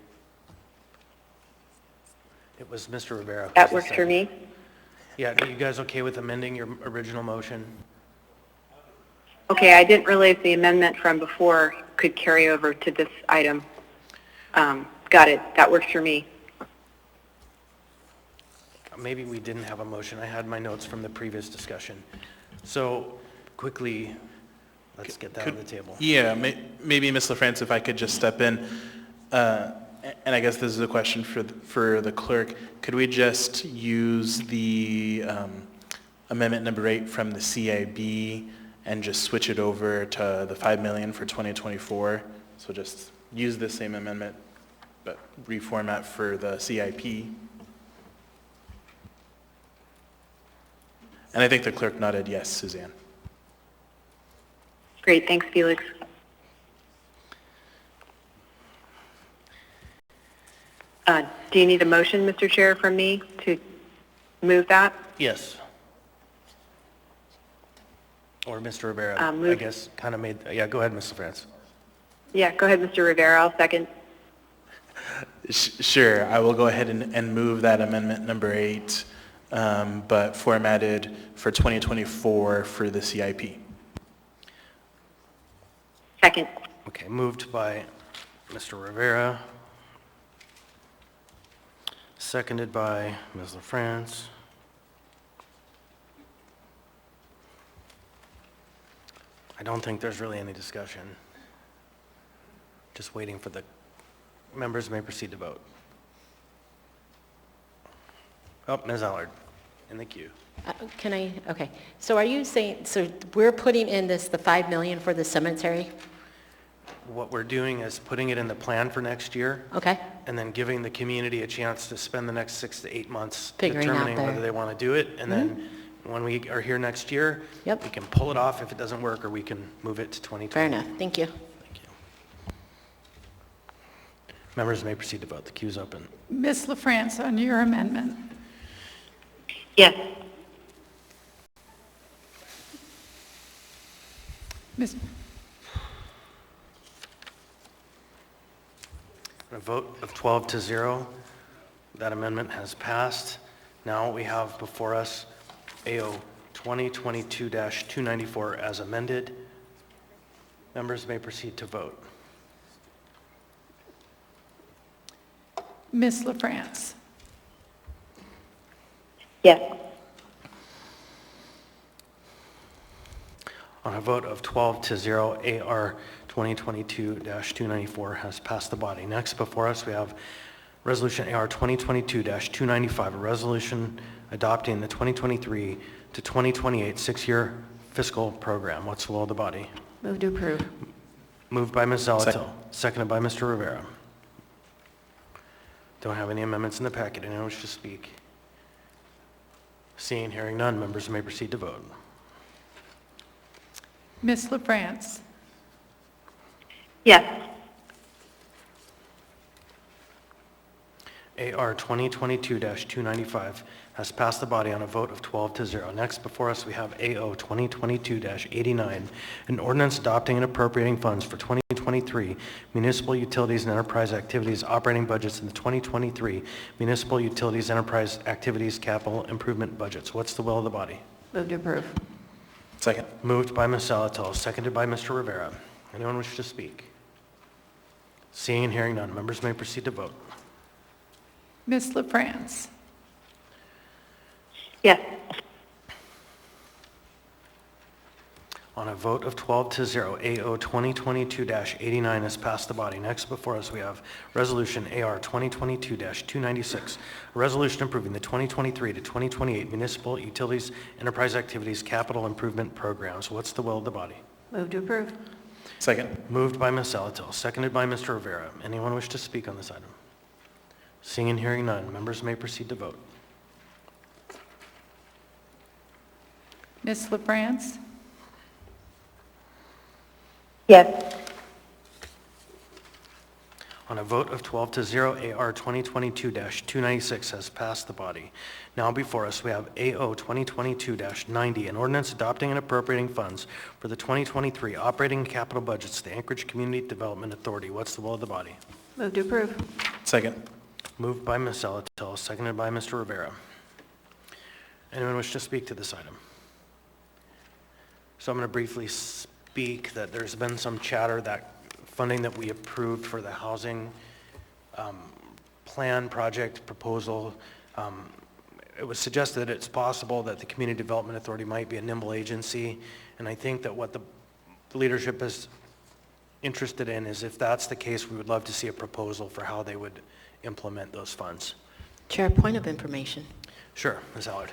It was Mr. Rivera. That works for me. Yeah, are you guys okay with amending your original motion? Okay, I didn't realize the amendment from before could carry over to this item. Got it. That works for me. Maybe we didn't have a motion. I had my notes from the previous discussion. So quickly, let's get that on the table. Yeah, maybe Ms. LaFrance, if I could just step in, and I guess this is a question for the clerk. Could we just use the amendment number 8 from the CIB and just switch it over to the 5 million for 2024? So just use the same amendment, but reformat for the CIP. And I think the clerk nodded yes, Suzanne. Great, thanks, Felix. Do you need a motion, Mr. Chair, from me to move that? Yes. Or Mr. Rivera, I move- guess, kind of made, yeah, go ahead, Ms. LaFrance. Yeah, go ahead, Mr. Rivera, I'll second. Sure, I will go ahead and move that amendment number 8, but formatted for 2024 for the CIP. Second. Okay, moved by Mr. Rivera, seconded by Ms. LaFrance. I don't think there's really any discussion. Just waiting for the members may proceed to vote. Oh, Ms. Allard, in the queue. Okay. So are you saying, so we're putting in the 5 million for the cemetery? What we're doing is putting it in the plan for next year. Okay. And then giving the community a chance to spend the next 6 to 8 months Figuring out determining their- whether they want to do it. And then when we are here next year, we can pull it off if it doesn't work, or we can move it to 2020. Fair enough. Thank you. Thank you. Members may proceed to vote. The queue's open. Ms. LaFrance, on your amendment. Yes. Ms. A vote of 12 to 0, that amendment has passed. Now we have before us AO 2022-294 as amended. Members may proceed to vote. Ms. LaFrance. Yes. On a vote of 12 to 0, AR 2022-294 has passed the body. Next before us, we have Resolution AR 2022-295, a resolution adopting the 2023 to 2028 6-year fiscal program. What's the will of the body? Move to approve. Moved by Ms. Zalato, seconded by Mr. Rivera. Don't have any amendments in the packet. Anyone wish to speak? Seeing, hearing none, members may proceed to vote. Ms. LaFrance. Yes. AR 2022-295 has passed the body on a vote of 12 to 0. Next before us, we have AO 2022-89, an ordinance adopting and appropriating funds for 2023 municipal utilities and enterprise activities operating budgets in the 2023 municipal utilities enterprise activities capital improvement budgets. What's the will of the body? Move to approve. Second. Moved by Ms. Salato, seconded by Mr. Rivera. Anyone wish to speak? Seeing and hearing none, members may proceed to vote. Ms. LaFrance. Yes. On a vote of 12 to 0, AO 2022-89 has passed the body. Next before us, we have Resolution AR 2022-296, a resolution approving the 2023 to 2028 municipal utilities enterprise activities capital improvement programs. What's the will of the body? Move to approve. Second. Moved by Ms. Salatil, seconded by Mr. Rivera. Anyone wish to speak on this item? Seeing and hearing none, members may proceed to vote. Ms. LaFrance. Yes. On a vote of 12 to 0, AR 2022-296 has passed the body. Now before us, we have AO 2022-90, an ordinance adopting and appropriating funds for the 2023 operating and capital budgets of the Anchorage Community Development Authority. What's the will of the body? Move to approve. Second. Moved by Ms. Salatil, seconded by Mr. Rivera. Anyone wish to speak to this item? So I'm going to briefly speak that there's been some chatter that funding that we approved for the housing plan project proposal, it was suggested that it's possible that the Community Development Authority might be a nimble agency, and I think that what the leadership is interested in is, if that's the case, we would love to see a proposal for how they would implement those funds. Chair, point of information. Sure, Ms. Allard.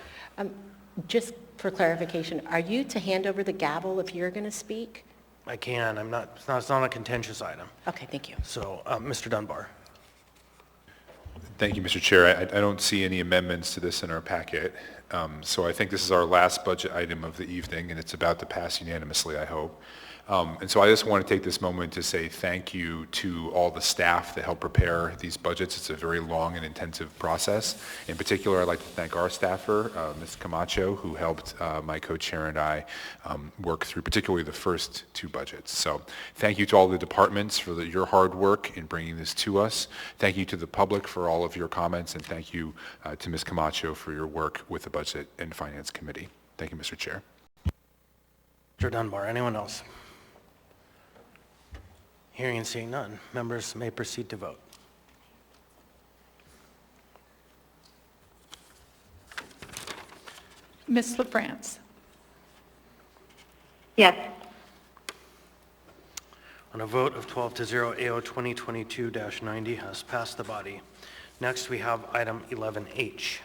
Just for clarification, are you to hand over the gavel if you're going to speak? I can. It's not a contentious item. Okay, thank you. So, Mr. Dunbar. Thank you, Mr. Chair. I don't see any amendments to this in our packet. So I think this is our last budget item of the evening, and it's about to pass unanimously, I hope. And so I just want to take this moment to say thank you to all the staff that help prepare these budgets. It's a very long and intensive process. In particular, I'd like to thank our staffer, Ms. Camacho, who helped my co-chair and I work through particularly the first two budgets. So thank you to all the departments for your hard work in bringing this to us. Thank you to the public for all of your comments, and thank you to Ms. Camacho for your work with the Budget and Finance Committee. Thank you, Mr. Chair. Mr. Dunbar, anyone else? Hearing and seeing none, members may proceed to vote. Ms. LaFrance? Yes. On a vote of 12 to 0, AO 2022-90 has passed the body. Next, we have item 11H.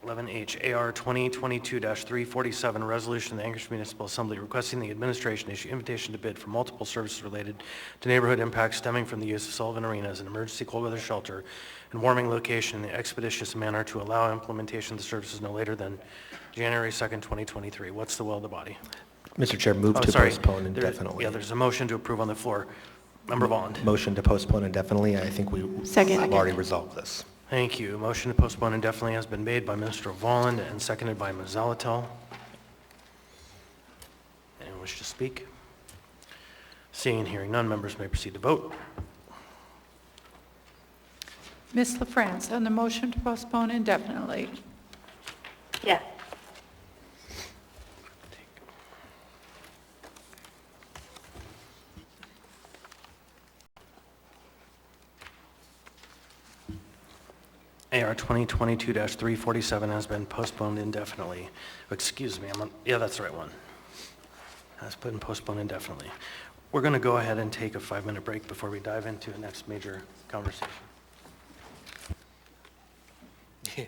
11H, AR 2022-347, resolution of the Anchorage Municipal Assembly requesting the administration issue invitation to bid for multiple services related to neighborhood impacts stemming from the use of Sullivan Arena as an emergency cold weather shelter and warming location in an expeditious manner to allow implementation of the services no later than January 2nd, 2023. What's the will of the body? Mr. Chair, move to postpone indefinitely. Yeah, there's a motion to approve on the floor. Member Volland. Motion to postpone indefinitely. I think have already resolved this. Thank you. Motion to postpone indefinitely has been made by Mr. Volland and seconded by Ms. Zalatel. Anyone wish to speak? Seeing and hearing none, members may proceed to vote. Ms. LaFrance, on the motion to postpone indefinitely? Yes. AR 2022-347 has been postponed indefinitely. Excuse me, yeah, that's the right one. Has been postponed indefinitely. We're going to go ahead and take a 5-minute break before we dive into the next major conversation. Yeah.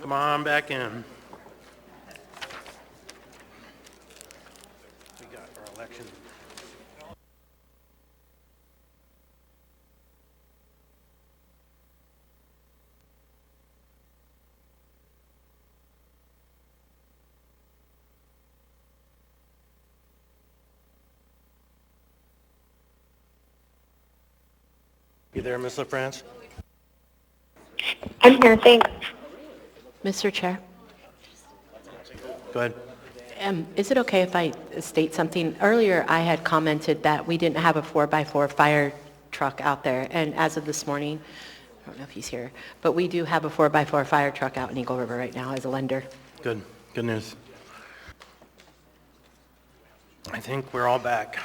Come on back in. We got our election. You there, Ms. LaFrance? I'm here, thanks. Mr. Chair, Go ahead. is it okay if I state something? Earlier, I had commented that we didn't have a 4x4 fire truck out there, and as of this morning, I don't know if he's here, but we do have a 4x4 fire truck out in Eagle River right now as a lender. Good. Good news. I think we're all back.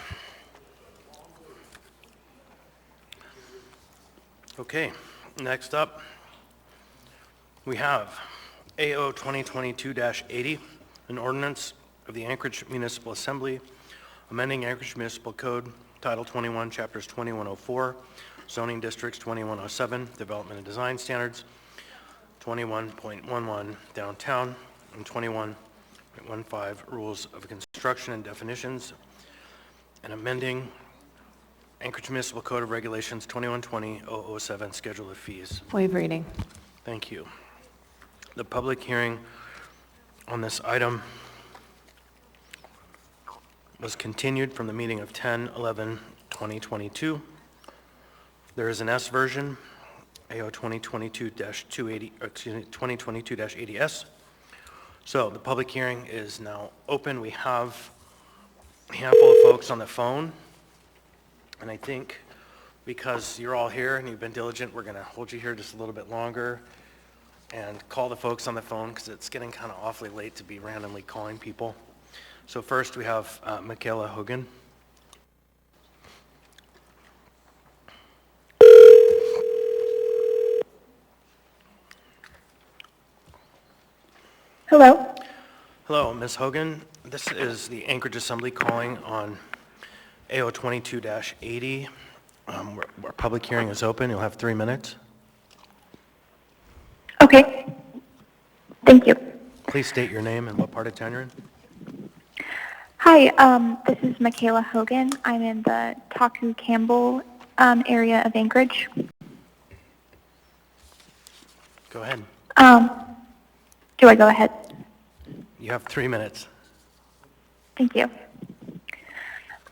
Okay, next up, we have AO 2022-80, an ordinance of the Anchorage Municipal Assembly, amending Anchorage Municipal Code, Title 21, Chapters 2104, Zoning Districts 2107, Development and Design Standards, 21.11, Downtown, and 21.15, Rules of Construction and Definitions, and amending Anchorage Municipal Code of Regulations 2120-007, Schedule of Fees. Waive reading. Thank you. The public hearing on this item was continued from the meeting of 10/11/2022. There is an S version, AO 2022-280, 2022-80S. So the public hearing is now open. We have a handful of folks on the phone. And I think because you're all here and you've been diligent, we're going to hold you here just a little bit longer and call the folks on the phone because it's getting kind of awfully late to be randomly calling people. So first we have Michaela Hogan. Hello? Hello, Ms. Hogan. This is the Anchorage Assembly calling on AO 22-80. Our public hearing is open. You'll have 3 minutes. Okay. Thank you. Please state your name and what part of town you're in. Hi, this is Michaela Hogan. I'm in the Taku Campbell area of Anchorage. Go ahead. Do I go ahead? You have 3 minutes. Thank you.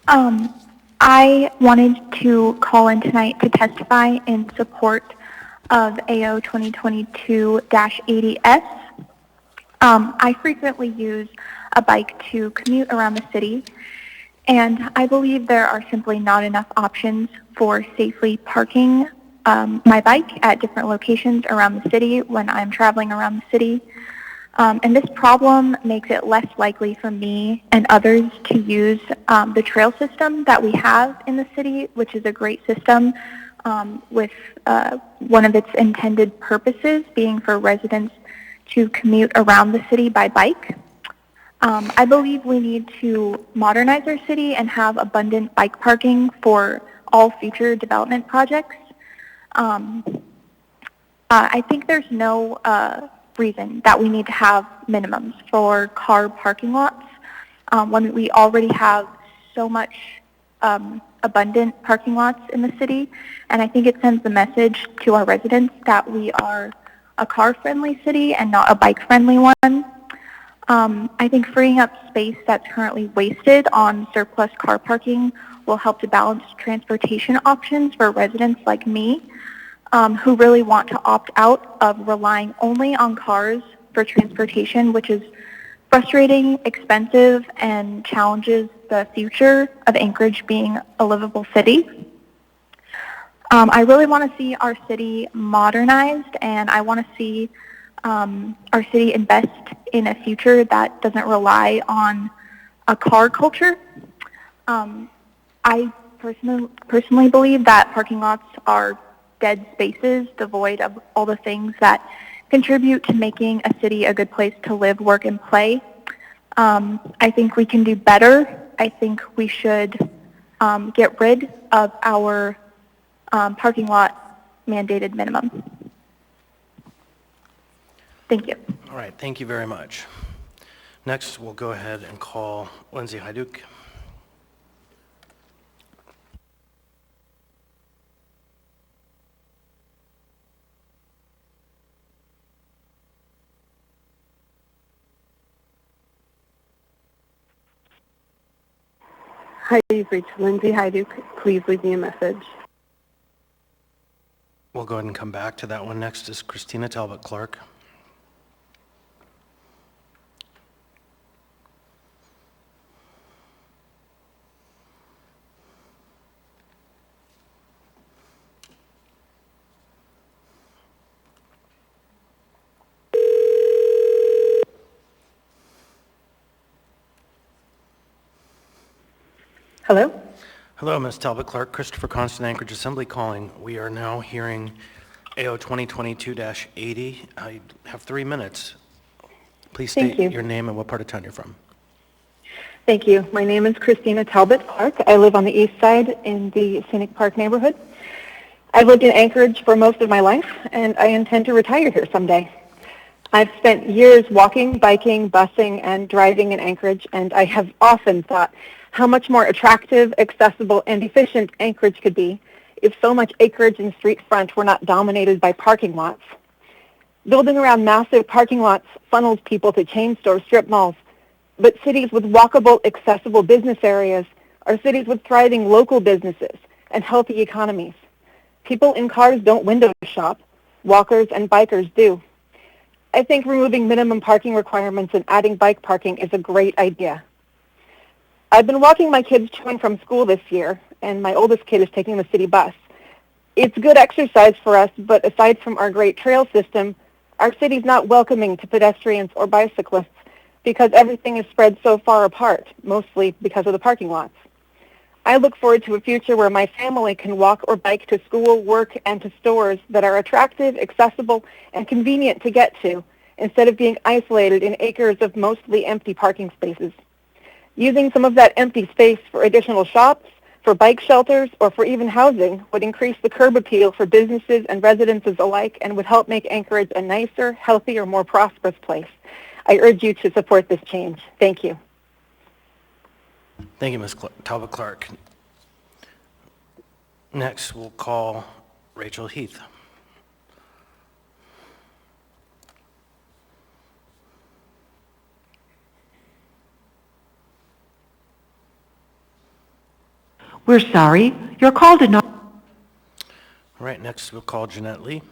I wanted to call in tonight to testify in support of AO 2022-80S. I frequently use a bike to commute around the city, and I believe there are simply not enough options for safely parking my bike at different locations around the city when I'm traveling around the city. And this problem makes it less likely for me and others to use the trail system that we have in the city, which is a great system with one of its intended purposes being for residents to commute around the city by bike. I believe we need to modernize our city and have abundant bike parking for all future development projects. I think there's no reason that we need to have minimums for car parking lots when we already have so much abundant parking lots in the city, and I think it sends the message to our residents that we are a car-friendly city and not a bike-friendly one. I think freeing up space that's currently wasted on surplus car parking will help to balance transportation options for residents like me who really want to opt out of relying only on cars for transportation, which is frustrating, expensive, and challenges the future of Anchorage being a livable city. I really want to see our city modernized, and I want to see our city invest in a future that doesn't rely on a car culture. I personally believe that parking lots are dead spaces devoid of all the things that contribute to making a city a good place to live, work, and play. I think we can do better. I think we should get rid of our parking lot mandated minimum. Thank you. All right, thank you very much. Next, we'll go ahead and call Lindsay Hyduk. Hi, you've reached Lindsay Hyduk. Please leave me a message. We'll go ahead and come back to that one. Next is Christina Talbot Clark. Hello? Hello, Ms. Talbot Clark, Christopher Constant, Anchorage Assembly calling. We are now hearing AO 2022-80. I have 3 minutes. Please Thank state you. your name and what part of town you're from. Thank you. My name is Christina Talbot Clark. I live on the east side in the Scenic Park neighborhood. I've lived in Anchorage for most of my life, and I intend to retire here someday. I've spent years walking, biking, busing, and driving in Anchorage, and I have often thought how much more attractive, accessible, and efficient Anchorage could be if so much acreage and street front were not dominated by parking lots. Building around massive parking lots funnels people to chain stores, strip malls, but cities with walkable, accessible business areas are cities with thriving local businesses and healthy economies. People in cars don't window shop. Walkers and bikers do. I think removing minimum parking requirements and adding bike parking is a great idea. I've been walking my kids to and from school this year, and my oldest kid is taking the city bus. It's good exercise for us, but aside from our great trail system, our city's not welcoming to pedestrians or bicyclists because everything is spread so far apart, mostly because of the parking lots. I look forward to a future where my family can walk or bike to school, work, and to stores that are attractive, accessible, and convenient to get to, instead of being isolated in acres of mostly empty parking spaces. Using some of that empty space for additional shops, for bike shelters, or for even housing would increase the curb appeal for businesses and residences alike and would help make Anchorage a nicer, healthier, more prosperous place. I urge you to support this change. Thank you. Thank you, Ms. Talbot Clark. Next, we'll call Rachel Heath. We're sorry, your call did not... All right, next we'll call Jeanette Lee.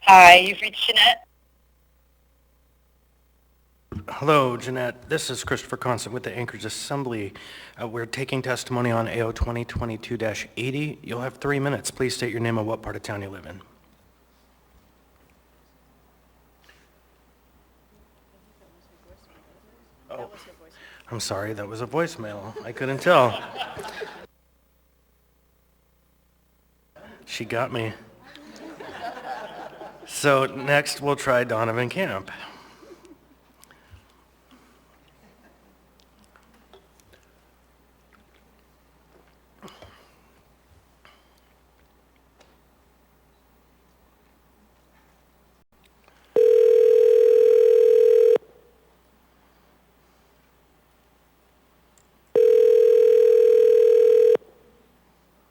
Hi, you've reached Jeanette. Hello, Jeanette. This is Christopher Constant with the Anchorage Assembly. We're taking testimony on AO 2022-80. You'll have 3 minutes. Please state your name and what part of town you live in. Oh, I'm sorry, that was a voicemail. I couldn't tell. She got me. So next we'll try Donovan Camp.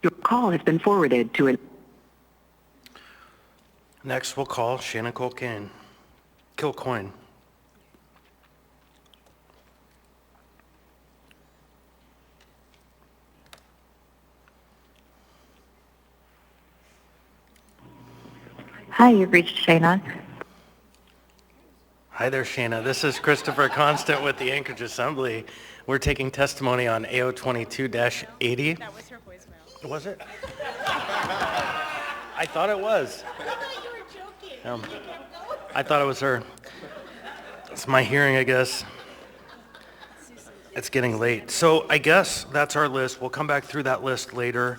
Your call has been forwarded to an... Next we'll call Shannon Kilcoyne. Hi, you've reached Shayna. Hi, Hi there, Shana. This is Christopher Constant with the Anchorage Assembly. We're taking testimony on AO 22-80. That was her voicemail. Was it? I thought it was. I thought you were joking. I thought it was her. It's my hearing, I guess. It's getting late. So I guess that's our list. We'll come back through that list later.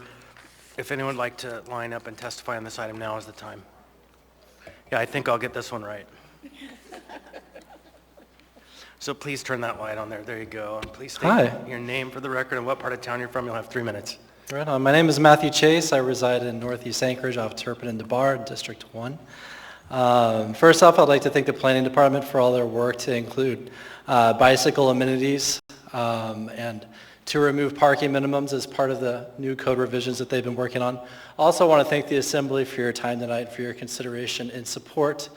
If anyone would like to line up and testify on this item, now is the time. Yeah, I think I'll get this one right. So please turn that light on there. There you go. And please state your name for the record and what part of town you're from. You'll have 3 minutes. Right on. My name is Matthew Chase. I reside in Northeast Anchorage off Turpin and DeBar, District 1. First off, I'd like to thank the Planning Department for all their work to include bicycle amenities and to remove parking minimums as part of the new code revisions that they've been working on. Also want to thank the Assembly for your time tonight and for your consideration in support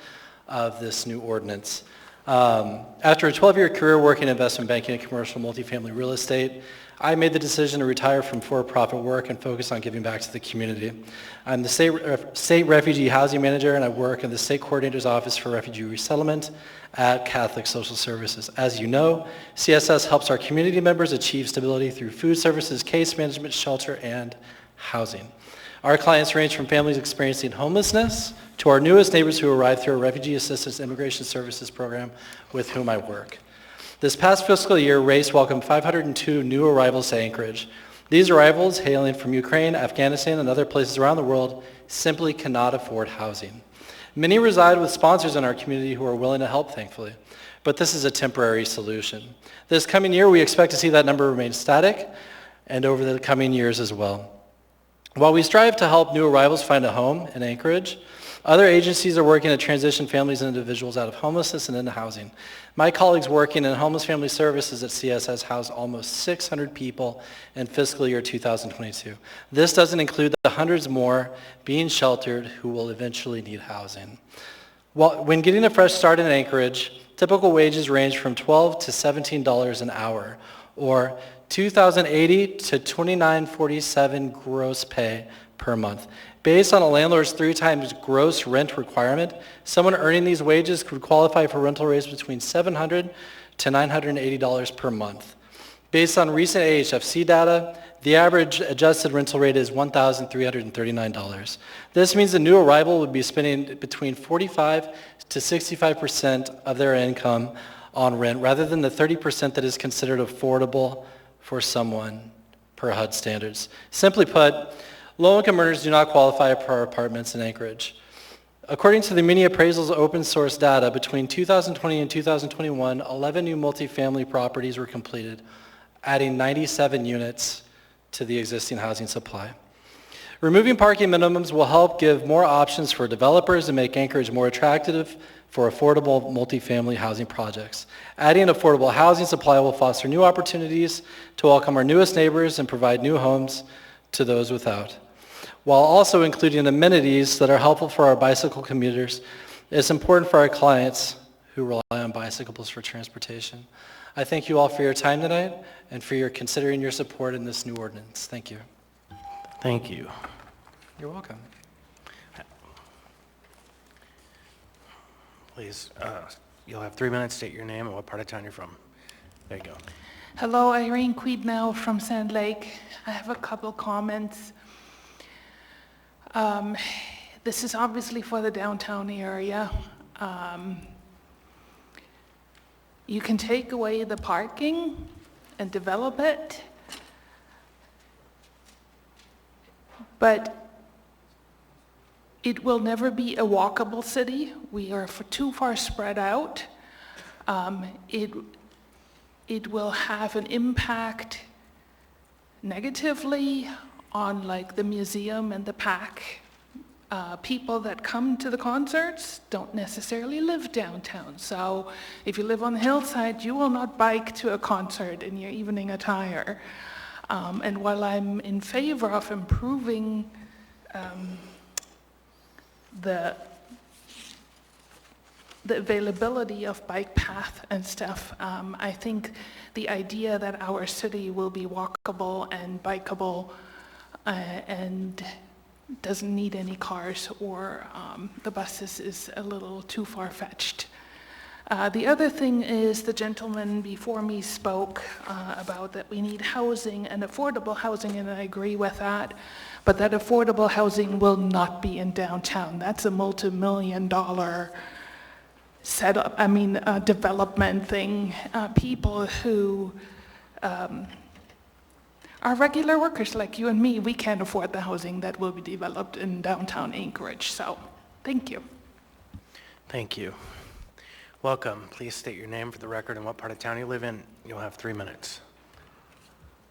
of this new ordinance. After a 12-year career working in investment banking and commercial multifamily real estate, I made the decision to retire from for-profit work and focus on giving back to the community. I'm the state refugee housing manager, and I work in the state coordinator's office for refugee resettlement at Catholic Social Services. As you know, CSS helps our community members achieve stability through food services, case management, shelter, and housing. Our clients range from families experiencing homelessness to our newest neighbors who arrived through our Refugee Assistance Immigration Services program with whom I work. This past fiscal year, RACE welcomed 502 new arrivals to Anchorage. These arrivals, hailing from Ukraine, Afghanistan, and other places around the world, simply cannot afford housing. Many reside with sponsors in our community who are willing to help, thankfully, but this is a temporary solution. This coming year, we expect to see that number remain static, and over the coming years as well. While we strive to help new arrivals find a home in Anchorage, other agencies are working to transition families and individuals out of homelessness and into housing. My colleagues working in homeless family services at CSS housed almost 600 people in fiscal year 2022. This doesn't include the hundreds more being sheltered who will eventually need housing. When getting a fresh start in Anchorage, typical wages range from $12 to $17 an hour, or $2,080 to $2,947 gross pay per month. Based on a landlord's 3 times gross rent requirement, someone earning these wages could qualify for rental rates between $700 to $980 per month. Based on recent AHFC data, the average adjusted rental rate is $1,339. This means a new arrival would be spending between 45 to 65% of their income on rent, rather than the 30% that is considered affordable for someone per HUD standards. Simply put, low-income earners do not qualify for apartments in Anchorage. According to the many appraisals open source data, between 2020 and 2021, 11 new multifamily properties were completed, adding 97 units to the existing housing supply. Removing parking minimums will help give more options for developers and make Anchorage more attractive for affordable multifamily housing projects. Adding affordable housing supply will foster new opportunities to welcome our newest neighbors and provide new homes to those without. While also including amenities that are helpful for our bicycle commuters, it's important for our clients who rely on bicycles for transportation. I thank you all for your time tonight and for your considering your support in this new ordinance. Thank you. Thank you. You're welcome. Please, you'll have 3 minutes. State your name and what part of town you're from. There you go. Hello, Irene Queednell from Sand Lake. I have a couple comments. This is obviously for the downtown area. You can take away the parking and develop it, but it will never be a walkable city. We are too far spread out. It will have an impact negatively on like the museum and the PAC. People that come to the concerts don't necessarily live downtown. So if you live on the hillside, you will not bike to a concert in your evening attire. And while I'm in favor of improving the availability of bike path and stuff, I think the idea that our city will be walkable and bikeable and doesn't need any cars or the buses is a little too far-fetched. The other thing is the gentleman before me spoke about that we need housing and affordable housing, and I agree with that. But that affordable housing will not be in downtown. That's a multi-million-dollar setup, development thing. People who are regular workers like you and me, we can't afford the housing that will be developed in downtown Anchorage. So, thank you. Thank you. Welcome. Please state your name for the record and what part of town you live in. You'll have 3 minutes.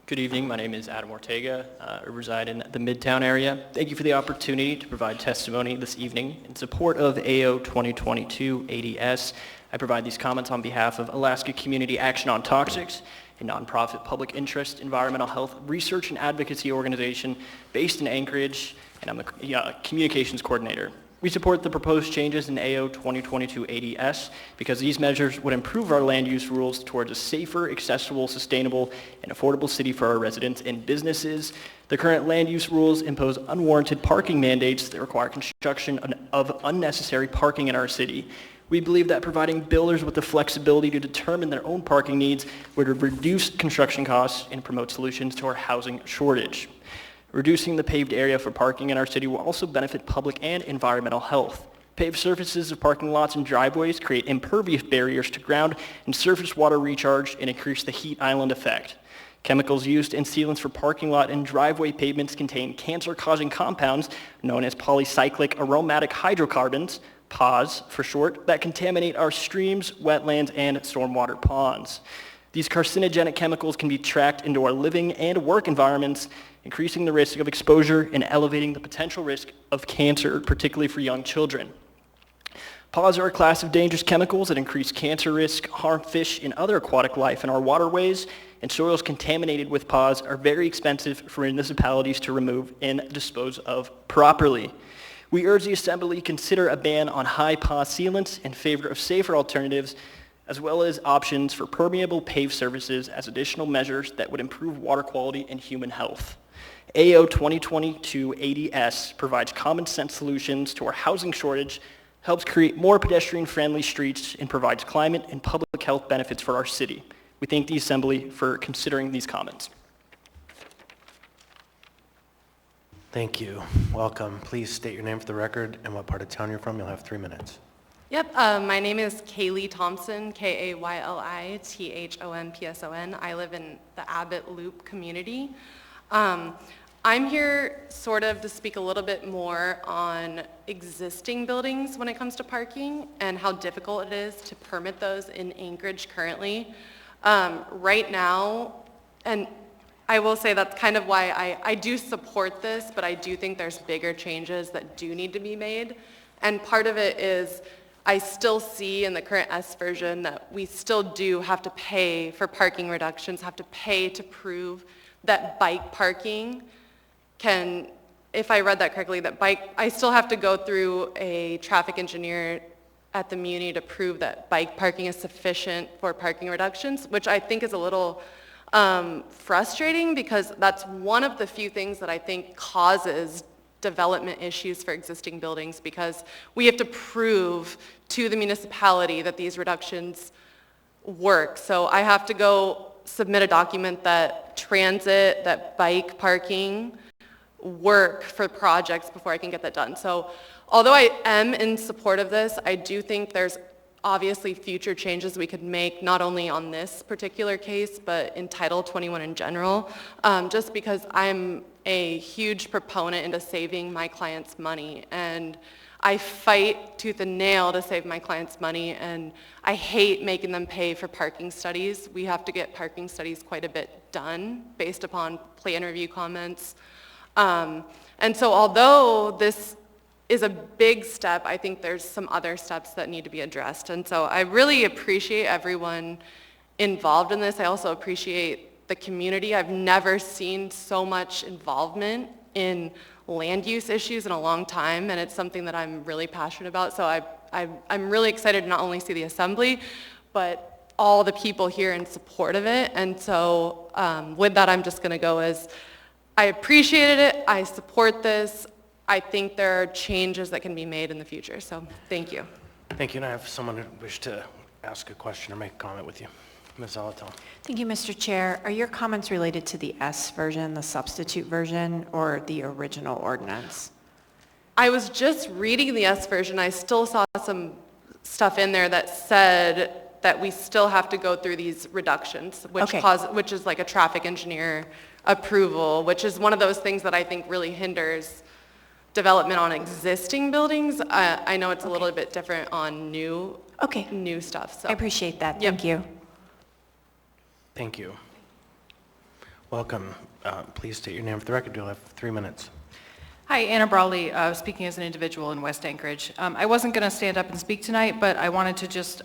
Good evening. My name is Adam Ortega. I reside in the Midtown area. Thank you for the opportunity to provide testimony this evening in support of AO 2022 ADS. I provide these comments on behalf of Alaska Community Action on Toxics, a nonprofit public interest environmental health research and advocacy organization based in Anchorage, and I'm the communications coordinator. We support the proposed changes in AO 2022 ADS because these measures would improve our land use rules towards a safer, accessible, sustainable, and affordable city for our residents and businesses. The current land use rules impose unwarranted parking mandates that require construction of unnecessary parking in our city. We believe that providing builders with the flexibility to determine their own parking needs would reduce construction costs and promote solutions to our housing shortage. Reducing the paved area for parking in our city will also benefit public and environmental health. Paved surfaces of parking lots and driveways create impervious barriers to ground and surface water recharge and increase the heat island effect. Chemicals used in sealants for parking lot and driveway pavements contain cancer-causing compounds known as polycyclic aromatic hydrocarbons, PAHs for short, that contaminate our streams, wetlands, and stormwater ponds. These carcinogenic chemicals can be tracked into our living and work environments, increasing the risk of exposure and elevating the potential risk of cancer, particularly for young children. PAHs are a class of dangerous chemicals that increase cancer risk, harm fish and other aquatic life in our waterways, and soils contaminated with PAHs are very expensive for municipalities to remove and dispose of properly. We urge the Assembly to consider a ban on high PAH sealants in favor of safer alternatives, as well as options for permeable paved surfaces as additional measures that would improve water quality and human health. AO 2022 ADS provides common sense solutions to our housing shortage, helps create more pedestrian-friendly streets, and provides climate and public health benefits for our city. We thank the Assembly for considering these comments. Thank you. Welcome. Please state your name for the record and what part of town you're from. You'll have 3 minutes. Yep, my name is Kaylee Thompson, Kayli-Thompson. I live in the Abbott Loop community. I'm here sort of to speak a little bit more on existing buildings when it comes to parking and how difficult it is to permit those in Anchorage currently. Right now, and I will say that's kind of why I do support this, but I do think there's bigger changes that do need to be made. And part of it is I still see in the current S version that we still do have to pay for parking reductions, have to pay to prove that bike parking can, if I read that correctly, I still have to go through a traffic engineer at the Muni to prove that bike parking is sufficient for parking reductions, which I think is a little frustrating because that's one of the few things that I think causes development issues for existing buildings, because we have to prove to the municipality that these reductions work. So I have to go submit a document that transit, that bike parking work for projects before I can get that done. So although I am in support of this, I do think there's obviously future changes we could make, not only on this particular case, but in Title 21 in general, just because I'm a huge proponent into saving my clients' money. And I fight tooth and nail to save my clients' money, and I hate making them pay for parking studies. We have to get parking studies quite a bit done based upon plan review comments. And so although this is a big step, I think there's some other steps that need to be addressed. And so I really appreciate everyone involved in this. I also appreciate the community. I've never seen so much involvement in land use issues in a long time, and it's something that I'm really passionate about. So I'm really excited to not only see the Assembly, but all the people here in support of it. And so with that, I'm just gonna go as, I appreciated it, I support this, I think there are changes that can be made in the future, so thank you. Thank you, and I have someone who wished to ask a question or make a comment with you. Ms. Zolotel. Thank you, Mr. Chair. Are your comments related to the S version, the substitute version, or the original ordinance? I was just reading the S version. I still saw some stuff in there that said that we still have to go through these reductions, which which is like a traffic engineer approval, which is one of those things that I think really hinders development on existing buildings. I know it's a little bit different on new stuff. So I appreciate that. Thank you. Thank you. Welcome. Please state your name for the record. You'll have 3 minutes. Hi, Anna Brawley, speaking as an individual in West Anchorage. I wasn't going to stand up and speak tonight, but I wanted to just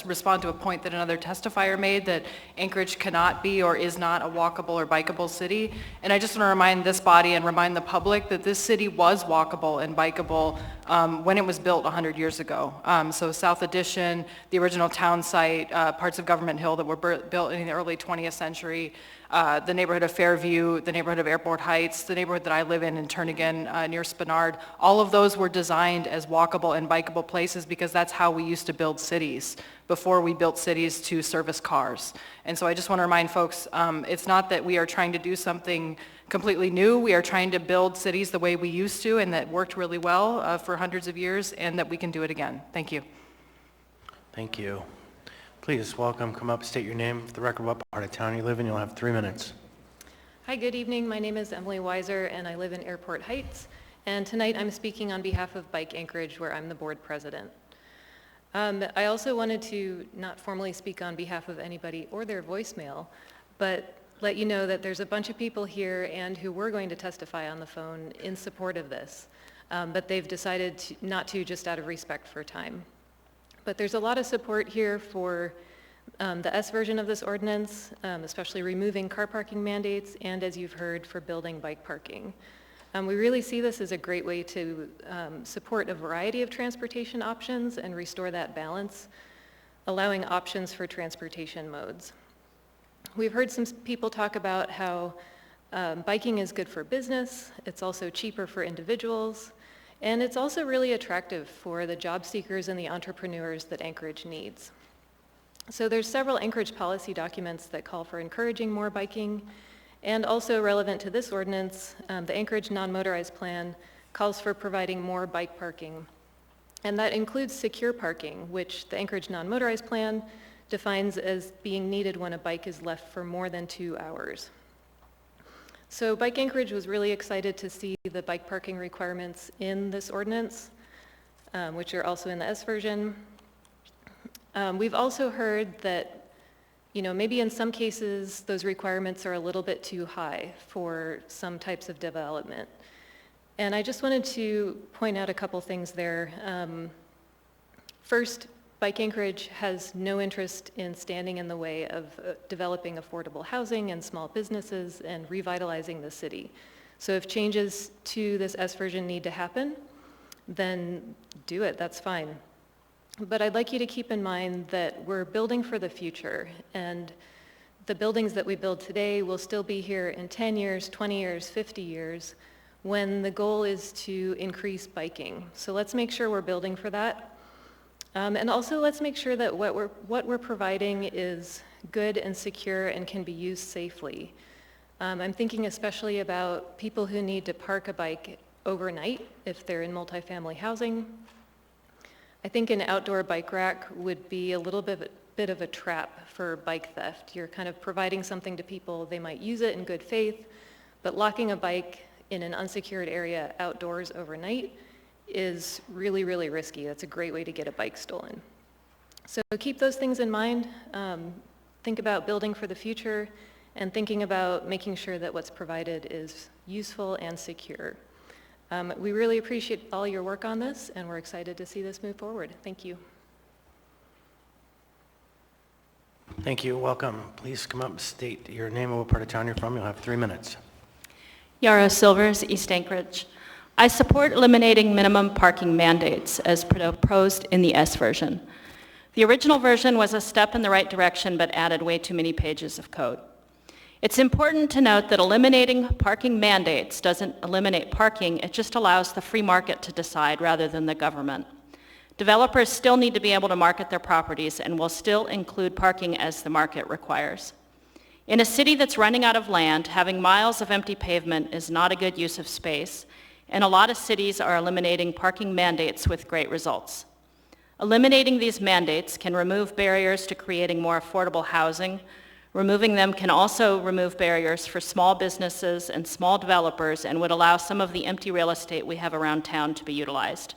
respond to a point that another testifier made, that Anchorage cannot be or is not a walkable or bikeable city. And I just want to remind this body and remind the public that this city was walkable and bikeable when it was built 100 years ago. So South Addition, the original town site, parts of Government Hill that were built in the early 20th century, the neighborhood of Fairview, the neighborhood of Airport Heights, the neighborhood that I live in Turnagain near Spenard, all of those were designed as walkable and bikeable places because that's how we used to build cities before we built cities to service cars. And so I just want to remind folks, it's not that we are trying to do something completely new. We are trying to build cities the way we used to and that worked really well for hundreds of years, and that we can do it again. Thank you. Thank you. Please welcome, come up, state your name for the record, what part of town you live in. You'll have 3 minutes. Hi, good evening. My name is Emily Weiser, and I live in Airport Heights. And tonight I'm speaking on behalf of Bike Anchorage, where I'm the board president. I also wanted to not formally speak on behalf of anybody or their voicemail, but let you know that there's a bunch of people here and who were going to testify on the phone in support of this, but they've decided not to, just out of respect for time. But there's a lot of support here for the S version of this ordinance, especially removing car parking mandates, and as you've heard, for building bike parking. We really see this as a great way to support a variety of transportation options and restore that balance, allowing options for transportation modes. We've heard some people talk about how biking is good for business, it's also cheaper for individuals, and it's also really attractive for the job seekers and the entrepreneurs that Anchorage needs. So there's several Anchorage policy documents that call for encouraging more biking, and also relevant to this ordinance, the Anchorage non-motorized plan calls for providing more bike parking. And that includes secure parking, which the Anchorage non-motorized plan defines as being needed when a bike is left for more than 2 hours. So Bike Anchorage was really excited to see the bike parking requirements in this ordinance, which are also in the S version. We've also heard that, maybe in some cases those requirements are a little bit too high for some types of development. And I just wanted to point out a couple things there. First, Bike Anchorage has no interest in standing in the way of developing affordable housing and small businesses and revitalizing the city. So if changes to this S version need to happen, then do it, that's fine. But I'd like you to keep in mind that we're building for the future, and the buildings that we build today will still be here in 10 years, 20 years, 50 years, when the goal is to increase biking. So let's make sure we're building for that. And also let's make sure that what we're providing is good and secure and can be used safely. I'm thinking especially about people who need to park a bike overnight if they're in multifamily housing. I think an outdoor bike rack would be a little bit of a trap for bike theft. You're kind of providing something to people, they might use it in good faith, but locking a bike in an unsecured area outdoors overnight is really, really risky. That's a great way to get a bike stolen. So keep those things in mind. Think about building for the future and thinking about making sure that what's provided is useful and secure. We really appreciate all your work on this, and we're excited to see this move forward. Thank you. Thank you. Welcome. Please come up and state your name and what part of town you're from. You'll have 3 minutes. Yara Silvers, East Anchorage. I support eliminating minimum parking mandates as proposed in the S version. The original version was a step in the right direction but added way too many pages of code. It's important to note that eliminating parking mandates doesn't eliminate parking, it just allows the free market to decide rather than the government. Developers still need to be able to market their properties and will still include parking as the market requires. In a city that's running out of land, having miles of empty pavement is not a good use of space, and a lot of cities are eliminating parking mandates with great results. Eliminating these mandates can remove barriers to creating more affordable housing. Removing them can also remove barriers for small businesses and small developers and would allow some of the empty real estate we have around town to be utilized.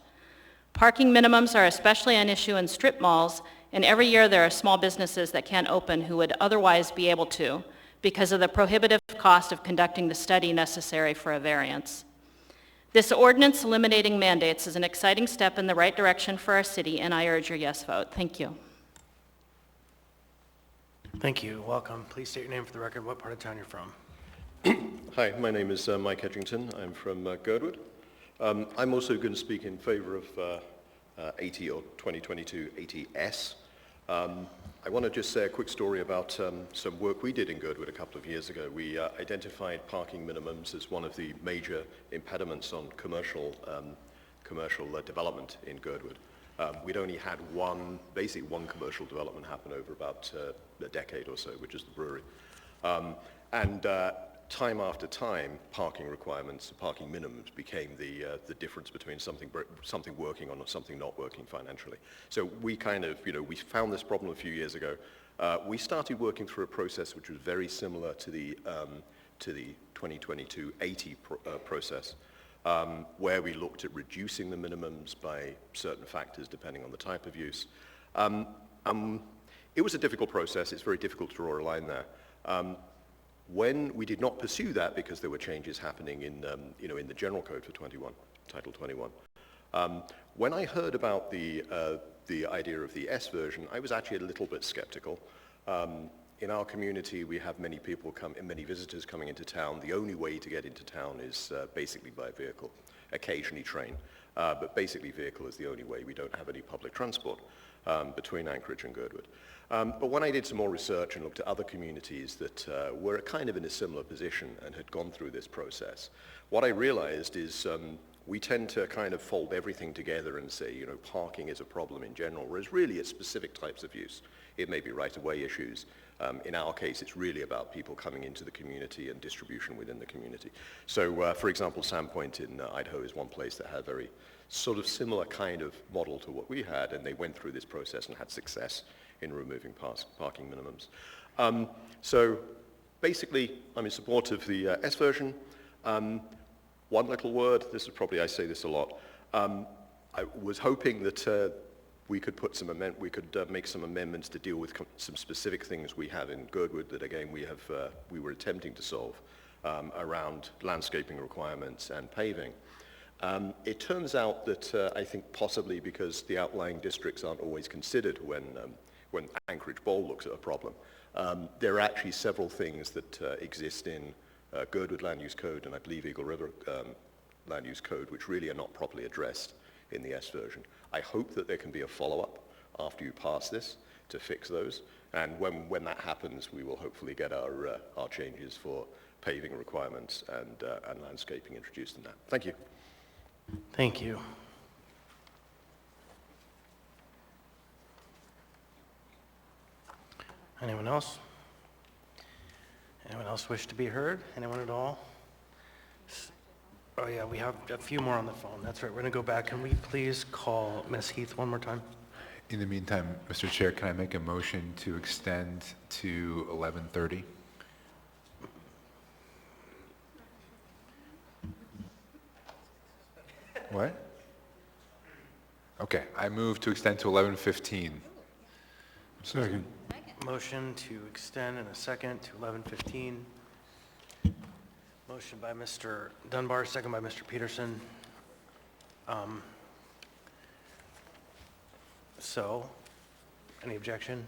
Parking minimums are especially an issue in strip malls, and every year there are small businesses that can't open who would otherwise be able to because of the prohibitive cost of conducting the study necessary for a variance. This ordinance eliminating mandates is an exciting step in the right direction for our city, and I urge your yes vote. Thank you. Thank you. Welcome. Please state your name for the record, what part of town you're from. Hi, my name is Mike Edgington. I'm from Girdwood. I'm also going to speak in favor of 80 or 2022 80S. I want to just say a quick story about some work we did in Girdwood a couple of years ago. We identified parking minimums as one of the major impediments on commercial development in Girdwood. We'd only had basically one commercial development happen over about a decade or so, which is the brewery. Time after time, parking requirements, parking minimums became the difference between something working or something not working financially. So we we found this problem a few years ago. We started working through a process which was very similar to the 2022 80 process, where we looked at reducing the minimums by certain factors depending on the type of use. It was a difficult process. It's very difficult to draw a line there. When we did not pursue that because there were changes happening in the general code for Title 21. When I heard about the idea of the S version, I was actually a little bit skeptical. In our community, we have many visitors coming into town. The only way to get into town is basically by vehicle, occasionally train, but basically vehicle is the only way. We don't have any public transport between Anchorage and Girdwood. But when I did some more research and looked at other communities that were kind of in a similar position and had gone through this process, what I realized is we tend to kind of fold everything together and say, parking is a problem in general, whereas really it's specific types of use. It may be right-of-way issues. In our case, it's really about people coming into the community and distribution within the community. So, for example, Sandpoint in Idaho is one place that had a very sort of similar kind of model to what we had, and they went through this process and had success in removing parking minimums. So basically, I'm in support of the S version. One little word, I say this a lot. I was hoping that we could make some amendments to deal with some specific things we have in Girdwood that again we were attempting to solve around landscaping requirements and paving. It turns out that I think possibly because the outlying districts aren't always considered when Anchorage Bowl looks at a problem, there are actually several things that exist in Girdwood Land Use Code and I believe Eagle River Land Use Code which really are not properly addressed in the S version. I hope that there can be a follow-up after you pass this to fix those, and when that happens, we will hopefully get our changes for paving requirements and landscaping introduced in that. Thank you. Thank you. Anyone else? Anyone else wish to be heard? Anyone at all? Oh yeah, we have a few more on the phone. That's right. We're going to go back. Can we please call Ms. Heath one more time? In the meantime, Mr. Chair, can I make a motion to extend to 11:30? What? Okay, I move to extend to 11:15. Second. Motion to extend in a second to 11:15. Motion by Mr. Dunbar, second by Mr. Peterson. So, any objection?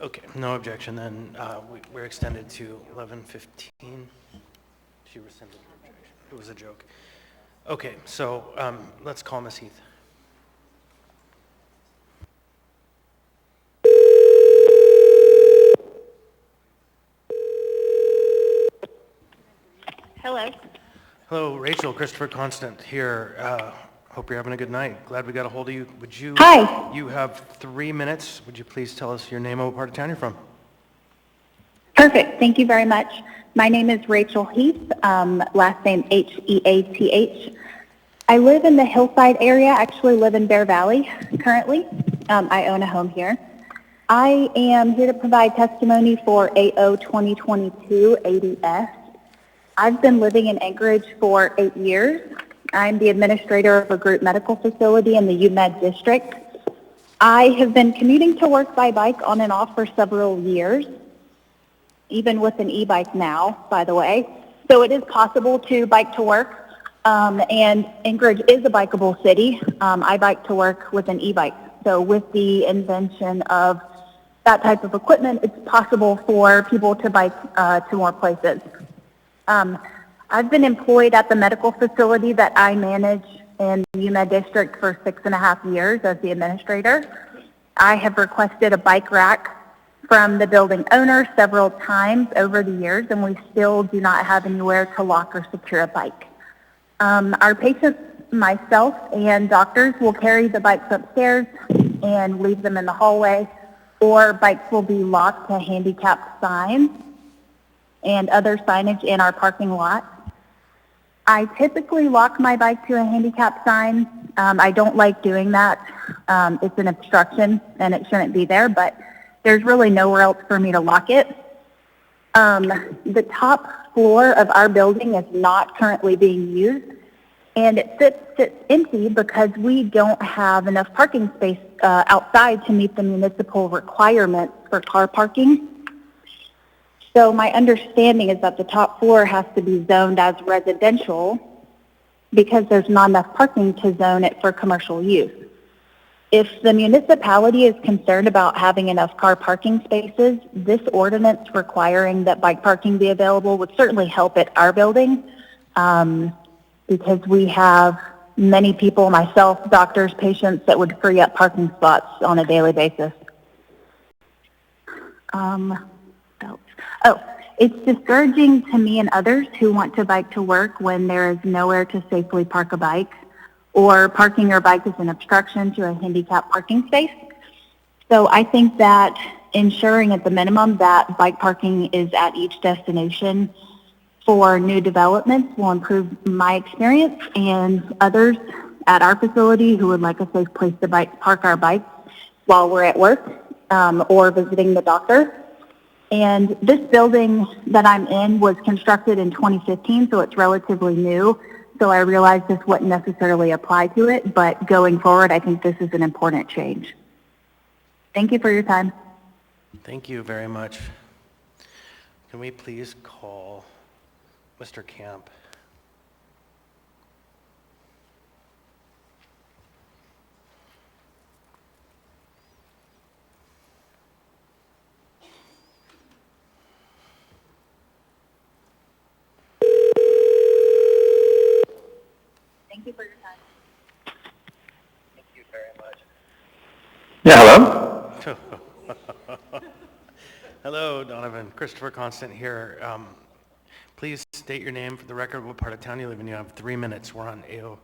Okay, no objection, then we're extended to 11:15. She rescinded her objection. It was a joke. Okay, so let's call Ms. Heath. Hello. Hello, Rachel, Christopher Constant here. Hope you're having a good night. Glad we got a hold of you. Would you? Hi. You have 3 minutes. Would you please tell us your name and what part of town you're from? Perfect. Thank you very much. My name is Rachel Heath, last name Heath. I live in the Hillside area. I actually live in Bear Valley currently. I own a home here. I am here to provide testimony for AO 2022 ADS. I've been living in Anchorage for 8 years. I'm the administrator of a group medical facility in the UMed district. I have been commuting to work by bike on and off for several years, even with an e-bike now, by the way. So it is possible to bike to work, and Anchorage is a bikeable city. I bike to work with an e-bike. So with the invention of that type of equipment, it's possible for people to bike to more places. I've been employed at the medical facility that I manage in the UMed district for 6.5 years as the administrator. I have requested a bike rack from the building owner several times over the years, and we still do not have anywhere to lock or secure a bike. Our patients, myself, and doctors will carry the bikes upstairs and leave them in the hallway, or bikes will be locked to handicapped signs and other signage in our parking lot. I typically lock my bike to a handicap sign. I don't like doing that. It's an obstruction and it shouldn't be there, but there's really nowhere else for me to lock it. The top floor of our building is not currently being used, and it sits empty because we don't have enough parking space outside to meet the municipal requirements for car parking. So my understanding is that the top floor has to be zoned as residential because there's not enough parking to zone it for commercial use. If the municipality is concerned about having enough car parking spaces, this ordinance requiring that bike parking be available would certainly help at our building because we have many people, myself, doctors, patients, that would free up parking spots on a daily basis. It's discouraging to me and others who want to bike to work when there is nowhere to safely park a bike, or parking your bike is an obstruction to a handicapped parking space. So I think that ensuring at the minimum that bike parking is at each destination for new developments will improve my experience and others at our facility who would like a safe place to park our bikes while we're at work or visiting the doctor. And this building that I'm in was constructed in 2015, so it's relatively new. So I realize this wouldn't necessarily apply to it, but going forward, I think this is an important change. Thank you for your time. Thank you very much. Can we please call Mr. Camp? Thank you for your time. Thank you very much. Yeah, hello? Hello, Donovan. Christopher Constant here. Please state your name for the record, what part of town you live in. You have 3 minutes. We're on AO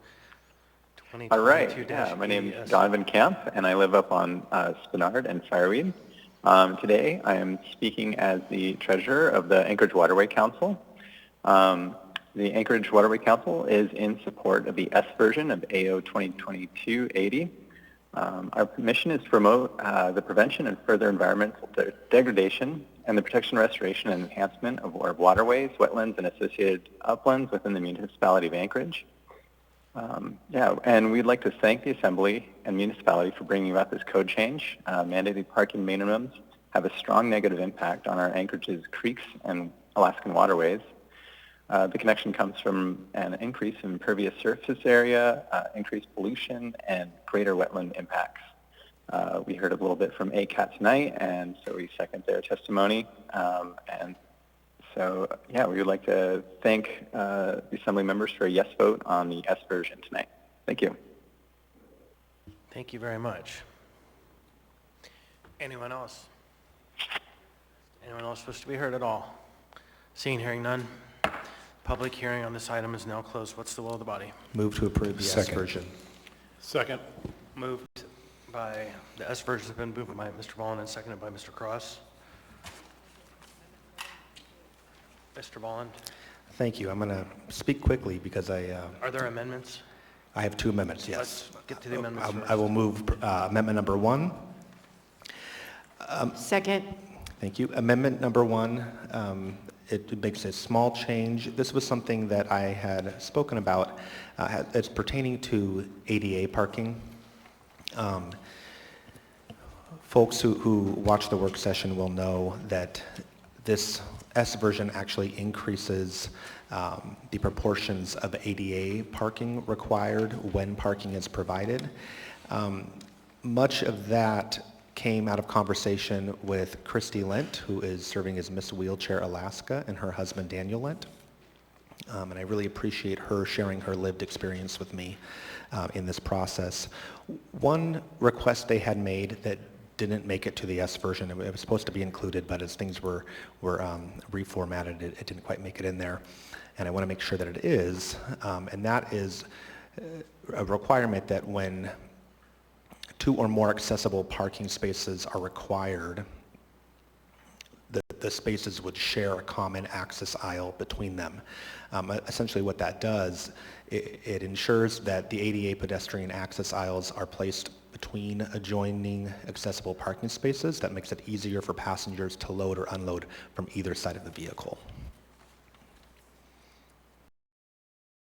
2022-ADS. All right. Yeah, my name is Donovan Camp, and I live up on Spinard and Fireweed. Today, I am speaking as the treasurer of the Anchorage Waterway Council. The Anchorage Waterway Council is in support of the S version of AO 2022-80. Our mission is to promote the prevention and further environmental degradation and the protection, restoration, and enhancement of our waterways, wetlands, and associated uplands within the municipality of Anchorage. And we'd like to thank the Assembly and municipality for bringing about this code change. Mandated parking minimums have a strong negative impact on our Anchorage's creeks and Alaskan waterways. The connection comes from an increase in impervious surface area, increased pollution, and greater wetland impacts. We heard a little bit from ACAT tonight, and so we second their testimony. And so, yeah, we would like to thank the Assembly members for a yes vote on the S version tonight. Thank you. Thank you very much. Anyone else? Anyone else supposed to be heard at all? Seeing, hearing none. Public hearing on this item is now closed. What's the will of the body? Move to approve the S Second. version. Second. Moved by, the S version has been moved by Mr. Vollen and seconded by Mr. Cross. Mr. Vollen, Thank you. I'm going to speak quickly because are there amendments? I have two amendments, yes. Let's get to the amendments first. I will move amendment number 1. Second. Thank you. Amendment number 1, it makes a small change. This was something that I had spoken about. It's pertaining to ADA parking. Folks who watch the work session will know that this S version actually increases the proportions of ADA parking required when parking is provided. Much of that came out of conversation with Christy Lent, who is serving as Miss Wheelchair Alaska, and her husband Daniel Lent. And I really appreciate her sharing her lived experience with me in this process. One request they had made that didn't make it to the S version, it was supposed to be included, but as things were reformatted, it didn't quite make it in there. And I want to make sure that it is, and that is a requirement that when 2 or more accessible parking spaces are required, the spaces would share a common access aisle between them. Essentially what that does, it ensures that the ADA pedestrian access aisles are placed between adjoining accessible parking spaces. That makes it easier for passengers to load or unload from either side of the vehicle.